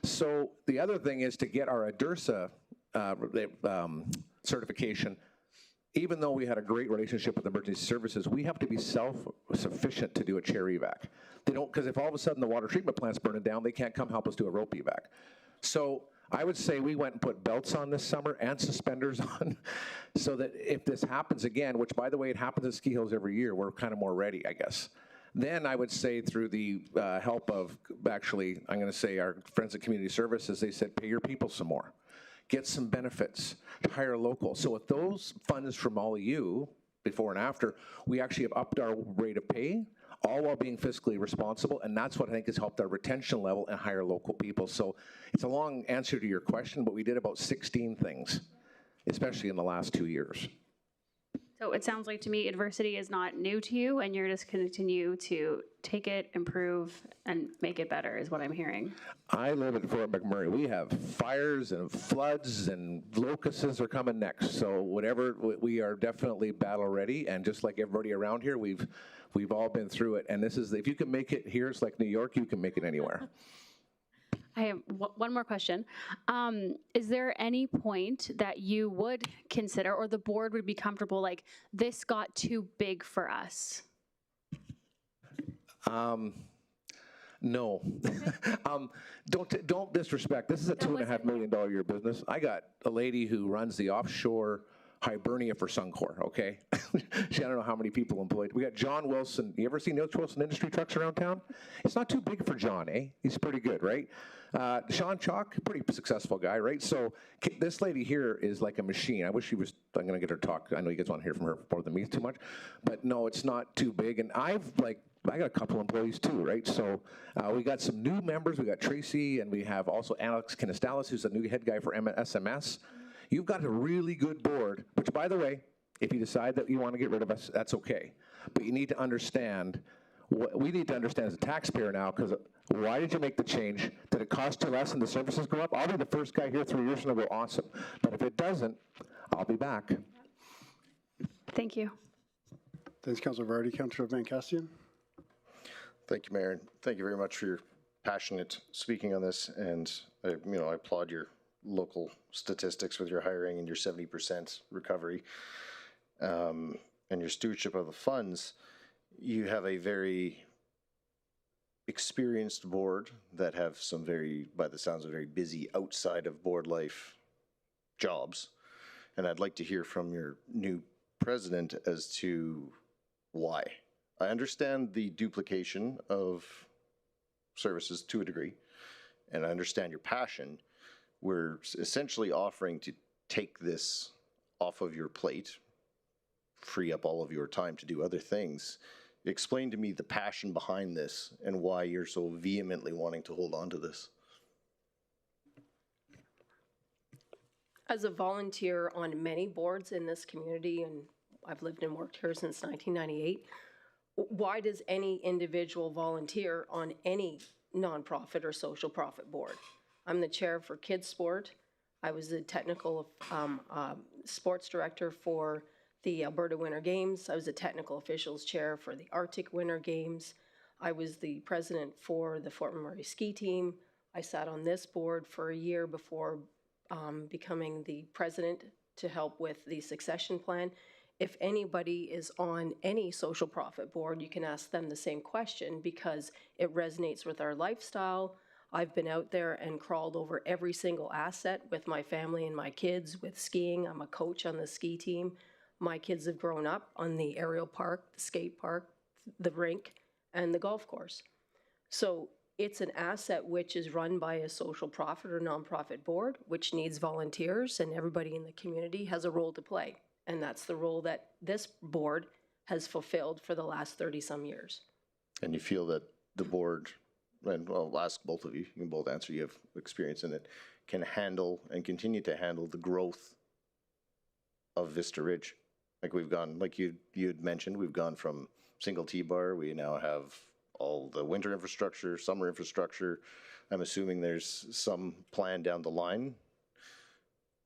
So the other thing is to get our ADERSA certification. Even though we had a great relationship with emergency services, we have to be self-sufficient to do a chair evac. They don't, because if all of a sudden the water treatment plant's burning down, they can't come help us do a rope evac. So I would say we went and put belts on this summer and suspenders on so that if this happens again, which by the way, it happens at ski hills every year, we're kind of more ready, I guess. Then I would say through the help of, actually, I'm going to say our friends at Community Services, they said, pay your people some more. Get some benefits, hire local. So with those funds from all of you, before and after, we actually have upped our rate of pay, all while being fiscally responsible, and that's what I think has helped our retention level and hire local people. So it's a long answer to your question, but we did about 16 things, especially in the last 2 years. So it sounds like to me adversity is not new to you and you're just continue to take it, improve, and make it better is what I'm hearing. I live in Fort McMurray. We have fires and floods and locusts are coming next. So whatever, we are definitely battle ready. And just like everybody around here, we've all been through it. And this is, if you can make it here, it's like New York, you can make it anywhere. I have one more question. Is there any point that you would consider or the board would be comfortable, like, this got too big for us? No. Don't disrespect. This is a $2.5 million a year business. I got a lady who runs the offshore Hibernia for Suncor, okay? I don't know how many people employed. We got John Wilson. You ever seen those Wilson industry trucks around town? It's not too big for John, eh? He's pretty good, right? Sean Chalk, pretty successful guy, right? So this lady here is like a machine. I wish she was, I'm gonna get her talk. I know you guys want to hear from her more than me too much, but no, it's not too big. And I got a couple employees too, right? So we got some new members. We got Tracy, and we have also Alex Kinistalis, who's the new head guy for SMS. You've got a really good board, which, by the way, if you decide that you want to get rid of us, that's okay. But you need to understand, what we need to understand as a taxpayer now, because why did you make the change? Did it cost you less and the services go up? I'll be the first guy here 3 years from now go, awesome. But if it doesn't, I'll be back. Thank you. Thanks, Councillor Vardy. Councillor Van Castian. Thank you, Mayor, and thank you very much for your passionate speaking on this. And I applaud your local statistics with your hiring and your 70% recovery and your stewardship of the funds. You have a very experienced board that have some very, by the sounds of very busy outside of board life jobs. And I'd like to hear from your new president as to why. I understand the duplication of services to a degree, and I understand your passion. We're essentially offering to take this off of your plate free up all of your time to do other things. Explain to me the passion behind this and why you're so vehemently wanting to hold on to this. As a volunteer on many boards in this community, and I've lived and worked here since 1998, why does any individual volunteer on any nonprofit or social profit board? I'm the chair for Kids Sport. I was the technical sports director for the Alberta Winter Games. I was a technical officials chair for the Arctic Winter Games. I was the president for the Fort McMurray ski team. I sat on this board for a year before becoming the president to help with the succession plan. If anybody is on any social profit board, you can ask them the same question because it resonates with our lifestyle. I've been out there and crawled over every single asset with my family and my kids with skiing. I'm a coach on the ski team. My kids have grown up on the aerial park, the skate park, the rink, and the golf course. So it's an asset which is run by a social profit or nonprofit board, which needs volunteers, and everybody in the community has a role to play. And that's the role that this board has fulfilled for the last 30-some years. And you feel that the board, and I'll ask both of you, you can both answer, you have experience in it, can handle and continue to handle the growth of Vista Ridge? Like we've gone, like you had mentioned, we've gone from single T-bar, we now have all the winter infrastructure, summer infrastructure. I'm assuming there's some plan down the line.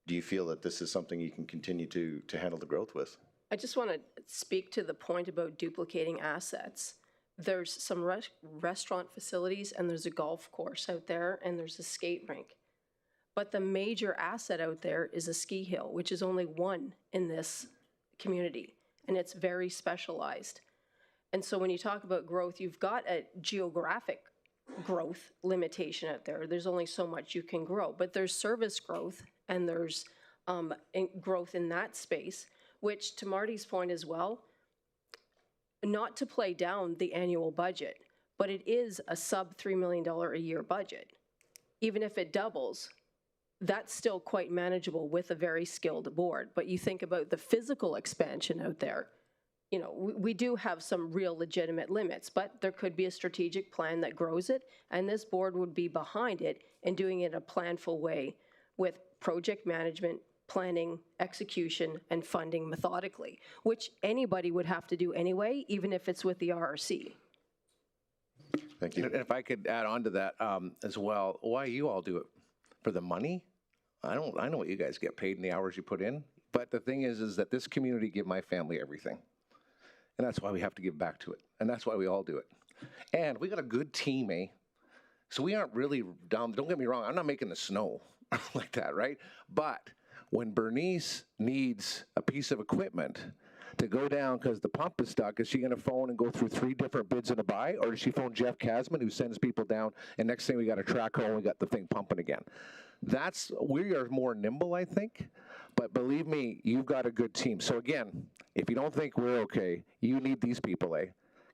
Do you feel that this is something you can continue to handle the growth with? I just want to speak to the point about duplicating assets. There's some restaurant facilities and there's a golf course out there and there's a skate rink. But the major asset out there is a ski hill, which is only one in this community, and it's very specialized. And so when you talk about growth, you've got a geographic growth limitation out there. There's only so much you can grow, but there's service growth and there's growth in that space, which to Marty's point as well, not to play down the annual budget, but it is a sub $3 million a year budget. Even if it doubles, that's still quite manageable with a very skilled board. But you think about the physical expansion out there, you know, we do have some real legitimate limits, but there could be a strategic plan that grows it, and this board would be behind it and doing it in a planful way with project management, planning, execution, and funding methodically, which anybody would have to do anyway, even if it's with the RRC. Thank you. And if I could add on to that as well, why you all do it? For the money? I know what you guys get paid in the hours you put in, but the thing is that this community give my family everything. And that's why we have to give back to it. And that's why we all do it. And we got a good team, eh? So we aren't really down, don't get me wrong, I'm not making the snow like that, right? But when Bernice needs a piece of equipment to go down because the pump is stuck, is she going to phone and go through 3 different bids and a buy? Or does she phone Jeff Kasman, who sends people down, and next thing we got a track hole and we got the thing pumping again? We are more nimble, I think. But believe me, you've got a good team. So again, if you don't think we're okay, you need these people, eh?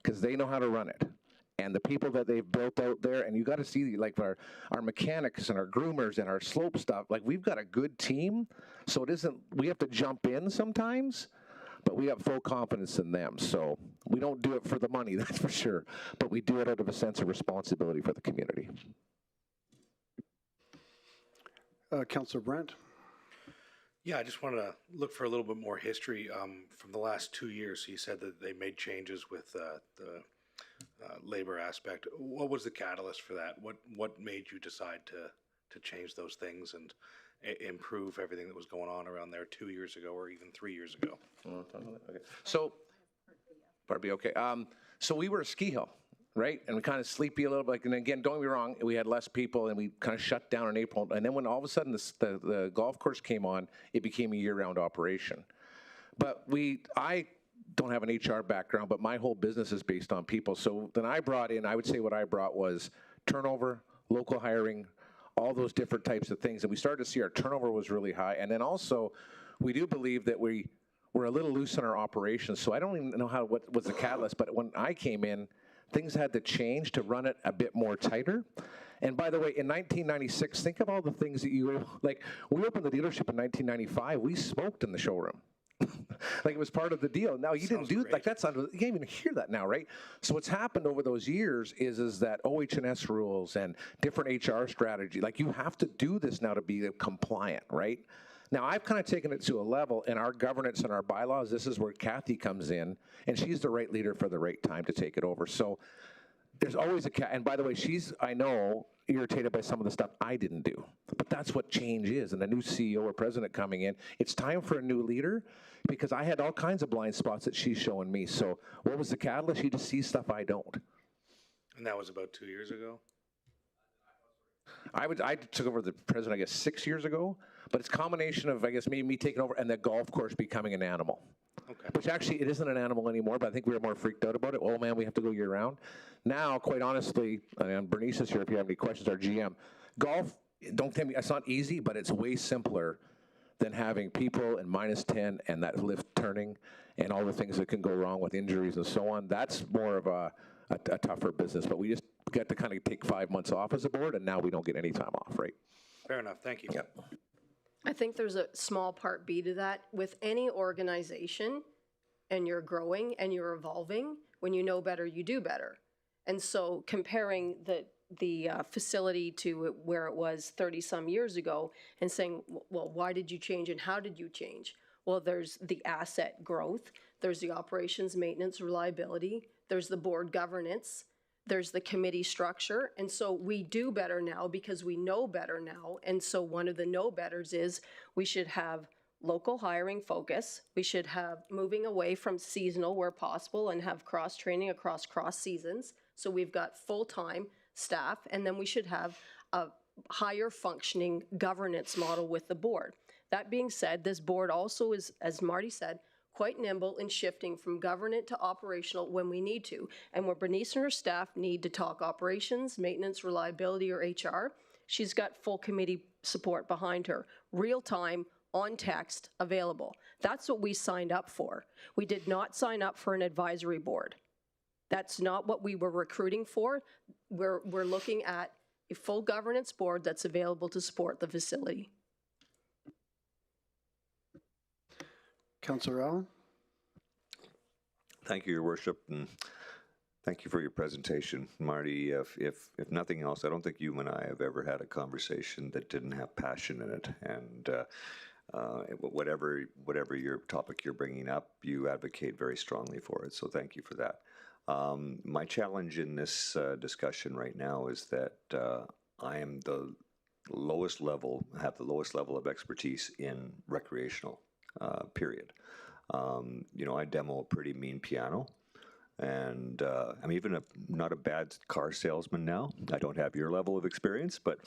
Because they know how to run it. And the people that they've built out there, and you got to see like our mechanics and our groomers and our slope stuff, like we've got a good team. So it isn't, we have to jump in sometimes, but we have full confidence in them. So we don't do it for the money, that's for sure. But we do it out of a sense of responsibility for the community. Councillor Brent. Yeah, I just wanted to look for a little bit more history from the last 2 years. You said that they made changes with the labor aspect. What was the catalyst for that? What made you decide to change those things and improve everything that was going on around there 2 years ago or even 3 years ago? Okay. So, Barbie, okay. So we were a ski hill, right? And we kind of sleepy a little bit. And again, don't get me wrong, we had less people and we kind of shut down in April. And then when all of a sudden the golf course came on, it became a year-round operation. But I don't have an HR background, but my whole business is based on people. So then I would say what I brought was turnover, local hiring, all those different types of things. And we started to see our turnover was really high. And then also, we do believe that we're a little loose in our operations. So I don't even know what was the catalyst, but when I came in, things had to change to run it a bit more tighter. And by the way, in 1996, think of all the things that we opened the dealership in 1995. We smoked in the showroom. Like it was part of the deal. Now you didn't do like that's under, you can't even hear that now, right? So what's happened over those years is that OH&S rules and different HR strategy. Like you have to do this now to be compliant, right? Now I've kind of taken it to a level in our governance and our bylaws. This is where Kathy comes in, and she's the right leader for the right time to take it over. So there's always and by the way, she's, I know, irritated by some of the stuff I didn't do. But that's what change is, and a new CEO or president coming in. It's time for a new leader, because I had all kinds of blind spots that she's showing me. So what was the catalyst? She just sees stuff I don't. And that was about 2 years ago? I took over the president, I guess, 6 years ago, but it's a combination of, I guess, me taking over and the golf course becoming an animal. Okay. Which actually, it isn't an animal anymore, but I think we were more freaked out about it. Oh man, we have to go year round. Now, quite honestly, and Bernice is here if you have any questions, our GM, golf, don't tell me, it's not easy, but it's way simpler than having people and -10 and that lift turning and all the things that can go wrong with injuries and so on. That's more of a tougher business, but we just got to kind of take 5 months off as a board, and now we don't get any time off, right? Fair enough, thank you. Yep. I think there's a small part B to that. With any organization, and you're growing and you're evolving, when you know better, you do better. And so comparing the facility to where it was 30-some years ago and saying, well, why did you change and how did you change? Well, there's the asset growth, there's the operations, maintenance, reliability, there's the board governance, there's the committee structure. And so we do better now because we know better now. And so one of the know betters is we should have local hiring focus. We should have moving away from seasonal where possible and have cross-training across cross-seasons. So we've got full-time staff, and then we should have a higher functioning governance model with the board. That being said, this board also is, as Marty said, quite nimble in shifting from government to operational when we need to. And where Bernice and her staff need to talk operations, maintenance, reliability, or HR, she's got full committee support behind her. Real time, on text, available. That's what we signed up for. We did not sign up for an advisory board. That's not what we were recruiting for. We're looking at a full governance board that's available to support the facility. Councillor Allen? Thank you, Your Worship, and thank you for your presentation. Marty, if nothing else, I don't think you and I have ever had a conversation that didn't have passion in it. And whatever your topic you're bringing up, you advocate very strongly for it. So thank you for that. My challenge in this discussion right now is that I am have the lowest level of expertise in recreational, period. I demo a pretty mean piano, and I'm even not a bad car salesman now. I don't have your level of experience, but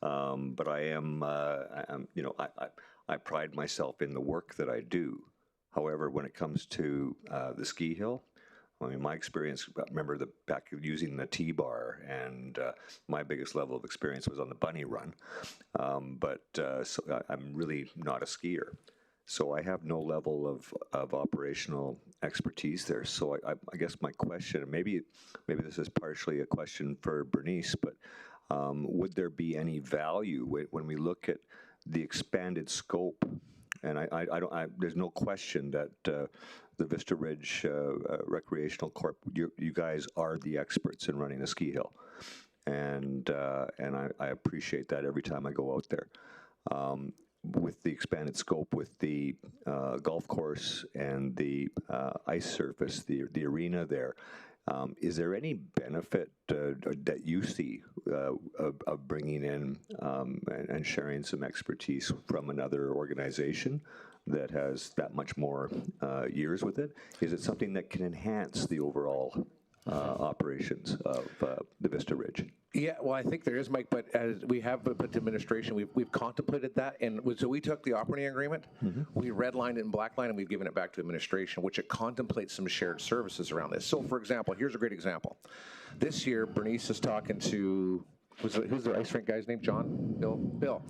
I am, I pride myself in the work that I do. However, when it comes to the ski hill, I mean, my experience, remember back using the T-bar, and my biggest level of experience was on the bunny run. So I'm really not a skier. So I have no level of operational expertise there. So I guess my question, and maybe this is partially a question for Bernice, but would there be any value when we look at the expanded scope? And there's no question that the Vista Ridge Recreational Corp, you guys are the experts in running a ski hill, and I appreciate that every time I go out there. With the expanded scope, with the golf course and the ice surface, the arena there, is there any benefit that you see of bringing in and sharing some expertise from another organization that has that much more years with it? Is it something that can enhance the overall operations of the Vista Ridge? Yeah, well, I think there is, Mike, but as we have put to administration, we've contemplated that, and so we took the operating agreement, we redlined it in blackline, and we've given it back to administration, which it contemplates some shared services around this. So, for example, here's a great example. This year, Bernice is talking to, who's the ice rink guy's name? John? Bill.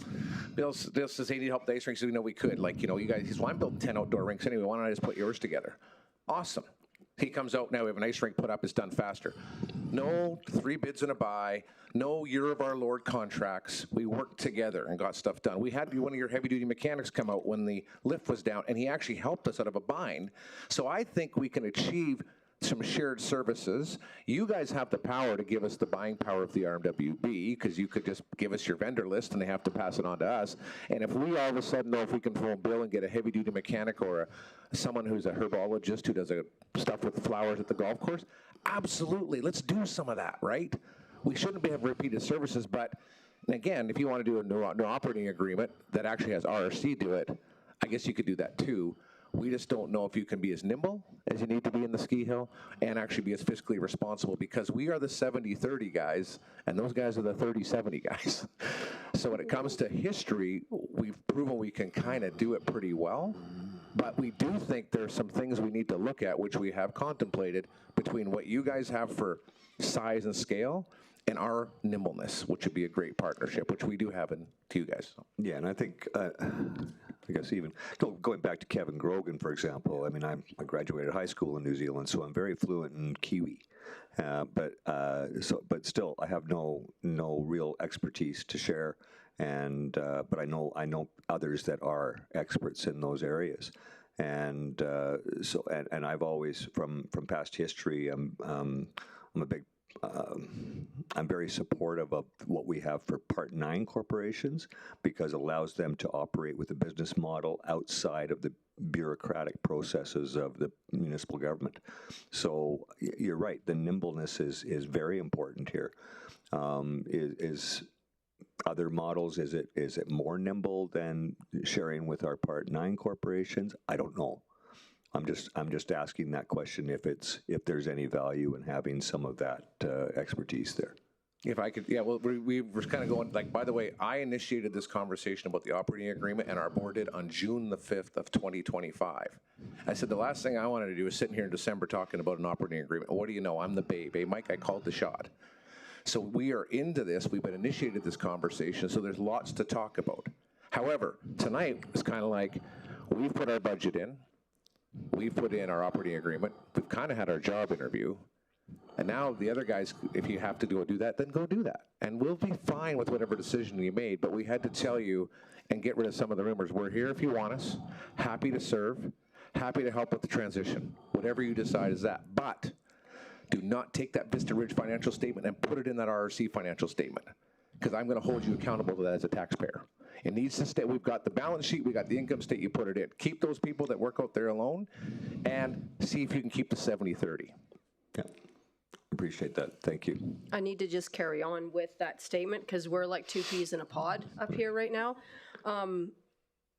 Bill says, hey, need help with the ice rinks. So we know we could. Like, you guys, he says, well, I'm building 10 outdoor rinks anyway. Why don't I just put yours together? Awesome. He comes out, now we have an ice rink put up, it's done faster. No 3 bids and a buy, no year of our Lord contracts. We worked together and got stuff done. We had one of your heavy-duty mechanics come out when the lift was down, and he actually helped us out of a bind. So I think we can achieve some shared services. You guys have the power to give us the buying power of the RMWB, because you could just give us your vendor list and they have to pass it on to us. And if we all of a sudden know if we can phone Bill and get a heavy-duty mechanic or someone who's a herbologist who does stuff with flowers at the golf course, absolutely, let's do some of that, right? We shouldn't have repeated services, but again, if you want to do a new operating agreement that actually has RRC do it, I guess you could do that too. We just don't know if you can be as nimble as you need to be in the ski hill and actually be as fiscally responsible, because we are the 70-30 guys and those guys are the 30-70 guys. So when it comes to history, we've proven we can kind of do it pretty well, but we do think there's some things we need to look at, which we have contemplated, between what you guys have for size and scale and our nimbleness, which would be a great partnership, which we do have in to you guys. Yeah, and I think, I guess even going back to Kevin Grogan, for example, I mean, I graduated high school in New Zealand, so I'm very fluent in Kiwi. But still, I have no real expertise to share, and but I know others that are experts in those areas, and and I've always from past history, I'm a big. I'm very supportive of what we have for Part 9 corporations, because it allows them to operate with a business model outside of the bureaucratic processes of the municipal government. So you're right, the nimbleness is very important here. Is other models, is it more nimble than sharing with our Part 9 corporations? I don't know. I'm just asking that question, if there's any value in having some of that expertise there. If I could, yeah, well, we were kind of going, like, by the way, I initiated this conversation about the operating agreement, and our board did on June the 5th of 2025. I said, the last thing I wanted to do is sitting here in December talking about an operating agreement. What do you know? I'm the babe. Hey, Mike, I called the shot. So we are into this. We've been initiated this conversation, so there's lots to talk about. However, tonight it's kind of like, we've put our budget in. We've put in our operating agreement. We've kind of had our job interview. And now the other guys, if you have to do that, then go do that. And we'll be fine with whatever decision you made, but we had to tell you and get rid of some of the rumors. We're here if you want us, happy to serve, happy to help with the transition. Whatever you decide is that. But do not take that Vista Ridge financial statement and put it in that RRC financial statement, because I'm going to hold you accountable to that as a taxpayer. It needs to stay. We've got the balance sheet, we got the income statement, you put it in. Keep those people that work out there alone and see if you can keep the 70-30. Yeah, appreciate that. Thank you. I need to just carry on with that statement, because we're like two peas in a pod up here right now.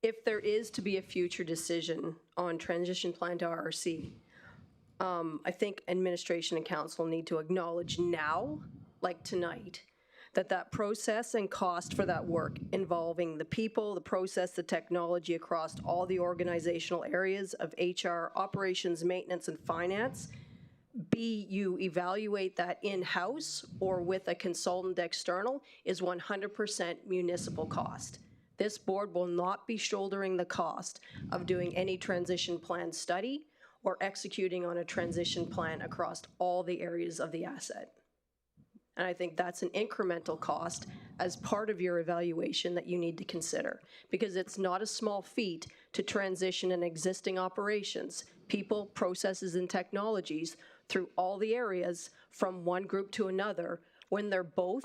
If there is to be a future decision on transition plan to RRC, I think administration and council need to acknowledge now, like tonight, that process and cost for that work involving the people, the process, the technology across all the organizational areas of HR, operations, maintenance, and finance, you evaluate that in-house or with a consultant external, is 100% municipal cost. This board will not be shouldering the cost of doing any transition plan study or executing on a transition plan across all the areas of the asset. And I think that's an incremental cost as part of your evaluation that you need to consider, because it's not a small feat to transition an existing operations, people, processes, and technologies through all the areas from one group to another when they're both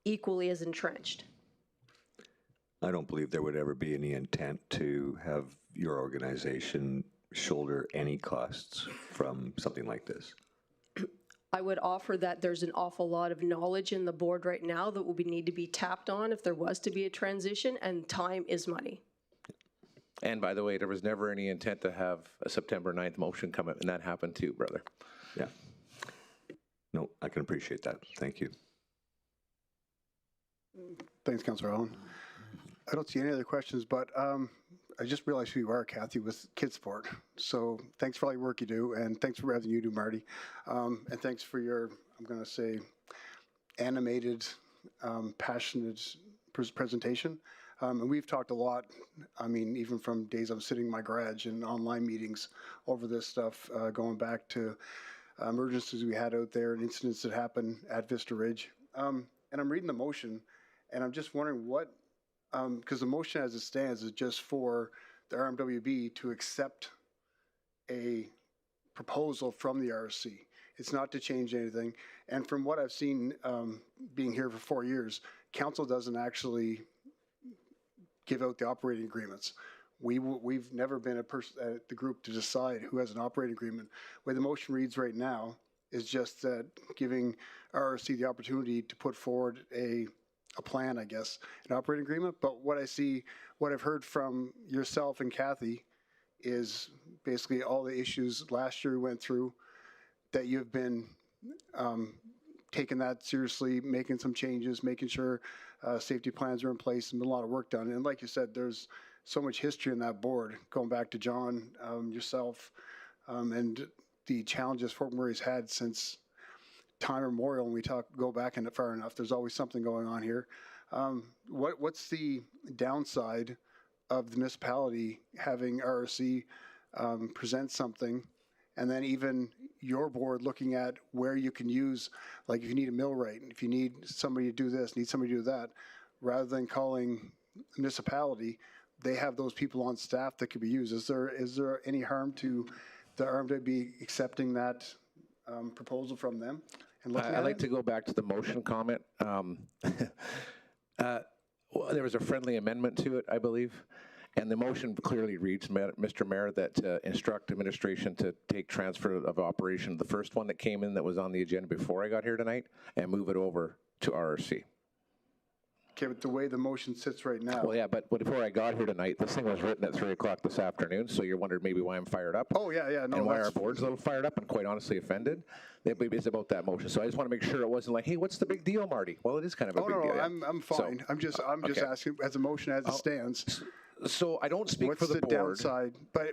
equally as entrenched. I don't believe there would ever be any intent to have your organization shoulder any costs from something like this. I would offer that there's an awful lot of knowledge in the board right now that will need to be tapped on if there was to be a transition, and time is money. And by the way, there was never any intent to have a September 9th motion come up, and that happened too, brother. Yeah. No, I can appreciate that. Thank you. Thanks, Councillor Allen. I don't see any other questions, but I just realized who you are, Kathy, with Kid Sport. So thanks for all your work you do, and thanks for everything you do, Marty. And thanks for your, I'm going to say, animated, passionate presentation. And we've talked a lot, I mean, even from days I'm sitting in my garage and online meetings over this stuff, going back to emergencies we had out there and incidents that happened at Vista Ridge. And I'm reading the motion, and I'm just wondering what, because the motion as it stands is just for the RMWB to accept a proposal from the RC. It's not to change anything. And from what I've seen, being here for 4 years, council doesn't actually give out the operating agreements. We've never been the group to decide who has an operating agreement. The way the motion reads right now is just that giving RRC the opportunity to put forward a plan, I guess, an operating agreement. But what I've heard from yourself and Kathy is basically all the issues last year we went through, that you've been taking that seriously, making some changes, making sure safety plans are in place, and been a lot of work done. And like you said, there's so much history in that board, going back to John, yourself, and the challenges Fort McMurray's had since time immemorial. When we go back in it far enough, there's always something going on here. What's the downside of the municipality having RRC present something, and then even your board looking at where you can use, like if you need a millwright, if you need somebody to do this, need somebody to do that, rather than calling municipality, they have those people on staff that could be used. Is there any harm to the RMWB accepting that proposal from them? And I'd like to go back to the motion comment. There was a friendly amendment to it, I believe. And the motion clearly reads, Mr. Mayor, that instruct administration to take transfer of operation, the first one that came in that was on the agenda before I got here tonight, and move it over to RRC. Okay, but the way the motion sits right now. Well, yeah, but before I got here tonight, this thing was written at 3 o'clock this afternoon, so you're wondering maybe why I'm fired up. Oh, yeah, no. And why our board's a little fired up and quite honestly offended. It's about that motion. So I just want to make sure it wasn't like, hey, what's the big deal, Marty? Well, it is kind of a big deal. Yeah. I'm fine. So, I'm just asking, as a motion as it stands. So I don't speak for the board. What's the downside? But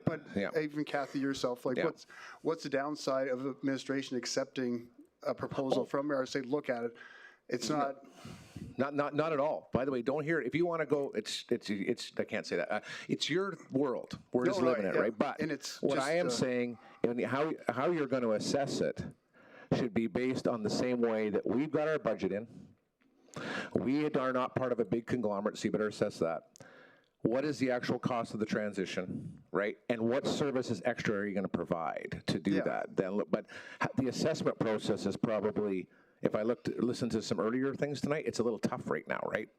even Kathy yourself, like what's the downside of administration accepting a proposal from RSA? Look at it. It's not. Not at all. By the way, don't hear it. If you want to go, it's. I can't say that. It's your world. We're just living it, right? But what I am saying, and how you're going to assess it, should be based on the same way that we've got our budget in. We are not part of a big conglomerate, so you better assess that. What is the actual cost of the transition, right? And what services extra are you going to provide to do that? Then, but the assessment process is probably, if I listen to some earlier things tonight, it's a little tough right now, right?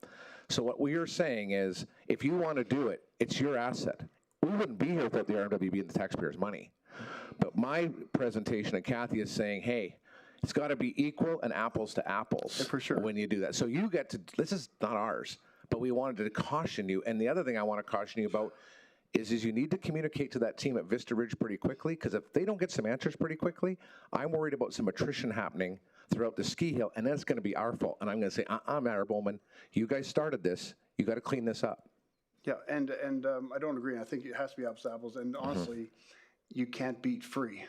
So what we are saying is, if you want to do it, it's your asset. We wouldn't be here without the RMWB and the taxpayers' money. But my presentation, and Kathy is saying, hey, it's got to be equal and apples to apples for sure when you do that. So you get to, this is not ours, but we wanted to caution you. And the other thing I want to caution you about is you need to communicate to that team at Vista Ridge pretty quickly, because if they don't get some answers pretty quickly, I'm worried about some attrition happening throughout the ski hill, and that's going to be our fault. And I'm going to say, Mayor Bowman, you guys started this. You got to clean this up. Yeah, and I don't agree. I think it has to be apples to apples. And honestly, you can't beat free.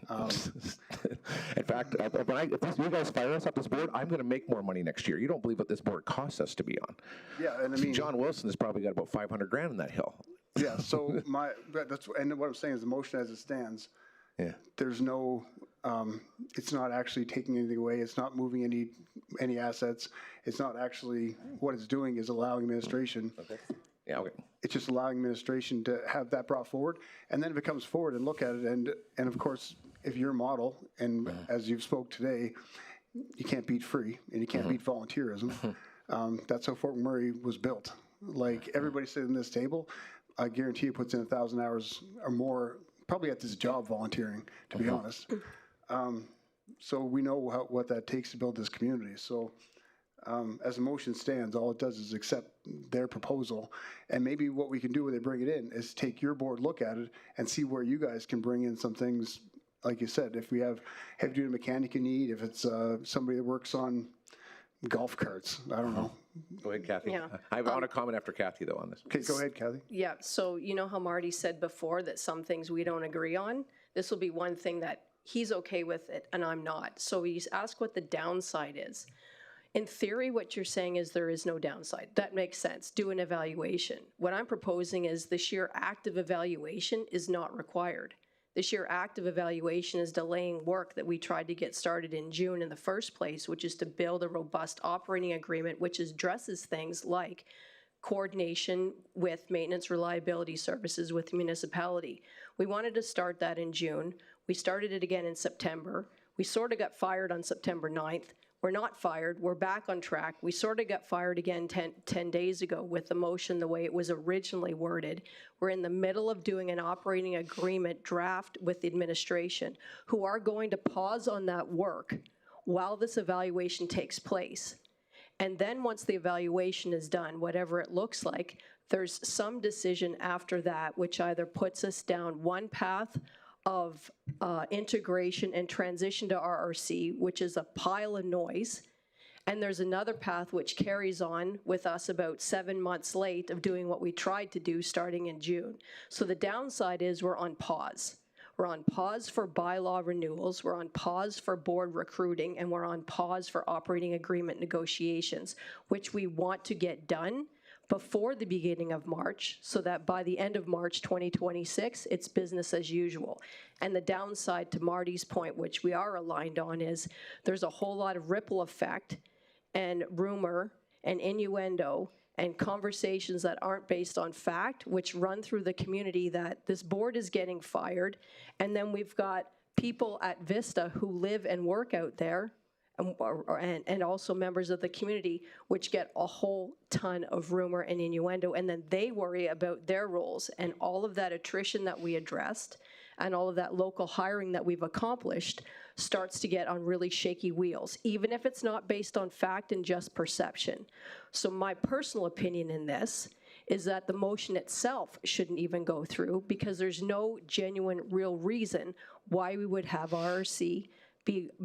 In fact, if you guys fire us off this board, I'm going to make more money next year. You don't believe what this board costs us to be on. Yeah, and I mean, John Wilson has probably got about 500 grand in that hill. Yeah, so and what I'm saying is the motion as it stands. Yeah. There's no. It's not actually taking anything away. It's not moving any assets. It's not actually, what it's doing is allowing administration. Okay. Yeah. Okay. It's just allowing administration to have that brought forward, and then if it comes forward and look at it, and of course, if your model, and as you've spoke today, you can't beat free and you can't beat volunteerism. That's how Fort McMurray was built. Like everybody sitting at this table, I guarantee you puts in 1,000 hours or more, probably at this job volunteering, to be honest. So we know what that takes to build this community. So as the motion stands, all it does is accept their proposal. And maybe what we can do when they bring it in is take your board, look at it, and see where you guys can bring in some things. Like you said, if we have heavy-duty mechanic you need, if it's somebody that works on golf carts, I don't know. Go ahead, Kathy. Yeah. I want to comment after Kathy, though, on this. Okay, go ahead, Kathy. Yeah, so you know how Marty said before that some things we don't agree on? This will be one thing that he's okay with it and I'm not. So he's asked what the downside is. In theory, what you're saying is there is no downside. That makes sense. Do an evaluation. What I'm proposing is the sheer act of evaluation is not required. The sheer act of evaluation is delaying work that we tried to get started in June in the first place, which is to build a robust operating agreement which addresses things like coordination with maintenance reliability services with the municipality. We wanted to start that in June. We started it again in September. We sort of got fired on September 9th. We're not fired. We're back on track. We sort of got fired again 10 days ago with the motion the way it was originally worded. We're in the middle of doing an operating agreement draft with the administration, who are going to pause on that work while this evaluation takes place. And then once the evaluation is done, whatever it looks like, there's some decision after that which either puts us down one path of integration and transition to RRC, which is a pile of noise. And there's another path which carries on with us about 7 months late of doing what we tried to do starting in June. So the downside is we're on pause. We're on pause for bylaw renewals, we're on pause for board recruiting, and we're on pause for operating agreement negotiations, which we want to get done before the beginning of March, so that by the end of March 2026, it's business as usual. And the downside to Marty's point, which we are aligned on, is there's a whole lot of ripple effect and rumor and innuendo and conversations that aren't based on fact, which run through the community that this board is getting fired, and then we've got people at Vista who live and work out there, and also members of the community, which get a whole ton of rumor and innuendo, and then they worry about their roles, and all of that attrition that we addressed and all of that local hiring that we've accomplished starts to get on really shaky wheels, even if it's not based on fact and just perception. So my personal opinion in this is that the motion itself shouldn't even go through, because there's no genuine real reason why we would have RRC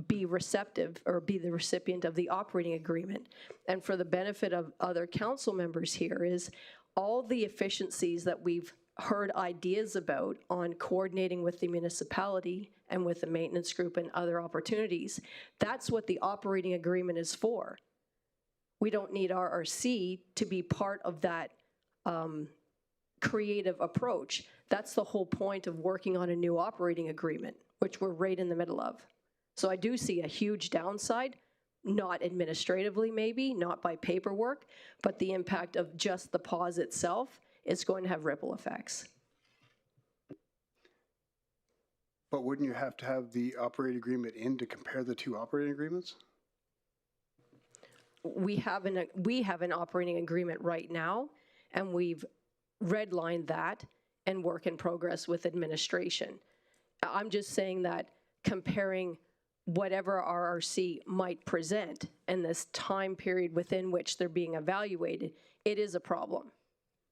be receptive or be the recipient of the operating agreement. And for the benefit of other council members here is all the efficiencies that we've heard ideas about on coordinating with the municipality and with the maintenance group and other opportunities. That's what the operating agreement is for. We don't need RRC to be part of that creative approach. That's the whole point of working on a new operating agreement, which we're right in the middle of. So I do see a huge downside, not administratively maybe, not by paperwork, but the impact of just the pause itself is going to have ripple effects. But wouldn't you have to have the operating agreement in to compare the two operating agreements? We have an operating agreement right now, and we've redlined that and work in progress with administration. I'm just saying that comparing whatever RRC might present and this time period within which they're being evaluated, it is a problem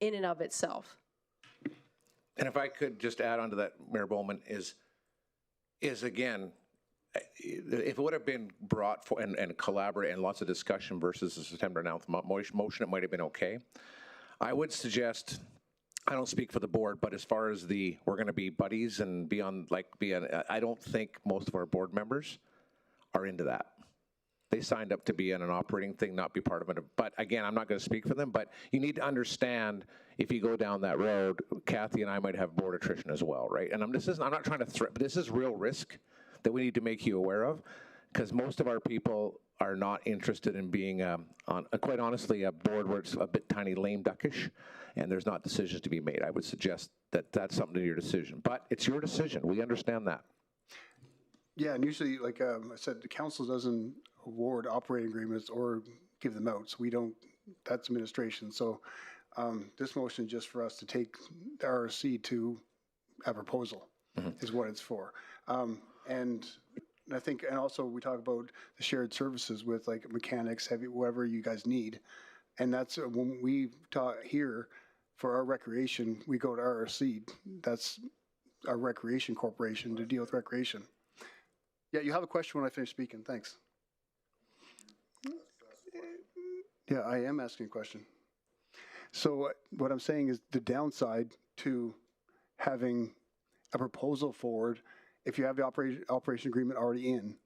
in and of itself. And if I could just add on to that, Mayor Bowman, is again, if it would have been brought for and collaborate and lots of discussion versus the September 9th motion, it might have been okay. I would suggest, I don't speak for the board, but as far as we're going to be buddies and I don't think most of our board members are into that. They signed up to be in an operating thing, not be part of it. But again, I'm not going to speak for them, but you need to understand if you go down that road, Kathy and I might have board attrition as well, right? And I'm not trying to threat, but this is real risk that we need to make you aware of, because most of our people are not interested in being quite honestly, a board where it's a bit tiny lame duckish and there's not decisions to be made. I would suggest that that's something to your decision, but it's your decision. We understand that. Yeah, and usually, like I said, the council doesn't award operating agreements or give them out, so we don't, that's administration. So this motion is just for us to take the RRC to a proposal is what it's for. And I think, and also we talk about the shared services with like mechanics, heavy, whatever you guys need. And that's when we talk here for our recreation, we go to RRC. That's our recreation corporation to deal with recreation. Yeah, you have a question when I finish speaking. Thanks. Yeah, I am asking a question. So what I'm saying is the downside to having a proposal forward, if you have the operation agreement already in,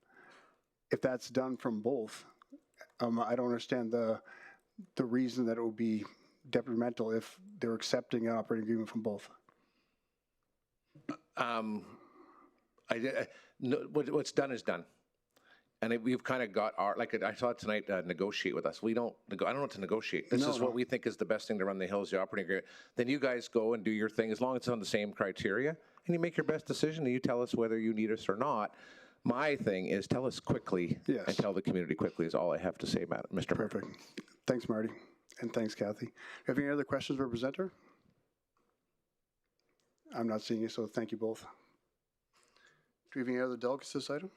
if that's done from both, I don't understand the reason that it would be detrimental if they're accepting an operating agreement from both. What's done is done. And we've kind of got our, like I saw tonight, negotiate with us. We don't, I don't know what to negotiate. This is what we think is the best thing to run the Hills, the operating agreement. Then you guys go and do your thing, as long as it's on the same criteria, and you make your best decision, and you tell us whether you need us or not. My thing is tell us quickly and tell the community quickly is all I have to say about it, Mr. Perfect. Thanks, Marty. And thanks, Kathy. Have any other questions for the presenter? I'm not seeing you, so thank you both. Do we have any other delegates to this item?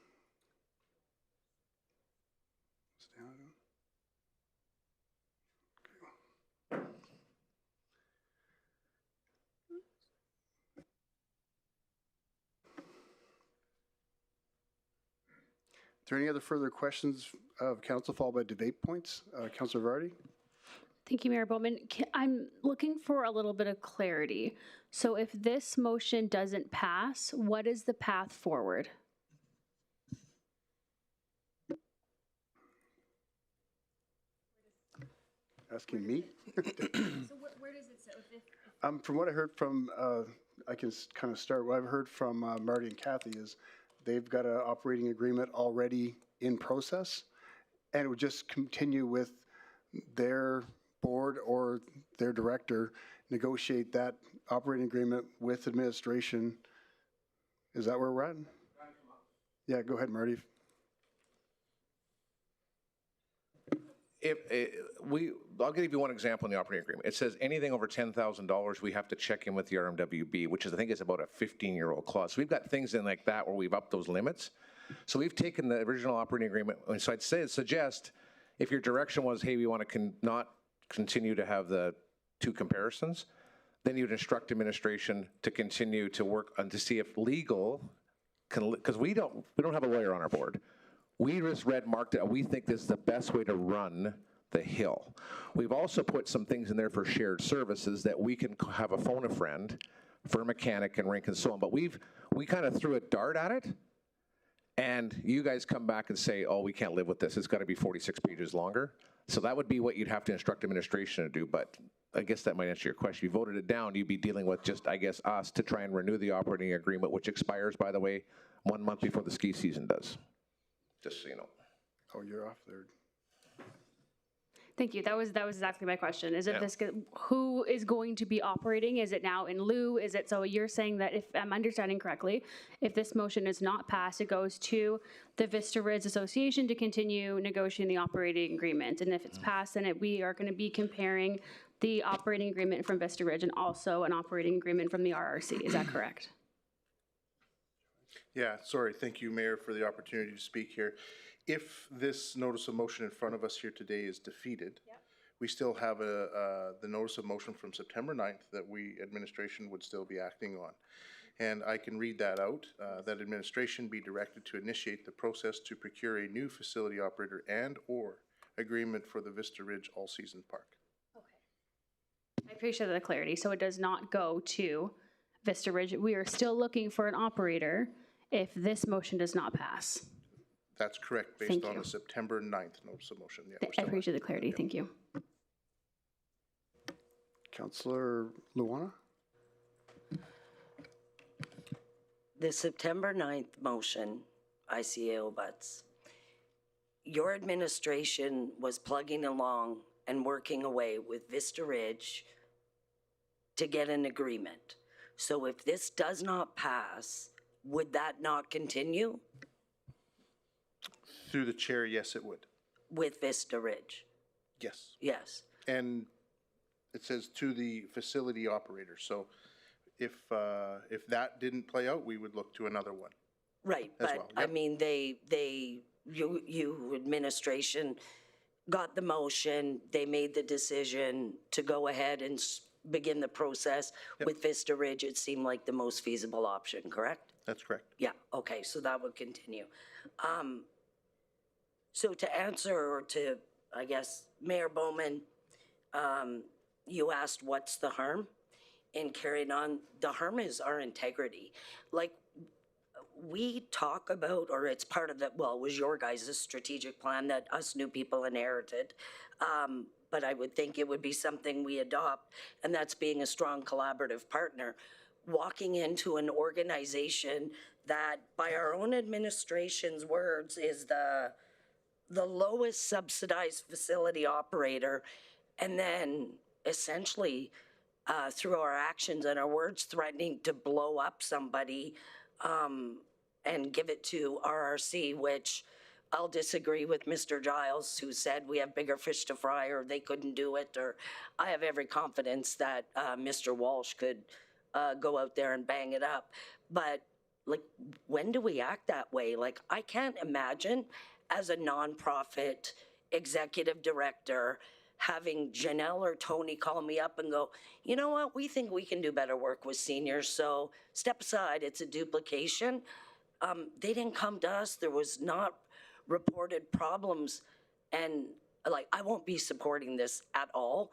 Is there any other further questions of council followed by debate points? Councilor Vardy? Thank you, Mayor Bowman. I'm looking for a little bit of clarity. So if this motion doesn't pass, what is the path forward? Asking me? So where does it sit? From what I heard from, I can kind of start. What I've heard from Marty and Kathy is they've got an operating agreement already in process, and it would just continue with their board or their director negotiate that operating agreement with administration. Is that where we're at? Yeah, go ahead, Marty. I'll give you one example in the operating agreement. It says anything over $10,000, we have to check in with the RMWB, which is, I think, is about a 15-year-old clause. So we've got things in like that where we've upped those limits. So we've taken the original operating agreement, and so I'd suggest if your direction was, hey, we want to not continue to have the two comparisons, then you'd instruct administration to continue to work on to see if legal can, because we don't have a lawyer on our board. We just marked it. We think this is the best way to run the Hill. We've also put some things in there for shared services that we can have a phone a friend for a mechanic and rink and so on. But we kind of threw a dart at it, and you guys come back and say, oh, we can't live with this. It's got to be 46 pages longer. So that would be what you'd have to instruct administration to do. But I guess that might answer your question. If you voted it down, you'd be dealing with just, I guess, us to try and renew the operating agreement, which expires, by the way, 1 month before the ski season does. Just so you know. Oh, you're off there. Thank you. That was exactly my question. Is it this? Who is going to be operating? Is it now in lieu? Is it, so you're saying that if I'm understanding correctly, if this motion is not passed, it goes to the Vista Ridge Association to continue negotiating the operating agreement. And if it's passed, then we are going to be comparing the operating agreement from Vista Ridge and also an operating agreement from the RRC. Is that correct? Yeah, sorry. Thank you, Mayor, for the opportunity to speak here. If this notice of motion in front of us here today is defeated, we still have the notice of motion from September 9th that administration would still be acting on. And I can read that out, that administration be directed to initiate the process to procure a new facility operator and or agreement for the Vista Ridge All-Season Park. Okay. I appreciate the clarity. So it does not go to Vista Ridge. We are still looking for an operator if this motion does not pass. That's correct, based on the September 9th notice of motion. Yeah, I appreciate the clarity. Thank you. Councillor Luana? The September 9th motion, ICAO butts. Your administration was plugging along and working away with Vista Ridge to get an agreement. So if this does not pass, would that not continue? Through the chair, yes, it would. With Vista Ridge? Yes. Yes. And it says to the facility operator. So if that didn't play out, we would look to another one. Right, but well. I mean, you administration got the motion, they made the decision to go ahead and begin the process with Vista Ridge. It seemed like the most feasible option, correct? That's correct. Yeah, okay, so that would continue. So to answer, or to, I guess, Mayor Bowman, you asked what's the harm in carrying on. The harm is our integrity. Like, we talk about, or it's part of the, well, it was your guys' strategic plan that us new people inherited. But I would think it would be something we adopt, and that's being a strong collaborative partner. Walking into an organization that, by our own administration's words, is the lowest subsidized facility operator, and then essentially through our actions and our words threatening to blow up somebody and give it to RRC, which I'll disagree with Mr. Giles, who said we have bigger fish to fry or they couldn't do it, or I have every confidence that Mr. Walsh could go out there and bang it up. But like, when do we act that way? Like, I can't imagine as a nonprofit executive director having Janelle or Tony call me up and go, you know what, we think we can do better work with seniors, so step aside, it's a duplication. They didn't come to us, there was not reported problems, and like, I won't be supporting this at all.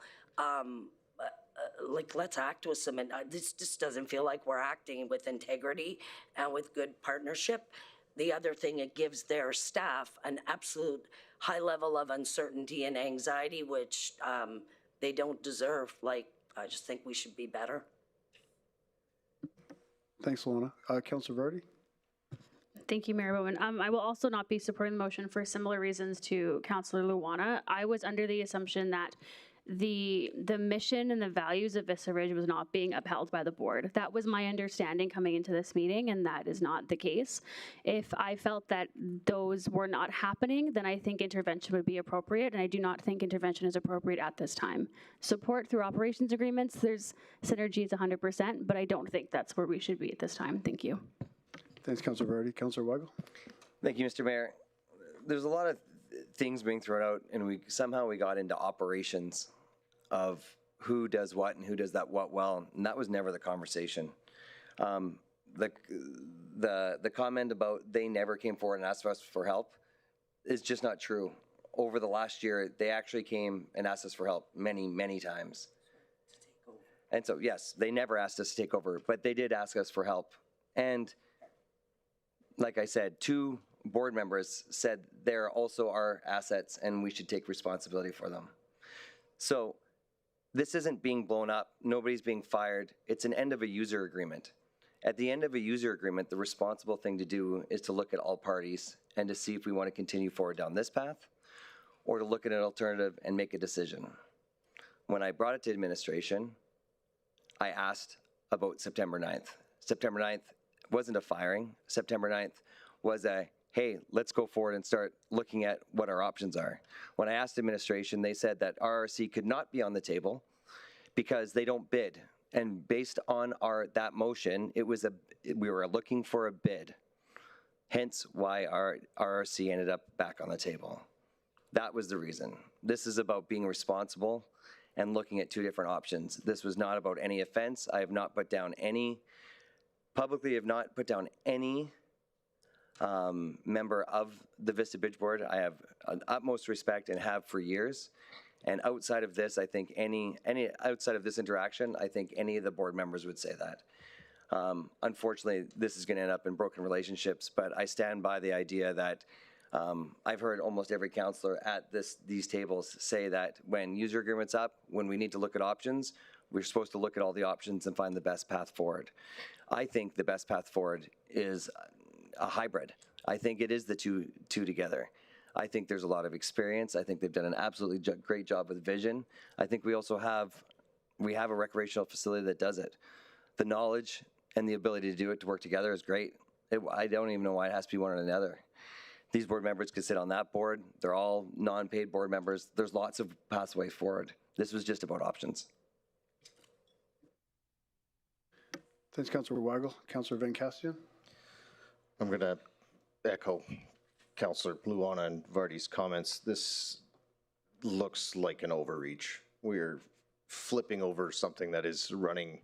Like, let's act with some, this just doesn't feel like we're acting with integrity and with good partnership. The other thing, it gives their staff an absolute high level of uncertainty and anxiety, which they don't deserve. Like, I just think we should be better. Thanks, Lorna. Councilor Vardy? Thank you, Mayor Bowman. I will also not be supporting the motion for similar reasons to Councillor Luana. I was under the assumption that the mission and the values of Vista Ridge was not being upheld by the board. That was my understanding coming into this meeting, and that is not the case. If I felt that those were not happening, then I think intervention would be appropriate, and I do not think intervention is appropriate at this time. Support through operations agreements, there's synergies 100%, but I don't think that's where we should be at this time. Thank you. Thanks, Councilor Vardy. Councilor Weigel? Thank you, Mr. Mayor. There's a lot of things being thrown out, and we somehow got into operations of who does what and who does that what well, and that was never the conversation. The comment about they never came forward and asked us for help is just not true. Over the last year, they actually came and asked us for help many, many times. And so, yes, they never asked us to take over, but they did ask us for help. And like I said, 2 board members said they're also our assets and we should take responsibility for them. So this isn't being blown up. Nobody's being fired. It's an end of a user agreement. At the end of a user agreement, the responsible thing to do is to look at all parties and to see if we want to continue forward down this path or to look at an alternative and make a decision. When I brought it to administration, I asked about September 9th. September 9th wasn't a firing. September 9th was a, hey, let's go forward and start looking at what our options are. When I asked administration, they said that RRC could not be on the table because they don't bid. And based on that motion, we were looking for a bid. Hence why our RRC ended up back on the table. That was the reason. This is about being responsible and looking at 2 different options. This was not about any offense. I have not put down any, publicly have not put down any member of the Vista Ridge Board. I have an utmost respect and have for years. And outside of this, I think outside of this interaction, I think any of the board members would say that. Unfortunately, this is going to end up in broken relationships, but I stand by the idea that I've heard almost every councillor at these tables say that when user agreement's up, when we need to look at options, we're supposed to look at all the options and find the best path forward. I think the best path forward is a hybrid. I think it is the two together. I think there's a lot of experience. I think they've done an absolutely great job with vision. I think we also have a recreational facility that does it. The knowledge and the ability to do it, to work together, is great. I don't even know why it has to be one or another. These board members could sit on that board. They're all non-paid board members. There's lots of pathways forward. This was just about options. Thanks, Councilor Weigel. Councilor Van Castian? I'm going to echo Councilor Luana and Vardy's comments. This looks like an overreach. We're flipping over something that is running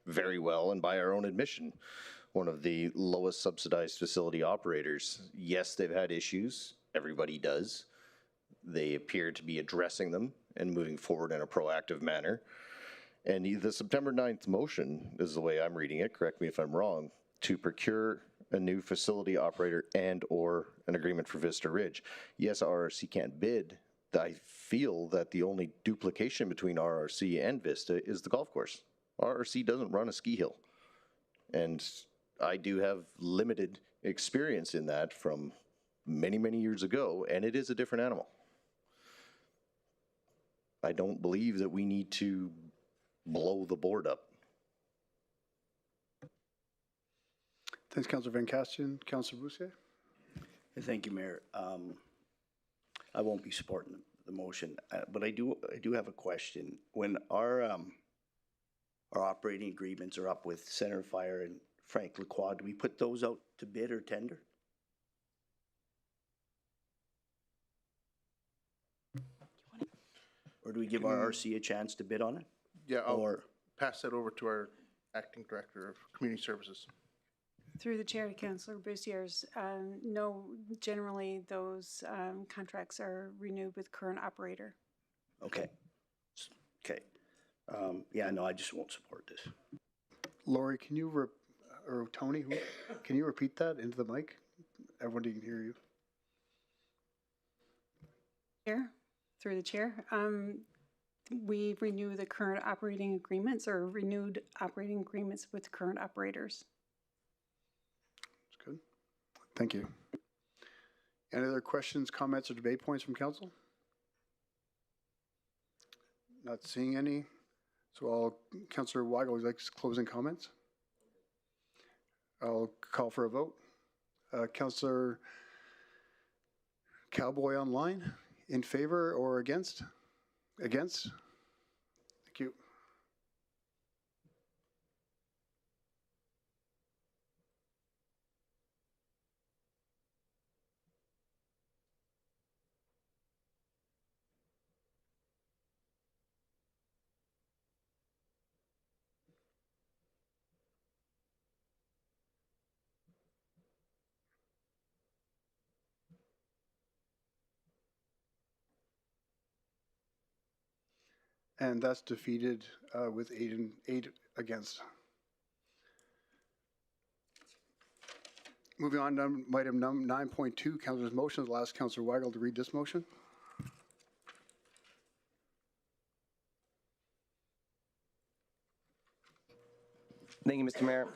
very well, and by our own admission, one of the lowest subsidized facility operators. Yes, they've had issues. Everybody does. They appear to be addressing them and moving forward in a proactive manner. And the September 9th motion is the way I'm reading it, correct me if I'm wrong, to procure a new facility operator and or an agreement for Vista Ridge. Yes, RRC can't bid. I feel that the only duplication between RRC and Vista is the golf course. RRC doesn't run a ski hill. And I do have limited experience in that from many, many years ago, and it is a different animal. I don't believe that we need to blow the board up. Thanks, Councillor Van Kasten. Councillor Boussier. Thank you, Mayor. I won't be supporting the motion, but I do have a question. When our operating agreements are up with Center Fire and Frank Lacroix, do we put those out to bid or tender? Or do we give RRC a chance to bid on it? Yeah, I'll pass that over to our Acting Director of Community Services. Through the chair to Councillor Boussier's, no, generally those contracts are renewed with current operator. Okay. Okay. Yeah, no, I just won't support this. Lori, can you, or Tony, can you repeat that into the mic? Everyone can hear you. Chair, through the chair, we renew the current operating agreements or renewed operating agreements with current operators. That's good. Thank you. Any other questions, comments, or debate points from council? Not seeing any. So Councillor Weigel, would you like closing comments? I'll call for a vote. Councillor Cowboy online, in favor or against? Against? Thank you. And that's defeated with 8 against. Moving on to item 9.2, Councillor's motion. I'll ask Councillor Weigel to read this motion. Thank you, Mr. Mayor.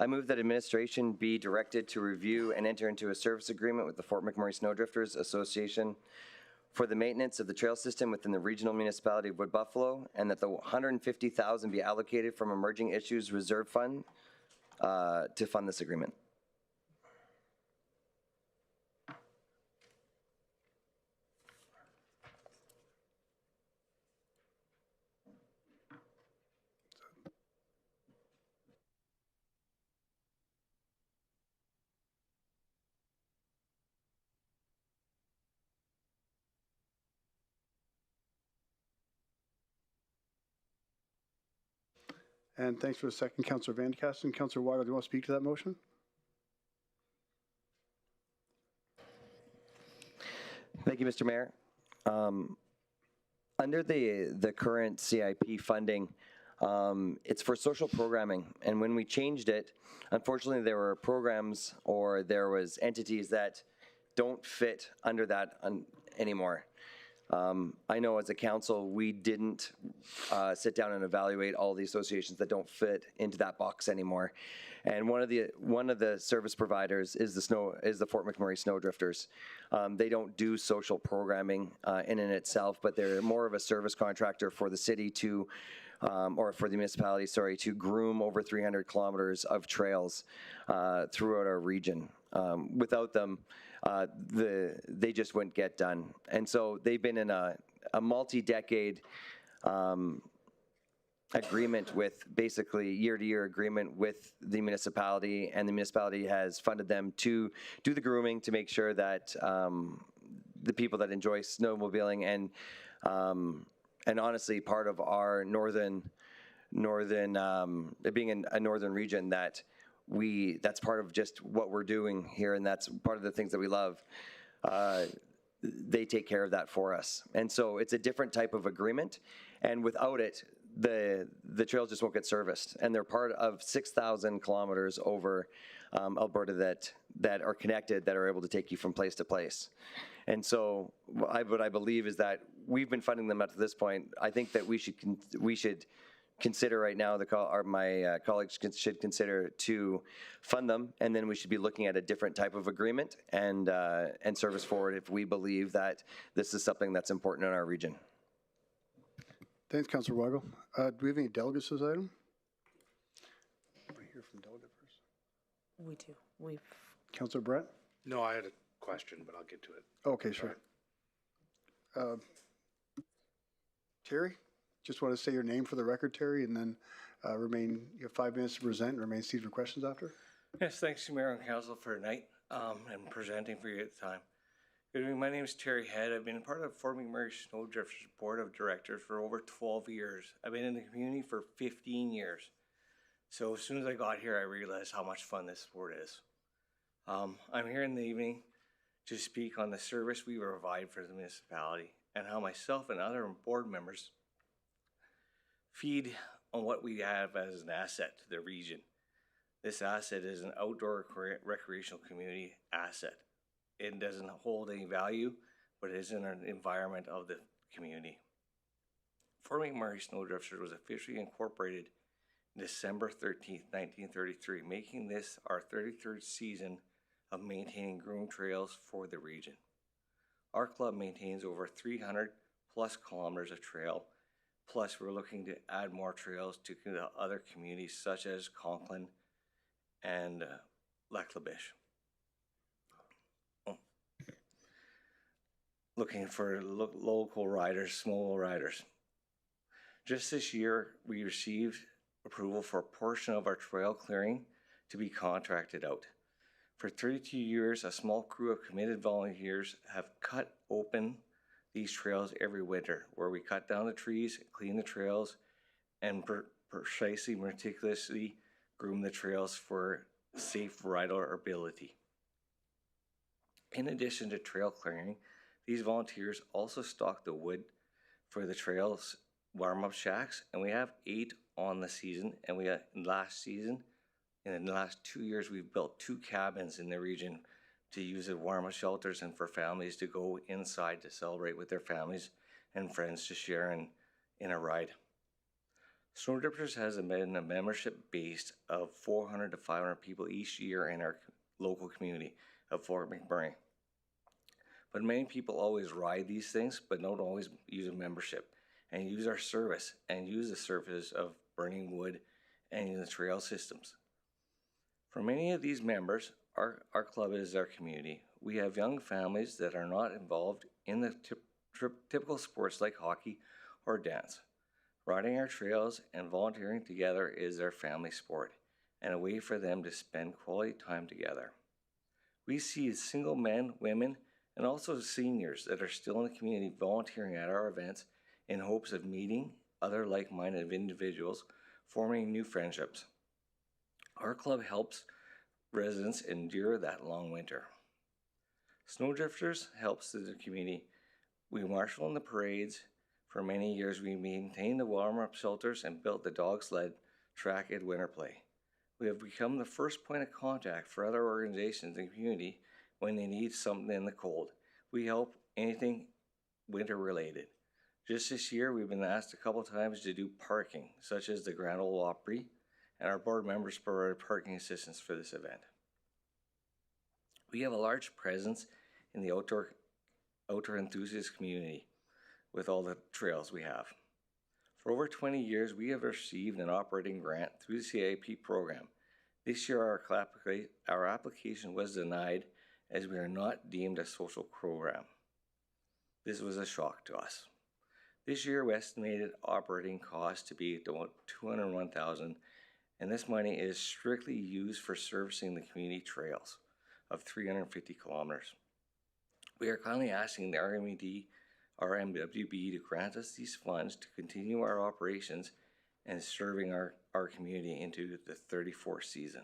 I move that administration be directed to review and enter into a service agreement with the Fort McMurray Snowdrifters Association for the maintenance of the trail system within the regional municipality of Wood Buffalo, and that the $150,000 be allocated from Emerging Issues Reserve Fund to fund this agreement. And thanks for the second, Councillor Van Kasten. Councillor Weigel, do you want to speak to that motion? Thank you, Mr. Mayor. Under the current CIP funding, it's for social programming, and when we changed it, unfortunately there were programs or there was entities that don't fit under that anymore. I know as a council, we didn't sit down and evaluate all the associations that don't fit into that box anymore. And one of the service providers is the Fort McMurray Snowdrifters. They don't do social programming in and itself, but they're more of a service contractor for the city to, or for the municipality, sorry, to groom over 300 kilometers of trails throughout our region. Without them, they just wouldn't get done. And so they've been in a multi-decade agreement with, basically year-to-year agreement with the municipality, and the municipality has funded them to do the grooming to make sure that the people that enjoy snowmobiling and honestly part of our northern being in a northern region, that's part of just what we're doing here, and that's part of the things that we love. They take care of that for us. And so it's a different type of agreement, and without it, the trails just won't get serviced, and they're part of 6,000 kilometers over Alberta that are connected, that are able to take you from place to place. And so what I believe is that we've been funding them up to this point. I think that we should consider right now, my colleagues should consider to fund them, and then we should be looking at a different type of agreement and service forward if we believe that this is something that's important in our region. Thanks, Councillor Weigel. Do we have any delegates to this item? Anybody hear from delegate first? We do. Councillor Brett? No, I had a question, but I'll get to it. Okay, sure. Terry? Just want to say your name for the record, Terry, and then you have 5 minutes to present and remain seated for questions after. Yes, thanks to Mayor and Council for tonight and presenting for you at the time. Good evening, my name is Terry Head. I've been part of Fort McMurray Snowdrifters Board of Directors for over 12 years. I've been in the community for 15 years. So as soon as I got here, I realized how much fun this sport is. I'm here in the evening to speak on the service we provide for the municipality and how myself and other board members feed on what we have as an asset to the region. This asset is an outdoor recreational community asset. It doesn't hold any value, but it is in an environment of the community. Fort McMurray Snowdrifters was officially incorporated December 13th, 1933, making this our 33rd season of maintaining groomed trails for the region. Our club maintains over 300 plus kilometers of trail, plus we're looking to add more trails to the other communities such as Conklin and Lac La Biche. Looking for local riders, small riders. Just this year, we received approval for a portion of our trail clearing to be contracted out. For 32 years, a small crew of committed volunteers have cut open these trails every winter, where we cut down the trees, clean the trails, and precisely, meticulously groom the trails for safe rideability. In addition to trail clearing, these volunteers also stock the wood for the trails warm-up shacks, and we have 8 on the season. And we last season, in the last 2 years, we've built 2 cabins in the region to use as warm-up shelters and for families to go inside to celebrate with their families and friends to share in a ride. Snowdrifters has been a membership base of 400 to 500 people each year in our local community of Fort McMurray. But many people always ride these things, but don't always use a membership and use our service and use the service of burning wood and the trail systems. For many of these members, our club is their community. We have young families that are not involved in the typical sports like hockey or dance. Riding our trails and volunteering together is their family sport and a way for them to spend quality time together. We see single men, women, and also seniors that are still in the community volunteering at our events in hopes of meeting other like-minded individuals, forming new friendships. Our club helps residents endure that long winter. Snowdrifters helps the community. We marshal in the parades. For many years, we maintained the warm-up shelters and built the dog sled track at winter play. We have become the first point of contact for other organizations in the community when they need something in the cold. We help anything winter related. Just this year, we've been asked a couple times to do parking, such as the Grand Ole Opry, and our board members provided parking assistance for this event. We have a large presence in the outdoor enthusiast community with all the trails we have. For over 20 years, we have received an operating grant through the CIP program. This year, our application was denied as we are not deemed a social program. This was a shock to us. This year, we estimated operating costs to be about $201,000, and this money is strictly used for servicing the community trails of 350 kilometers. We are kindly asking the RMWB to grant us these funds to continue our operations and serving our community into the 34th season.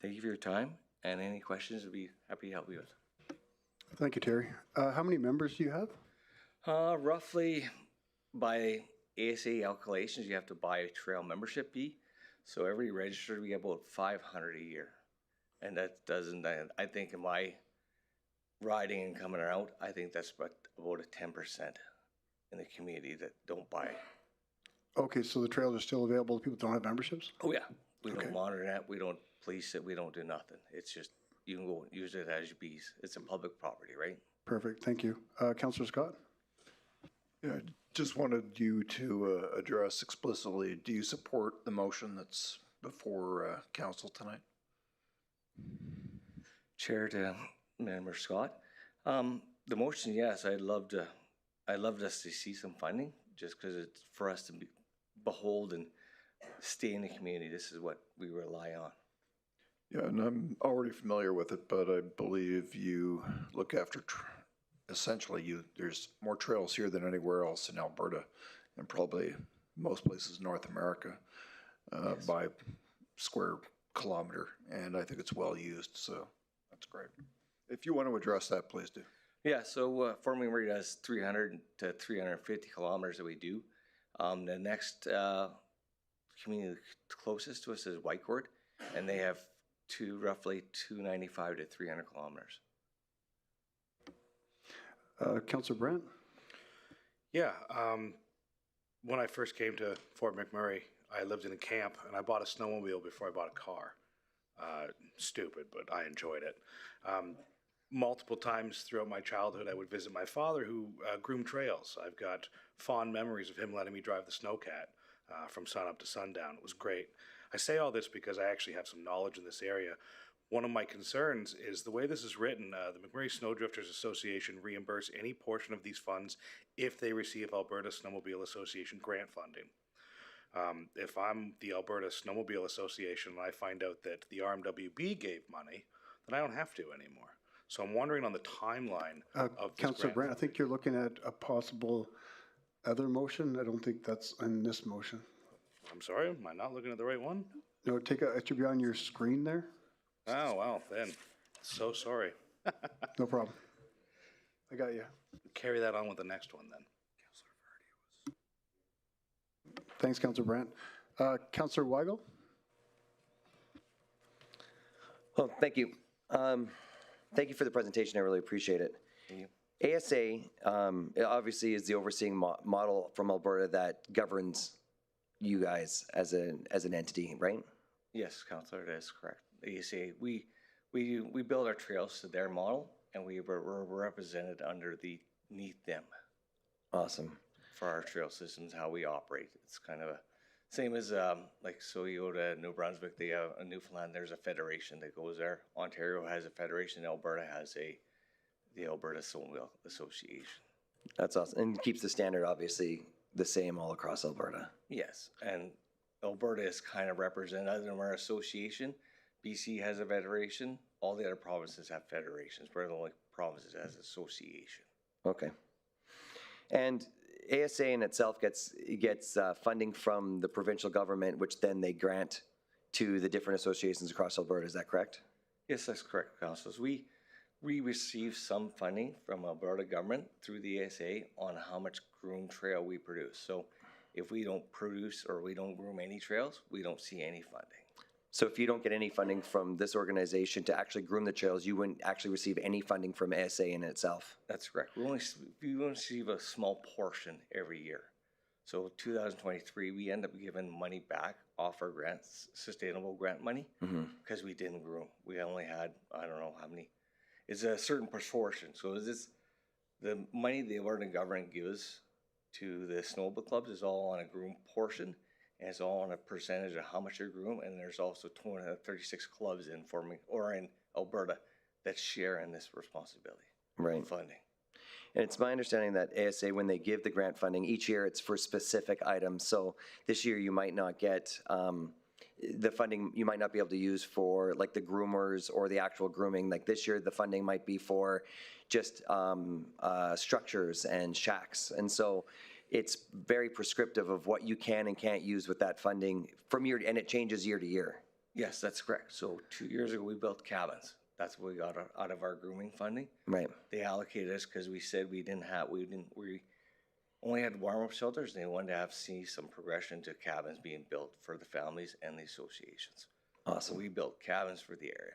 Thank you for your time, and any questions, I'd be happy to help you with. Thank you, Terry. How many members do you have? Roughly by ASA calculations, you have to buy a trail membership fee. So every registered, we get about 500 a year. And that doesn't, I think in my riding and coming out, I think that's about a 10% in the community that don't buy. Okay, so the trails are still available to people that don't have memberships? Oh yeah, we don't monitor that, we don't police it, we don't do nothing. It's just, you can go use it as you please. It's a public property, right? Perfect, thank you. Councillor Scott? Yeah, just wanted you to address explicitly, do you support the motion that's before council tonight? Chair to Member Scott. The motion, yes, I'd love us to see some funding, just because it's for us to behold and stay in the community. This is what we rely on. Yeah, and I'm already familiar with it, but I believe you look after, essentially, there's more trails here than anywhere else in Alberta, and probably most places in North America by square kilometer, and I think it's well used, so that's great. If you want to address that, please do. Yeah, so Fort McMurray does 300 to 350 kilometers that we do. The next community closest to us is Whitecourt, and they have roughly 295 to 300 kilometers. Councillor Brent? Yeah, when I first came to Fort McMurray, I lived in a camp, and I bought a snowmobile before I bought a car. Stupid, but I enjoyed it. Multiple times throughout my childhood, I would visit my father, who groomed trails. I've got fond memories of him letting me drive the Snowcat from sunup to sundown. It was great. I say all this because I actually have some knowledge in this area. One of my concerns is the way this is written. The McMurray Snowdrifters Association reimburse any portion of these funds if they receive Alberta Snowmobile Association grant funding. If I'm the Alberta Snowmobile Association and I find out that the RMWB gave money, then I don't have to anymore. So I'm wondering on the timeline of this Councillor grant Brent, I think you're looking at a possible other motion. I don't think that's in this motion. I'm sorry, am I not looking at the right one? No, it should be on your screen there. Oh, well, then, so sorry. No problem. I got you. Carry that on with the next one then. Thanks, Councillor Brandt. Councillor Weigel? Well, thank you. Thank you for the presentation. I really appreciate it. ASA obviously is the overseeing model from Alberta that governs you guys as an entity, right? Yes, Councillor, that is correct. ASA, we build our trails to their model, and we're represented underneath them. Awesome. For our trail systems, how we operate. It's kind of same as so you go to New Brunswick, they have Newfoundland, there's a federation that goes there. Ontario has a federation, Alberta has the Alberta Snowmobile Association. That's awesome, and keeps the standard obviously the same all across Alberta. Yes, and Alberta is kind of represented other than our association. BC has a federation, all the other provinces have federations, we're the only provinces that has association. Okay. And ASA in itself gets funding from the provincial government, which then they grant to the different associations across Alberta. Is that correct? Yes, that's correct, councillors. We receive some funding from Alberta government through the ASA on how much groomed trail we produce. So if we don't produce or we don't groom any trails, we don't see any funding. So if you don't get any funding from this organization to actually groom the trails, you wouldn't actually receive any funding from ASA in itself? That's correct. We only receive a small portion every year. So 2023, we end up giving money back off our grants, sustainable grant money, because we didn't groom. We only had, I don't know how many. It's a certain proportion. So the money the Alberta government gives to the snowmobile clubs is all on a groomed portion. And it's all on a percentage of how much you groom, and there's also 236 clubs in Alberta that share in this responsibility. Right. Funding. And it's my understanding that ASA, when they give the grant funding, each year it's for specific items. So this year you might not get the funding, you might not be able to use for like the groomers or the actual grooming. Like this year the funding might be for just structures and shacks. And so it's very prescriptive of what you can and can't use with that funding from year, and it changes year to year. Yes, that's correct. So 2 years ago, we built cabins. That's what we got out of our grooming funding. Right. They allocated us because we said we only had warm-up shelters, and they wanted to see some progression to cabins being built for the families and the associations. Awesome. So we built cabins for the area.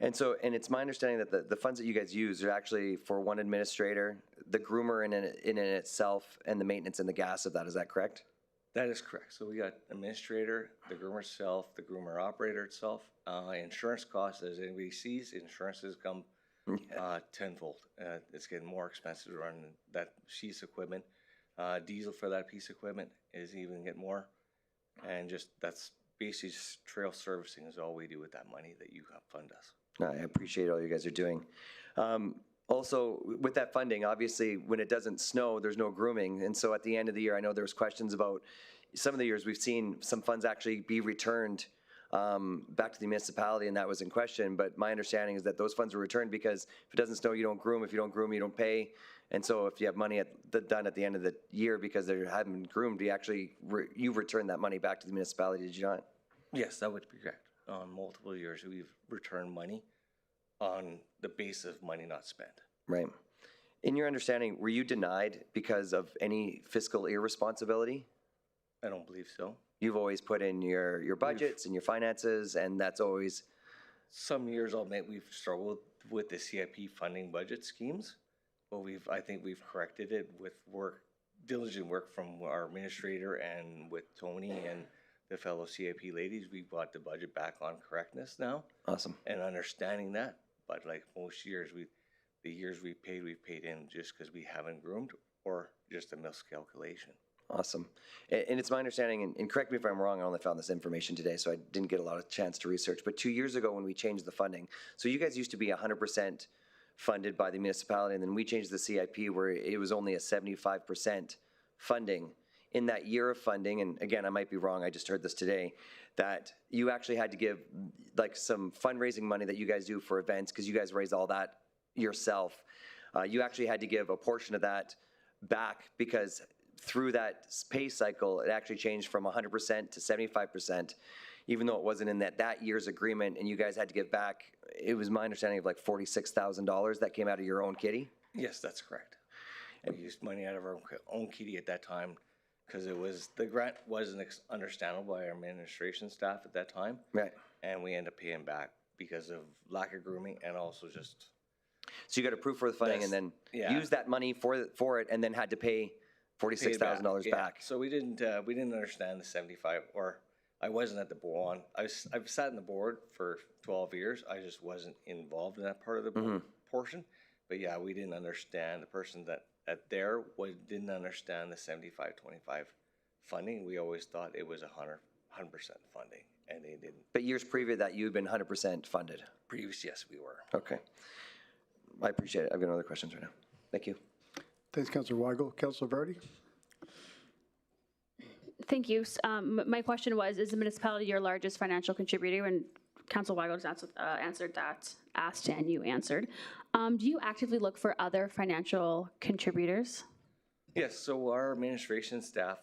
And so, and it's my understanding that the funds that you guys use are actually for one administrator, the groomer in itself, and the maintenance and the gas of that. Is that correct? That is correct. So we got administrator, the groomer itself, the groomer operator itself, insurance costs, as anybody sees, insurances come tenfold. It's getting more expensive to run that piece of equipment. Diesel for that piece of equipment is even getting more. And just, that's basically trail servicing is all we do with that money that you fund us. I appreciate all you guys are doing. Also, with that funding, obviously, when it doesn't snow, there's no grooming. And so at the end of the year, I know there was questions about some of the years we've seen some funds actually be returned back to the municipality, and that was in question. But my understanding is that those funds were returned because if it doesn't snow, you don't groom. If you don't groom, you don't pay. And so if you have money done at the end of the year because they haven't been groomed, you actually you return that money back to the municipality, did you not? Yes, that would be correct. On multiple years, we've returned money on the basis of money not spent. Right. In your understanding, were you denied because of any fiscal irresponsibility? I don't believe so. You've always put in your budgets and your finances, and that's always... Some years I'll admit we've struggled with the CIP funding budget schemes, but I think we've corrected it with diligent work from our administrator and with Tony and the fellow CIP ladies. We've got the budget back on correctness now. Awesome. And understanding that, but like most years, the years we've paid in just because we haven't groomed or just a miscalculation. Awesome. And it's my understanding, and correct me if I'm wrong, I only found this information today, so I didn't get a lot of chance to research, but 2 years ago when we changed the funding, so you guys used to be 100% funded by the municipality, and then we changed the CIP where it was only a 75% funding. In that year of funding, and again, I might be wrong, I just heard this today, that you actually had to give like some fundraising money that you guys do for events, because you guys raise all that yourself. You actually had to give a portion of that back because through that pay cycle, it actually changed from 100% to 75%, even though it wasn't in that year's agreement, and you guys had to give back, it was my understanding of like $46,000 that came out of your own kitty? Yes, that's correct. We used money out of our own kitty at that time because the grant wasn't understandable by our administration staff at that time. Right. And we ended up paying back because of lack of grooming and also just... So you got approved for the funding and then use that money for it and then had to pay $46,000 back. So we didn't understand the 75, or I wasn't at the board. I've sat in the board for 12 years. I just wasn't involved in that part of the portion. But yeah, we didn't understand, the person that didn't understand the 75-25 funding. We always thought it was 100% funding, and they didn't. But years previous that you've been 100% funded? Previous, yes, we were. Okay. I appreciate it. I've got no other questions right now. Thank you. Thanks, Councillor Weigel. Councillor Vardy? Thank you. My question was, is the municipality your largest financial contributor? And Councillor Weigel just answered that, asked and you answered. Do you actively look for other financial contributors? Yes, so our administration staff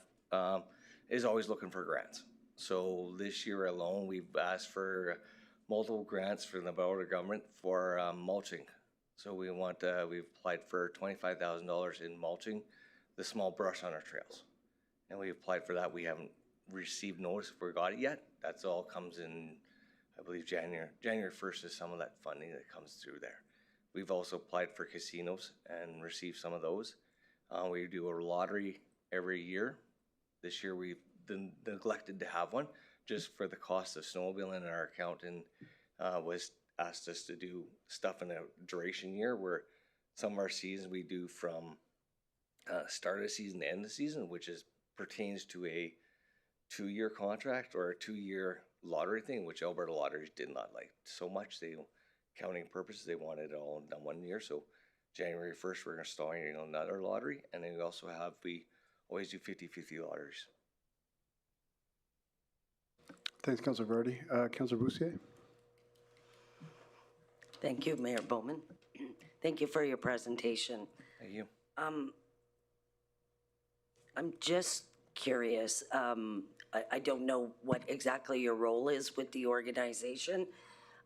is always looking for grants. So this year alone, we've asked for multiple grants from the Alberta government for mulching. So we've applied for $25,000 in mulching the small brush on our trails. And we applied for that. We haven't received notice if we got it yet. That's all comes in, I believe, January 1st is some of that funding that comes through there. We've also applied for casinos and received some of those. We do a lottery every year. This year we've neglected to have one just for the cost of snowmobiling, and our accountant was asked us to do stuff in a duration year where some of our seasons we do from start of season to end of season, which pertains to a 2-year contract or a 2-year lottery thing, which Alberta Lotteries did not like so much. Counting purposes, they wanted it all done 1 year. So January 1st, we're going to start another lottery. And then we always do 50-50 lotteries. Thanks, Councillor Vardy. Councillor Boussier? Thank you, Mayor Bowman. Thank you for your presentation. Thank you. I'm just curious. I don't know what exactly your role is with the organization,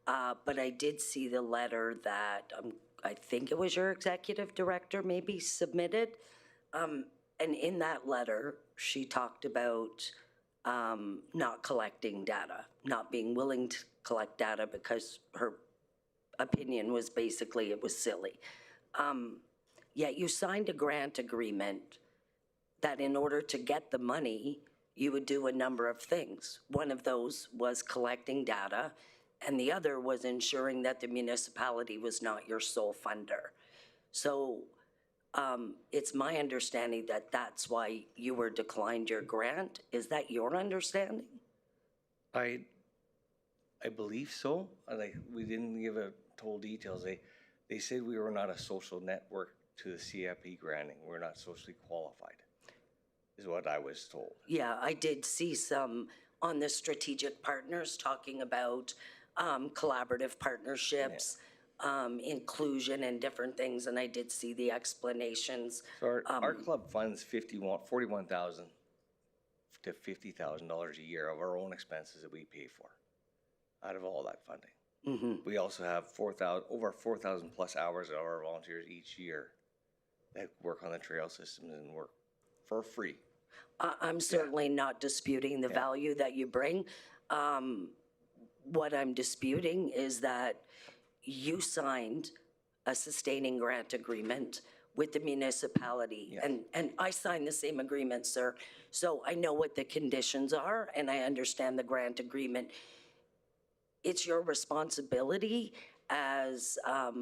but I did see the letter that I think it was your executive director maybe submitted. And in that letter, she talked about not collecting data, not being willing to collect data because her opinion was basically it was silly. Yet you signed a grant agreement that in order to get the money, you would do a number of things. One of those was collecting data, and the other was ensuring that the municipality was not your sole funder. So it's my understanding that that's why you were declined your grant. Is that your understanding? I believe so. Like, we didn't give a total details. They said we were not a social network to the CIP granting. We're not socially qualified, is what I was told. Yeah, I did see some on the strategic partners talking about collaborative partnerships, inclusion and different things, and I did see the explanations. So our club funds $41,000 to $50,000 a year of our own expenses that we pay for out of all that funding. Mm-hmm. We also have over 4,000 plus hours of our volunteers each year that work on the trail systems and work for free. I'm certainly not disputing the value that you bring. What I'm disputing is that you signed a sustaining grant agreement with the municipality. And I signed the same agreement, sir. So I know what the conditions are and I understand the grant agreement. It's your responsibility as a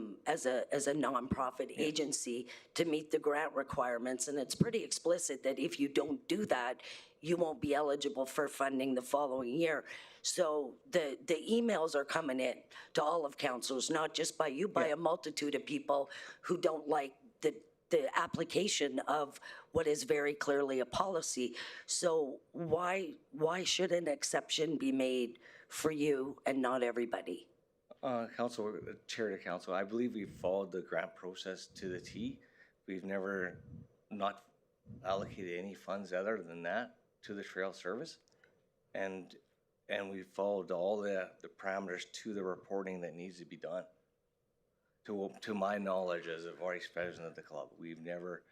nonprofit agency to meet the grant requirements, and it's pretty explicit that if you don't do that, you won't be eligible for funding the following year. So the emails are coming in to all of councils, not just by you, by a multitude of people who don't like the application of what is very clearly a policy. So why should an exception be made for you and not everybody? Council, Chair to Council, I believe we've followed the grant process to the T. We've never not allocated any funds other than that to the trail service. And we've followed all the parameters to the reporting that needs to be done. To my knowledge, as a vice president of the club, we've never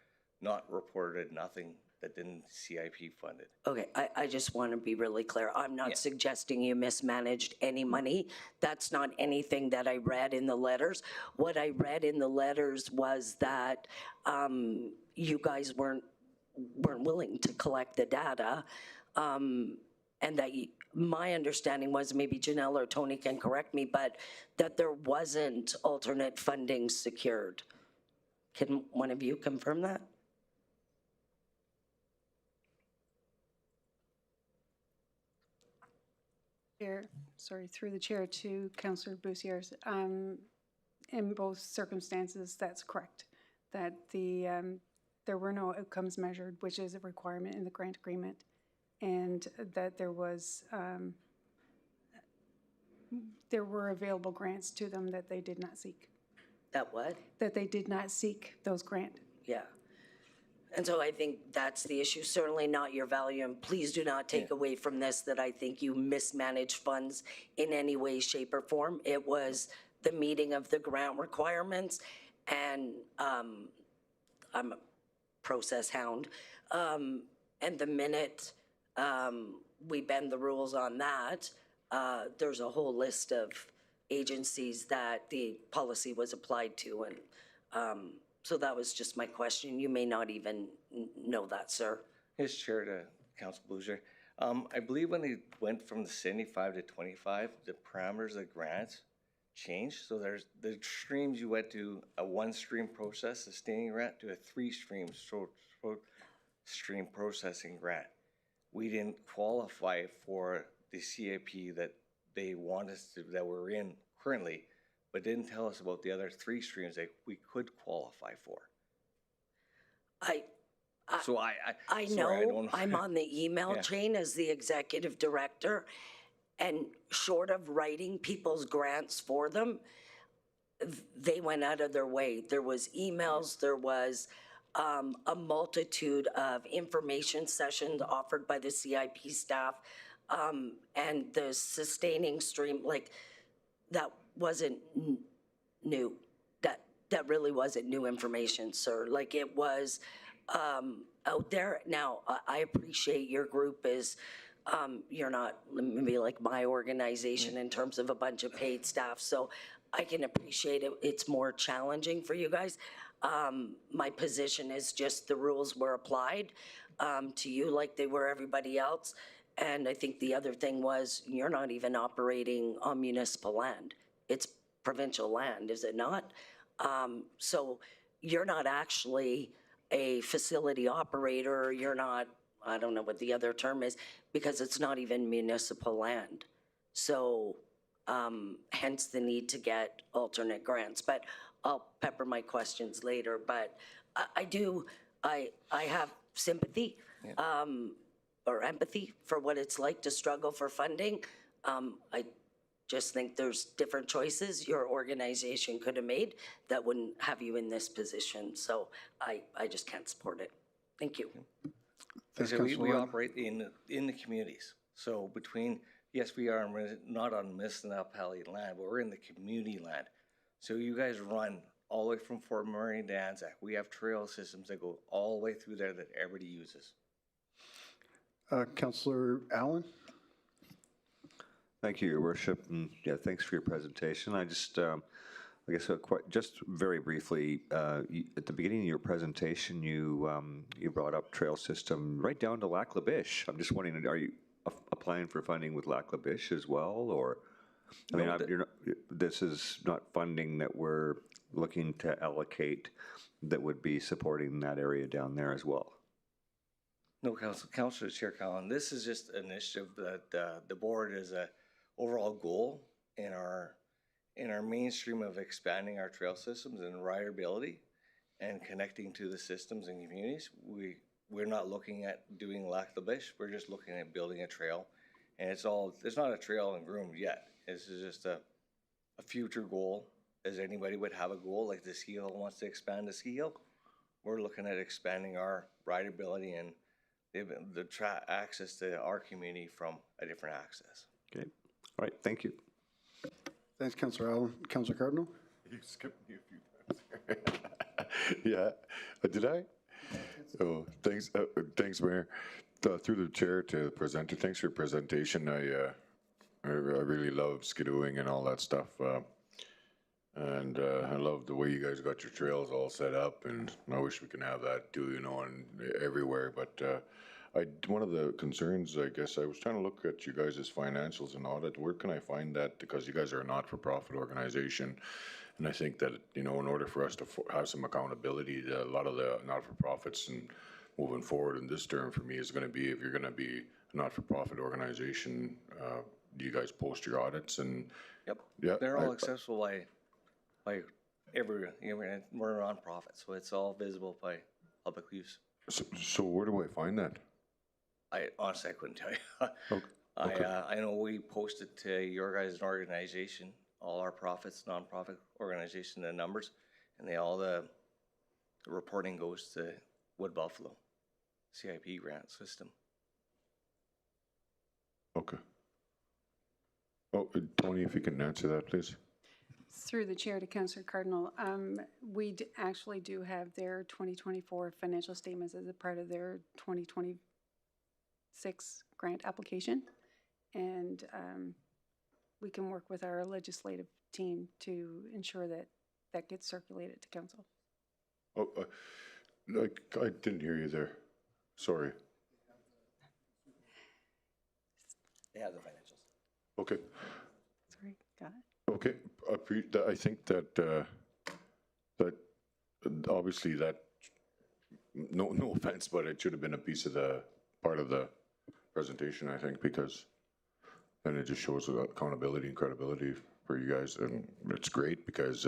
not reported nothing that didn't CIP funded. Okay, I just want to be really clear. I'm not suggesting you mismanaged any money. That's not anything that I read in the letters. What I read in the letters was that you guys weren't willing to collect the data, and that my understanding was, maybe Janelle or Tony can correct me, but that there wasn't alternate funding secured. Can one of you confirm that? Chair, sorry, through the chair to Councillor Bussières. In both circumstances, that's correct. That there were no outcomes measured, which is a requirement in the grant agreement, and that there were available grants to them that they did not seek. That what? That they did not seek those grants. Yeah. And so I think that's the issue, certainly not your value, and please do not take away from this that I think you mismanaged funds in any way, shape, or form. It was the meeting of the grant requirements, and I'm a process hound, and the minute we bend the rules on that, there's a whole list of agencies that the policy was applied to, and so that was just my question. You may not even know that, sir. Yes, Chair to Council Boucher. I believe when they went from the 75 to 25, the parameters of the grants changed. So there's the streams you went to a one-stream process, sustaining grant, to a three-stream stream processing grant. We didn't qualify for the CIP that they want us to, that we're in currently, but didn't tell us about the other three streams that we could qualify for. I know I'm on the email chain as the executive director, and short of writing people's grants for them, they went out of their way. There was emails, there was a multitude of information sessions offered by the CIP staff, and the sustaining stream, like, that wasn't new. That really wasn't new information, sir. Like, it was out there. Now, I appreciate your group is, you're not maybe like my organization in terms of a bunch of paid staff, so I can appreciate it. It's more challenging for you guys. My position is just the rules were applied to you like they were everybody else. And I think the other thing was you're not even operating on municipal land. It's provincial land, is it not? So you're not actually a facility operator. You're not, I don't know what the other term is, because it's not even municipal land. So hence the need to get alternate grants. But I'll pepper my questions later. But I have sympathy or empathy for what it's like to struggle for funding. I just think there's different choices your organization could have made that wouldn't have you in this position. So I just can't support it. Thank you. So we operate in the communities. So between, yes, we are not on municipality land, but we're in the community land. So you guys run all the way from Fort McMurray to Anzac. We have trail systems that go all the way through there that everybody uses. Councillor Allen? Thank you, Your Worship, and yeah, thanks for your presentation. I just, I guess, just very briefly, at the beginning of your presentation, you brought up trail system right down to Lac La Biche. I'm just wondering, are you applying for funding with Lac La Biche as well, or? I mean, you're not, this is not funding that we're looking to allocate that would be supporting that area down there as well. No, Councillor Chair Collin, this is just an initiative that the board is a overall goal in our mainstream of expanding our trail systems and riderability and connecting to the systems and communities. We're not looking at doing Lac La Biche. We're just looking at building a trail, and there's not a trail and groomed yet. This is just a future goal, as anybody would have a goal, like the ski hill wants to expand the ski hill. We're looking at expanding our riderability and the access to our community from a different access. Okay. All right. Thank you. Thanks, Councillor Allen. Councillor Cardinal? You skipped me a few times. Yeah. Did I? Oh, thanks. Thanks, Mayor. Through the chair to the presenter, thanks for your presentation. I really love skidooing and all that stuff. And I love the way you guys got your trails all set up, and I wish we can have that too, you know, everywhere. But one of the concerns, I guess, I was trying to look at you guys' financials and audit. Where can I find that? Because you guys are a not-for-profit organization, and I think that, you know, in order for us to have some accountability, a lot of the not-for-profits and moving forward in this term for me is going to be, if you're going to be a not-for-profit organization, do you guys post your audits? And yep, yeah, they're all accessible by every, we're a nonprofit, so it's all visible by public use. So where do I find that? Honestly, I couldn't tell you. Okay. I know we posted to your guys' organization, all our profits, nonprofit organization, the numbers, and all the reporting goes to Wood Buffalo CIP grant system. Okay. Oh, Tony, if you can answer that, please. Through the chair to Councillor Cardinal, we actually do have their 2024 financial statements as a part of their 2026 grant application, and we can work with our legislative team to ensure that that gets circulated to council. Oh, I didn't hear you there. Sorry. They have the financials. Okay. Sorry, got it. Okay, I think that that obviously that no offense, but it should have been a piece of the part of the presentation, I think, because then it just shows accountability and credibility for you guys, and it's great because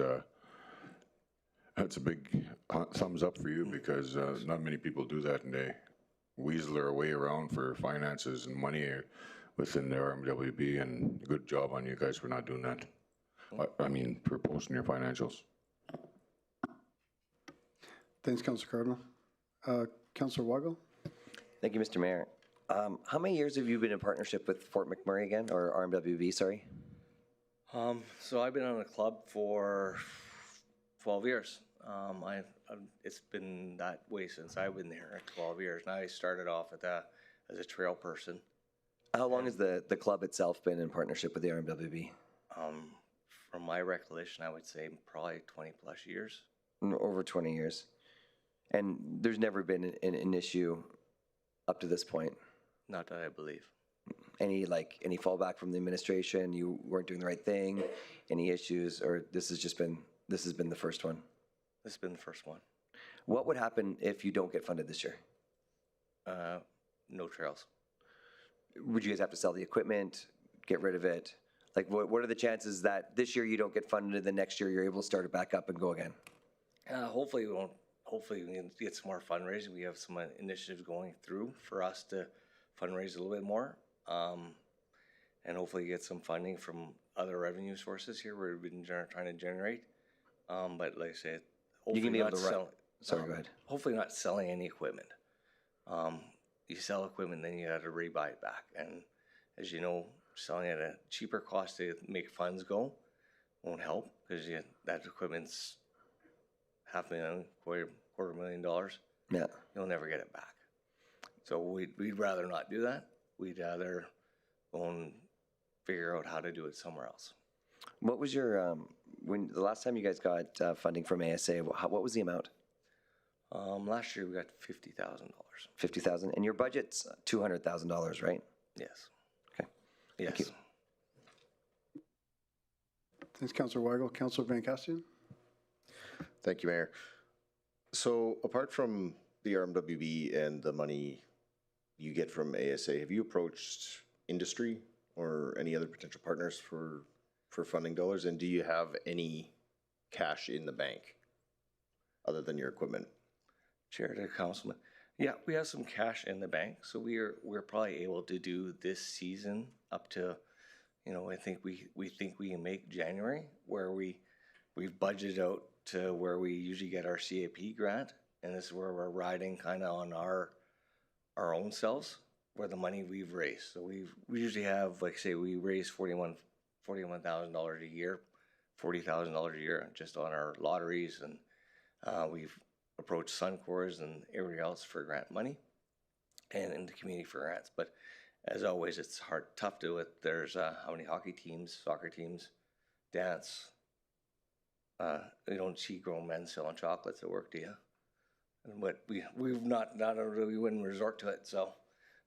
that's a big thumbs up for you, because not many people do that, and they weasel their way around for finances and money within the RMWB, and good job on you guys for not doing that. I mean, for posting your financials. Thanks, Councillor Cardinal. Councillor Wago? Thank you, Mr. Mayor. How many years have you been in partnership with Fort McMurray again, or RMWB, sorry? So I've been on the club for 12 years. It's been that way since I've been there, 12 years. And I started off as a trail person. How long has the club itself been in partnership with the RMWB? From my recollection, I would say probably 20 plus years. Over 20 years. And there's never been an issue up to this point? Not that I believe. Any fallback from the administration? You weren't doing the right thing? Any issues? Or this has been the first one? This has been the first one. What would happen if you don't get funded this year? No trails. Would you guys have to sell the equipment, get rid of it? Like, what are the chances that this year you don't get funded and the next year you're able to start it back up and go again? Hopefully we won't. Hopefully we can get some more fundraising. We have some initiatives going through for us to fundraise a little bit more, and hopefully get some funding from other revenue sources here where we've been trying to generate. But like I said, hopefully not selling. Sorry, go ahead. Hopefully not selling any equipment. You sell equipment, then you got to rebuy it back, and as you know, selling at a cheaper cost to make funds go won't help because that equipment's $500,000, $250,000. Yeah, you'll never get it back. So we'd rather not do that. We'd rather go and figure out how to do it somewhere else. What was your when the last time you guys got funding from ASA? What was the amount? Last year we got $50,000. $50,000, and your budget's $200,000, right? Yes. Okay. Yes. Thank you. Thanks, Councillor Weigel. Councillor Van Castian. Thank you, Mayor. So apart from the RMWB and the money you get from ASA, have you approached industry or any other potential partners for funding dollars? And do you have any cash in the bank other than your equipment? Chair to Councilman. Yeah, we have some cash in the bank, so we're probably able to do this season up to, I think we think we can make January, where we've budgeted out to where we usually get our CAP grant, and this is where we're riding kind of on our own selves, where the money we've raised. So we usually have, like say, we raise $41,000 a year, $40,000 a year just on our lotteries, and we've approached Suncors and everybody else for grant money and in the community for grants. But as always, it's tough to do it. There's how many hockey teams, soccer teams, dance. You don't see grown men selling chocolates at work, do you? But we've not we wouldn't resort to it. So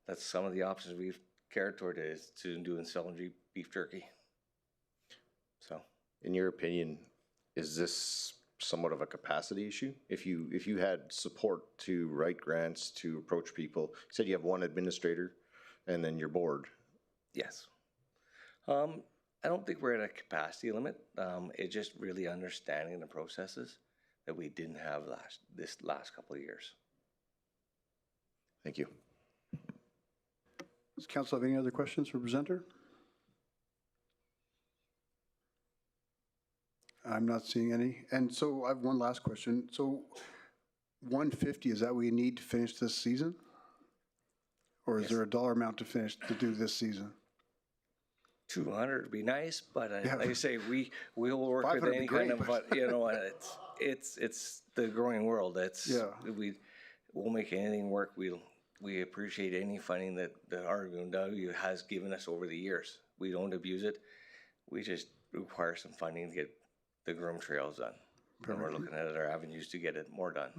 that's some of the options we've cared toward is to do and selling beef jerky. So, in your opinion, is this somewhat of a capacity issue? If you had support to write grants, to approach people, you said you have one administrator and then your board. Yes. I don't think we're at a capacity limit. It's just really understanding the processes that we didn't have this last couple of years. Thank you. Does council have any other questions for presenter? I'm not seeing any. And so I have one last question. So 150, is that what you need to finish this season? Or is there a dollar amount to do this season? 200 would be nice, but like I say, we'll work with any kind of, but it's the growing world. We'll make anything work. We appreciate any funding that the RMWB has given us over the years. We don't abuse it. We just require some funding to get the groom trails done. And we're looking at other avenues to get it more done.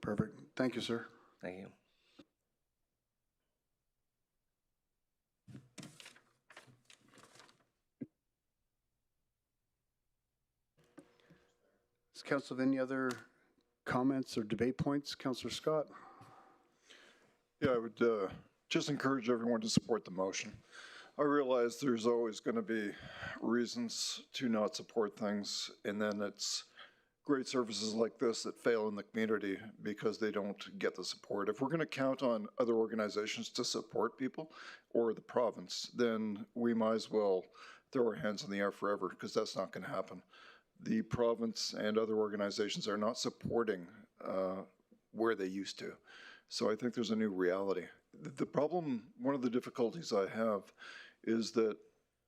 Perfect. Thank you, sir. Thank you. Does council have any other comments or debate points? Councillor Scott? Yeah, I would just encourage everyone to support the motion. I realize there's always going to be reasons to not support things, and then it's great services like this that fail in the community because they don't get the support. If we're going to count on other organizations to support people or the province, then we might as well throw our hands in the air forever, because that's not going to happen. The province and other organizations are not supporting where they used to. So I think there's a new reality. The problem, one of the difficulties I have is that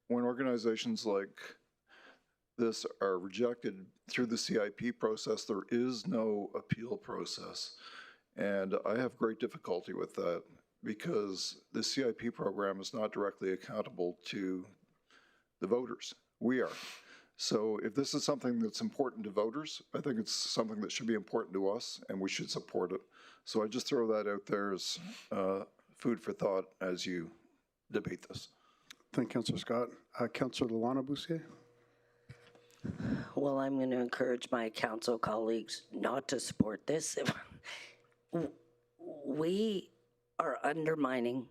when organizations like this are rejected through the CIP process, there is no appeal process. And I have great difficulty with that because the CIP program is not directly accountable to the voters. We are. So if this is something that's important to voters, I think it's something that should be important to us and we should support it. So I just throw that out there as food for thought as you debate this. Thank you, Councillor Scott. Councillor Luana Boussier. Well, I'm going to encourage my council colleagues not to support this. We are undermining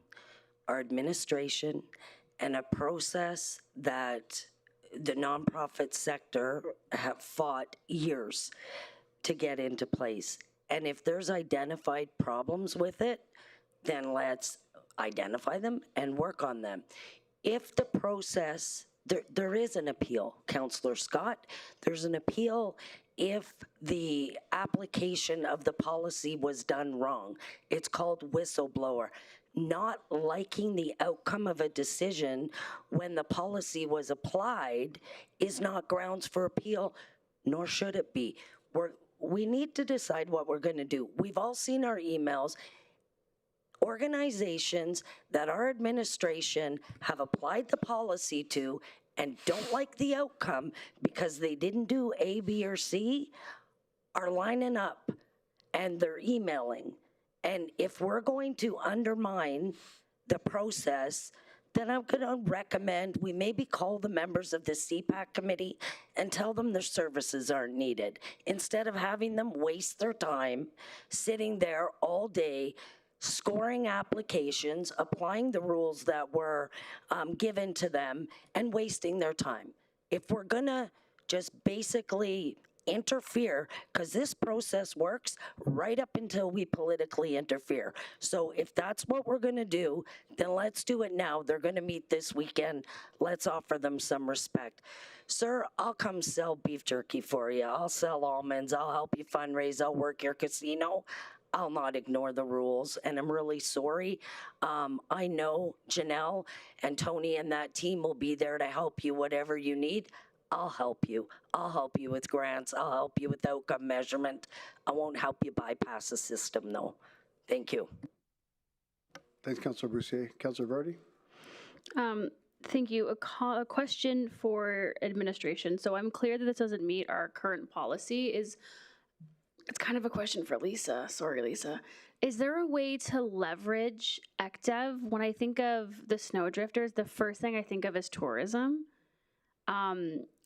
our administration and a process that the nonprofit sector have fought years to get into place. And if there's identified problems with it, then let's identify them and work on them. If the process, there is an appeal, Councillor Scott, there's an appeal if the application of the policy was done wrong. It's called whistleblower. Not liking the outcome of a decision when the policy was applied is not grounds for appeal, nor should it be. We need to decide what we're going to do. We've all seen our emails. Organizations that our administration have applied the policy to and don't like the outcome because they didn't do A, B, or C are lining up and they're emailing. And if we're going to undermine the process, then I'm going to recommend we maybe call the members of the CPAC committee and tell them their services aren't needed, instead of having them waste their time sitting there all day scoring applications, applying the rules that were given to them, and wasting their time. If we're gonna just basically interfere, because this process works right up until we politically interfere. So if that's what we're gonna do, then let's do it now. They're gonna meet this weekend. Let's offer them some respect. Sir, I'll come sell beef jerky for you. I'll sell almonds. I'll help you fundraise. I'll work your casino. I'll not ignore the rules, and I'm really sorry. I know Janelle and Tony and that team will be there to help you, whatever you need. I'll help you. I'll help you with grants. I'll help you with outcome measurement. I won't help you bypass the system, though. Thank you. Thanks, Councillor Boussier. Councillor Vardy? Thank you. A question for administration. So I'm clear that this doesn't meet our current policy. It's kind of a question for Lisa. Sorry, Lisa. Is there a way to leverage ECDEV? When I think of the snowdrifters, the first thing I think of is tourism.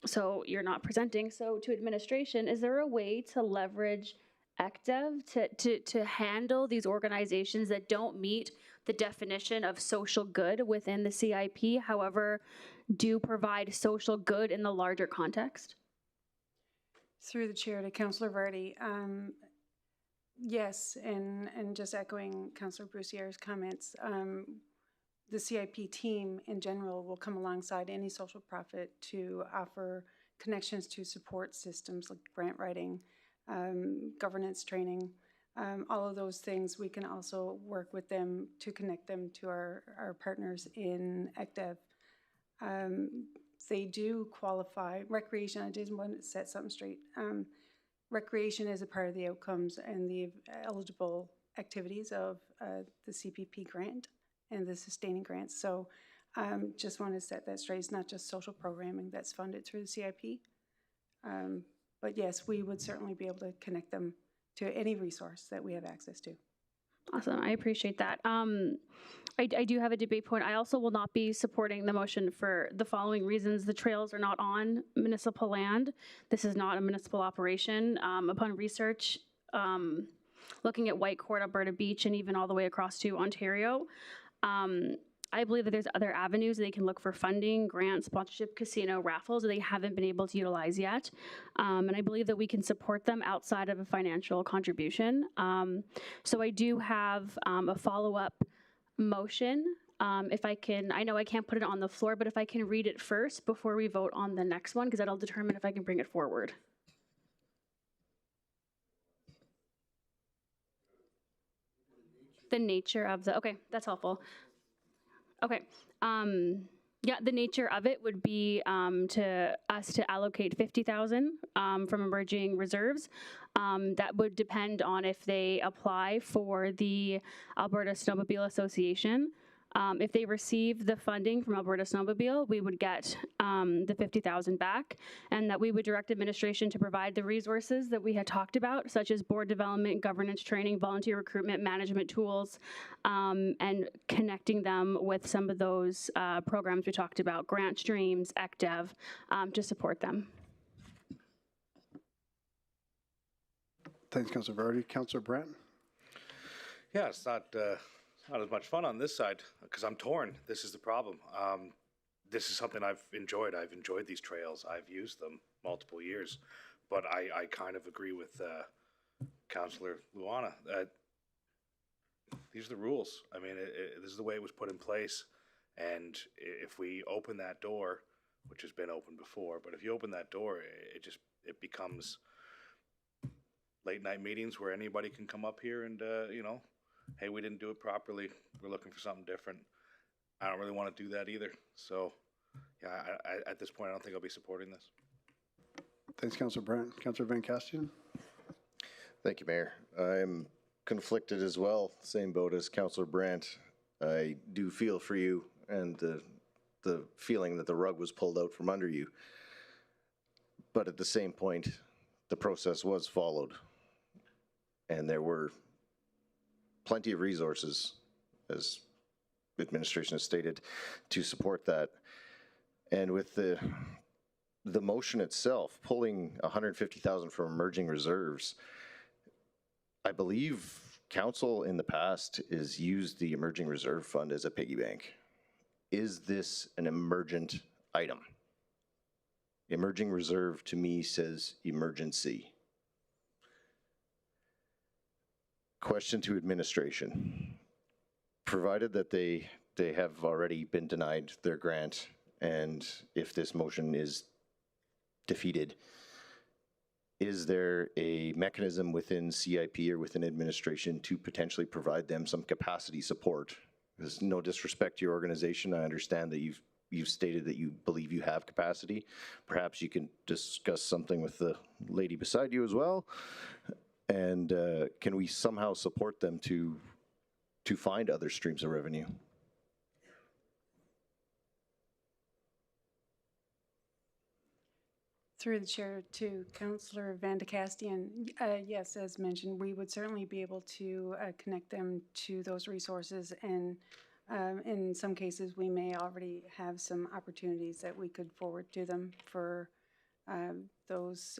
So you're not presenting. So to administration, is there a way to leverage ECDEV to handle these organizations that don't meet the definition of social good within the CIP, however, do provide social good in the larger context? Through the chair to Councillor Vardy, yes, and just echoing Councillor Broussier's comments, the CIP team in general will come alongside any social profit to offer connections to support systems like grant writing, governance training, all of those things. We can also work with them to connect them to our partners in ECDEV. They do qualify. Recreation, I just want to set something straight. Recreation is a part of the outcomes and the eligible activities of the CPP grant and the sustaining grants. So just want to set that straight. It's not just social programming that's funded through the CIP. But yes, we would certainly be able to connect them to any resource that we have access to. Awesome, I appreciate that. I do have a debate point. I also will not be supporting the motion for the following reasons. The trails are not on municipal land. This is not a municipal operation. Upon research, looking at Whitecourt, Alberta Beach, and even all the way across to Ontario, I believe that there's other avenues they can look for funding, grants, sponsorship, casino, raffles that they haven't been able to utilize yet. And I believe that we can support them outside of a financial contribution. So I do have a follow-up motion. If I can, I know I can't put it on the floor, but if I can read it first before we vote on the next one, because that'll determine if I can bring it forward. The nature of the, okay, that's helpful. Okay, Yeah, the nature of it would be to allocate 50,000 from emerging reserves. That would depend on if they apply for the Alberta Snowmobile Association. If they receive the funding from Alberta Snowmobile, we would get the 50,000 back, and that we would direct administration to provide the resources that we had talked about, such as board development, governance training, volunteer recruitment, management tools, and connecting them with some of those programs we talked about, grant streams, ECDEV, to support them. Thanks, Councillor Vardy. Councillor Brandt? Yeah, it's not as much fun on this side because I'm torn. This is the problem. This is something I've enjoyed. I've enjoyed these trails. I've used them multiple years, but I kind of agree with Councillor Luana. These are the rules. I mean, this is the way it was put in place. And if we open that door, which has been opened before, but if you open that door, it becomes late night meetings where anybody can come up here and, hey, we didn't do it properly. We're looking for something different. I don't really want to do that either. So, yeah, at this point, I don't think I'll be supporting this. Thanks, Councillor Brandt. Councillor Van Castian? Thank you, Mayor. I'm conflicted as well, same boat as Councillor Brandt. I do feel for you and the feeling that the rug was pulled out from under you. But at the same point, the process was followed, and there were plenty of resources, as administration has stated, to support that. And with the motion itself, pulling 150,000 from emerging reserves, I believe council in the past has used the emerging reserve fund as a piggy bank. Is this an emergent item? Emerging reserve to me says emergency. Question to administration. Provided that they have already been denied their grant, and if this motion is defeated, is there a mechanism within CIP or within administration to potentially provide them some capacity support? There's no disrespect to your organization. I understand that you've stated that you believe you have capacity. Perhaps you can discuss something with the lady beside you as well. And can we somehow support them to find other streams of revenue? Through the chair to Councillor Van Castian, yes, as mentioned, we would certainly be able to connect them to those resources, and in some cases we may already have some opportunities that we could forward to them for those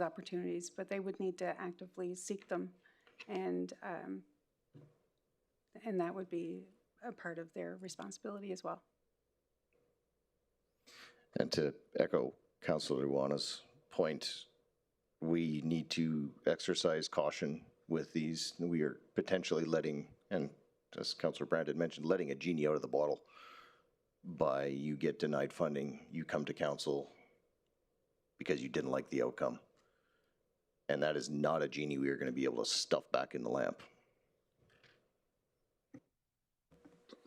opportunities, but they would need to actively seek them, and that would be a part of their responsibility as well. And to echo Councillor Luana's point, we need to exercise caution with these. We are potentially letting, and as Councillor Brandt had mentioned, letting a genie out of the bottle by you get denied funding, you come to council because you didn't like the outcome. And that is not a genie we are going to be able to stuff back in the lamp.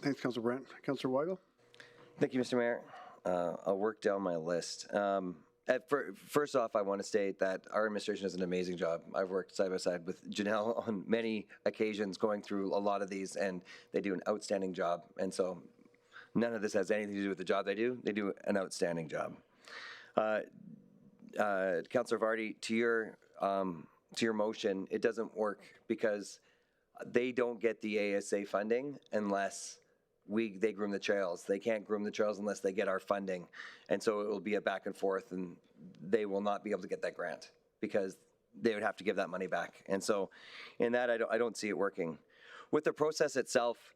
Thanks, Councillor Brandt. Councillor Weigel? Thank you, Mr. Mayor. I'll work down my list. First off, I want to state that our administration does an amazing job. I've worked side by side with Janelle on many occasions going through a lot of these, and they do an outstanding job. And so none of this has anything to do with the job they do. They do an outstanding job. Councillor Vardy, to your motion, it doesn't work because they don't get the ASA funding unless they groom the trails. They can't groom the trails unless they get our funding. And so it will be a back and forth, and they will not be able to get that grant because they would have to give that money back. And so in that, I don't see it working. With the process itself,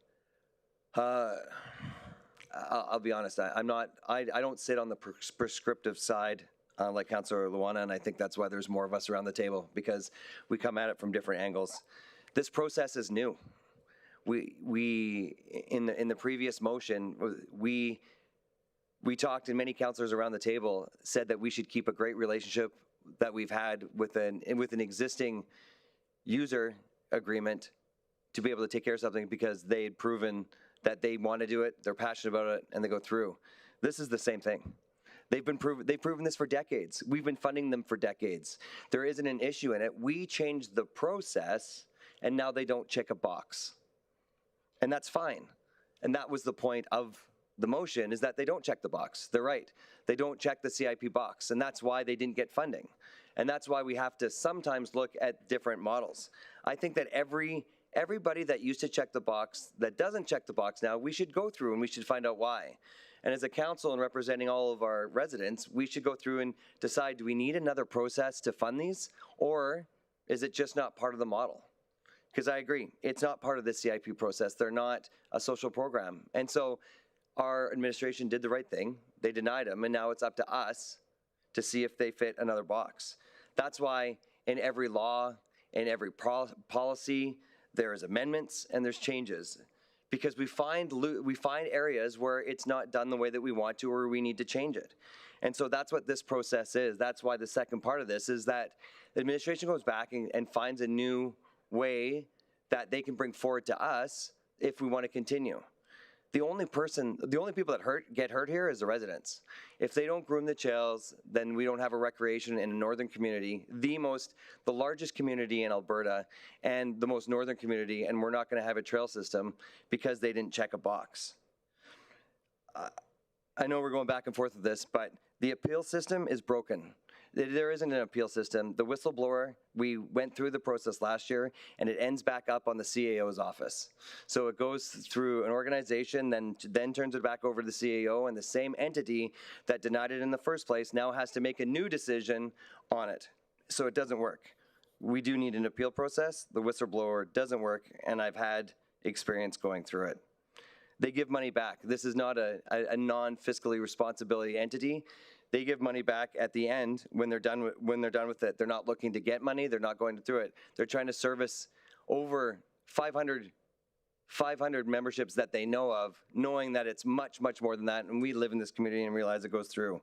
I'll be honest, I don't sit on the prescriptive side like Councillor Luana, and I think that's why there's more of us around the table, because we come at it from different angles. This process is new. We in the previous motion, we talked, and many councillors around the table said that we should keep a great relationship that we've had with an existing user agreement to be able to take care of something because they had proven that they want to do it, they're passionate about it, and they go through. This is the same thing. They've proven this for decades. We've been funding them for decades. There isn't an issue in it. We changed the process, and now they don't check a box. And that's fine. And that was the point of the motion, is that they don't check the box. They're right. They don't check the CIP box, and that's why they didn't get funding. And that's why we have to sometimes look at different models. I think that everybody that used to check the box, that doesn't check the box now, we should go through and we should find out why. And as a council and representing all of our residents, we should go through and decide, do we need another process to fund these, or is it just not part of the model? Because I agree, it's not part of the CIP process. They're not a social program. And so our administration did the right thing. They denied them, and now it's up to us to see if they fit another box. That's why in every law, in every policy, there is amendments and there's changes. Because we find areas where it's not done the way that we want to, or we need to change it. And so that's what this process is. That's why the second part of this is that the administration goes back and finds a new way that they can bring forward to us if we want to continue. The only people that get hurt here is the residents. If they don't groom the trails, then we don't have a recreation in a northern community, the largest community in Alberta and the most northern community, and we're not going to have a trail system because they didn't check a box. I know we're going back and forth with this, but the appeal system is broken. There isn't an appeal system. The whistleblower, we went through the process last year, and it ends back up on the CAO's office. So it goes through an organization, then turns it back over to the CAO, and the same entity that denied it in the first place now has to make a new decision on it. So it doesn't work. We do need an appeal process. The whistleblower doesn't work, and I've had experience going through it. They give money back. This is not a non-fiscally responsibility entity. They give money back at the end when they're done with it. They're not looking to get money. They're not going through it. They're trying to service over 500 memberships that they know of, knowing that it's much, much more than that. And we live in this community and realize it goes through.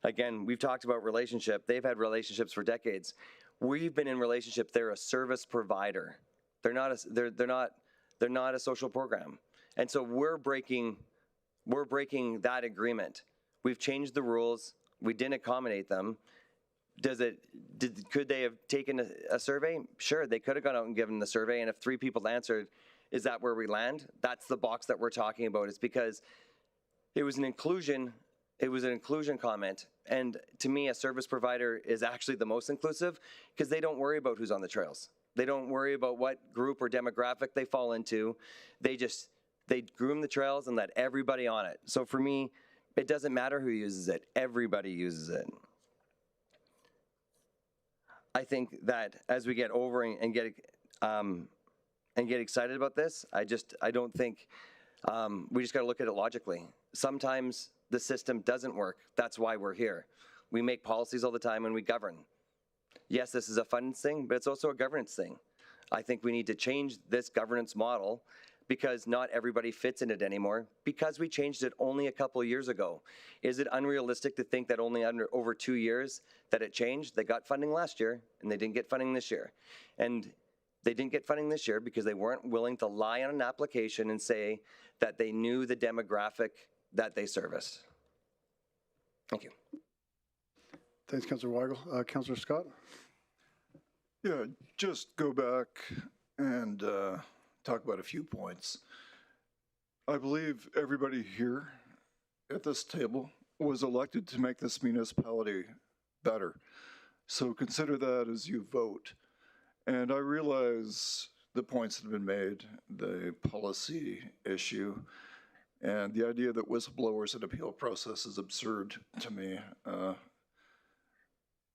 Again, we've talked about relationship. They've had relationships for decades. We've been in relationship. They're a service provider. They're not a social program. And so we're breaking that agreement. We've changed the rules. We didn't accommodate them. Could they have taken a survey? Sure, they could have gone out and given the survey, and if 3 people answered, is that where we land? That's the box that we're talking about. It's because it was an inclusion comment, and to me, a service provider is actually the most inclusive because they don't worry about who's on the trails. They don't worry about what group or demographic they fall into. They groom the trails and let everybody on it. So for me, it doesn't matter who uses it. Everybody uses it. I think that as we get over and get excited about this, I don't think we just got to look at it logically. Sometimes the system doesn't work. That's why we're here. We make policies all the time and we govern. Yes, this is a funding thing, but it's also a governance thing. I think we need to change this governance model because not everybody fits in it anymore, because we changed it only a couple of years ago. Is it unrealistic to think that only over 2 years that it changed? They got funding last year, and they didn't get funding this year. And they didn't get funding this year because they weren't willing to lie on an application and say that they knew the demographic that they service. Thank you. Thanks, Councillor Weigel. Councillor Scott? Yeah, just go back and talk about a few points. I believe everybody here at this table was elected to make this municipality better. So consider that as you vote. And I realize the points that have been made, the policy issue, and the idea that whistleblowers and appeal process is absurd to me.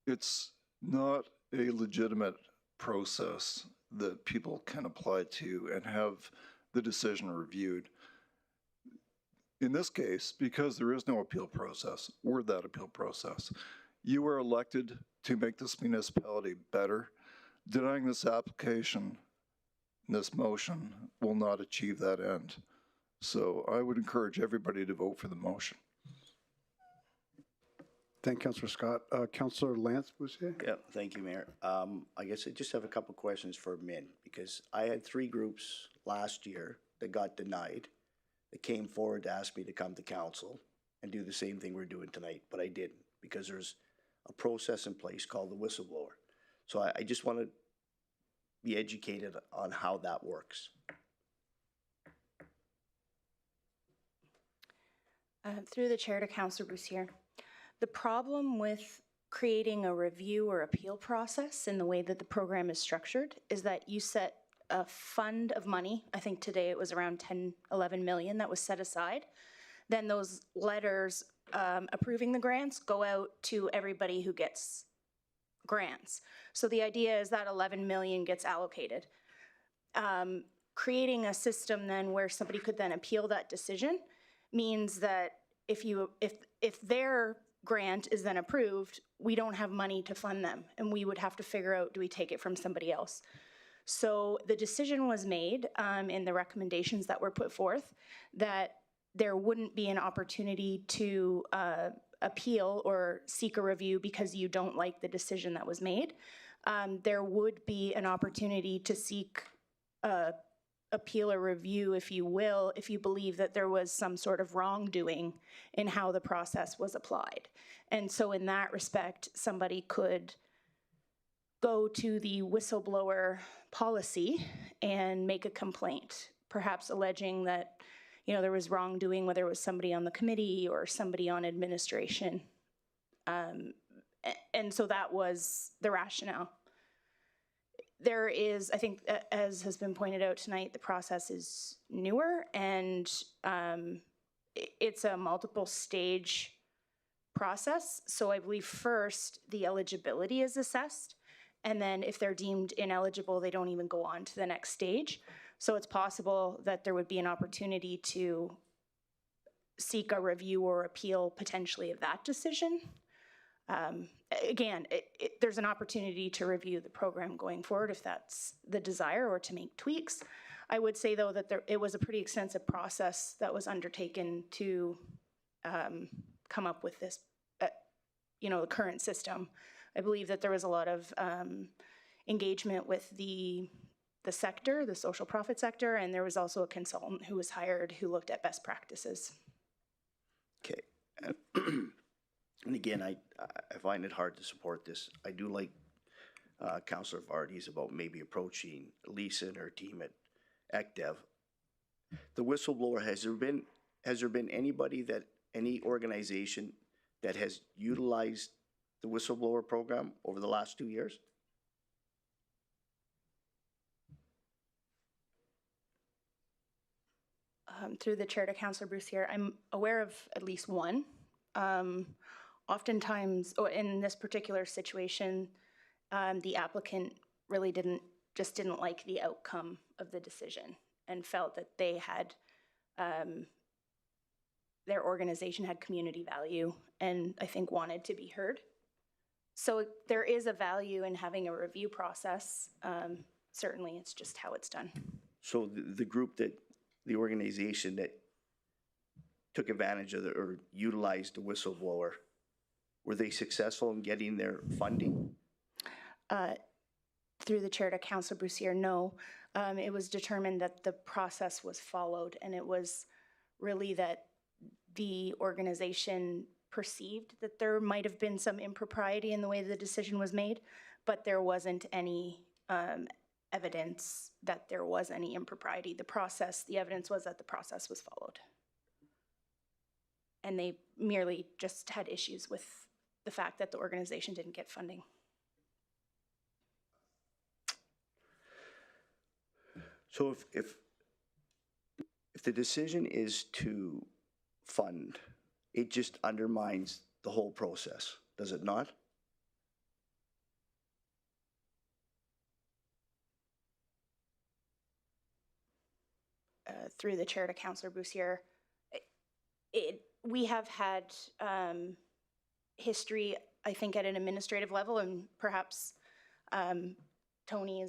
It's not a legitimate process that people can apply to and have the decision reviewed. In this case, because there is no appeal process, we're that appeal process. You were elected to make this municipality better. Denying this application, this motion, will not achieve that end. So I would encourage everybody to vote for the motion. Thank you, Councillor Scott. Councillor Lance Boussier? Yeah, thank you, Mayor. I guess I just have a couple questions for Min, because I had 3 groups last year that got denied, that came forward to ask me to come to council and do the same thing we're doing tonight, but I didn't, because there's a process in place called the whistleblower. So I just want to be educated on how that works. Through the chair to Councillor Bussiere. The problem with creating a review or appeal process in the way that the program is structured is that you set a fund of money. I think today it was around 10, 11 million that was set aside. Then those letters approving the grants go out to everybody who gets grants. So the idea is that 11 million gets allocated. Creating a system then where somebody could then appeal that decision means that if their grant is then approved, we don't have money to fund them, and we would have to figure out, do we take it from somebody else? So the decision was made in the recommendations that were put forth that there wouldn't be an opportunity to appeal or seek a review because you don't like the decision that was made. There would be an opportunity to seek appeal or review, if you will, if you believe that there was some sort of wrongdoing in how the process was applied. And so in that respect, somebody could go to the whistleblower policy and make a complaint, perhaps alleging that, you know, there was wrongdoing, whether it was somebody on the committee or somebody on administration. And so that was the rationale. There is, I think, as has been pointed out tonight, the process is newer, and it's a multiple stage process. So I believe first the eligibility is assessed, and then if they're deemed ineligible, they don't even go on to the next stage. So it's possible that there would be an opportunity to seek a review or appeal potentially of that decision. Again, there's an opportunity to review the program going forward if that's the desire, or to make tweaks. I would say, though, that it was a pretty extensive process that was undertaken to come up with this, the current system. I believe that there was a lot of engagement with the sector, the social profit sector, and there was also a consultant who was hired who looked at best practices. Okay. And again, I find it hard to support this. I do like Councillor Vardy's about maybe approaching Lisa and her team at ECDEV. The whistleblower, has there been anybody any organization that has utilized the whistleblower program over the last 2 years? Through the chair to Councillor Bussiere, I'm aware of at least one. Oftentimes, in this particular situation, the applicant really didn't like the outcome of the decision and felt that they had, their organization had community value, and I think wanted to be heard. So there is a value in having a review process. Certainly, it's just how it's done. So the organization that took advantage of or utilized the whistleblower, were they successful in getting their funding? Through the chair to Councillor Bussiere, no. It was determined that the process was followed, and it was really that the organization perceived that there might have been some impropriety in the way the decision was made, but there wasn't any evidence that there was any impropriety. The evidence was that the process was followed. And they merely just had issues with the fact that the organization didn't get funding. So if the decision is to fund, it just undermines the whole process, does it not? Through the chair to Councillor Bussiere, we have had history, I think, at an administrative level, and perhaps Tony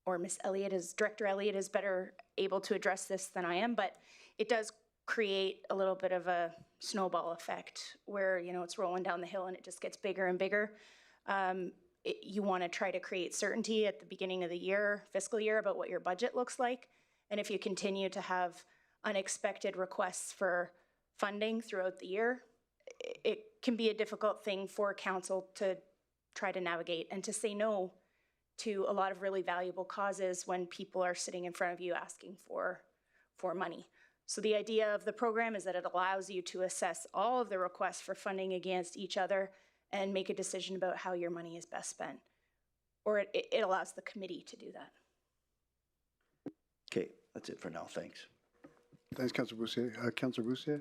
or Miss Elliott Director Elliott is better able to address this than I am, but it does create a little bit of a snowball effect where, it's rolling down the hill and it just gets bigger and bigger. You want to try to create certainty at the beginning of the year, fiscal year, about what your budget looks like. And if you continue to have unexpected requests for funding throughout the year, it can be a difficult thing for council to try to navigate and to say no to a lot of really valuable causes when people are sitting in front of you asking for money. So the idea of the program is that it allows you to assess all of the requests for funding against each other and make a decision about how your money is best spent. Or it allows the committee to do that. Okay, that's it for now. Thanks. Thanks, Councillor Boussier. Councillor Boussier?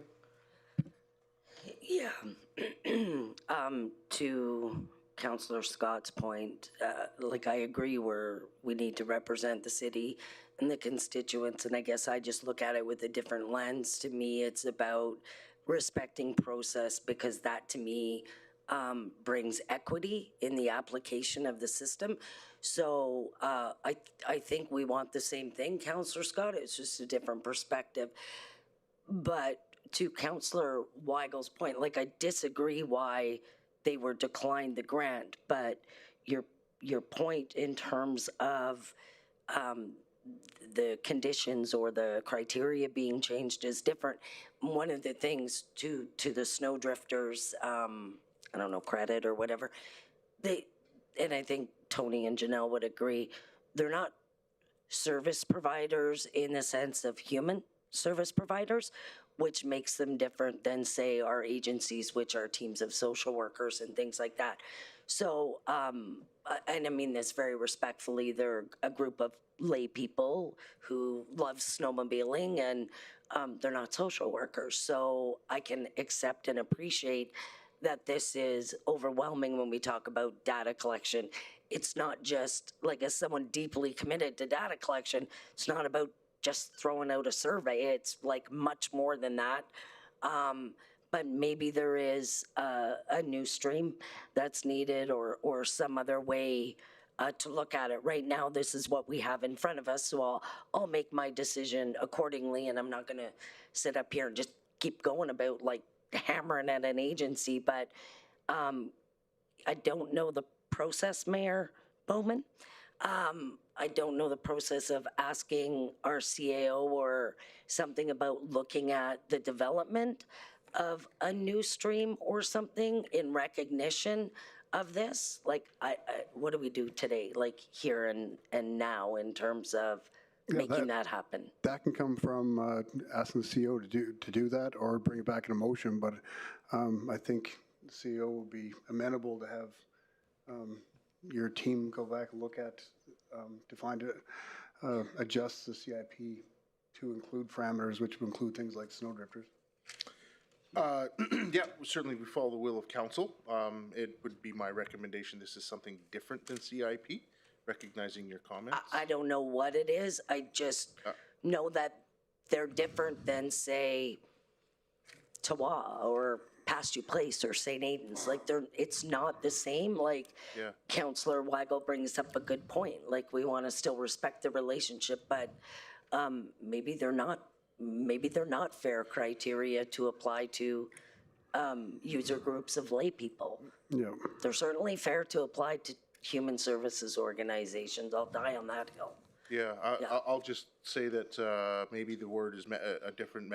Yeah. To Councillor Scott's point, like I agree we need to represent the city and the constituents, and I guess I just look at it with a different lens. To me, it's about respecting process, because that to me brings equity in the application of the system. So I think we want the same thing, Councillor Scott. It's just a different perspective. But to Councillor Weigel's point, like I disagree why they were declined the grant, but your point in terms of the conditions or the criteria being changed is different. One of the things to the snowdrifters, I don't know, credit or whatever, and I think Tony and Janelle would agree, they're not service providers in the sense of human service providers, which makes them different than, say, our agencies, which are teams of social workers and things like that. So, and I mean this very respectfully, they're a group of lay people who love snowmobiling, and they're not social workers. So I can accept and appreciate that this is overwhelming when we talk about data collection. It's not just, like, as someone deeply committed to data collection, it's not about just throwing out a survey. It's like much more than that. But maybe there is a new stream that's needed, or some other way to look at it. Right now, this is what we have in front of us, so I'll make my decision accordingly, and I'm not going to sit up here and just keep going about like hammering at an agency. But I don't know the process, Mayor Bowman. I don't know the process of asking our CAO or something about looking at the development of a new stream or something in recognition of this. Like, what do we do today, like here and now, in terms of making that happen? That can come from asking the CEO to do that, or bring it back in a motion. But I think the CEO will be amenable to have your team go back and look at, to find it, adjust the CIP to include parameters, which would include things like snowdrifters. Yeah, certainly we follow the will of council. It would be my recommendation this is something different than CIP, recognizing your comments. I don't know what it is. I just know that they're different than, say, Tawa or Pasture Place or St. Aidan's. Like, it's not the same. Like, Councillor Weigel brings up a good point. Like, we want to still respect the relationship, but maybe they're not fair criteria to apply to user groups of lay people. Yeah. They're certainly fair to apply to human services organizations. I'll die on that hill. Yeah, I'll just say that maybe the word is a different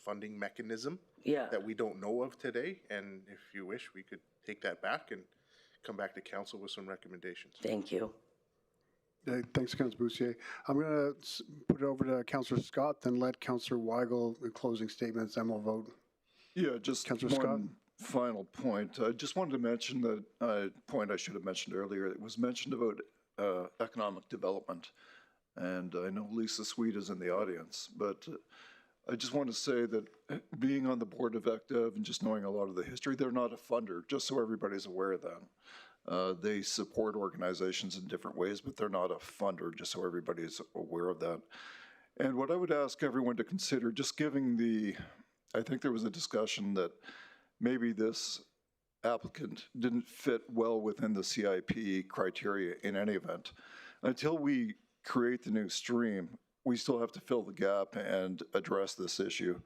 funding mechanism that we don't know of today. And if you wish, we could take that back and come back to council with some recommendations. Thank you. Thanks, Councillor Boussier. I'm going to put it over to Councillor Scott, then let Councillor Weigel with closing statements, then we'll vote. Yeah, just Councillor Scott. Final point. I just wanted to mention that point I should have mentioned earlier. It was mentioned about economic development, and I know Lisa Sweet is in the audience, but I just want to say that being on the board of ECDEV and just knowing a lot of the history, they're not a funder, just so everybody's aware of that. They support organizations in different ways, but they're not a funder, just so everybody's aware of that. And what I would ask everyone to consider, just giving I think there was a discussion that maybe this applicant didn't fit well within the CIP criteria in any event. Until we create the new stream, we still have to fill the gap and address this issue.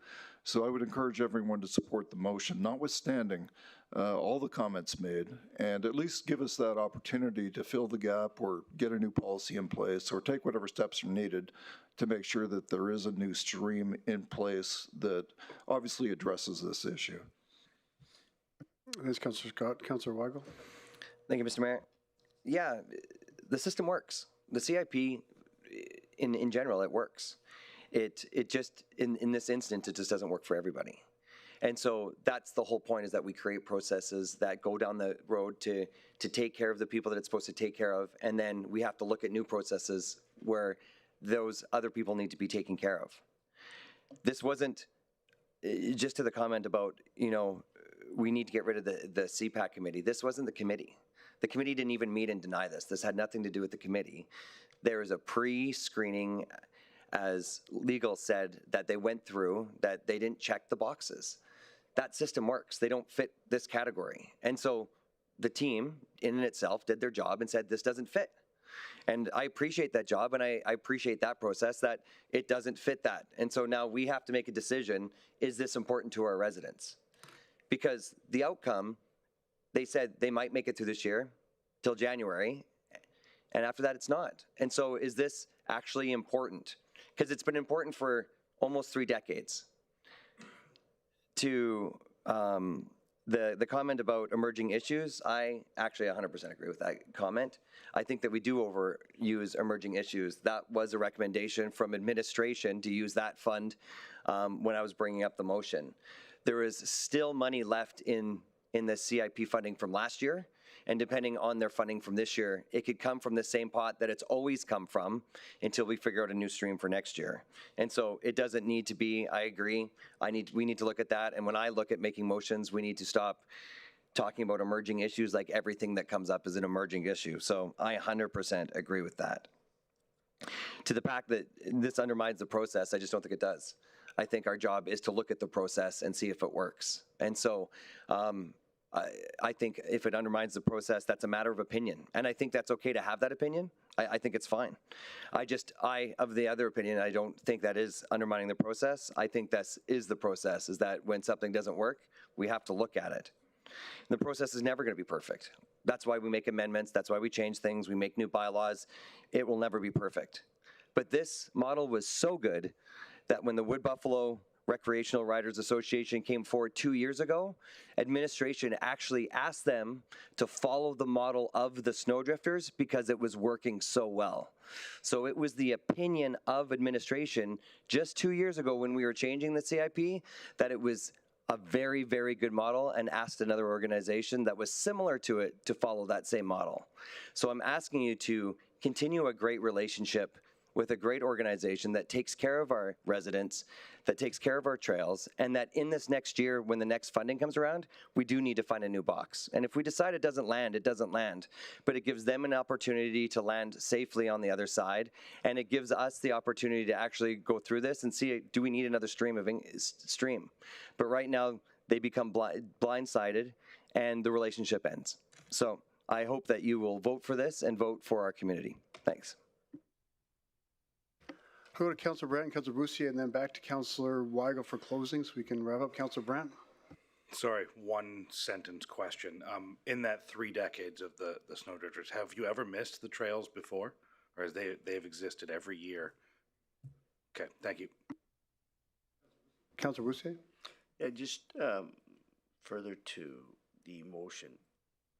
So I would encourage everyone to support the motion, notwithstanding all the comments made, and at least give us that opportunity to fill the gap or get a new policy in place or take whatever steps are needed to make sure that there is a new stream in place that obviously addresses this issue. Thanks, Councillor Scott. Councillor Weigel. Thank you, Mr. Mayor. Yeah, the system works. The CIP, in general, it works. It just, in this instance, it just doesn't work for everybody. And so that's the whole point, is that we create processes that go down the road to take care of the people that it's supposed to take care of. And then we have to look at new processes where those other people need to be taken care of. This wasn't, just to the comment about, you know, we need to get rid of the CPAC committee. This wasn't the committee. The committee didn't even meet and deny this. This had nothing to do with the committee. There is a pre-screening, as legal said, that they went through, that they didn't check the boxes. That system works. They don't fit this category. And so the team in itself did their job and said, this doesn't fit. And I appreciate that job, and I appreciate that process, that it doesn't fit that. And so now we have to make a decision, is this important to our residents? Because the outcome, they said they might make it through this year till January, and after that it's not. And so is this actually important? Because it's been important for almost 3 decades. To the comment about emerging issues, I actually 100% agree with that comment. I think that we do overuse emerging issues. That was a recommendation from administration to use that fund when I was bringing up the motion. There is still money left in the CIP funding from last year, and depending on their funding from this year, it could come from the same pot that it's always come from until we figure out a new stream for next year. And so it doesn't need to be, I agree, we need to look at that, and when I look at making motions, we need to stop talking about emerging issues like everything that comes up is an emerging issue. So I 100% agree with that. To the fact that this undermines the process, I just don't think it does. I think our job is to look at the process and see if it works. And so I think if it undermines the process, that's a matter of opinion. And I think that's okay to have that opinion. I think it's fine. I of the other opinion, I don't think that is undermining the process. I think this is the process, is that when something doesn't work, we have to look at it. The process is never going to be perfect. That's why we make amendments. That's why we change things. We make new bylaws. It will never be perfect. But this model was so good that when the Wood Buffalo Recreational Riders Association came forward 2 years ago, administration actually asked them to follow the model of the snowdrifters because it was working so well. So it was the opinion of administration just 2 years ago when we were changing the CIP that it was a very, very good model, and asked another organization that was similar to it to follow that same model. So I'm asking you to continue a great relationship with a great organization that takes care of our residents, that takes care of our trails, and that in this next year, when the next funding comes around, we do need to find a new box. And if we decide it doesn't land, it doesn't land. But it gives them an opportunity to land safely on the other side, and it gives us the opportunity to actually go through this and see, do we need another stream? But right now, they become blindsided, and the relationship ends. So I hope that you will vote for this and vote for our community. Thanks. I'll go to Councillor Brandt and Councillor Boussier, and then back to Councillor Weigel for closing, so we can wrap up. Councillor Brandt. Sorry, one sentence question. In that 3 decades of the snowdrifters, have you ever missed the trails before, or has they've existed every year? Okay, thank you. Councillor Boussier. Yeah, just further to the motion,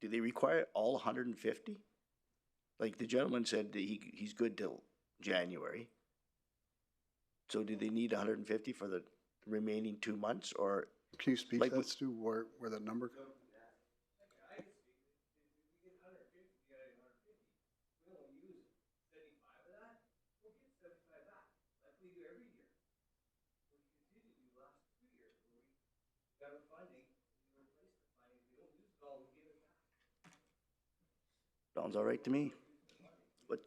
do they require all 150? Like the gentleman said that he's good till January. So do they need 150 for the remaining 2 months, or? Can you speak to that, Stu, where that number comes? Sounds all right to me. But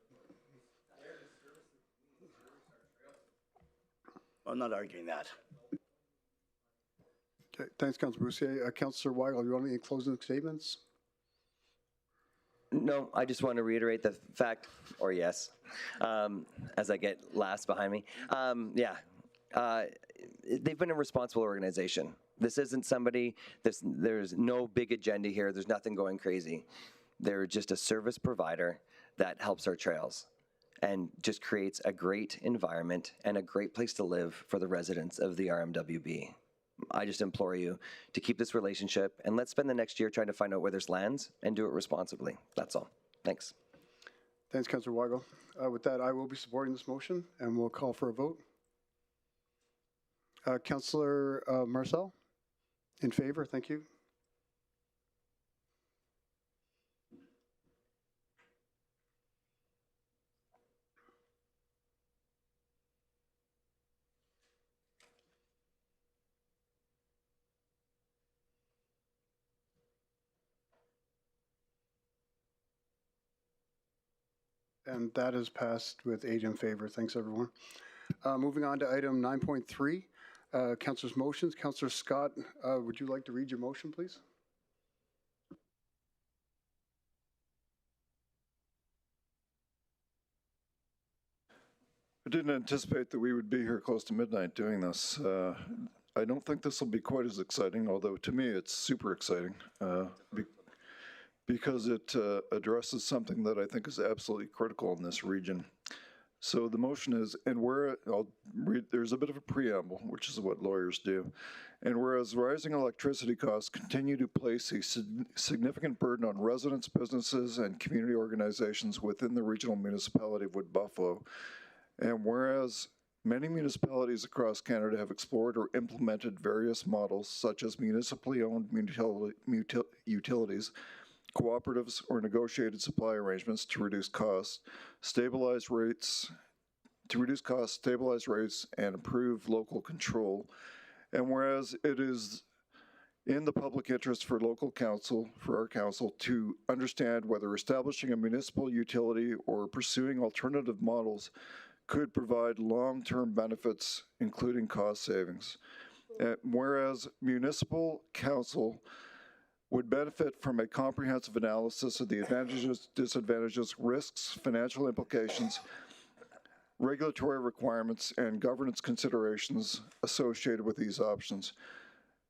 I'm not arguing that. Okay, thanks, Councillor Boussier. Councillor Weigel, you want any closing statements? No, I just want to reiterate the fact, or yes, as I get last behind me. they've been a responsible organization. This isn't somebody, there's no big agenda here. There's nothing going crazy. They're just a service provider that helps our trails and just creates a great environment and a great place to live for the residents of the RMWB. I just implore you to keep this relationship, and let's spend the next year trying to find out where there's lands and do it responsibly. That's all. Thanks. Thanks, Councillor Weigel. With that, I will be supporting this motion, and we'll call for a vote. Councillor Marcel, in favor, thank you. And that is passed with 8 in favor. Thanks, everyone. Moving on to item 9.3, Councillor's motions. Councillor Scott, would you like to read your motion, please? I didn't anticipate that we would be here close to midnight doing this. I don't think this will be quite as exciting, although to me it's super exciting. Because it addresses something that I think is absolutely critical in this region. So the motion is, and where, I'll read, there's a bit of a preamble, which is what lawyers do. And whereas rising electricity costs continue to place a significant burden on residents, businesses, and community organizations within the regional municipality of Wood Buffalo, and whereas many municipalities across Canada have explored or implemented various models, such as municipally owned utilities, cooperatives, or negotiated supply arrangements to reduce costs, stabilize rates, and improve local control. And whereas it is in the public interest for our council, to understand whether establishing a municipal utility or pursuing alternative models could provide long-term benefits, including cost savings. Whereas municipal council would benefit from a comprehensive analysis of the advantages, disadvantages, risks, financial implications, regulatory requirements, and governance considerations associated with these options.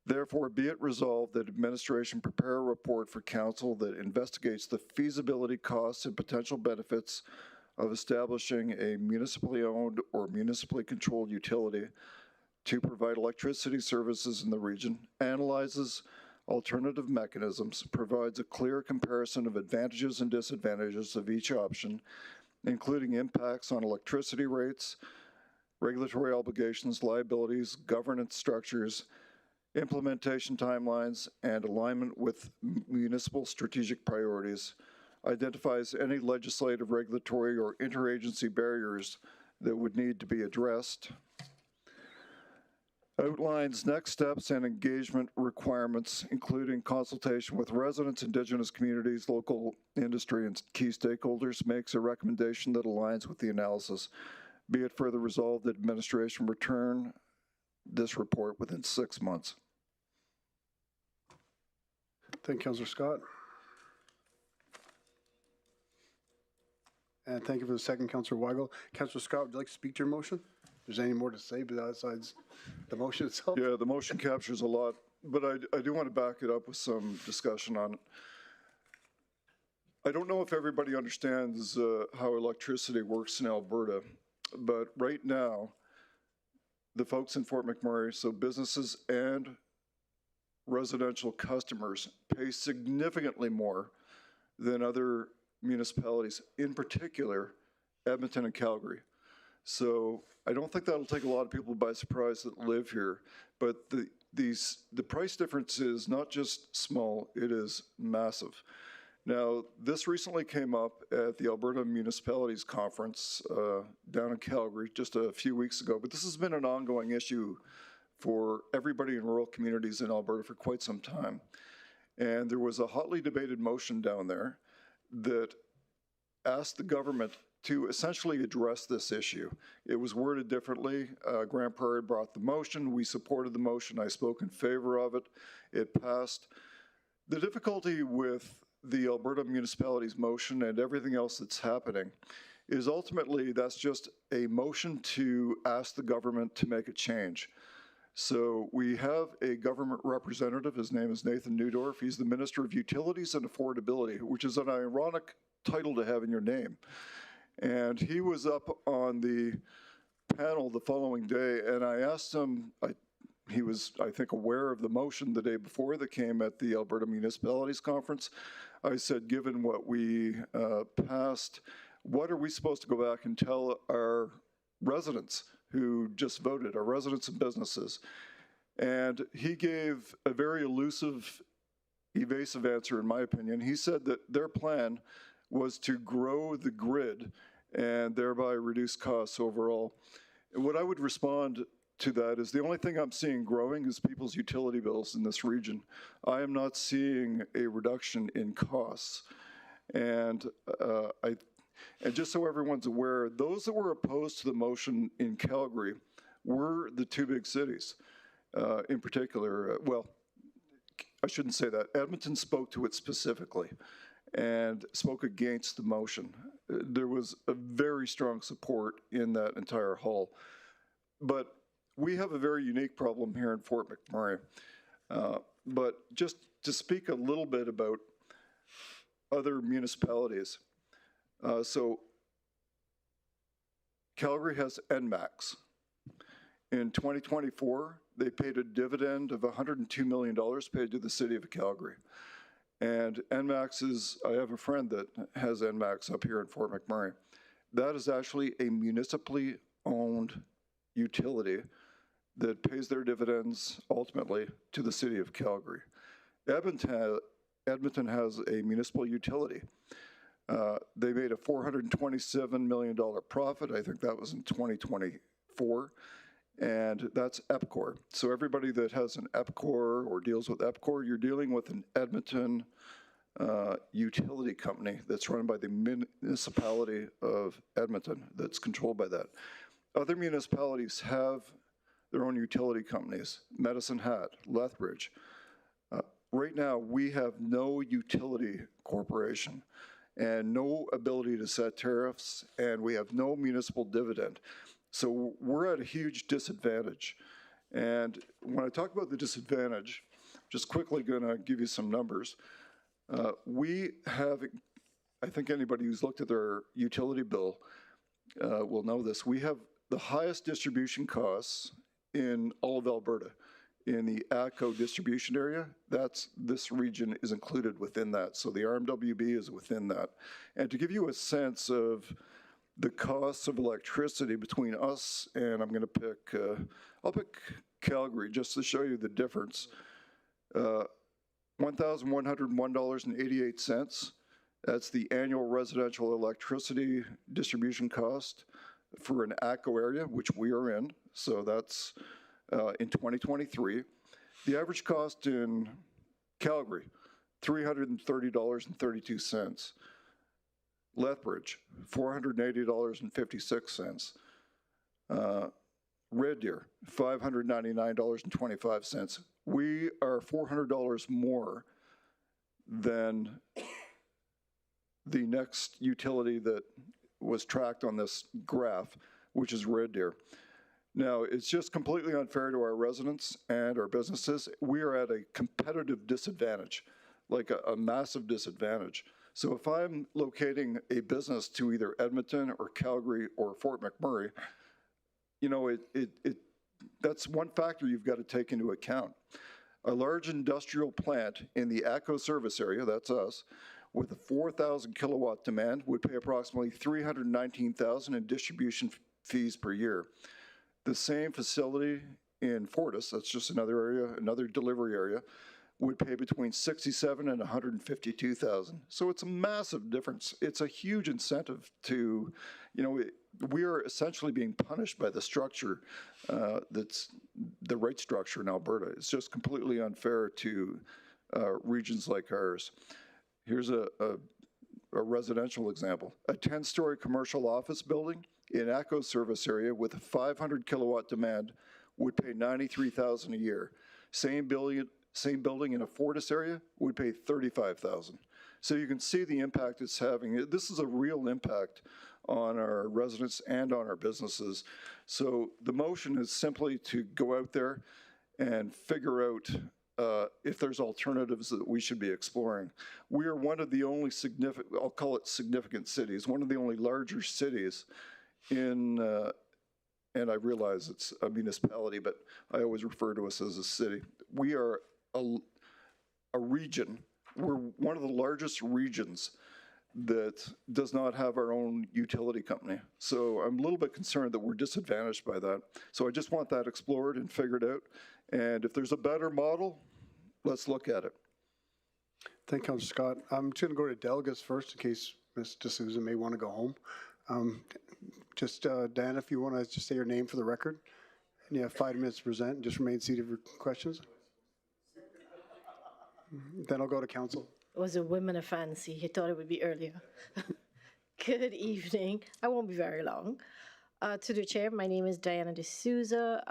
Therefore, be it resolved that administration prepare a report for council that investigates the feasibility, costs, and potential benefits of establishing a municipally owned or municipally controlled utility to provide electricity services in the region, analyzes alternative mechanisms, provides a clear comparison of advantages and disadvantages of each option, including impacts on electricity rates, regulatory obligations, liabilities, governance structures, implementation timelines, and alignment with municipal strategic priorities, identifies any legislative, regulatory, or interagency barriers that would need to be addressed, outlines next steps and engagement requirements, including consultation with residents, Indigenous communities, local industry, and key stakeholders, makes a recommendation that aligns with the analysis. Be it further resolved that administration return this report within 6 months. Thank you, Councillor Scott. And thank you for the second, Councillor Weigel. Councillor Scott, would you like to speak to your motion? If there's any more to say besides the motion itself? Yeah, the motion captures a lot, but I do want to back it up with some discussion on it. I don't know if everybody understands how electricity works in Alberta, but right now, the folks in Fort McMurray, so businesses and residential customers, pay significantly more than other municipalities, in particular Edmonton and Calgary. So I don't think that'll take a lot of people by surprise that live here, but the price difference is not just small, it is massive. Now, this recently came up at the Alberta Municipalities Conference down in Calgary just a few weeks ago, but this has been an ongoing issue for everybody in rural communities in Alberta for quite some time. And there was a hotly debated motion down there that asked the government to essentially address this issue. It was worded differently. Grande Prairie brought the motion. We supported the motion. I spoke in favor of it. It passed. The difficulty with the Alberta Municipalities motion and everything else that's happening is ultimately that's just a motion to ask the government to make a change. So we have a government representative. His name is Nathan Newdorf. He's the Minister of Utilities and Affordability, which is an ironic title to have in your name. And he was up on the panel the following day, and I asked him, he was, I think, aware of the motion the day before that came at the Alberta Municipalities Conference. I said, given what we passed, what are we supposed to go back and tell our residents who just voted, our residents and businesses? And he gave a very elusive, evasive answer, in my opinion. He said that their plan was to grow the grid and thereby reduce costs overall. And what I would respond to that is the only thing I'm seeing growing is people's utility bills in this region. I am not seeing a reduction in costs. And and just so everyone's aware, those that were opposed to the motion in Calgary were the two big cities in particular. Well, I shouldn't say that. Edmonton spoke to it specifically and spoke against the motion. There was a very strong support in that entire hall. But we have a very unique problem here in Fort McMurray. But just to speak a little bit about other municipalities. So Calgary has NMAX. In 2024, they paid a dividend of $102 million paid to the city of Calgary. And NMAX is, I have a friend that has NMAX up here in Fort McMurray. That is actually a municipally owned utility that pays their dividends ultimately to the city of Calgary. Edmonton has a municipal utility. They made a $427 million profit. I think that was in 2024. And that's EPCOR. So everybody that has an EPCOR or deals with EPCOR, you're dealing with an Edmonton utility company that's run by the municipality of Edmonton that's controlled by that. Other municipalities have their own utility companies, Medicine Hat, Lethbridge. Right now, we have no utility corporation and no ability to set tariffs, and we have no municipal dividend. So we're at a huge disadvantage. And when I talk about the disadvantage, just quickly gonna give you some numbers. We have, I think anybody who's looked at their utility bill will know this, we have the highest distribution costs in all of Alberta. In the ATCO distribution area, this region is included within that. So the RMWB is within that. And to give you a sense of the costs of electricity between us and I'm gonna pick, I'll pick Calgary just to show you the difference. $1,101.88. That's the annual residential electricity distribution cost for an ATCO area, which we are in. So that's in 2023. The average cost in Calgary, $330.32. Lethbridge, $480.56. Red Deer, $599.25. We are $400 more than the next utility that was tracked on this graph, which is Red Deer. Now, it's just completely unfair to our residents and our businesses. We are at a competitive disadvantage, like a massive disadvantage. So if I'm locating a business to either Edmonton or Calgary or Fort McMurray, you know, that's one factor you've got to take into account. A large industrial plant in the ATCO service area, that's us, with a 4,000 kilowatt demand would pay approximately $319,000 in distribution fees per year. The same facility in Fortis, that's just another area, another delivery area, would pay between $67,000 and $152,000. So it's a massive difference. It's a huge incentive to, you know, we are essentially being punished by the structure that's the rate structure in Alberta. It's just completely unfair to regions like ours. Here's a residential example. A 10-story commercial office building in ATCO service area with a 500 kilowatt demand would pay $93,000 a year. Same building in a Fortis area would pay $35,000. So you can see the impact it's having. This is a real impact on our residents and on our businesses. So the motion is simply to go out there and figure out if there's alternatives that we should be exploring. We are one of the only significant, I'll call it significant cities, one of the only larger cities in, and I realize it's a municipality, but I always refer to us as a city. We are a region. We're one of the largest regions that does not have our own utility company. So I'm a little bit concerned that we're disadvantaged by that. So I just want that explored and figured out. And if there's a better model, let's look at it. Thank you, Councilor Scott. I'm just going to go to delegates first in case Ms. D'Souza may want to go home. Dan, if you want to just say your name for the record. And you have 5 minutes to present and just remain seated for questions. Then I'll go to council. It was a women of fancy. He thought it would be earlier. Good evening. I won't be very long. To the chair, my name is Diana D'Souza,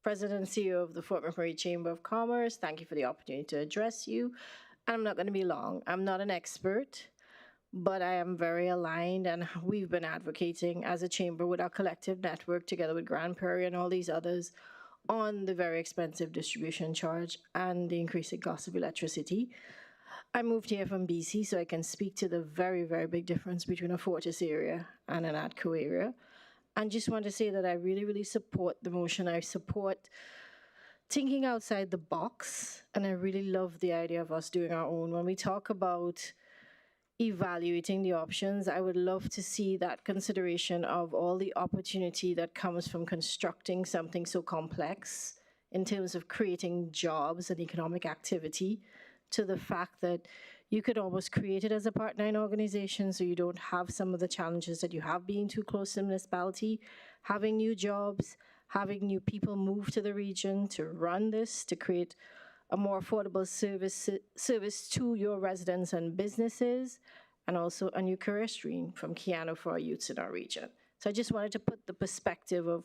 President and CEO of the Fort McMurray Chamber of Commerce. Thank you for the opportunity to address you. I'm not going to be long. I'm not an expert, but I am very aligned, and we've been advocating as a chamber with our collective network together with Grand Prairie and all these others on the very expensive distribution charge and the increasing cost of electricity. I moved here from BC, so I can speak to the very, very big difference between a Fortis area and an ATCO area. And just want to say that I really, really support the motion. I support thinking outside the box, and I really love the idea of us doing our own. When we talk about evaluating the options, I would love to see that consideration of all the opportunity that comes from constructing something so complex in terms of creating jobs and economic activity, to the fact that you could almost create it as a part-9 organization so you don't have some of the challenges that you have being too close to the municipality, having new jobs, having new people move to the region to run this, to create a more affordable service to your residents and businesses, and also a new career stream from Kiano for our youths in our region. So I just wanted to put the perspective of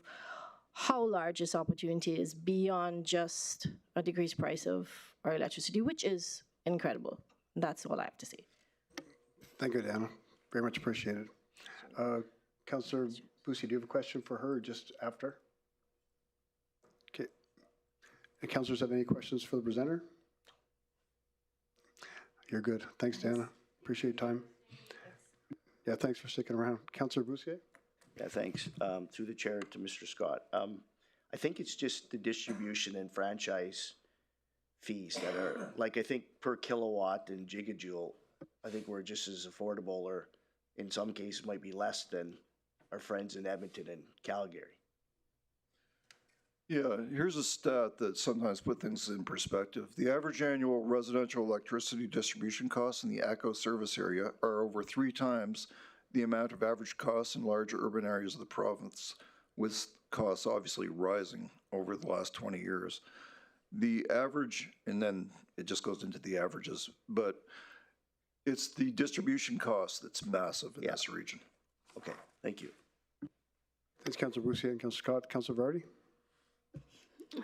how large this opportunity is beyond just a decreased price of our electricity, which is incredible. That's all I have to say. Thank you, Diana. Very much appreciated. Councillor Busse, do you have a question for her just after? Okay. And councillors have any questions for the presenter? You're good. Thanks, Diana. Appreciate your time. Yeah, thanks for sticking around. Councillor Busse? Yeah, thanks. Through the chair to Mr. Scott. I think it's just the distribution and franchise fees that are, like, I think per kilowatt and gigajoule, I think we're just as affordable, or in some cases might be less than our friends in Edmonton and Calgary. Yeah, here's a stat that sometimes puts things in perspective. The average annual residential electricity distribution costs in the ATCO service area are over 3 times the amount of average costs in larger urban areas of the province, with costs obviously rising over the last 20 years. The average, and then it just goes into the averages, but it's the distribution cost that's massive in this region. Okay, thank you. Thanks, Councillor Busse and Councillor Scott. Councillor Vardy?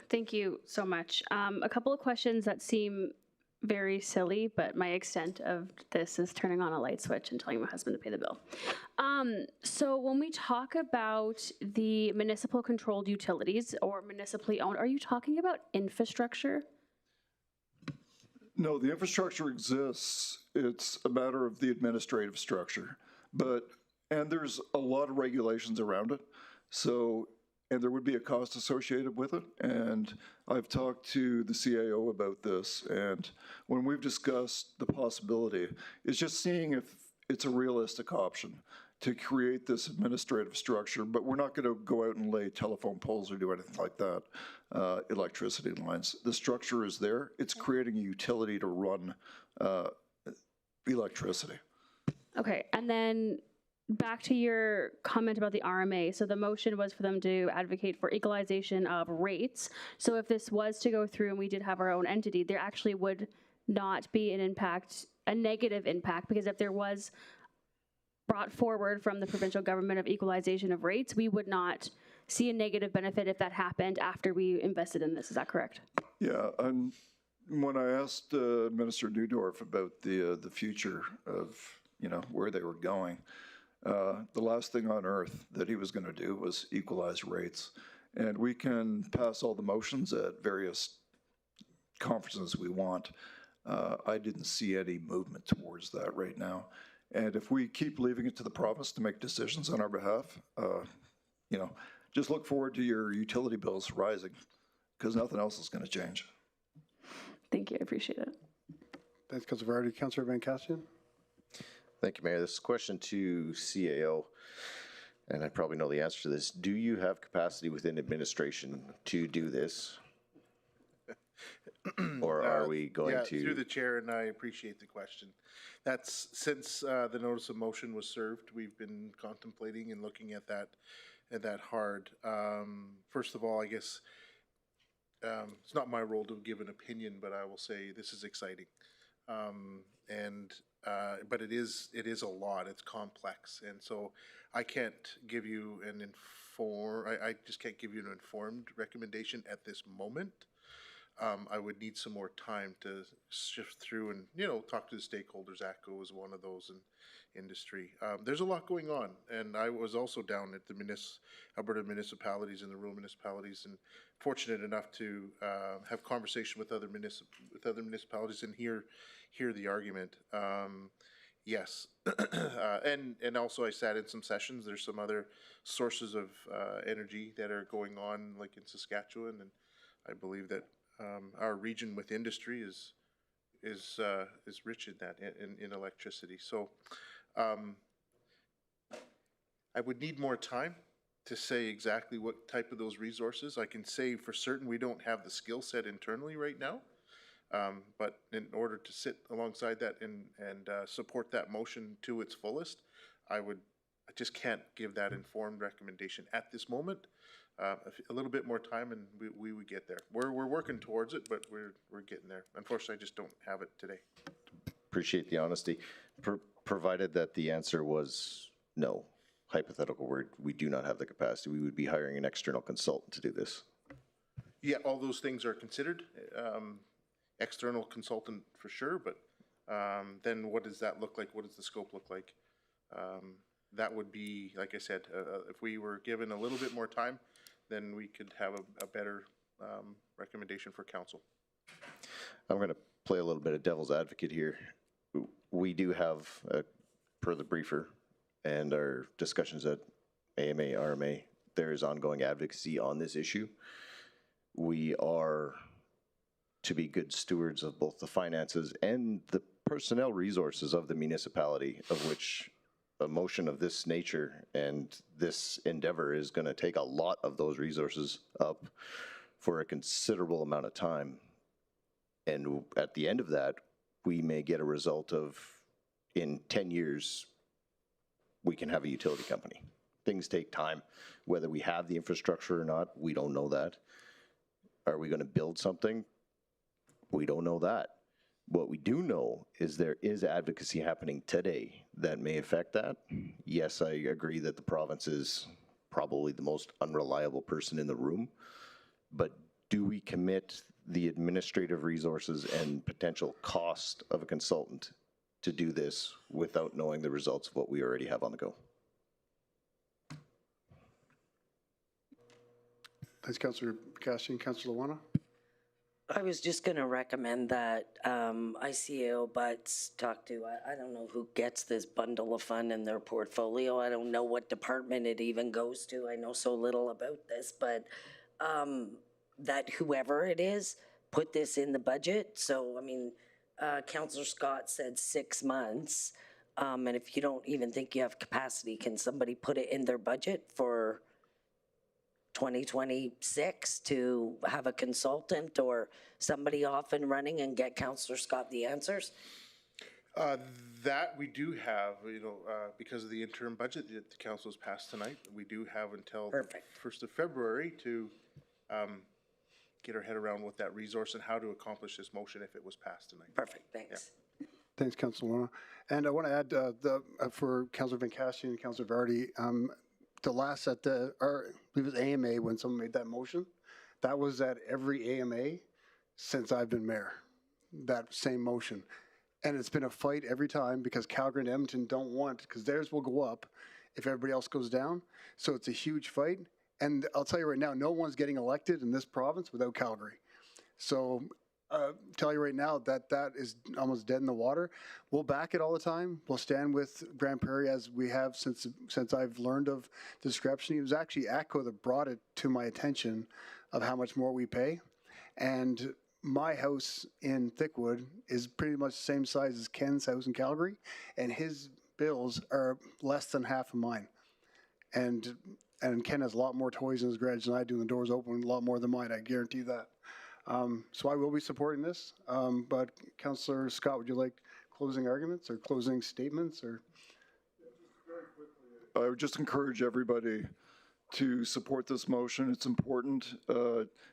Thank you so much. A couple of questions that seem very silly, but my extent of this is turning on a light switch and telling my husband to pay the bill. So when we talk about the municipal controlled utilities or municipally owned, are you talking about infrastructure? No, the infrastructure exists. It's a matter of the administrative structure. And there's a lot of regulations around it. So, and there would be a cost associated with it. And I've talked to the CAO about this. And when we've discussed the possibility, it's just seeing if it's a realistic option to create this administrative structure. But we're not going to go out and lay telephone poles or do anything like that, electricity lines. The structure is there. It's creating a utility to run electricity. Okay, and then back to your comment about the RMA. So the motion was for them to advocate for equalization of rates. So if this was to go through and we did have our own entity, there actually would not be an impact, a negative impact, because if there was brought forward from the provincial government of equalization of rates, we would not see a negative benefit if that happened after we invested in this. Is that correct? Yeah, and when I asked Minister Neudorf about the future of, you know, where they were going, the last thing on earth that he was going to do was equalize rates. And we can pass all the motions at various conferences we want. I didn't see any movement towards that right now. And if we keep leaving it to the province to make decisions on our behalf, you know, just look forward to your utility bills rising, because nothing else is going to change. Thank you, I appreciate it. Thanks, Councilor Vardy. Councilor Van Castian. Thank you, Mayor. This is a question to CAO, and I probably know the answer to this. Do you have capacity within administration to do this? Or are we going to? Through the chair, and I appreciate the question. That's since the notice of motion was served, we've been contemplating and looking at that hard. First of all, I guess it's not my role to give an opinion, but I will say this is exciting. But it is a lot. It's complex, and so I can't give you I just can't give you an informed recommendation at this moment. I would need some more time to shift through and, you know, talk to the stakeholders. ATCO is one of those in industry. There's a lot going on, and I was also down at the Alberta municipalities and the rural municipalities, and fortunate enough to have conversation with other municipalities and hear the argument. Yes, and also I sat in some sessions. There's some other sources of energy that are going on, like in Saskatchewan, and I believe that our region with industry is rich in that in electricity. So I would need more time to say exactly what type of those resources. I can say for certain we don't have the skill set internally right now, but in order to sit alongside that and support that motion to its fullest, I just can't give that informed recommendation at this moment. A little bit more time and we would get there. We're working towards it, but we're getting there. Unfortunately, I just don't have it today. Appreciate the honesty. Provided that the answer was no, hypothetical word, we do not have the capacity, we would be hiring an external consultant to do this. Yeah, all those things are considered. External consultant for sure, but then what does that look like? What does the scope look like? That would be, like I said, if we were given a little bit more time, then we could have a better recommendation for council. I'm going to play a little bit of devil's advocate here. We do have, per the briefer and our discussions at AMA, RMA, there is ongoing advocacy on this issue. We are to be good stewards of both the finances and the personnel resources of the municipality, of which a motion of this nature and this endeavor is going to take a lot of those resources up for a considerable amount of time. And at the end of that, we may get a result of, in 10 years, we can have a utility company. Things take time. Whether we have the infrastructure or not, we don't know that. Are we going to build something? We don't know that. What we do know is there is advocacy happening today that may affect that. Yes, I agree that the province is probably the most unreliable person in the room, but do we commit the administrative resources and potential cost of a consultant to do this without knowing the results of what we already have on the go? Thanks, Councillor Castian. Councillor Luana. I was just going to recommend that ICAO Butts talk to, I don't know who gets this bundle of fund in their portfolio. I don't know what department it even goes to. I know so little about this, but that whoever it is, put this in the budget. So, I mean, Councillor Scott said 6 months. And if you don't even think you have capacity, can somebody put it in their budget for 2026 to have a consultant or somebody off and running and get Councillor Scott the answers? That we do have, because of the interim budget that the council has passed tonight, we do have until the 1st of February to get our head around what that resource and how to accomplish this motion if it was passed tonight. Perfect, thanks. Yeah. Thanks, Councillor Luana. And I want to add for Councillor Van Castian and Councillor Vardy, the last at I believe it was AMA when someone made that motion. That was at every AMA since I've been mayor, that same motion. And it's been a fight every time because Calgary and Edmonton don't want, because theirs will go up if everybody else goes down. So it's a huge fight. And I'll tell you right now, no one's getting elected in this province without Calgary. So tell you right now that that is almost dead in the water. We'll back it all the time. We'll stand with Grand Prairie as we have since I've learned of the discrepancy. It was actually ATCO that brought it to my attention of how much more we pay. And my house in Thickwood is pretty much the same size as Ken's house in Calgary, and his bills are less than half of mine. And Ken has a lot more toys in his garage than I do, and the doors open a lot more than mine, I guarantee that. So I will be supporting this. But Councillor Scott, would you like closing arguments or closing statements? Or I would just encourage everybody to support this motion. It's important.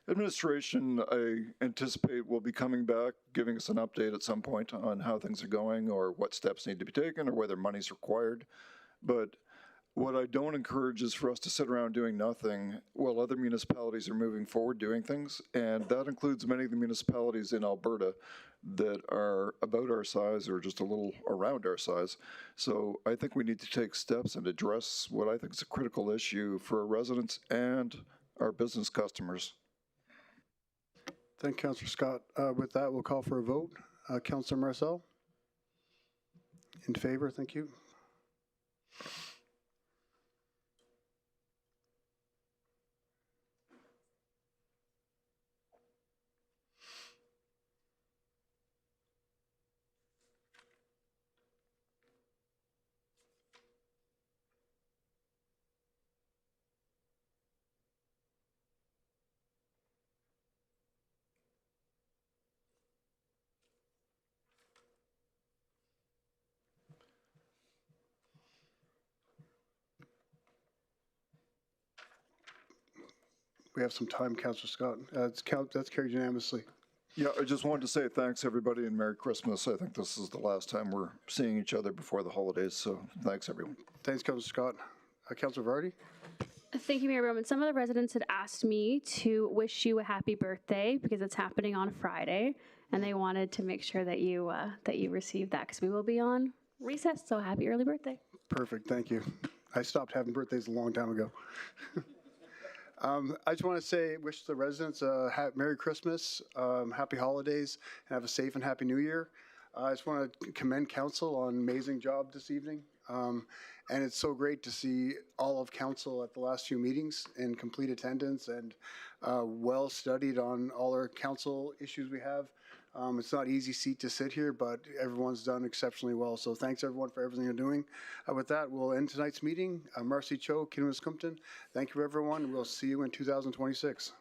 Administration, I anticipate, will be coming back, giving us an update at some point on how things are going or what steps need to be taken or whether money's required. But what I don't encourage is for us to sit around doing nothing while other municipalities are moving forward doing things. And that includes many of the municipalities in Alberta that are about our size or just a little around our size. So I think we need to take steps and address what I think is a critical issue for our residents and our business customers. Thank you, Councillor Scott. With that, we'll call for a vote. Councillor Marcel? In favor, thank you. We have some time, Councillor Scott. That's carried unanimously. Yeah, I just wanted to say thanks, everybody, and Merry Christmas. I think this is the last time we're seeing each other before the holidays, so thanks, everyone. Thanks, Councillor Scott. Councillor Vardy? Thank you, Mayor Bowman. Some of the residents had asked me to wish you a happy birthday because it's happening on Friday, and they wanted to make sure that you received that because we will be on recess, so happy early birthday. Perfect, thank you. I stopped having birthdays a long time ago. I just want to say, wish the residents a Merry Christmas, Happy Holidays, and have a safe and Happy New Year. I just want to commend council on an amazing job this evening. And it's so great to see all of council at the last few meetings in complete attendance and well studied on all our council issues we have. It's not an easy seat to sit here, but everyone's done exceptionally well. So thanks everyone for everything you're doing. With that, we'll end tonight's meeting. Marcy Cho, Kinwis Compton. Thank you everyone. We'll see you in 2026.